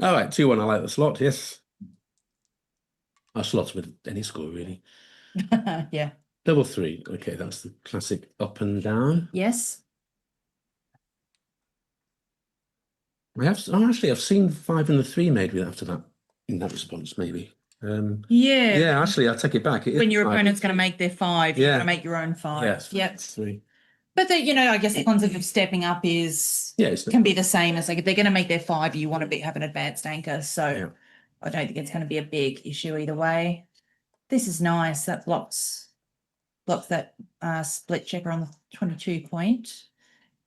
S2: All right, 2-1. I like the slot, yes. Our slots with any score, really.
S3: Yeah.
S2: Double 3. Okay, that's the classic up and down.
S3: Yes.
S2: I've seen 5 and the 3 made with after that in that response, maybe.
S3: Yeah.
S2: Yeah, actually, I'll take it back.
S3: When your opponent's going to make their 5, you're going to make your own 5.
S2: Yes.
S3: Yep.
S2: 3.
S3: But I guess the concept of stepping up can be the same as like if they're going to make their 5, you want to have an advanced anchor. So I don't think it's going to be a big issue either way. This is nice. That blocks that split checker on the 22 point.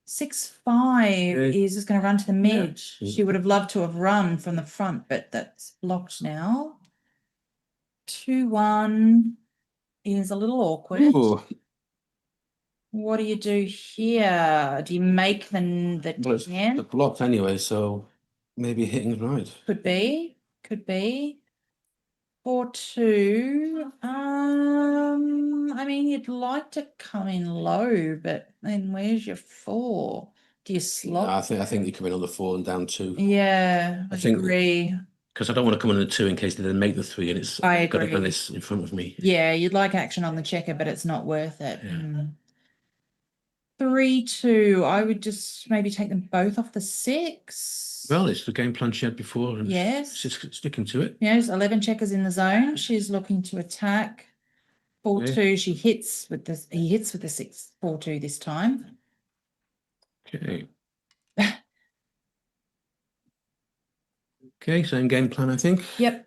S3: 6-5 is just going to run to the mid.
S2: Yeah.
S3: She would have loved to have run from the front, but that's blocked now. 2-1 is a little awkward.
S2: Ooh.
S3: What do you do here? Do you make the 10?
S2: The blocked anyway, so maybe hitting's right.
S3: Could be. 4-2. I mean, you'd like to come in low, but then where's your 4? Do you slot?
S2: I think you come in on the 4 and down 2.
S3: Yeah, I agree.
S2: Because I don't want to come in on the 2 in case they then make the 3 and it's got a menace in front of me.
S3: Yeah, you'd like action on the checker, but it's not worth it. 3-2. I would just maybe take them both off the 6.
S2: Well, it's the game plan she had before. And
S3: yes.
S2: She's sticking to it.
S3: Yes, 11 checkers in the zone. She's looking to attack. 4-2. She hits with this. He hits with the 6. 4-2 this time.
S2: Okay. Okay, same game plan, I think.
S3: Yep.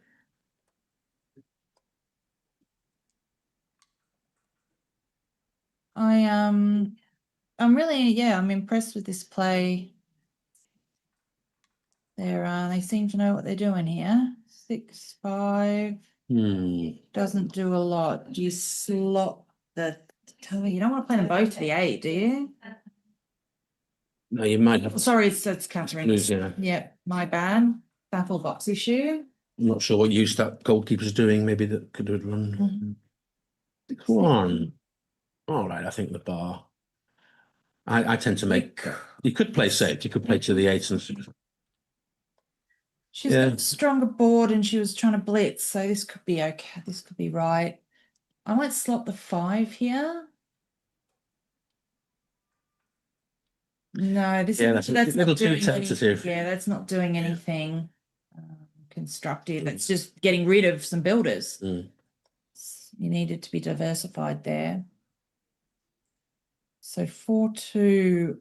S3: I'm really, I'm impressed with this play. They seem to know what they're doing here. 6-5 doesn't do a lot. Do you slot you don't want to play them both to the 8, do you?
S2: No, you might have.
S3: Sorry, it's Catherine. Yeah, my bad. Baffle box issue.
S2: I'm not sure what use that goalkeeper's doing. Maybe that could have run. 6-1. All right, I think the bar. I tend to make. You could play safe. You could play to the 8 and 6.
S3: She's got a stronger board and she was trying to blitz, so this could be okay. This could be right. I might slot the 5 here. No, that's
S2: a little too tentative.
S3: Yeah, that's not doing anything constructive. It's just getting rid of some builders. You needed to be diversified there. So 4-2.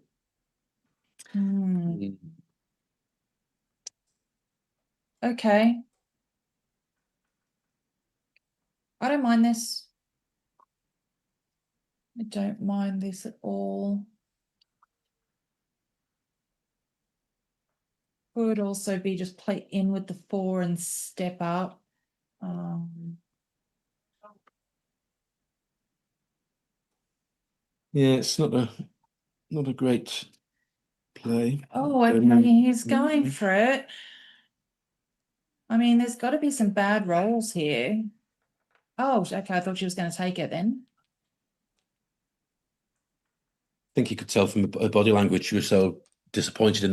S3: Okay. I don't mind this. I don't mind this at all. Could also be just play in with the 4 and step up.
S2: Yeah, it's not Not a great play.
S3: Oh, okay, he's going for it. I mean, there's got to be some bad rolls here. Oh, okay, I thought she was going to take it then.
S2: I think you could tell from her body language she was so disappointed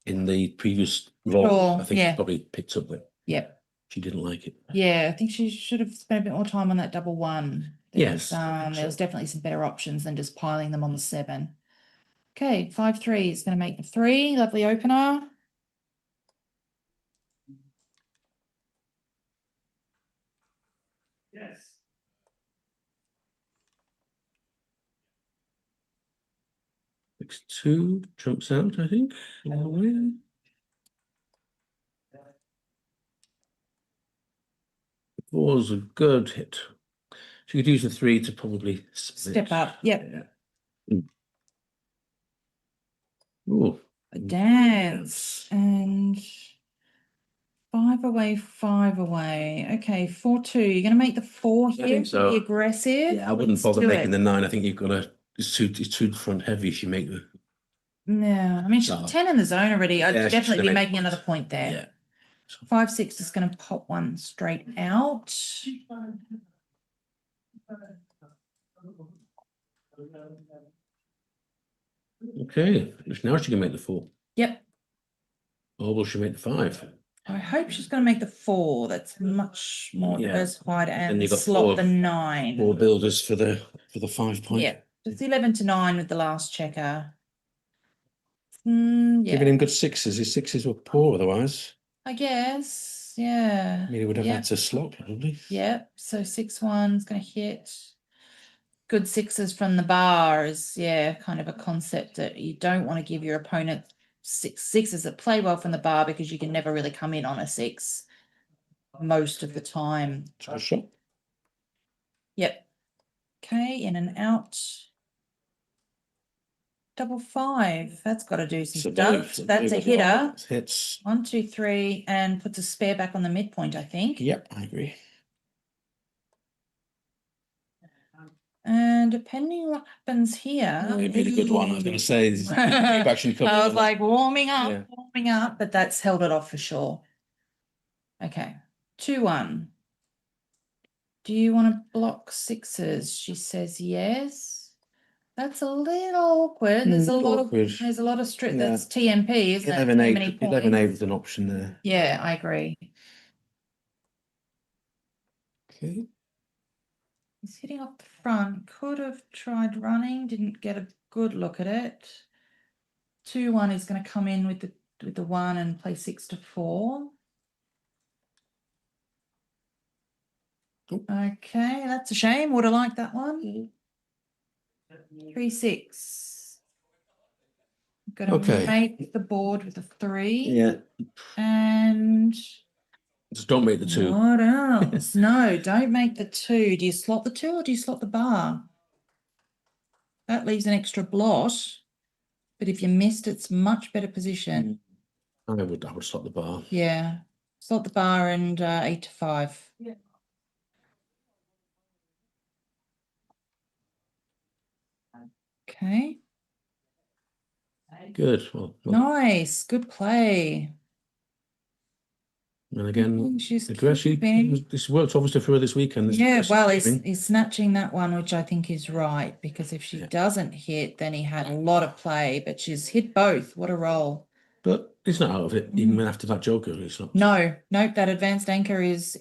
S2: in the previous roll.
S3: Sure,
S2: I think
S3: yeah.
S2: she probably picked up that
S3: Yep.
S2: she didn't like it.
S3: Yeah, I think she should have spent a bit more time on that double one.
S2: Yes,
S3: There was definitely some better options than just piling them on the 7. Okay, 5-3 is going to make the 3. Lovely opener.
S2: Yes. Next 2 trumps out, I think. All the way. Four's a good hit. She could use the 3 to probably
S3: Step up. Yep.
S2: Yeah. Ooh.
S3: A dance. And 5 away, 5 away. Okay, 4-2. You're going to make the 4 here.
S2: think so.
S3: Be aggressive.
S2: Yeah, I wouldn't
S3: Let's
S2: bother
S3: do
S2: making
S3: it.
S2: the 9. I think you've got to. It's too front heavy if you make the.
S3: Yeah, I mean, she's
S2: No.
S3: 10 in the zone already. I'd
S2: Yeah, she's
S3: definitely
S2: gonna
S3: be
S2: make
S3: making
S2: points.
S3: another point there.
S2: Yeah.
S3: 5-6 is going to pop one straight out.
S2: Okay, now she can make the 4.
S3: Yep.
S2: Or will she make the 5?
S3: I hope she's going to make the 4. That's much more
S2: Yeah.
S3: diversified
S2: Then
S3: and
S2: you've got
S3: slot the
S2: 4
S3: 9.
S2: builders for the 5 point.
S3: Yeah, just 11 to 9 with the last checker.
S2: Giving
S3: Yeah,
S2: him good 6s. His 6s were poor otherwise.
S3: I guess. Yeah.
S2: I mean, he would have
S3: Yep.
S2: had to slot probably.
S3: Yep. So 6-1's going to hit. Good 6s from the bar is, yeah, kind of a concept that you don't want to give your opponent 6s that play well from the bar because you can never really come in on a 6 most of the time.
S2: Try a shot.
S3: Yep. Okay, in and out. Double 5. That's got to do some stuff. That's a hitter.
S2: Hits.
S3: 1, 2, 3, and puts a spare back on the midpoint, I think.
S2: Yep, I agree.
S3: And depending what happens here,
S2: It'd be a good one. I was going to say.
S3: I was like warming up,
S2: Yeah.
S3: but that's held it off for sure. Okay, 2-1. Do you want to block 6s? She says yes. That's a little awkward. There's a lot of strip.
S2: Yeah.
S3: That's TMP, isn't it?
S2: 11-8. 11-8 is an option there.
S3: Yeah, I agree.
S2: Okay.
S3: He's hitting off the front. Could have tried running. Didn't get a good look at it. 2-1 is going to come in with the 1 and play 6 to 4.
S2: Oh.
S3: Okay, that's a shame. Would have liked that one. 3-6. Gonna make the board with a 3.
S2: Yeah.
S3: And
S2: just don't make the 2.
S3: What else? No, don't make the 2. Do you slot the 2 or do you slot the bar? That leaves an extra blot. But if you missed, it's much better position.
S2: I would slot the bar.
S3: Yeah. Slot the bar and 8 to 5. Yeah. Okay.
S2: Good. Well,
S3: nice. Good play.
S2: And again,
S3: she's
S2: this worked obviously for her this weekend.
S3: Yeah, well, he's snatching that one, which I think is right, because if she doesn't hit, then he had a lot of play, but she's hit both. What a roll.
S2: But he's not out of it, even after that joker. It's not.
S3: No, that advanced anchor is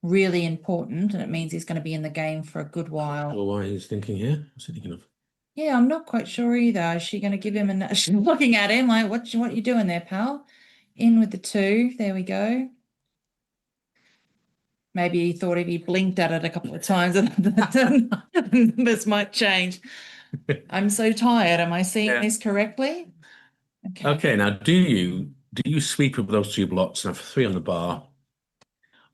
S3: really important, and it means he's going to be in the game for a good while.
S2: Well, why he's thinking here? What's he thinking of?
S3: Yeah, I'm not quite sure either. Is she going to give him a... She's looking at him like, what you doing there, pal? In with the 2. There we go. Maybe he thought if he blinked at it a couple of times, the numbers might change. I'm so tired. Am I seeing this correctly?
S2: Okay. Now, do you sweep up those 2 blocks and have 3 on the bar,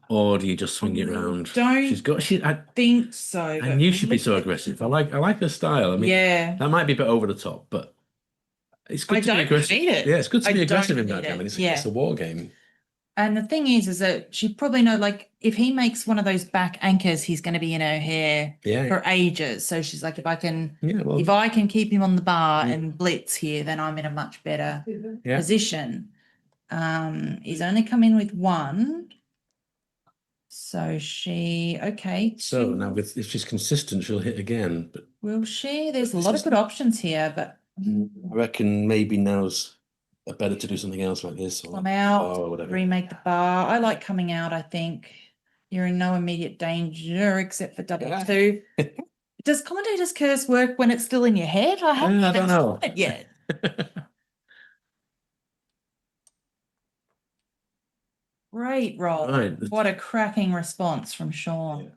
S2: or do you just swing it around?
S3: I think so.
S2: I knew she'd be so aggressive. I like her style. I mean, that might be a bit over the top, but it's good to be aggressive. Yeah, it's good to be aggressive in that game. It's a war game.
S3: And the thing is that she probably know, like, if he makes one of those back anchors, he's going to be in her hair
S2: Yeah.
S3: for ages. So she's like, if I can keep him on the bar and blitz here, then I'm in a much better position. He's only come in with one. So okay.
S2: So now if she's consistent, she'll hit again. But
S3: will she? There's a lot of good options here, but
S2: I reckon maybe now's better to do something else like this.
S3: Come out,
S2: or whatever.
S3: remake the bar. I like coming out, I think. You're in no immediate danger except for W2. Does Commentator's Curse work when it's still in your head? I
S2: don't know
S3: it yet. Great roll.
S2: Right.
S3: What a cracking response from Sean.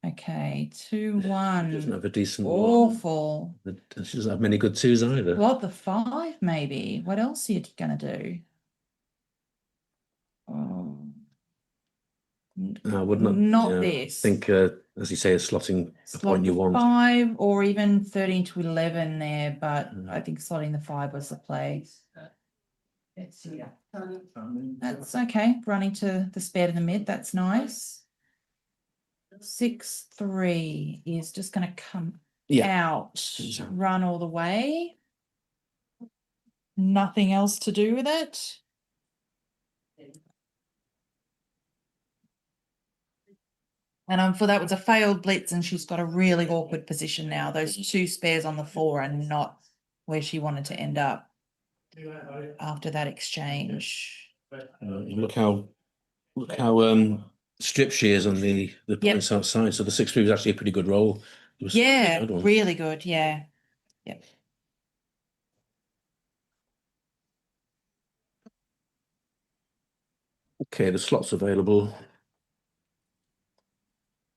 S3: Okay, 2-1.
S2: Doesn't have a decent
S3: Awful.
S2: one. She doesn't have many good twos either.
S3: What, the 5 maybe? What else are you going to do? Oh.
S2: I would not
S3: this.
S2: think, as you say, a slotting the point you want.
S3: 5 or even 13 to 11 there, but I think slotting the 5 was the play. That's okay. Running to the spare to the mid, that's nice. 6-3 is just going to come out, run all the way. Nothing else to do with it. And for that was a failed blitz, and she's got a really awkward position now. Those 2 spares on the floor are not where she wanted to end up after that exchange.
S2: Look how stripped she is on the points outside. So the 6-3 was actually a pretty good roll.
S3: Yeah, really good. Yeah. Yep.
S2: Okay, the slot's available.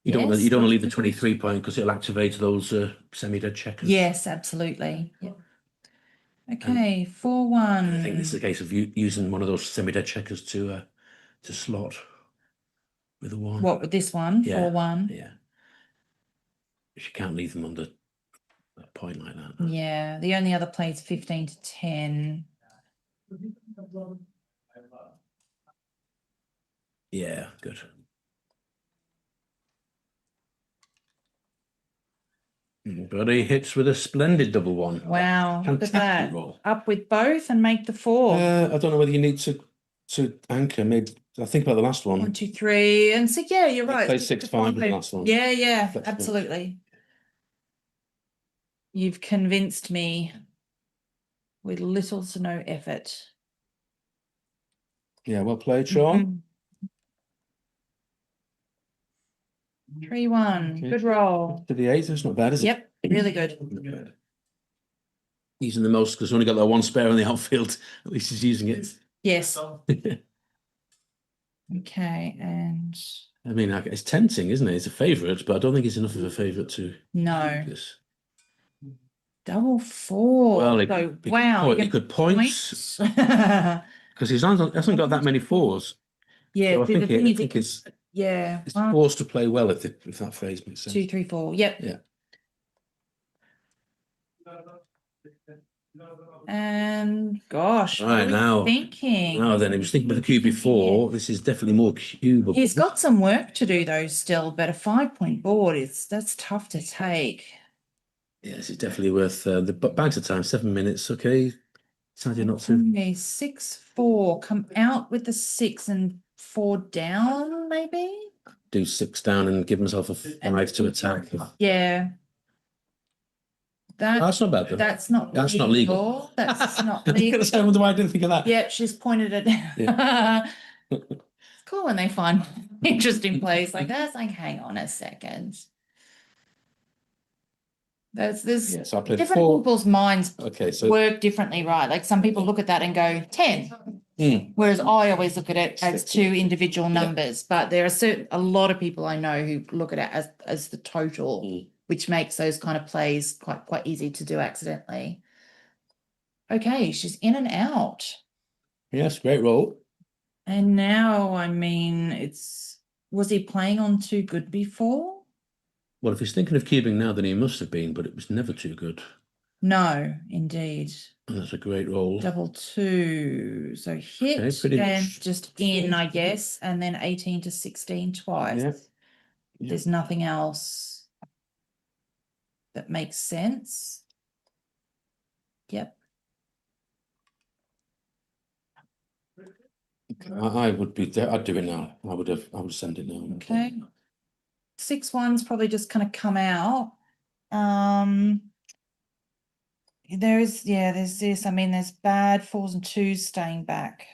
S2: You don't want to leave the 23 point because it'll activate those semi-dead checkers.
S3: Yes, absolutely. Yep. Okay, 4-1.
S2: I think this is a case of using one of those semi-dead checkers to slot with a 1.
S3: What, with this one?
S2: Yeah.
S3: 4-1.
S2: Yeah. She can't leave them under a point like that.
S3: Yeah, the only other play is 15 to 10.
S2: Yeah, good. But he hits with a splendid double 1.
S3: Wow, look at that.
S2: Roll.
S3: Up with both and make the 4.
S2: I don't know whether you need to anchor. Maybe I think about the last one.
S3: 1, 2, 3, and so yeah, you're right.
S2: Play 6-5 with the last one.
S3: Yeah, absolutely. You've convinced me with little to no effort.
S2: Yeah, well played, Sean.
S3: 3-1. Okay. Good roll.
S2: To the 8, that's not bad, is it?
S3: Yep, really good.
S2: Using the most because we only got that 1 spare on the outfield. At least he's using it.
S3: Yes. Okay, and
S2: I mean, it's tempting, isn't it? It's a favourite, but I don't think it's enough of a favourite to.
S3: No. Double 4.
S2: Well,
S3: wow.
S2: He could points because he hasn't got that many 4s.
S3: Yeah,
S2: so I think it's forced to play well if that phrase makes sense.
S3: 2, 3, 4. Yep.
S2: Yeah.
S3: And gosh,
S2: right now,
S3: thinking.
S2: Now then, he was thinking with the cube before. This is definitely more cubable.
S3: He's got some work to do though still, but a 5-point board that's tough to take.
S2: Yes, it's definitely worth the bags of time. 7 minutes, okay. Decided not to.
S3: Okay, 6-4. Come out with the 6 and 4 down, maybe.
S2: Do 6 down and give himself a 5 to attack.
S3: Yeah.
S2: That's not bad though.
S3: That's not
S2: legal.
S3: That's not legal.
S2: I wonder why I didn't think of that.
S3: Yeah, she's pointed it. Yeah. It's cool when they find interesting plays like that. It's like, hang on a second. There's
S2: so I played
S3: different
S2: 4.
S3: people's minds
S2: so
S3: work differently, right? Like some people look at that and go 10, whereas I always look at it as 2 individual numbers. But there are a lot of people I know who look at it as the total, which makes those kind of plays quite easy to do accidentally. Okay, she's in and out.
S2: Yes, great roll.
S3: And now, I mean, was he playing on too good before?
S2: Well, if he's thinking of cubing now, then he must have been, but it was never too good.
S3: No, indeed.
S2: That's a great roll.
S3: Double 2. So hit
S2: Okay, pretty
S3: and
S2: much.
S3: just in, I guess, and then 18 to 16 twice.
S2: Yeah. Yeah.
S3: There's nothing else that makes sense. Yep.
S2: I would be there. I'd do it now. I would send it now.
S3: Okay. 6-1's probably just kind of come out. There's this. I mean, there's bad 4s and 2s staying back.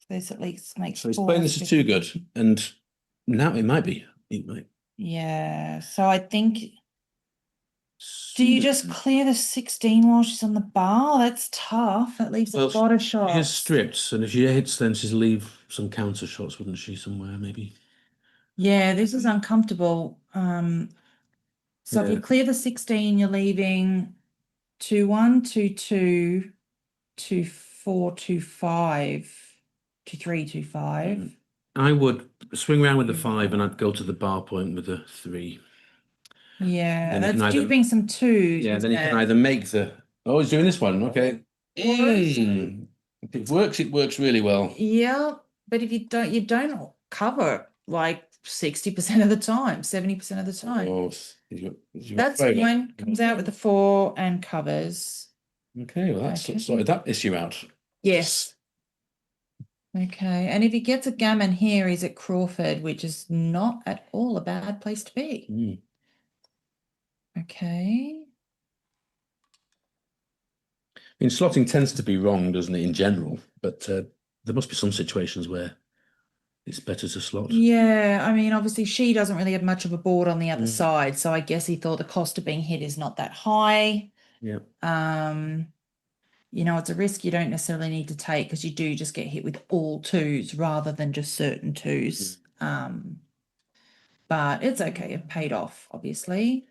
S3: This at least makes.
S2: So he's playing this is too good, and now it might be. It might.
S3: Yeah. So I think. Do you just clear the 16 while she's on the bar? That's tough. That leaves a lot of shots.
S2: She's stripped, and if she hits, then she'd leave some counter shots, wouldn't she? Somewhere maybe.
S3: Yeah, this is uncomfortable. So if you clear the 16, you're leaving 2-1, 2-2, 2-4, 2-5, 2-3, 2-5.
S2: I would swing around with the 5, and I'd go to the bar point with the 3.
S3: Yeah, that's keeping some 2s.
S2: Yeah, then you can either make the. Oh, he's doing this one. Okay. If it works really well.
S3: Yeah, but if you don't cover like 60% of the time, 70% of the time.
S2: Oh,
S3: that's fine. Comes out with the 4 and covers.
S2: Okay, well that's sorted that issue out.
S3: Yes. Okay, and if he gets a gammon here, he's at Crawford, which is not at all a bad place to be. Okay.
S2: I mean, slotting tends to be wrong, doesn't it, in general? But there must be some situations where it's better to slot.
S3: Yeah, I mean, obviously she doesn't really have much of a board on the other side, so I guess he thought the cost of being hit is not that high.
S2: Yeah.
S3: You know, it's a risk you don't necessarily need to take because you do just get hit with all 2s rather than just certain 2s. But it's okay. It paid off, obviously.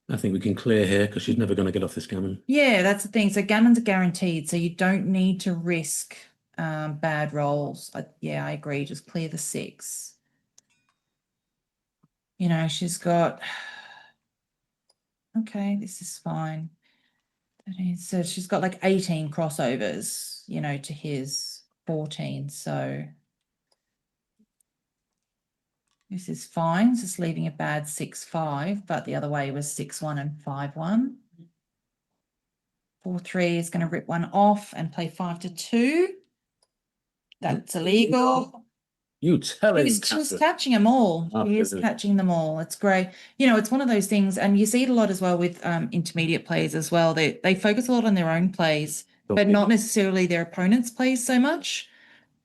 S2: I think we can clear here because she's never going to get off this gammon.
S3: Yeah, that's the thing. So gammons are guaranteed, so you don't need to risk bad rolls. Yeah, I agree. Just clear the 6. You know, she's got. Okay, this is fine. So she's got like 18 crossovers, you know, to his 14. So this is fine. It's just leaving a bad 6-5, but the other way was 6-1 and 5-1. 4-3 is going to rip one off and play 5-2. That's illegal.
S2: You tell him.
S3: She's catching them all. She is catching them all. It's great. You know, it's one of those things, and you see it a lot as well with intermediate plays as well. They focus a lot on their own plays, but not necessarily their opponent's plays so much.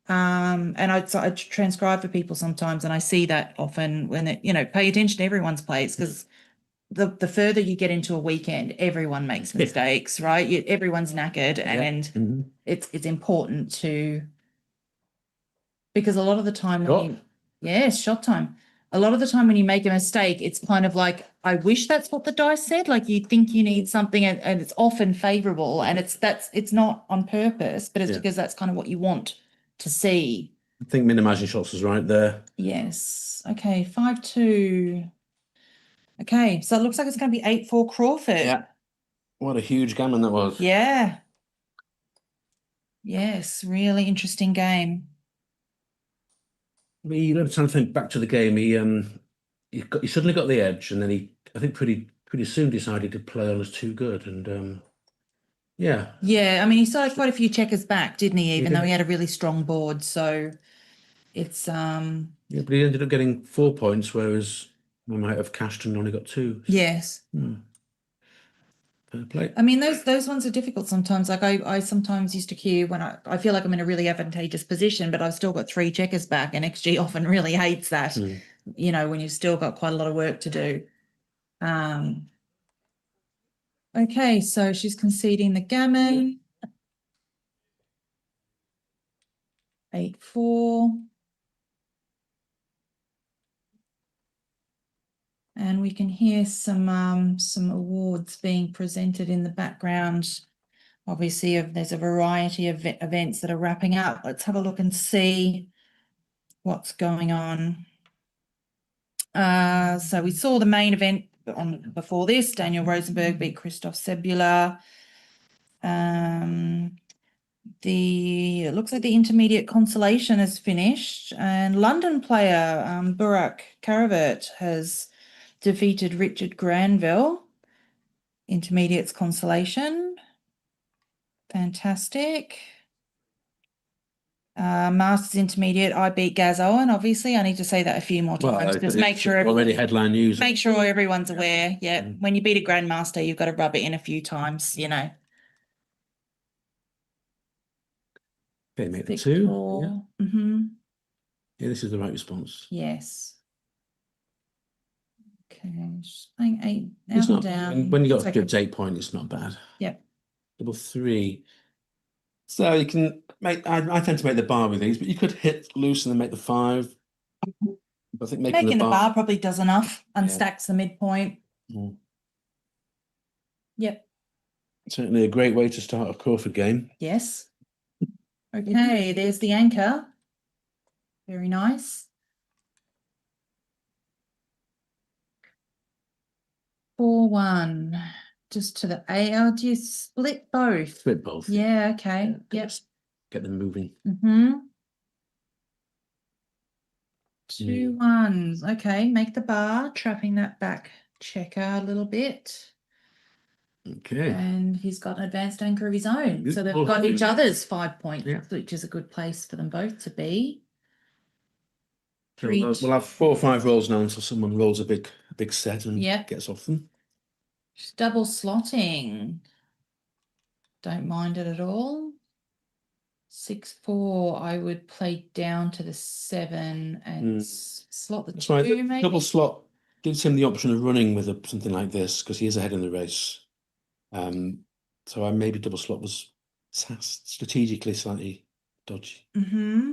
S3: And I transcribe for people sometimes, and I see that often when it, you know, pay attention to everyone's plays because the further you get into a weekend, everyone makes mistakes, right? Everyone's knackered, and it's important to. Because a lot of the time shot time. A lot of the time when you make a mistake, it's kind of like, I wish that's what the dice said. Like you think you need something and it's often favorable and it's not on purpose, but it's because that's kind of what you want to see.
S2: I think minimizing shots is right there.
S3: Yes. Okay, 5-2. Okay, so it looks like it's going to be 8-4 Crawford.
S2: Yeah. What a huge gammon that was.
S3: Yeah. Yes, really interesting game.
S2: Every time I think back to the game, he suddenly got the edge, and then I think pretty soon decided to play on as too good, and yeah.
S3: Yeah, I mean, he started quite a few checkers back, didn't he? Even though he had a really strong board, so it's
S2: Yeah, but he ended up getting 4 points, whereas we might have cashed and only got 2.
S3: Yes.
S2: Fair play.
S3: I mean, those ones are difficult sometimes. Like I sometimes used to queue when I feel like I'm in a really advantageous position, but I've still got 3 checkers back, and XG often really hates that. You know, when you've still got quite a lot of work to do. Okay, so she's conceding the gammon. 8-4. And we can hear some awards being presented in the background. Obviously, there's a variety of events that are wrapping up. Let's have a look and see what's going on. So we saw the main event on before this. Daniel Rosenberg beat Christoph Sebula. It looks like the intermediate consolation is finished, and London player Burak Karavert has defeated Richard Granville. Intermediates consolation. Fantastic. Masters intermediate, I beat Gaz Owen, obviously. I need to say that a few more times. Just make sure
S2: already headline news.
S3: Make sure everyone's aware. Yeah. When you beat a grandmaster, you've got to rub it in a few times, you know.
S2: Okay, make the 2. Yeah.
S3: Mm-hmm.
S2: Yeah, this is the right response.
S3: Yes. Okay, just playing 8
S2: It's
S3: out
S2: not
S3: down.
S2: when you got
S3: It's
S2: to
S3: okay.
S2: 8 point, it's not bad.
S3: Yep.
S2: Double 3. So you can make. I tend to make the bar with these, but you could hit loose and then make the 5. I think
S3: Making the bar probably does enough. Unstacks the midpoint.
S2: Mm.
S3: Yep.
S2: Certainly a great way to start a Crawford game.
S3: Yes. Okay, there's the anchor. Very nice. 4-1. Just to the A. Oh, do you split both?
S2: Split both.
S3: Yeah, okay. Yep.
S2: Get them moving.
S3: Mm-hmm. 2 1s. Okay, make the bar, trapping that back checker a little bit.
S2: Okay.
S3: And he's got an advanced anchor of his own.
S2: Good.
S3: So they've got each other's 5 points,
S2: Yeah.
S3: which is a good place for them both to be.
S2: So we'll have 4 or 5 rolls now until someone rolls a big set and gets off them.
S3: Just double slotting. Don't mind it at all. 6-4, I would play down to the 7 and slot the 2,
S2: right.
S3: maybe.
S2: Double slot gives him the option of running with something like this because he is ahead in the race. So I maybe double slot was strategically slightly dodgy.
S3: Mm-hmm.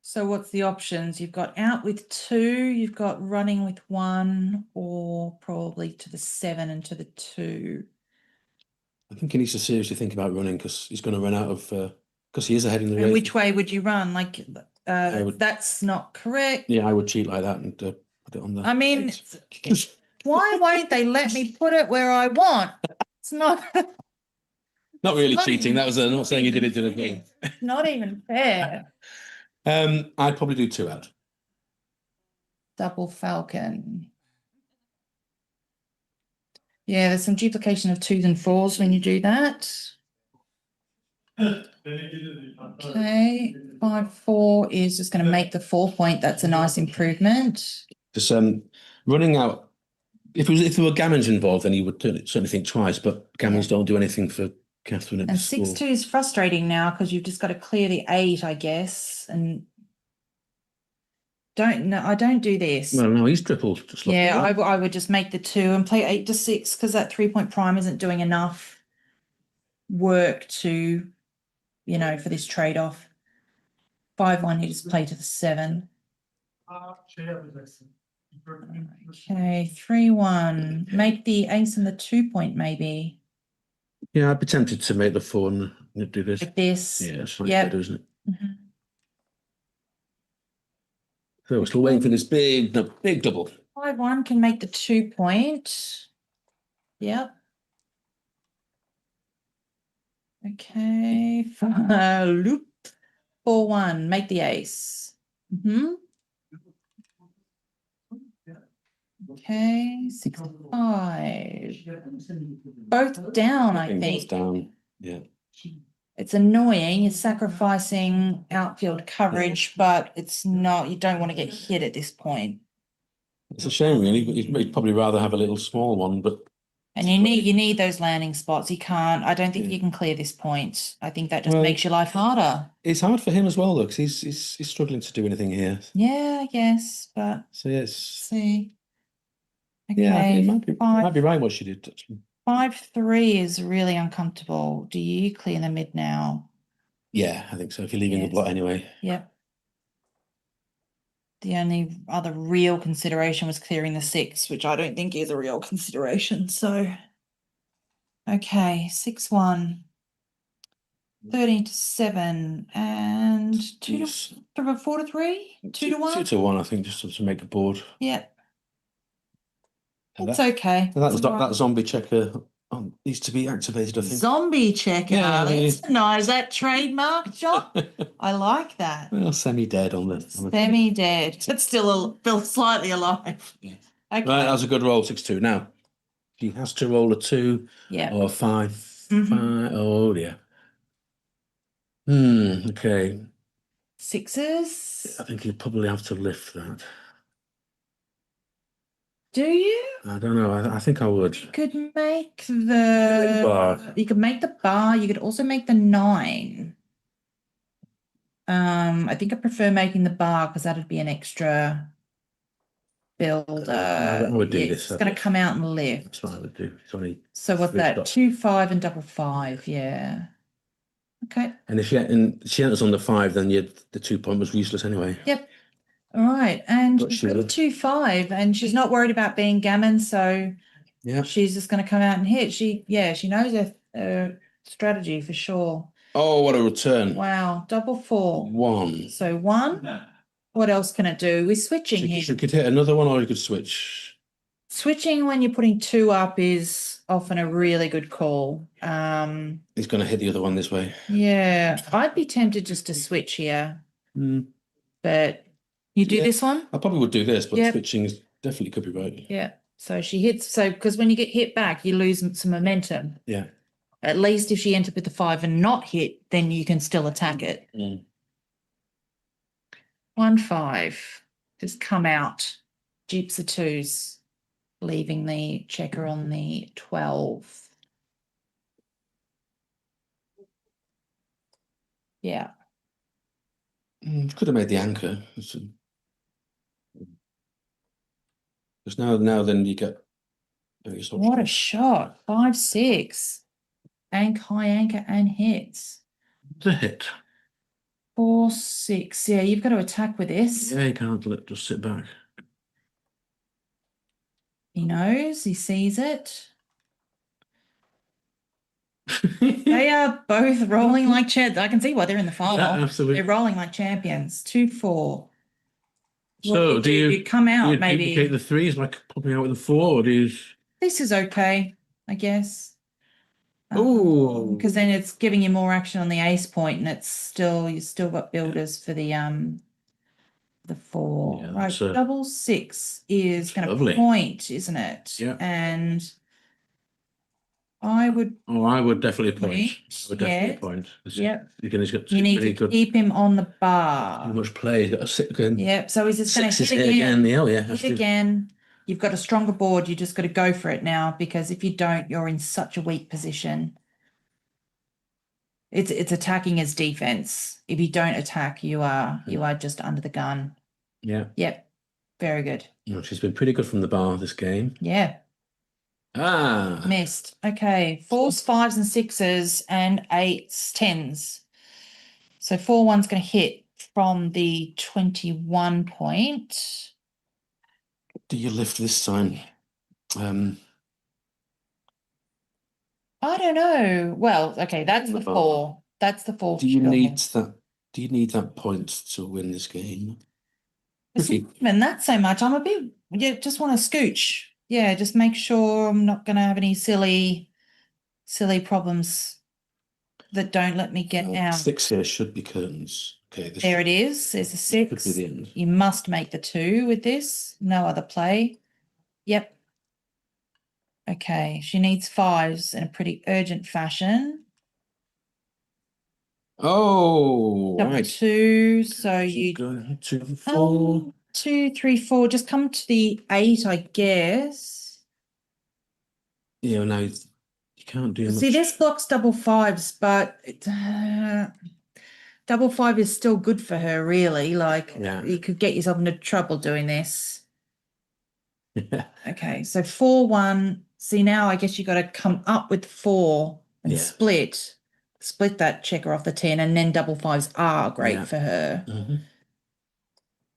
S3: So what's the options? You've got out with 2, you've got running with 1, or probably to the 7 and to the 2.
S2: I think he needs to seriously think about running because he's going to run out of because he is ahead in the race.
S3: And which way would you run? Like that's not correct.
S2: Yeah, I would cheat like that and put it on the.
S3: I mean, why won't they let me put it where I want? It's not.
S2: Not really cheating. That was not saying you did it to the game.
S3: Not even fair.
S2: I'd probably do 2 out.
S3: Double falcon. Yeah, there's some duplication of 2s and 4s when you do that. Okay, 5-4 is just going to make the 4 point. That's a nice improvement.
S2: Just running out. If there were gammons involved, then you would certainly think twice. But gammons don't do anything for Catherine.
S3: And 6-2 is frustrating now because you've just got to clear the 8, I guess, and. I don't do this.
S2: Well, no, he's tripled.
S3: Yeah, I would just make the 2 and play 8 to 6 because that 3 point prime isn't doing enough work to, you know, for this trade off. 5-1, you just play to the 7. Okay, 3-1. Make the ace and the 2 point maybe.
S2: Yeah, I'd be tempted to make the 4 and do this.
S3: Like this.
S2: Yeah, it's much better, isn't it?
S3: Mm-hmm.
S2: So we're still waiting for this big double.
S3: 5-1 can make the 2 point. Yep. Okay. Loop. 4-1. Make the ace. Mm-hmm. Okay. 6-5. Both down, I think.
S2: Down. Yeah.
S3: It's annoying. You're sacrificing outfield coverage, but it's not. You don't want to get hit at this point.
S2: It's a shame, really. You'd probably rather have a little small one, but.
S3: And you need those landing spots. You can't. I don't think you can clear this point. I think that just makes your life harder.
S2: It's hard for him as well, though, because he's struggling to do anything here.
S3: Yeah, I guess, but.
S2: So yes.
S3: See.
S2: Okay. Yeah, it might be right what she did.
S3: 5-3 is really uncomfortable. Do you clear the mid now?
S2: Yeah, I think so. If you're leaving the blot anyway.
S3: Yep. The only other real consideration was clearing the 6, which I don't think is a real consideration. So, okay, 6-1. 13 to 7 and 2
S2: Yes.
S3: to 4 to 3, 2 to 1.
S2: 2 to 1, I think, just to make the board.
S3: Yeah,
S2: And
S3: it's okay.
S2: That zombie checker needs to be activated, I think.
S3: Zombie checker.
S2: Yeah,
S3: That's nice. Is that trademark, John? I like that.
S2: Well, semi-dead on the
S3: Semi-dead, but still slightly alive.
S2: Yeah.
S3: Okay.
S2: Right, that was a good roll, 6-2. Now, he has to roll a 2
S3: Yeah.
S2: or a 5.
S3: Mhm.
S2: 5. Oh, dear. Okay.
S3: Sixes.
S2: I think he'd probably have to lift that.
S3: Do you?
S2: I don't know. I think I would.
S3: Could make the
S2: bar.
S3: You could make the bar. You could also make the 9. I think I prefer making the bar because that'd be an extra build.
S2: I would do
S3: yeah,
S2: this.
S3: It's going to come out and lift.
S2: That's what I would do. It's only
S3: So what's
S2: 3
S3: that?
S2: dots.
S3: 2, 5, and double 5. Yeah. Okay.
S2: And if she enters on the 5, then the 2 point was useless anyway.
S3: Yep. All right. And
S2: But
S3: she's
S2: she
S3: got a
S2: would.
S3: 2, 5, and she's not worried about being gammon, so
S2: Yeah.
S3: she's just going to come out and hit. She knows her strategy for sure.
S2: Oh, what a return.
S3: Wow. Double 4.
S2: 1.
S3: So 1. What else can it do? We're switching here.
S2: She could hit another one, or you could switch.
S3: Switching when you're putting 2 up is often a really good call.
S2: He's going to hit the other one this way.
S3: Yeah, I'd be tempted just to switch here, but you do
S2: Yeah.
S3: this one?
S2: I probably would do this, but
S3: Yep.
S2: switching is definitely could be right.
S3: Yeah. So she hits. So because when you get hit back, you lose some momentum.
S2: Yeah.
S3: At least if she entered with the 5 and not hit, then you can still attack it. 1, 5. Just come out. Jeeps are 2s, leaving the checker on the 12. Yeah.
S2: Could have made the anchor. Because now then you get various options.
S3: What a shot. 5, 6. High anchor and hits.
S2: The hit.
S3: 4, 6. Yeah, you've got to attack with this.
S2: Yeah, you can't just sit back.
S3: He knows, he sees it. They are both rolling like champions. I can see why they're in the final.
S2: Yeah, absolutely.
S3: They're rolling like champions. 2, 4.
S2: So do you
S3: come out?
S2: do you
S3: Maybe
S2: duplicate the 3s, like popping out with the 4, or do you?
S3: this is okay, I guess.
S2: Oh,
S3: because then it's giving you more action on the ace point, and you've still got builders for the 4.
S2: Yeah,
S3: Right, double 6 is going to
S2: lovely.
S3: point, isn't it?
S2: Yeah.
S3: And I would.
S2: Oh, I would definitely point.
S3: Point,
S2: I would definitely
S3: yeah.
S2: point.
S3: Yep.
S2: He's got
S3: You need
S2: really
S3: to
S2: good,
S3: keep him on the
S2: too
S3: bar.
S2: much play. He's got a 6 again.
S3: Yep. So he's just going to
S2: 6
S3: hit
S2: is hit
S3: again.
S2: again. Yeah,
S3: Hit again. You've got a stronger board. You just got to go for it now, because if you don't, you're in such a weak position. It's attacking as defense. If you don't attack, you are just under the gun.
S2: Yeah.
S3: Yep. Very good.
S2: No, she's been pretty good from the bar this game.
S3: Yeah. Missed. Okay. 4s, 5s, and 6s, and 8s, 10s. So 4 1's going to hit from the 21 point.
S2: Do you lift this time?
S3: I don't know. Well, okay, that's the 4. That's the 4.
S2: Do you need that? Do you need that point to win this game?
S3: It's not even that so much. I'm a bit. Just want to scooch. Yeah, just make sure I'm not going to have any silly problems that don't let me get out.
S2: 6 here should be curtains. Okay,
S3: there it is. There's a 6.
S2: Could be the end.
S3: You must make the 2 with this. No other play. Yep. Okay, she needs 5s in a pretty urgent fashion.
S2: Oh,
S3: Double
S2: right.
S3: 2. So you
S2: go 2 and 4.
S3: 2, 3, 4. Just come to the 8, I guess.
S2: Yeah, no, you can't do much.
S3: See, this blocks double 5s, but double 5 is still good for her, really. Like, you could get yourself into trouble doing this. Okay, so 4, 1. See, now I guess you got to come up with 4 and split that checker off the 10, and then double 5s are great for her.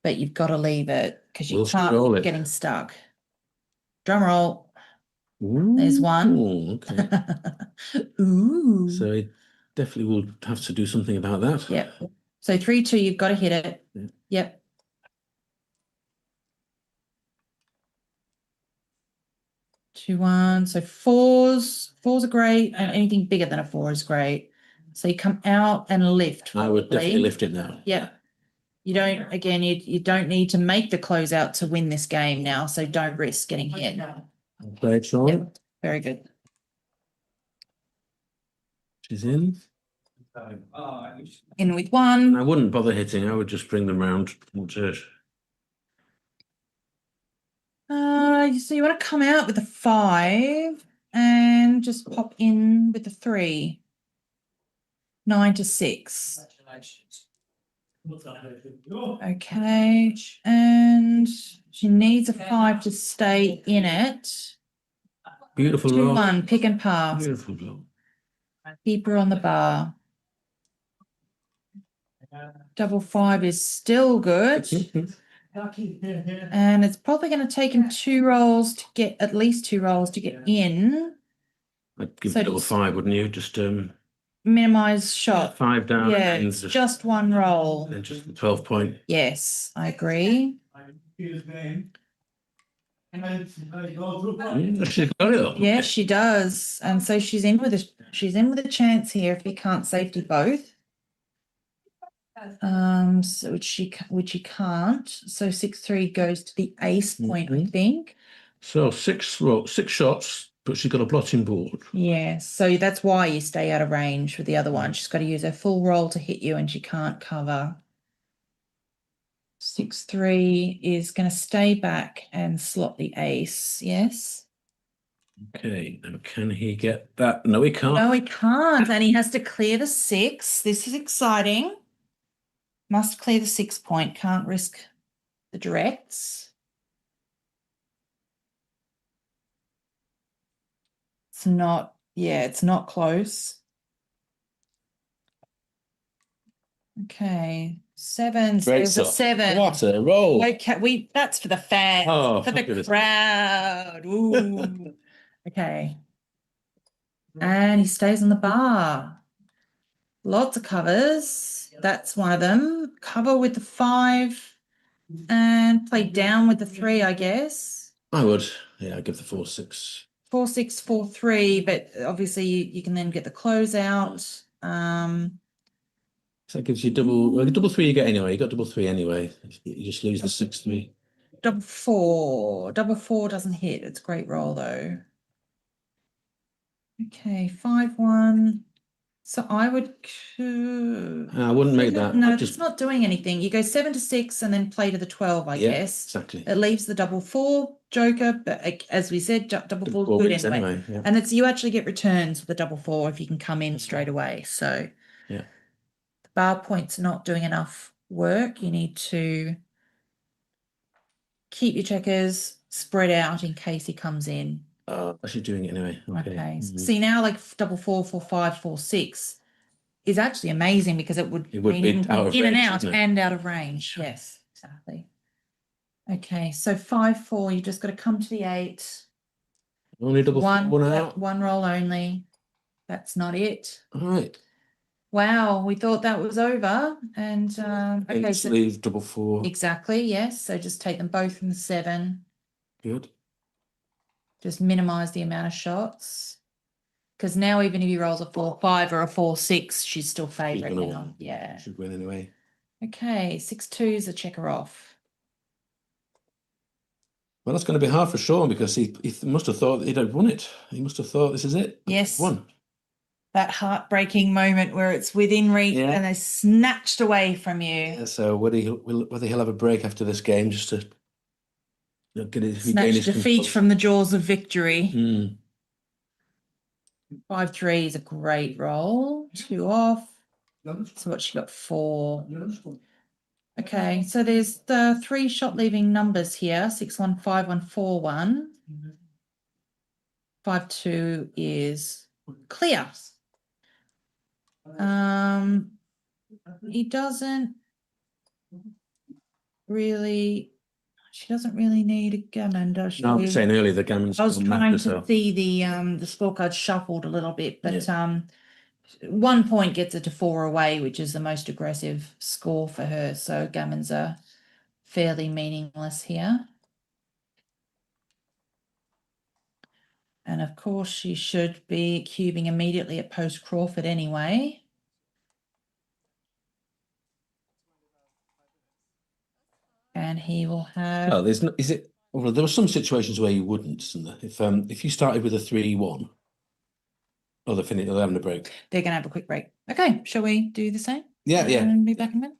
S3: But you've got to leave it because you can't be getting stuck. Drum roll. There's 1.
S2: Okay.
S3: Ooh.
S2: So definitely will have to do something about that.
S3: Yep. So 3-2, you've got to hit it.
S2: Yeah.
S3: Yep. 2-1. So fours are great, and anything bigger than a 4 is great. So you come out and lift.
S2: I would definitely
S3: probably.
S2: lift it now.
S3: Yeah. You don't, again, you don't need to make the closeout to win this game now, so don't risk getting hit.
S2: Play it, Sean.
S3: Yep. Very good.
S2: She's in.
S3: In with
S2: And I
S3: 1.
S2: wouldn't bother hitting. I would just bring them round.
S3: So you want to come out with a 5 and just pop in with the 3. 9 to 6. Okay, and she needs a 5 to stay in it.
S2: Beautiful roll.
S3: 2-1, pick and pass.
S2: Beautiful blow.
S3: Keep her on the bar. Double 5 is still good. And it's probably going to take him 2 rolls to get, at least 2 rolls to get in.
S2: I'd give
S3: So
S2: double
S3: just
S2: 5, wouldn't you? Just
S3: minimize shot.
S2: 5 down.
S3: Yeah,
S2: and
S3: it's just 1 roll.
S2: then just the 12 point.
S3: Yes, I agree.
S2: She's got it up.
S3: Yes, she does. And so she's in with a chance here if he can't safety both. So which she can't. So 6-3 goes to the ace point, I think.
S2: So 6 shots, but she's got a blotting board.
S3: Yeah, so that's why you stay out of range with the other one. She's got to use her full roll to hit you and she can't cover. 6-3 is going to stay back and slot the ace. Yes.
S2: Okay, now can he get that? No, he can't.
S3: No, he can't. And he has to clear the 6. This is exciting. Must clear the 6 point. Can't risk the directs. It's not, yeah, it's not close. Okay, 7.
S2: Great
S3: There's a
S2: stuff.
S3: 7.
S2: What a roll.
S3: Okay, that's for the fans,
S2: Oh,
S3: for the
S2: fabulous.
S3: crowd. Ooh. Okay. And he stays on the bar. Lots of covers. That's one of them. Cover with the 5 and play down with the 3, I guess.
S2: I would. Yeah, I'd give the 4-6.
S3: 4-6, 4-3, but obviously you can then get the closeout.
S2: So that gives you double 3 you get anyway. You got double 3 anyway. You just lose the 6-3.
S3: Double 4. Double 4 doesn't hit. It's a great roll though. Okay, 5-1. So I would.
S2: I wouldn't make that.
S3: No,
S2: Just
S3: it's not doing anything. You go 7 to 6 and then play to the 12, I
S2: yeah,
S3: guess.
S2: exactly.
S3: It leaves the double 4 joker, but as we said, double 4
S2: 4
S3: good
S2: wins
S3: anyway.
S2: yeah.
S3: And it's you actually get returns with the double 4 if you can come in straight away. So
S2: Yeah.
S3: the bar point's not doing enough work. You need to keep your checkers spread out in case he comes in.
S2: Actually doing it anyway. Okay.
S3: See now, like double 4, 4-5, 4-6 is actually amazing because it would
S2: be
S3: mean
S2: out of
S3: in and
S2: range,
S3: out
S2: wouldn't it?
S3: and out of range. Yes, exactly. Okay, so 5-4, you just got to come to the 8.
S2: Only double 1 out.
S3: 1 roll only. That's not it.
S2: All right.
S3: Wow, we thought that was over. And okay,
S2: Eight,
S3: so
S2: leave double 4.
S3: exactly, yes. So just take them both from the 7.
S2: Good.
S3: Just minimize the amount of shots. Because now even if he rolls a 4-5 or a 4-6, she's still favourite
S2: gonna
S3: now.
S2: win.
S3: Yeah.
S2: Should win anyway.
S3: Okay, 6-2 is a checker off.
S2: Well, that's going to be hard for Sean because he must have thought he'd have won it. He must have thought this is it.
S3: Yes.
S2: Won.
S3: That heartbreaking moment where it's within reach
S2: Yeah.
S3: and they're snatched away from you.
S2: Yeah, so whether he'll have a break after this game just to get his regain
S3: Snatch
S2: his
S3: defeat
S2: control.
S3: from the jaws of victory. 5-3 is a great roll. 2 off. So what she got? 4. Okay, so there's the 3 shot leaving numbers here. 6-1, 5-1, 4-1. 5-2 is clear. He doesn't really. She doesn't really need a gammon, does she?
S2: No, I was saying earlier the gammons
S3: I was
S2: don't
S3: trying
S2: matter,
S3: to
S2: so.
S3: see the scorecard shuffled a little bit, but 1 point gets her to 4 away, which is the most aggressive score for her. So gammons are fairly meaningless here. And of course, she should be cubing immediately at post Crawford anyway. And he will have.
S2: Oh, there's no. Is it? Well, there were some situations where you wouldn't, isn't there? If you started with a 3-1, oh, they're finished. They're having a break.
S3: They're going to have a quick break. Okay, shall we do the same?
S2: Yeah, yeah.
S3: And be back in a minute.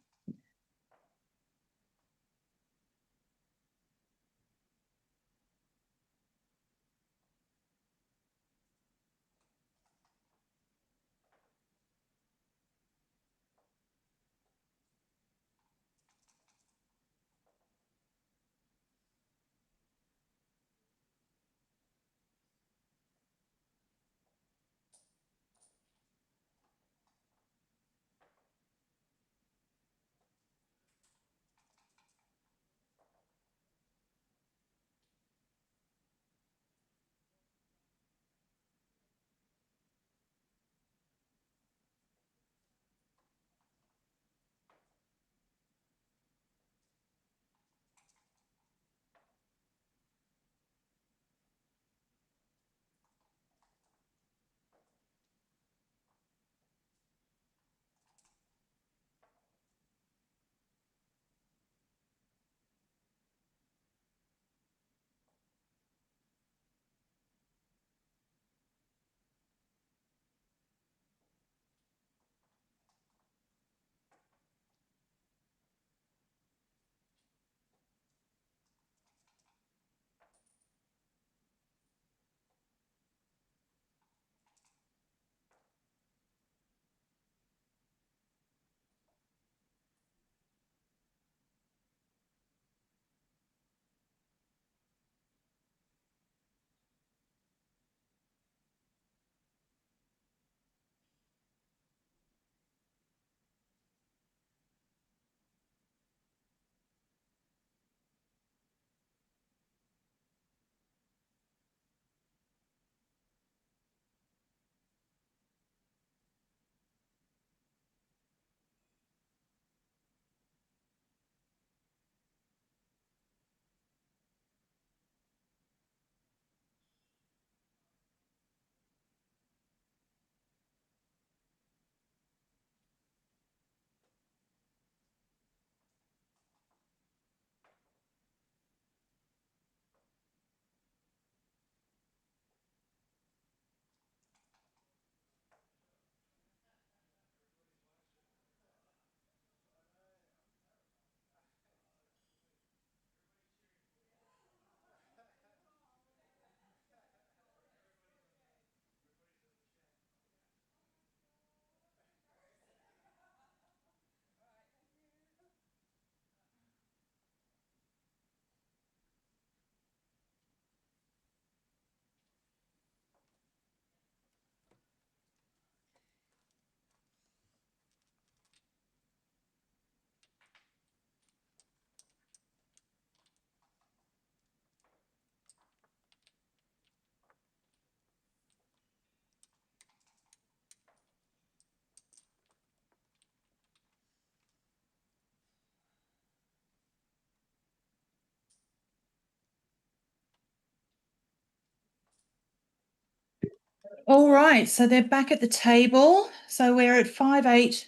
S3: All right, so they're back at the table. So we're at 5-8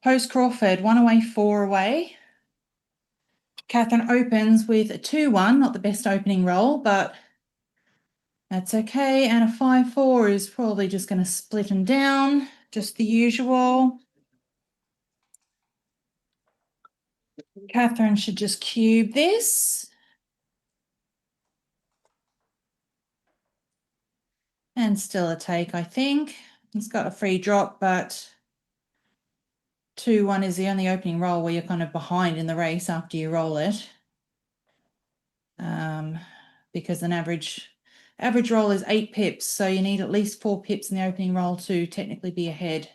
S3: post Crawford, 1 away, 4 away. Catherine opens with a 2-1, not the best opening roll, but that's okay. And a 5-4 is probably just going to split them down, just the usual. Catherine should just cube this. And still a take, I think. He's got a free drop, but 2-1 is the only opening roll where you're kind of behind in the race after you roll it. Because an average roll is 8 pips, so you need at least 4 pips in the opening roll to technically be ahead.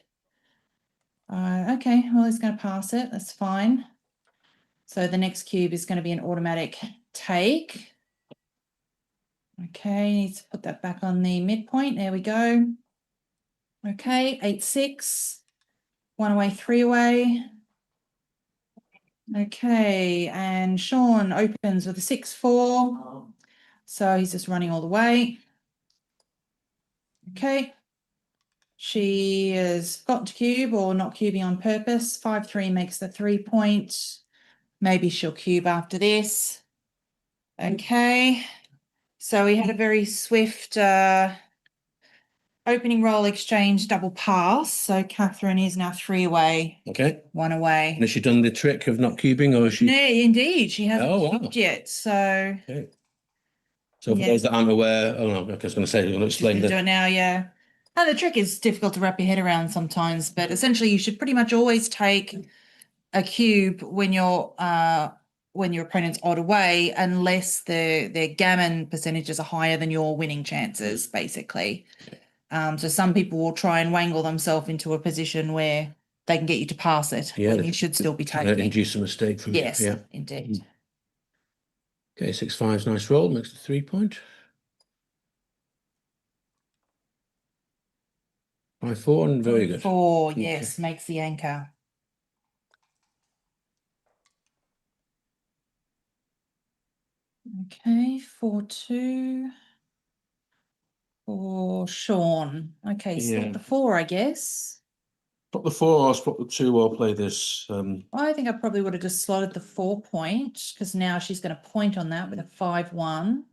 S3: Okay, well, he's going to pass it. That's fine. So the next cube is going to be an automatic take. Okay, needs to put that back on the midpoint. There we go. Okay, 8-6. 1 away, 3 away. Okay, and Sean opens with a 6-4. So he's just running all the way. Okay. She has got to cube or not cubing on purpose. 5-3 makes the 3-point. Maybe she'll cube after this. Okay. So we had a very swift opening roll exchange double pass. So Catherine is now 3 away.
S2: Okay.
S3: 1 away.
S2: And has she done the trick of not cubing, or is she?
S3: No, indeed. She hasn't
S2: Oh, wow.
S3: cubed yet. So
S2: Okay. So for
S3: Yeah.
S2: those that aren't aware, oh no, I was going to say, I'm going to
S3: Just
S2: explain
S3: gonna do
S2: the.
S3: it now, yeah. And the trick is difficult to wrap your head around sometimes, but essentially you should pretty much always take a cube when your opponent's odd away, unless their gammon percentages are higher than your winning chances, basically. So some people will try and wangle themselves into a position where they can get you to pass it.
S2: Yeah,
S3: when you should still be taking.
S2: Induce a mistake from.
S3: Yes,
S2: Yeah.
S3: indeed.
S2: Okay, 6-5's nice roll, makes the 3-point. 5-4 and very good.
S3: 4, yes, makes the anchor. Okay, 4-2 for Sean. Okay,
S2: Yeah.
S3: slot the 4, I guess.
S2: Put the 4 or spot the 2 or play this.
S3: I think I probably would have just slotted the 4-point because now she's going to point on that with a 5-1.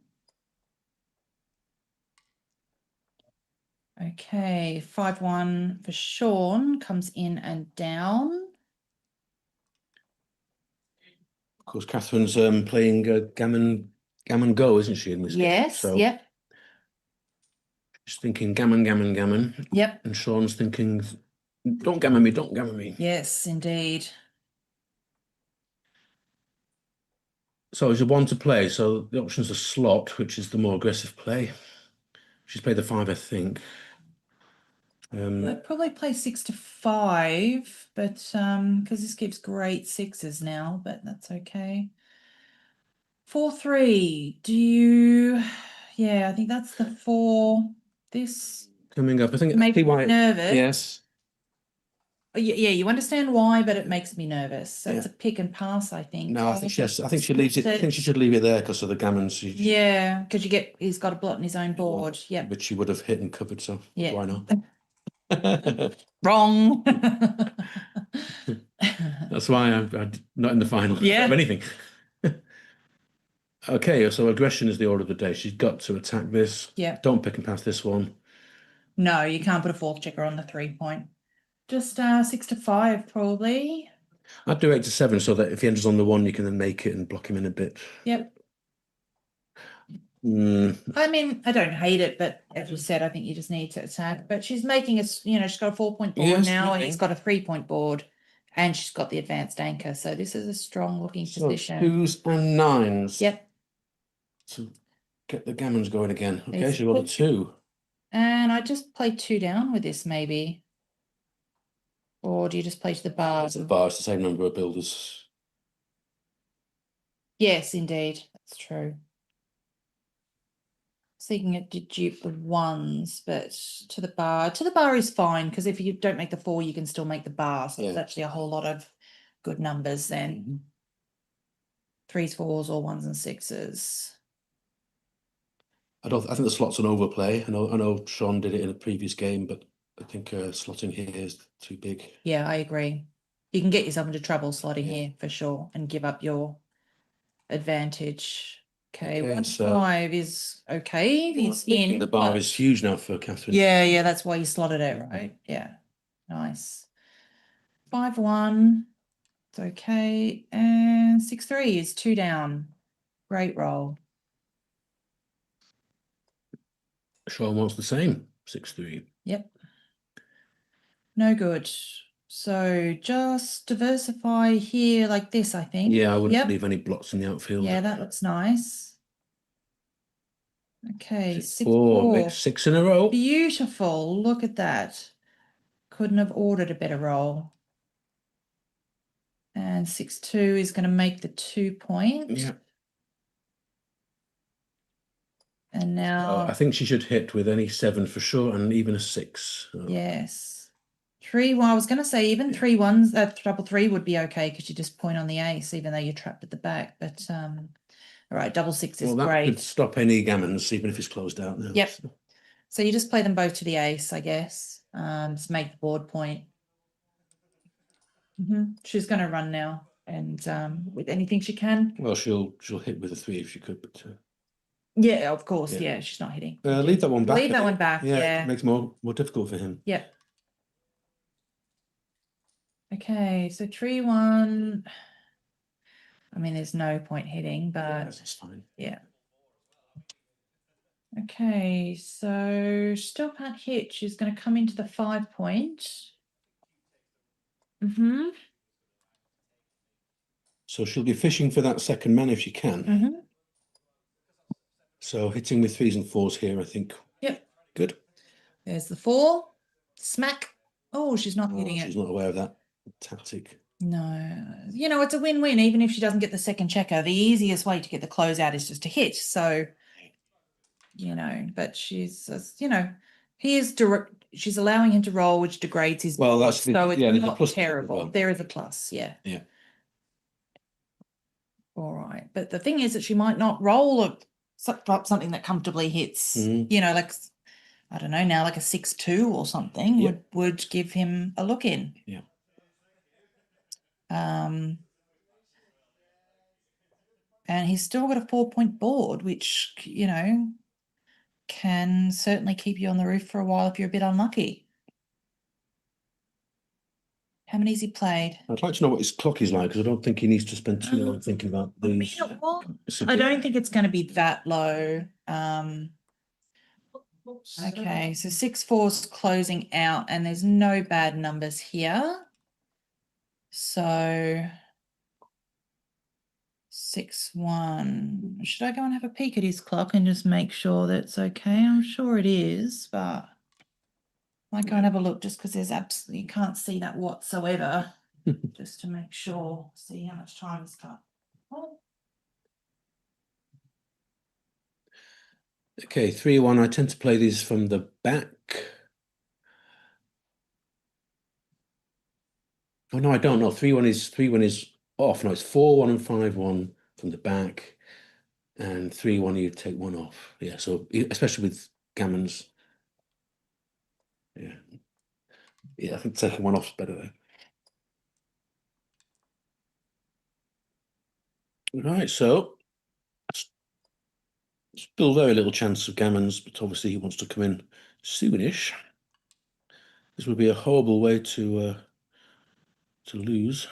S3: Okay, 5-1 for Sean comes in and down.
S2: Of course, Catherine's playing gammon go, isn't she? In this game?
S3: Yes,
S2: So
S3: yep,
S2: she's thinking gammon.
S3: yep,
S2: And Sean's thinking, don't gammon me, don't gammon me.
S3: yes, indeed.
S2: So it's a 1 to play. So the option's a slot, which is the more aggressive play. She's played the 5, I think.
S3: I'd probably play 6-5, but because this gives great 6s now, but that's okay. 4-3. Do you? Yeah, I think that's the 4. This
S2: Coming up, I think.
S3: makes me nervous.
S2: Yes.
S3: Yeah, you understand why, but it makes me nervous. So it's
S2: Yeah.
S3: a pick and pass, I think.
S2: No, I think she leaves it. I think she should leave it there because of the gammon.
S3: Yeah, because he's got a blot in his own board. Yeah,
S2: Which she would have hit and covered. So
S3: yeah.
S2: why not?
S3: Wrong.
S2: That's why I'm not in the final
S3: Yeah.
S2: of anything. Okay, so aggression is the order of the day. She's got to attack this.
S3: Yeah.
S2: Don't pick and pass this one.
S3: No, you can't put a 4th checker on the 3-point. Just 6-5 probably.
S2: I'd do 8-7 so that if he enters on the 1, you can then make it and block him in a bit.
S3: Yep. I mean, I don't hate it, but as you said, I think you just need to attack. But she's making us, she's got a 4-point board
S2: Yes,
S3: now, and
S2: okay.
S3: he's got a 3-point board, and she's got the advanced anchor. So this is a strong looking position.
S2: 2s and 9s.
S3: Yep.
S2: To get the gammons going again. Okay,
S3: It's
S2: she's got a 2.
S3: And I just play 2 down with this, maybe. Or do you just play to the bar?
S2: The bar is the same number of builders.
S3: Yes, indeed. That's true. Seeking it to dupe the 1s, but to the bar is fine, because if you don't make the 4, you can still make the bar. So it's actually a whole lot of good numbers then. 3s, 4s, or 1s and 6s.
S2: I think the slot's an overplay. I know Sean did it in a previous game, but I think slotting here is too big.
S3: Yeah, I agree. You can get yourself into trouble slotting here for sure and give up your advantage. Okay, 1-5 is okay. He's in.
S2: The bar is huge now for Catherine.
S3: Yeah, that's why you slotted it, right? Yeah, nice. 5-1, it's okay. And 6-3 is 2 down. Great roll.
S2: Sean wants the same. 6-3.
S3: Yep. No good. So just diversify here like this, I think.
S2: Yeah, I wouldn't leave any blocks in the outfield.
S3: Yeah, that looks nice. Okay,
S2: 6-4. Makes 6 in a row.
S3: Beautiful. Look at that. Couldn't have ordered a better roll. And 6-2 is going to make the 2-point.
S2: Yeah.
S3: And now,
S2: I think she should hit with any 7 for sure, and even a 6.
S3: yes. 3, well, I was going to say even 3 1s, double 3 would be okay because you just point on the ace, even though you're trapped at the back. But all right, double 6 is
S2: Well, that could
S3: great.
S2: stop any gammons, even if it's closed out now.
S3: Yep. So you just play them both to the ace, I guess. Just make the board point. She's going to run now, and with anything she can.
S2: Well, she'll hit with a 3 if she could, but
S3: Yeah, of course.
S2: Yeah.
S3: Yeah, she's not hitting.
S2: leave that one back.
S3: Leave that one back. Yeah.
S2: It makes it more difficult for him.
S3: Yep. Okay, so tree 1. I mean, there's no point hitting, but
S2: That's fine.
S3: yeah. Okay, so still can't hit. She's going to come into the 5 point.
S2: So she'll be fishing for that second man if she can. So hitting with 3s and 4s here, I think.
S3: Yep.
S2: Good.
S3: There's the 4. Smack. Oh, she's not hitting it.
S2: She's not aware of that tactic.
S3: No, you know, it's a win-win. Even if she doesn't get the second checker, the easiest way to get the closeout is just to hit. So, you know, but she's, you know, she's allowing him to roll, which degrades his
S2: Well,
S3: board.
S2: that's the-
S3: so it's
S2: yeah, there's a
S3: not
S2: plus
S3: terrible.
S2: as well.
S3: There is a plus, yeah.
S2: Yeah.
S3: All right, but the thing is that she might not roll up something that comfortably hits. You know, like I don't know now, like a 6-2 or something would give him a look in.
S2: Yeah.
S3: And he's still got a 4-point board, which, you know, can certainly keep you on the roof for a while if you're a bit unlucky. How many has he played?
S2: I'd like to know what his clock is like, because I don't think he needs to spend too long thinking about these.
S3: You know what? I don't think it's going to be that low. Okay, so 6-4's closing out, and there's no bad numbers here. So 6-1. Should I go and have a peek at his clock and just make sure that's okay? I'm sure it is, but I might go and have a look just because there's absolutely, you can't see that whatsoever. Just to make sure, see how much time it's got. Oh.
S2: Okay, 3-1. I tend to play these from the back. Oh no, I don't know. 3-1 is off. No, it's 4-1 and 5-1 from the back, and 3-1 you take 1 off. Yeah, so especially with gammons. Yeah. Yeah, I think taking 1 off is better there. Right, so still very little chance of gammons, but obviously he wants to come in soonish. This would be a horrible way to lose.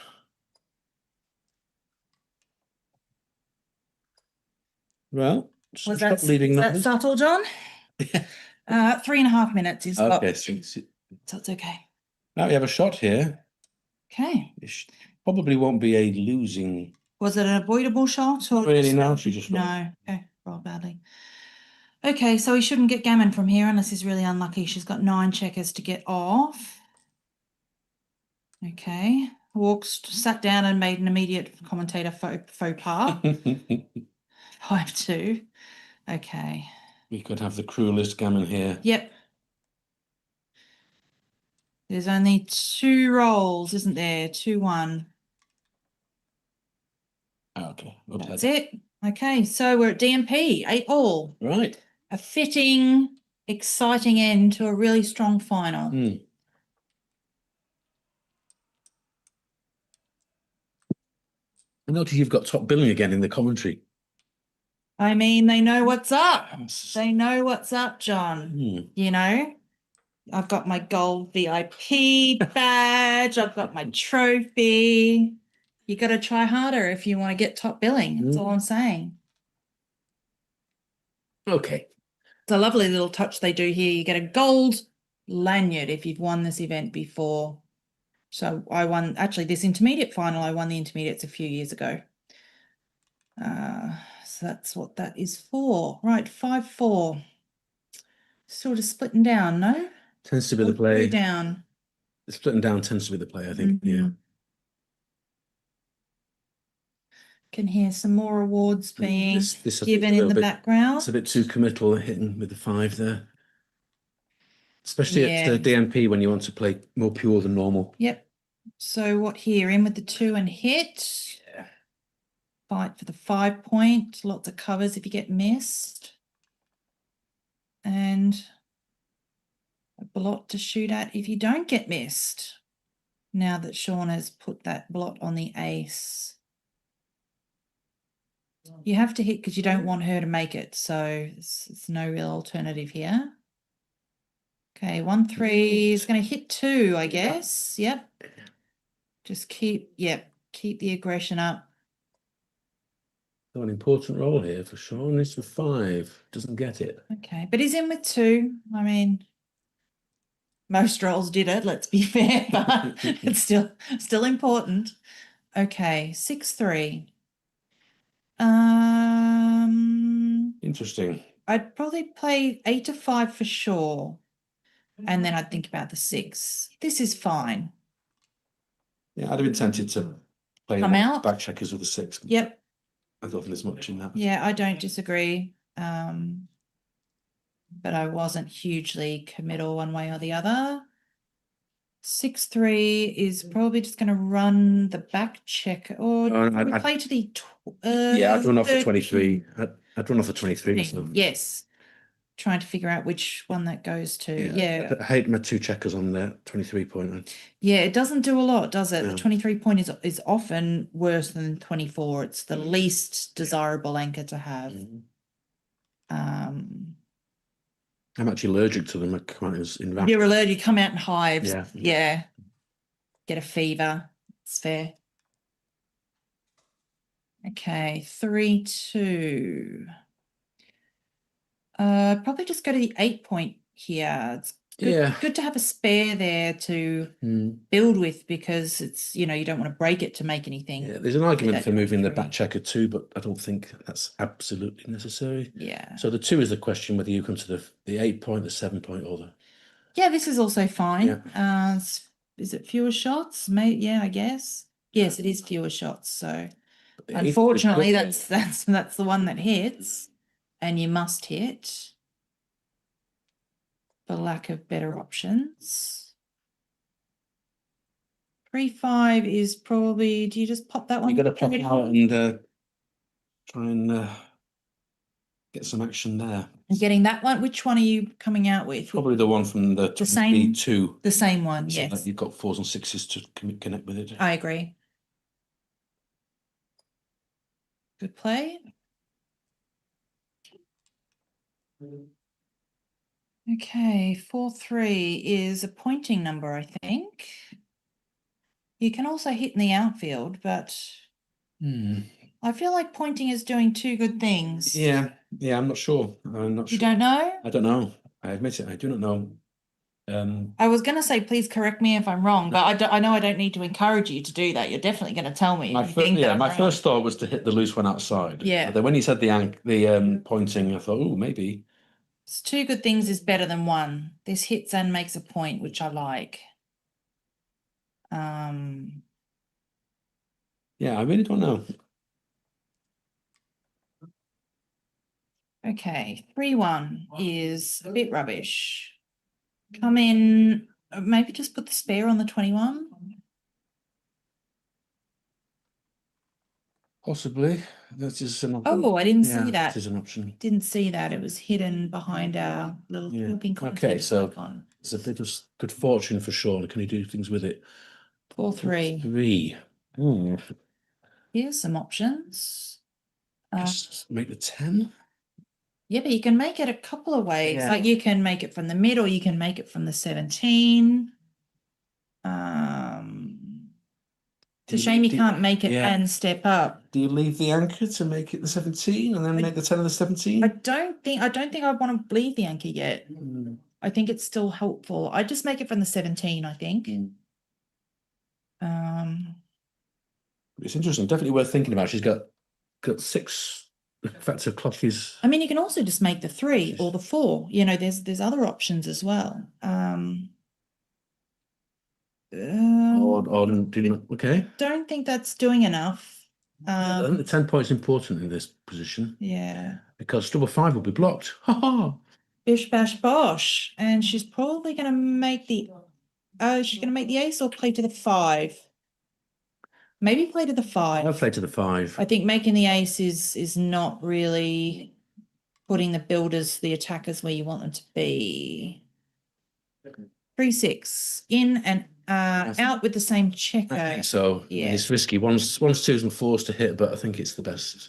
S2: Well,
S3: Was
S2: stop leaving
S3: that
S2: numbers.
S3: subtle, John? 3.5 minutes is
S2: Okay,
S3: so it's okay.
S2: Now we have a shot here.
S3: Okay.
S2: It probably won't be a losing.
S3: Was it an avoidable shot or
S2: Really, no, she just
S3: no? Okay, rolled badly. Okay, so he shouldn't get gammon from here unless he's really unlucky. She's got 9 checkers to get off. Okay, sat down and made an immediate commentator faux pas. 5-2. Okay.
S2: We could have the cruelest gammon here.
S3: Yep. There's only 2 rolls, isn't there? 2-1.
S2: Okay,
S3: that's it. Okay, so we're at DMP, 8-all.
S2: Right.
S3: A fitting, exciting end to a really strong final.
S2: I notice you've got top billing again in the commentary.
S3: I mean, they know what's up. They know what's up, John. You know, I've got my gold VIP badge. I've got my trophy. You got to try harder if you want to get top billing. That's all I'm saying.
S2: Okay.
S3: It's a lovely little touch they do here. You get a gold lanyard if you've won this event before. So I won, actually, this intermediate final, I won the intermediates a few years ago. So that's what that is for. Right, 5-4. Sort of splitting down, no?
S2: Tends to be the play.
S3: Down.
S2: Splitting down tends to be the play, I think. Yeah.
S3: Can hear some more awards being
S2: This I think, is a
S3: given in
S2: little
S3: the
S2: bit-
S3: background.
S2: It's a bit too committal hitting with the 5 there. Especially
S3: Yeah.
S2: at the DMP when you want to play more pure than normal.
S3: Yep. So what here? In with the 2 and hit. Fight for the 5 point. Lots of covers if you get missed. And a blot to shoot at if you don't get missed. Now that Sean has put that blot on the ace. You have to hit because you don't want her to make it. So it's no real alternative here. Okay, 1, 3 is going to hit 2, I guess. Yep. Just keep the aggression up.
S2: Got an important role here for Sean. It's for 5. Doesn't get it.
S3: Okay, but he's in with 2. I mean, most rolls did it, let's be fair, but it's still important. Okay, 6, 3.
S2: Interesting.
S3: I'd probably play 8 to 5 for sure. And then I'd think about the 6. This is fine.
S2: Yeah, I'd have been tempted to play
S3: Come out.
S2: back checkers with the 6.
S3: Yep.
S2: I don't think there's much in that.
S3: Yeah, I don't disagree. But I wasn't hugely committal one way or the other. 6, 3 is probably just going to run the back check, or we play to the.
S2: Yeah, I'd run off the
S3: 13.
S2: 23. I'd run off the 23. So.
S3: Yes. Trying to figure out which one that goes to. Yeah.
S2: I hate my 2 checkers on there, 23 point.
S3: Yeah, it doesn't do a lot, does it?
S2: No.
S3: The 23 point is often worse than 24. It's the least desirable anchor to have.
S2: I'm actually allergic to them. I can't in rash.
S3: You're allergic, you come out in hives.
S2: Yeah.
S3: Yeah. Get a fever. It's fair. Okay, 3, 2. Probably just go to the 8 point here. It's good to have a spare there to build with, because it's, you don't want to break it to make anything.
S2: Yeah, there's an argument for moving the back checker too, but I don't think that's absolutely necessary.
S3: Yeah.
S2: So the 2 is the question, whether you come to the 8 point, the 7 point, or the.
S3: Yeah, this is also fine.
S2: Yeah.
S3: Is it fewer shots? Yeah, I guess. Yes, it is fewer shots. So
S2: But
S3: unfortunately, that's the one that hits, and you must hit for lack of better options. 3, 5 is probably. Do you just pop that one?
S2: You got to pop out and try and get some action there.
S3: And getting that one. Which one are you coming out with?
S2: Probably the one from the
S3: same
S2: 2.
S3: The same one.
S2: So
S3: Yes.
S2: that you've got 4s and 6s to connect with it.
S3: I agree. Good play. Okay, 4, 3 is a pointing number, I think. You can also hit in the outfield, but I feel like pointing is doing 2 good things.
S2: Yeah, I'm not sure.
S3: You don't know?
S2: I don't know. I admit it. I do not know.
S3: I was going to say, please correct me if I'm wrong, but I know I don't need to encourage you to do that. You're definitely going to tell me.
S2: My first thought was to hit the loose one outside.
S3: Yeah.
S2: But then when you said the pointing, I thought, oh, maybe.
S3: It's 2 good things is better than 1. This hits and makes a point, which I like.
S2: Yeah, I really don't know.
S3: Okay, 3, 1 is a bit rubbish. Come in, maybe just put the spare on the 21.
S2: Possibly. That is an option.
S3: Oh, I didn't see that.
S2: That is an option.
S3: Didn't see that. It was hidden behind our little looking contest.
S2: Okay, so
S3: icon.
S2: it's a bit of good fortune for Sean. Can he do things with it?
S3: 4, 3.
S2: 3.
S3: Here's some options.
S2: Just make the 10.
S3: Yeah, but you can make it a couple of ways.
S2: Yeah.
S3: Like you can make it from the mid, or you can make it from the 17. It's a shame you can't make it and step up.
S2: Do you leave the anchor to make it the 17 and then make the 10 and the 17?
S3: I don't think I want to leave the anchor yet. I think it's still helpful. I just make it from the 17, I think.
S2: It's interesting, definitely worth thinking about. She's got 6. In fact, her clock is.
S3: I mean, you can also just make the 3 or the 4. There's other options as well.
S2: Okay.
S3: Don't think that's doing enough.
S2: I think the 10 points important in this position
S3: Yeah.
S2: because double 5 will be blocked. Ha ha!
S3: Bish bash bosh. And she's probably going to make the, she's going to make the ace or play to the 5. Maybe play to the 5.
S2: I'll play to the 5.
S3: I think making the ace is not really putting the builders, the attackers where you want them to be. 3-6 in and out with the same checker.
S2: I think so.
S3: Yeah.
S2: It's risky. One's 2s and 4s to hit, but I think it's the best.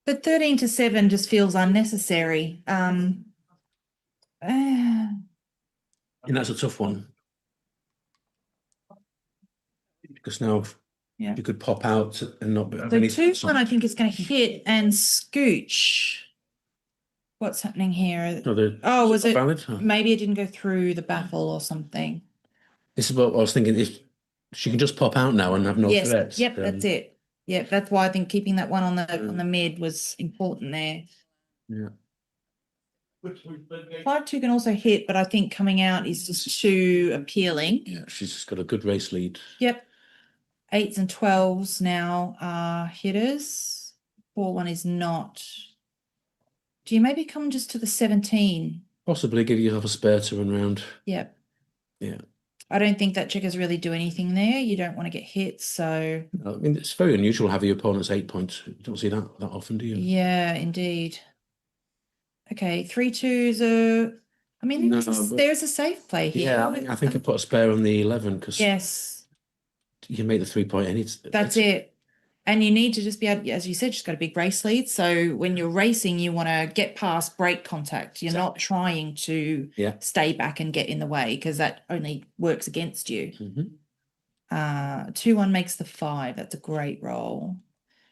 S3: But 13-7 just feels unnecessary.
S2: And that's a tough one. Because now
S3: Yeah.
S2: you could pop out and not have
S3: The
S2: any.
S3: 2-1 I think is going to hit and scooch. What's happening here?
S2: No,
S3: was it
S2: valid?
S3: maybe it didn't go through the baffle or something?
S2: This is what I was thinking. If she can just pop out now and have no
S3: Yes.
S2: threats.
S3: Yep, that's it. Yep, that's why I think keeping that one on the mid was important there.
S2: Yeah.
S3: 5-2 can also hit, but I think coming out is just too appealing.
S2: Yeah, she's just got a good race lead.
S3: Yep. 8s and 12s now are hitters. 4-1 is not. Do you maybe come just to the 17?
S2: Possibly give yourself a spare to run round.
S3: Yep.
S2: Yeah.
S3: I don't think that checkers really do anything there. You don't want to get hit, so.
S2: I mean, it's very unusual to have your opponent's 8 points. You don't see that often, do you?
S3: Yeah, indeed. Okay, 3-2s are. I mean,
S2: No,
S3: there's a safe play here.
S2: Yeah, I think I put a spare on the 11 because
S3: yes,
S2: you can make the 3 point any.
S3: that's it. And you need to just be able, as you said, she's got a big race lead. So when you're racing, you want to get past break contact. You're not trying to stay back and get in the way because that only works against you. 2-1 makes the 5. That's a great roll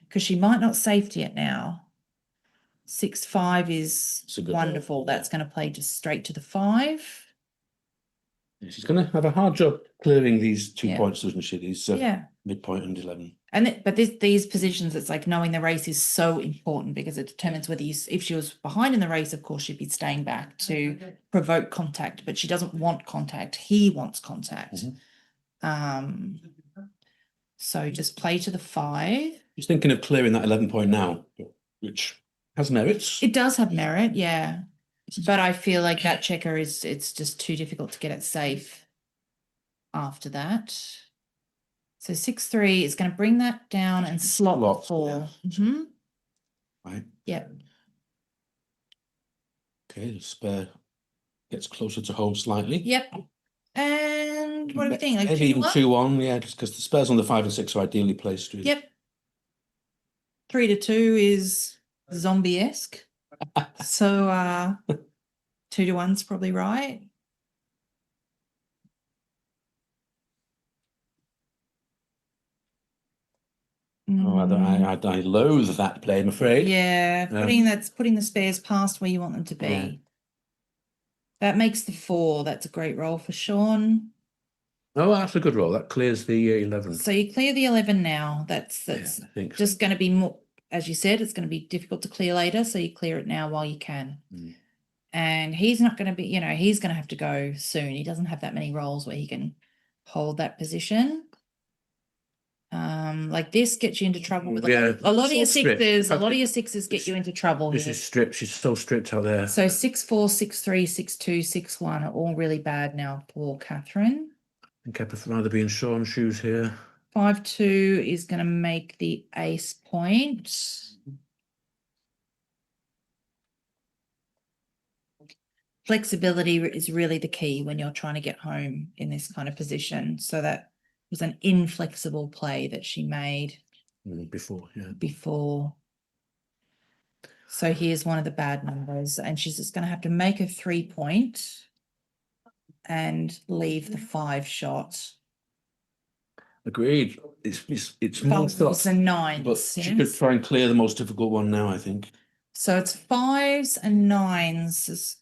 S3: because she might not safety it now. 6-5 is wonderful.
S2: Roll.
S3: That's going to play just straight to the 5.
S2: She's going to have a hard job clearing these 2 points, doesn't she? These midpoint and 11.
S3: But these positions, it's like knowing the race is so important because it determines whether if she was behind in the race, of course, she'd be staying back to provoke contact, but she doesn't want contact. He wants contact. So just play to the 5.
S2: She's thinking of clearing that 11 point now, which has merits.
S3: It does have merit, yeah. But I feel like that checker it's just too difficult to get it safe after that. So 6-3 is going to bring that down and slot 4.
S2: Right.
S3: Yep.
S2: Okay, the spare gets closer to home slightly.
S3: Yep. And what do we think? Like
S2: maybe even 2-1, yeah, just because the spares on the 5 and 6 are ideally placed. Really.
S3: Yep. 3-2 is zombie-esque. So 2-1's probably right.
S2: Oh, I loathe that play, I'm afraid.
S3: Yeah, putting the spares past where you want them to be.
S2: Yeah.
S3: That makes the 4. That's a great roll for Sean.
S2: Oh, that's a good roll. That clears the 11.
S3: So you clear the 11 now. That's just going to be more, as you said, it's going to be difficult to clear later. So you clear it now while you can. And he's not going to be, he's going to have to go soon. He doesn't have that many rolls where he can hold that position. Like this gets you into trouble with a lot of your 6s. A lot of your 6s get you into trouble.
S2: This is stripped. She's so stripped out there.
S3: So 6-4, 6-3, 6-2, 6-1 are all really bad now. Poor Catherine.
S2: I think I prefer rather be in Sean's shoes here.
S3: 5-2 is going to make the ace point. Flexibility is really the key when you're trying to get home in this kind of position. So that was an inflexible play that she made before. So here's one of the bad numbers, and she's just going to have to make a 3 point and leave the 5 shot.
S2: Agreed. It's more thoughts
S3: and 9s,
S2: but she could try and clear the most difficult one now, I think.
S3: So it's 5s and 9s.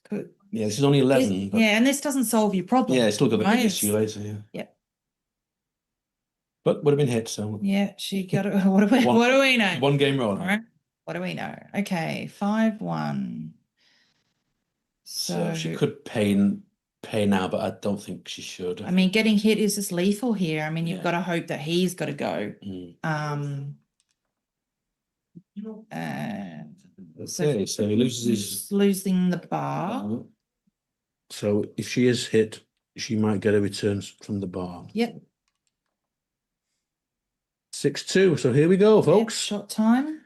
S2: Yeah, this is only 11.
S3: Yeah, and this doesn't solve your problem.
S2: Yeah, it's still got the big issue later. Yeah.
S3: Yep.
S2: But would have been hit. So
S3: yeah, she got it. What do we know?
S2: 1 game roll.
S3: All right. What do we know? Okay, 5-1.
S2: So she could pain pay now, but I don't think she should.
S3: I mean, getting hit is just lethal here. I mean, you've
S2: Yeah.
S3: got to hope that he's got to go.
S2: Mm.
S3: So
S2: Okay, so he loses his.
S3: he's losing the bar.
S2: So if she is hit, she might get a return from the bar.
S3: Yep.
S2: 6-2. So here we go,
S3: Yep,
S2: folks.
S3: shot time.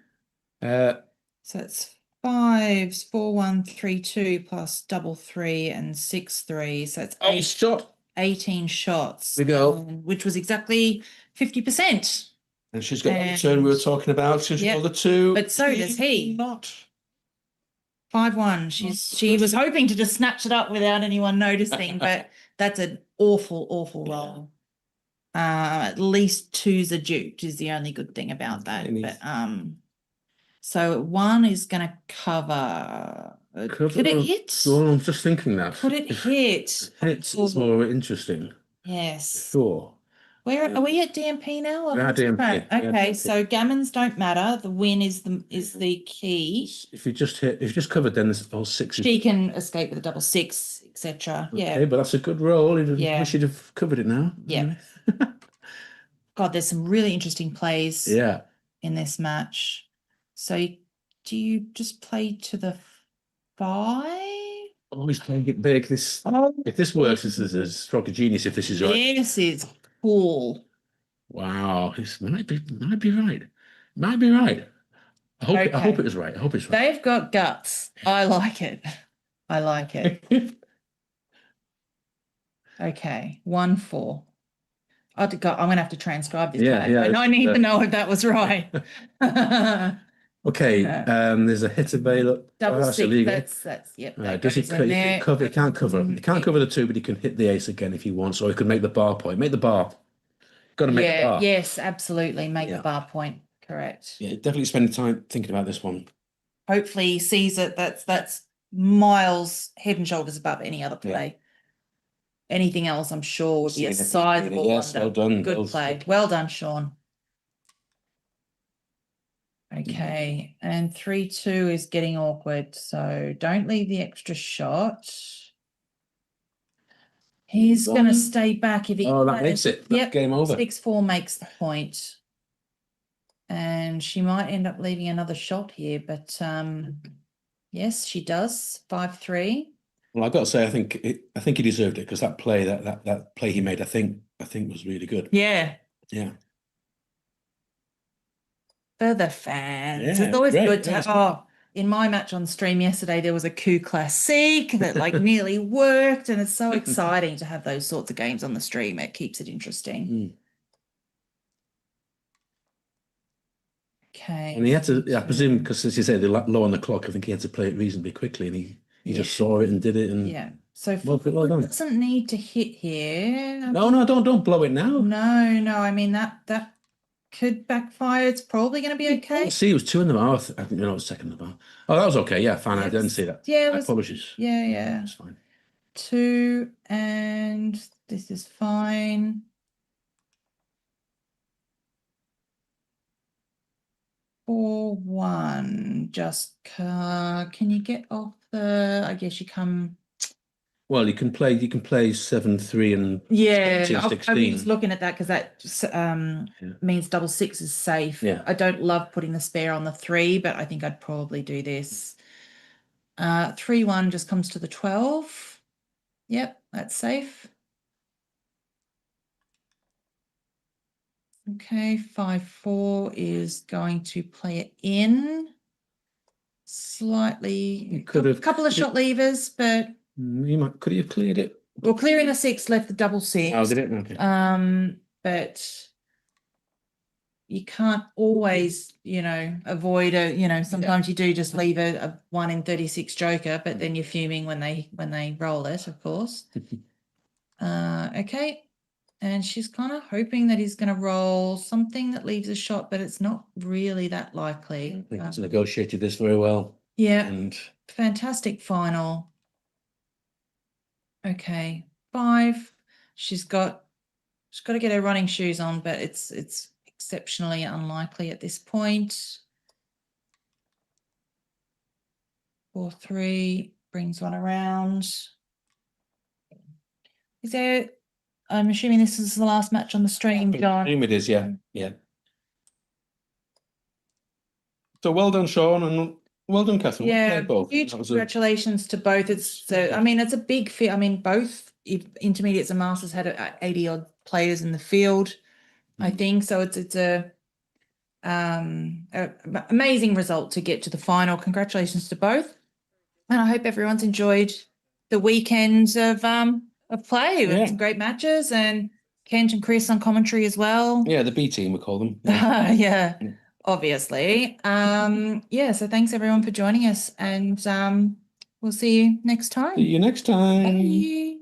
S2: Uh,
S3: So it's 5s, 4, 1, 3, 2 plus double 3 and 6, 3. So it's
S2: oh, shot.
S3: 18 shots.
S2: We go.
S3: Which was exactly 50%.
S2: And she's got that return we were talking about. She's
S3: Yep.
S2: got the 2.
S3: But so does he.
S2: Not.
S3: 5-1. She was hoping to just snatch it up without anyone noticing, but that's an awful roll. At least 2's a duped is the only good thing about that. But so 1 is going to cover. Could it hit?
S2: Well, I'm just thinking that.
S3: Could it hit?
S2: It's more interesting.
S3: Yes.
S2: Sure.
S3: Where are we at DMP now?
S2: We're at DMP.
S3: Okay, so gammons don't matter. The win is the key.
S2: If you just covered, then there's all 6.
S3: She can escape with a double 6, etc.
S2: Okay,
S3: Yeah.
S2: but that's a good roll.
S3: Yeah.
S2: We should have covered it now.
S3: Yeah. God, there's some really interesting plays.
S2: Yeah.
S3: In this match. So do you just play to the 5?
S2: Always playing it big. If this works, this is a stroke of genius. If this is right.
S3: This is cool.
S2: Wow, this might be right. Might be right. I hope it was right. I hope it's right.
S3: They've got guts. I like it. I like it. Okay, 1-4. I'm gonna have to transcribe this.
S2: Yeah, yeah.
S3: And I need to know if that was right.
S2: Okay, there's a hit available.
S3: Double
S2: that's
S3: 6.
S2: illegal.
S3: That's yep.
S2: Right, does he cover? He can't cover. He can't cover the 2, but he can hit the ace again if he wants, or he could make the bar point. Make the bar. Got to make the bar.
S3: Yes, absolutely. Make the bar point. Correct.
S2: Yeah, definitely spend time thinking about this one.
S3: Hopefully he sees it. That's miles head and shoulders above any other play. Anything else, I'm sure, would be a sizable
S2: yes,
S3: wonder.
S2: well done.
S3: Good play. Well done, Sean. Okay, and 3-2 is getting awkward, so don't leave the extra shot. He's going to stay back if he.
S2: Oh, that makes it. That's game over.
S3: 6-4 makes the point. And she might end up leaving another shot here, but yes, she does. 5-3.
S2: Well, I've got to say, I think he deserved it because that play, that play he made, I think was really good.
S3: Yeah.
S2: Yeah.
S3: For the fans,
S2: Yeah,
S3: it's always
S2: great,
S3: good to have. Oh, in my match on stream yesterday, there was a coup classique that like nearly worked, and it's so exciting to have those sorts of games on the stream. It keeps it interesting. Okay.
S2: And he had to, I presume, because as you say, they're low on the clock, I think he had to play it reasonably quickly, and he just saw it and did it. And
S3: yeah. So
S2: well done.
S3: Doesn't need to hit here.
S2: No, don't blow it now.
S3: No. I mean that could backfire. It's probably going to be okay.
S2: See, it was 2 in the bar. I think it was second in the bar. Oh, that was okay. Yeah, fine. I didn't see that.
S3: Yeah,
S2: apologies.
S3: Yeah.
S2: That's fine.
S3: 2, and this is fine. Four, 1. Just can you get off the? I guess you come.
S2: Well, you can play 7-3 and
S3: I was looking at that because that means double 6 is safe.
S2: Yeah.
S3: I don't love putting the spare on the 3, but I think I'd probably do this. 3-1 just comes to the 12. Yep, that's safe. Okay, 5-4 is going to play it in slightly. A couple of shot levers, but
S2: could he have cleared it?
S3: Well, clearing the 6 left the double 6.
S2: Oh, did it? Okay.
S3: But you can't always, avoid sometimes you do just leave a 1 in 36 joker, but then you're fuming when they roll it, of course. Okay. And she's kind of hoping that he's going to roll something that leaves a shot, but it's not really that likely.
S2: I think he's negotiated this very well.
S3: Yeah.
S2: And
S3: fantastic final. Okay. 5. She's got to get her running shoes on, but it's exceptionally unlikely at this point. 4-3 brings one around. Is there, I'm assuming this is the last match on the stream,
S2: I
S3: John.
S2: assume it is, yeah, yeah. So well done, Sean, and well done, Catherine. Well
S3: Yeah,
S2: played both.
S3: huge
S2: That was
S3: congratulations to both. It's so, I mean, it's a big field. I mean, both intermediates and masters had 80 odd players in the field, I think. So it's a amazing result to get to the final. Congratulations to both. And I hope everyone's enjoyed the weekends of play with some great matches, and Kent and Chris on commentary as well.
S2: Yeah, the B team, we call them.
S3: Yeah.
S2: Yeah.
S3: Obviously. Yeah, so thanks everyone for joining us, and we'll see you next time.
S2: See you next time.
S3: Bye.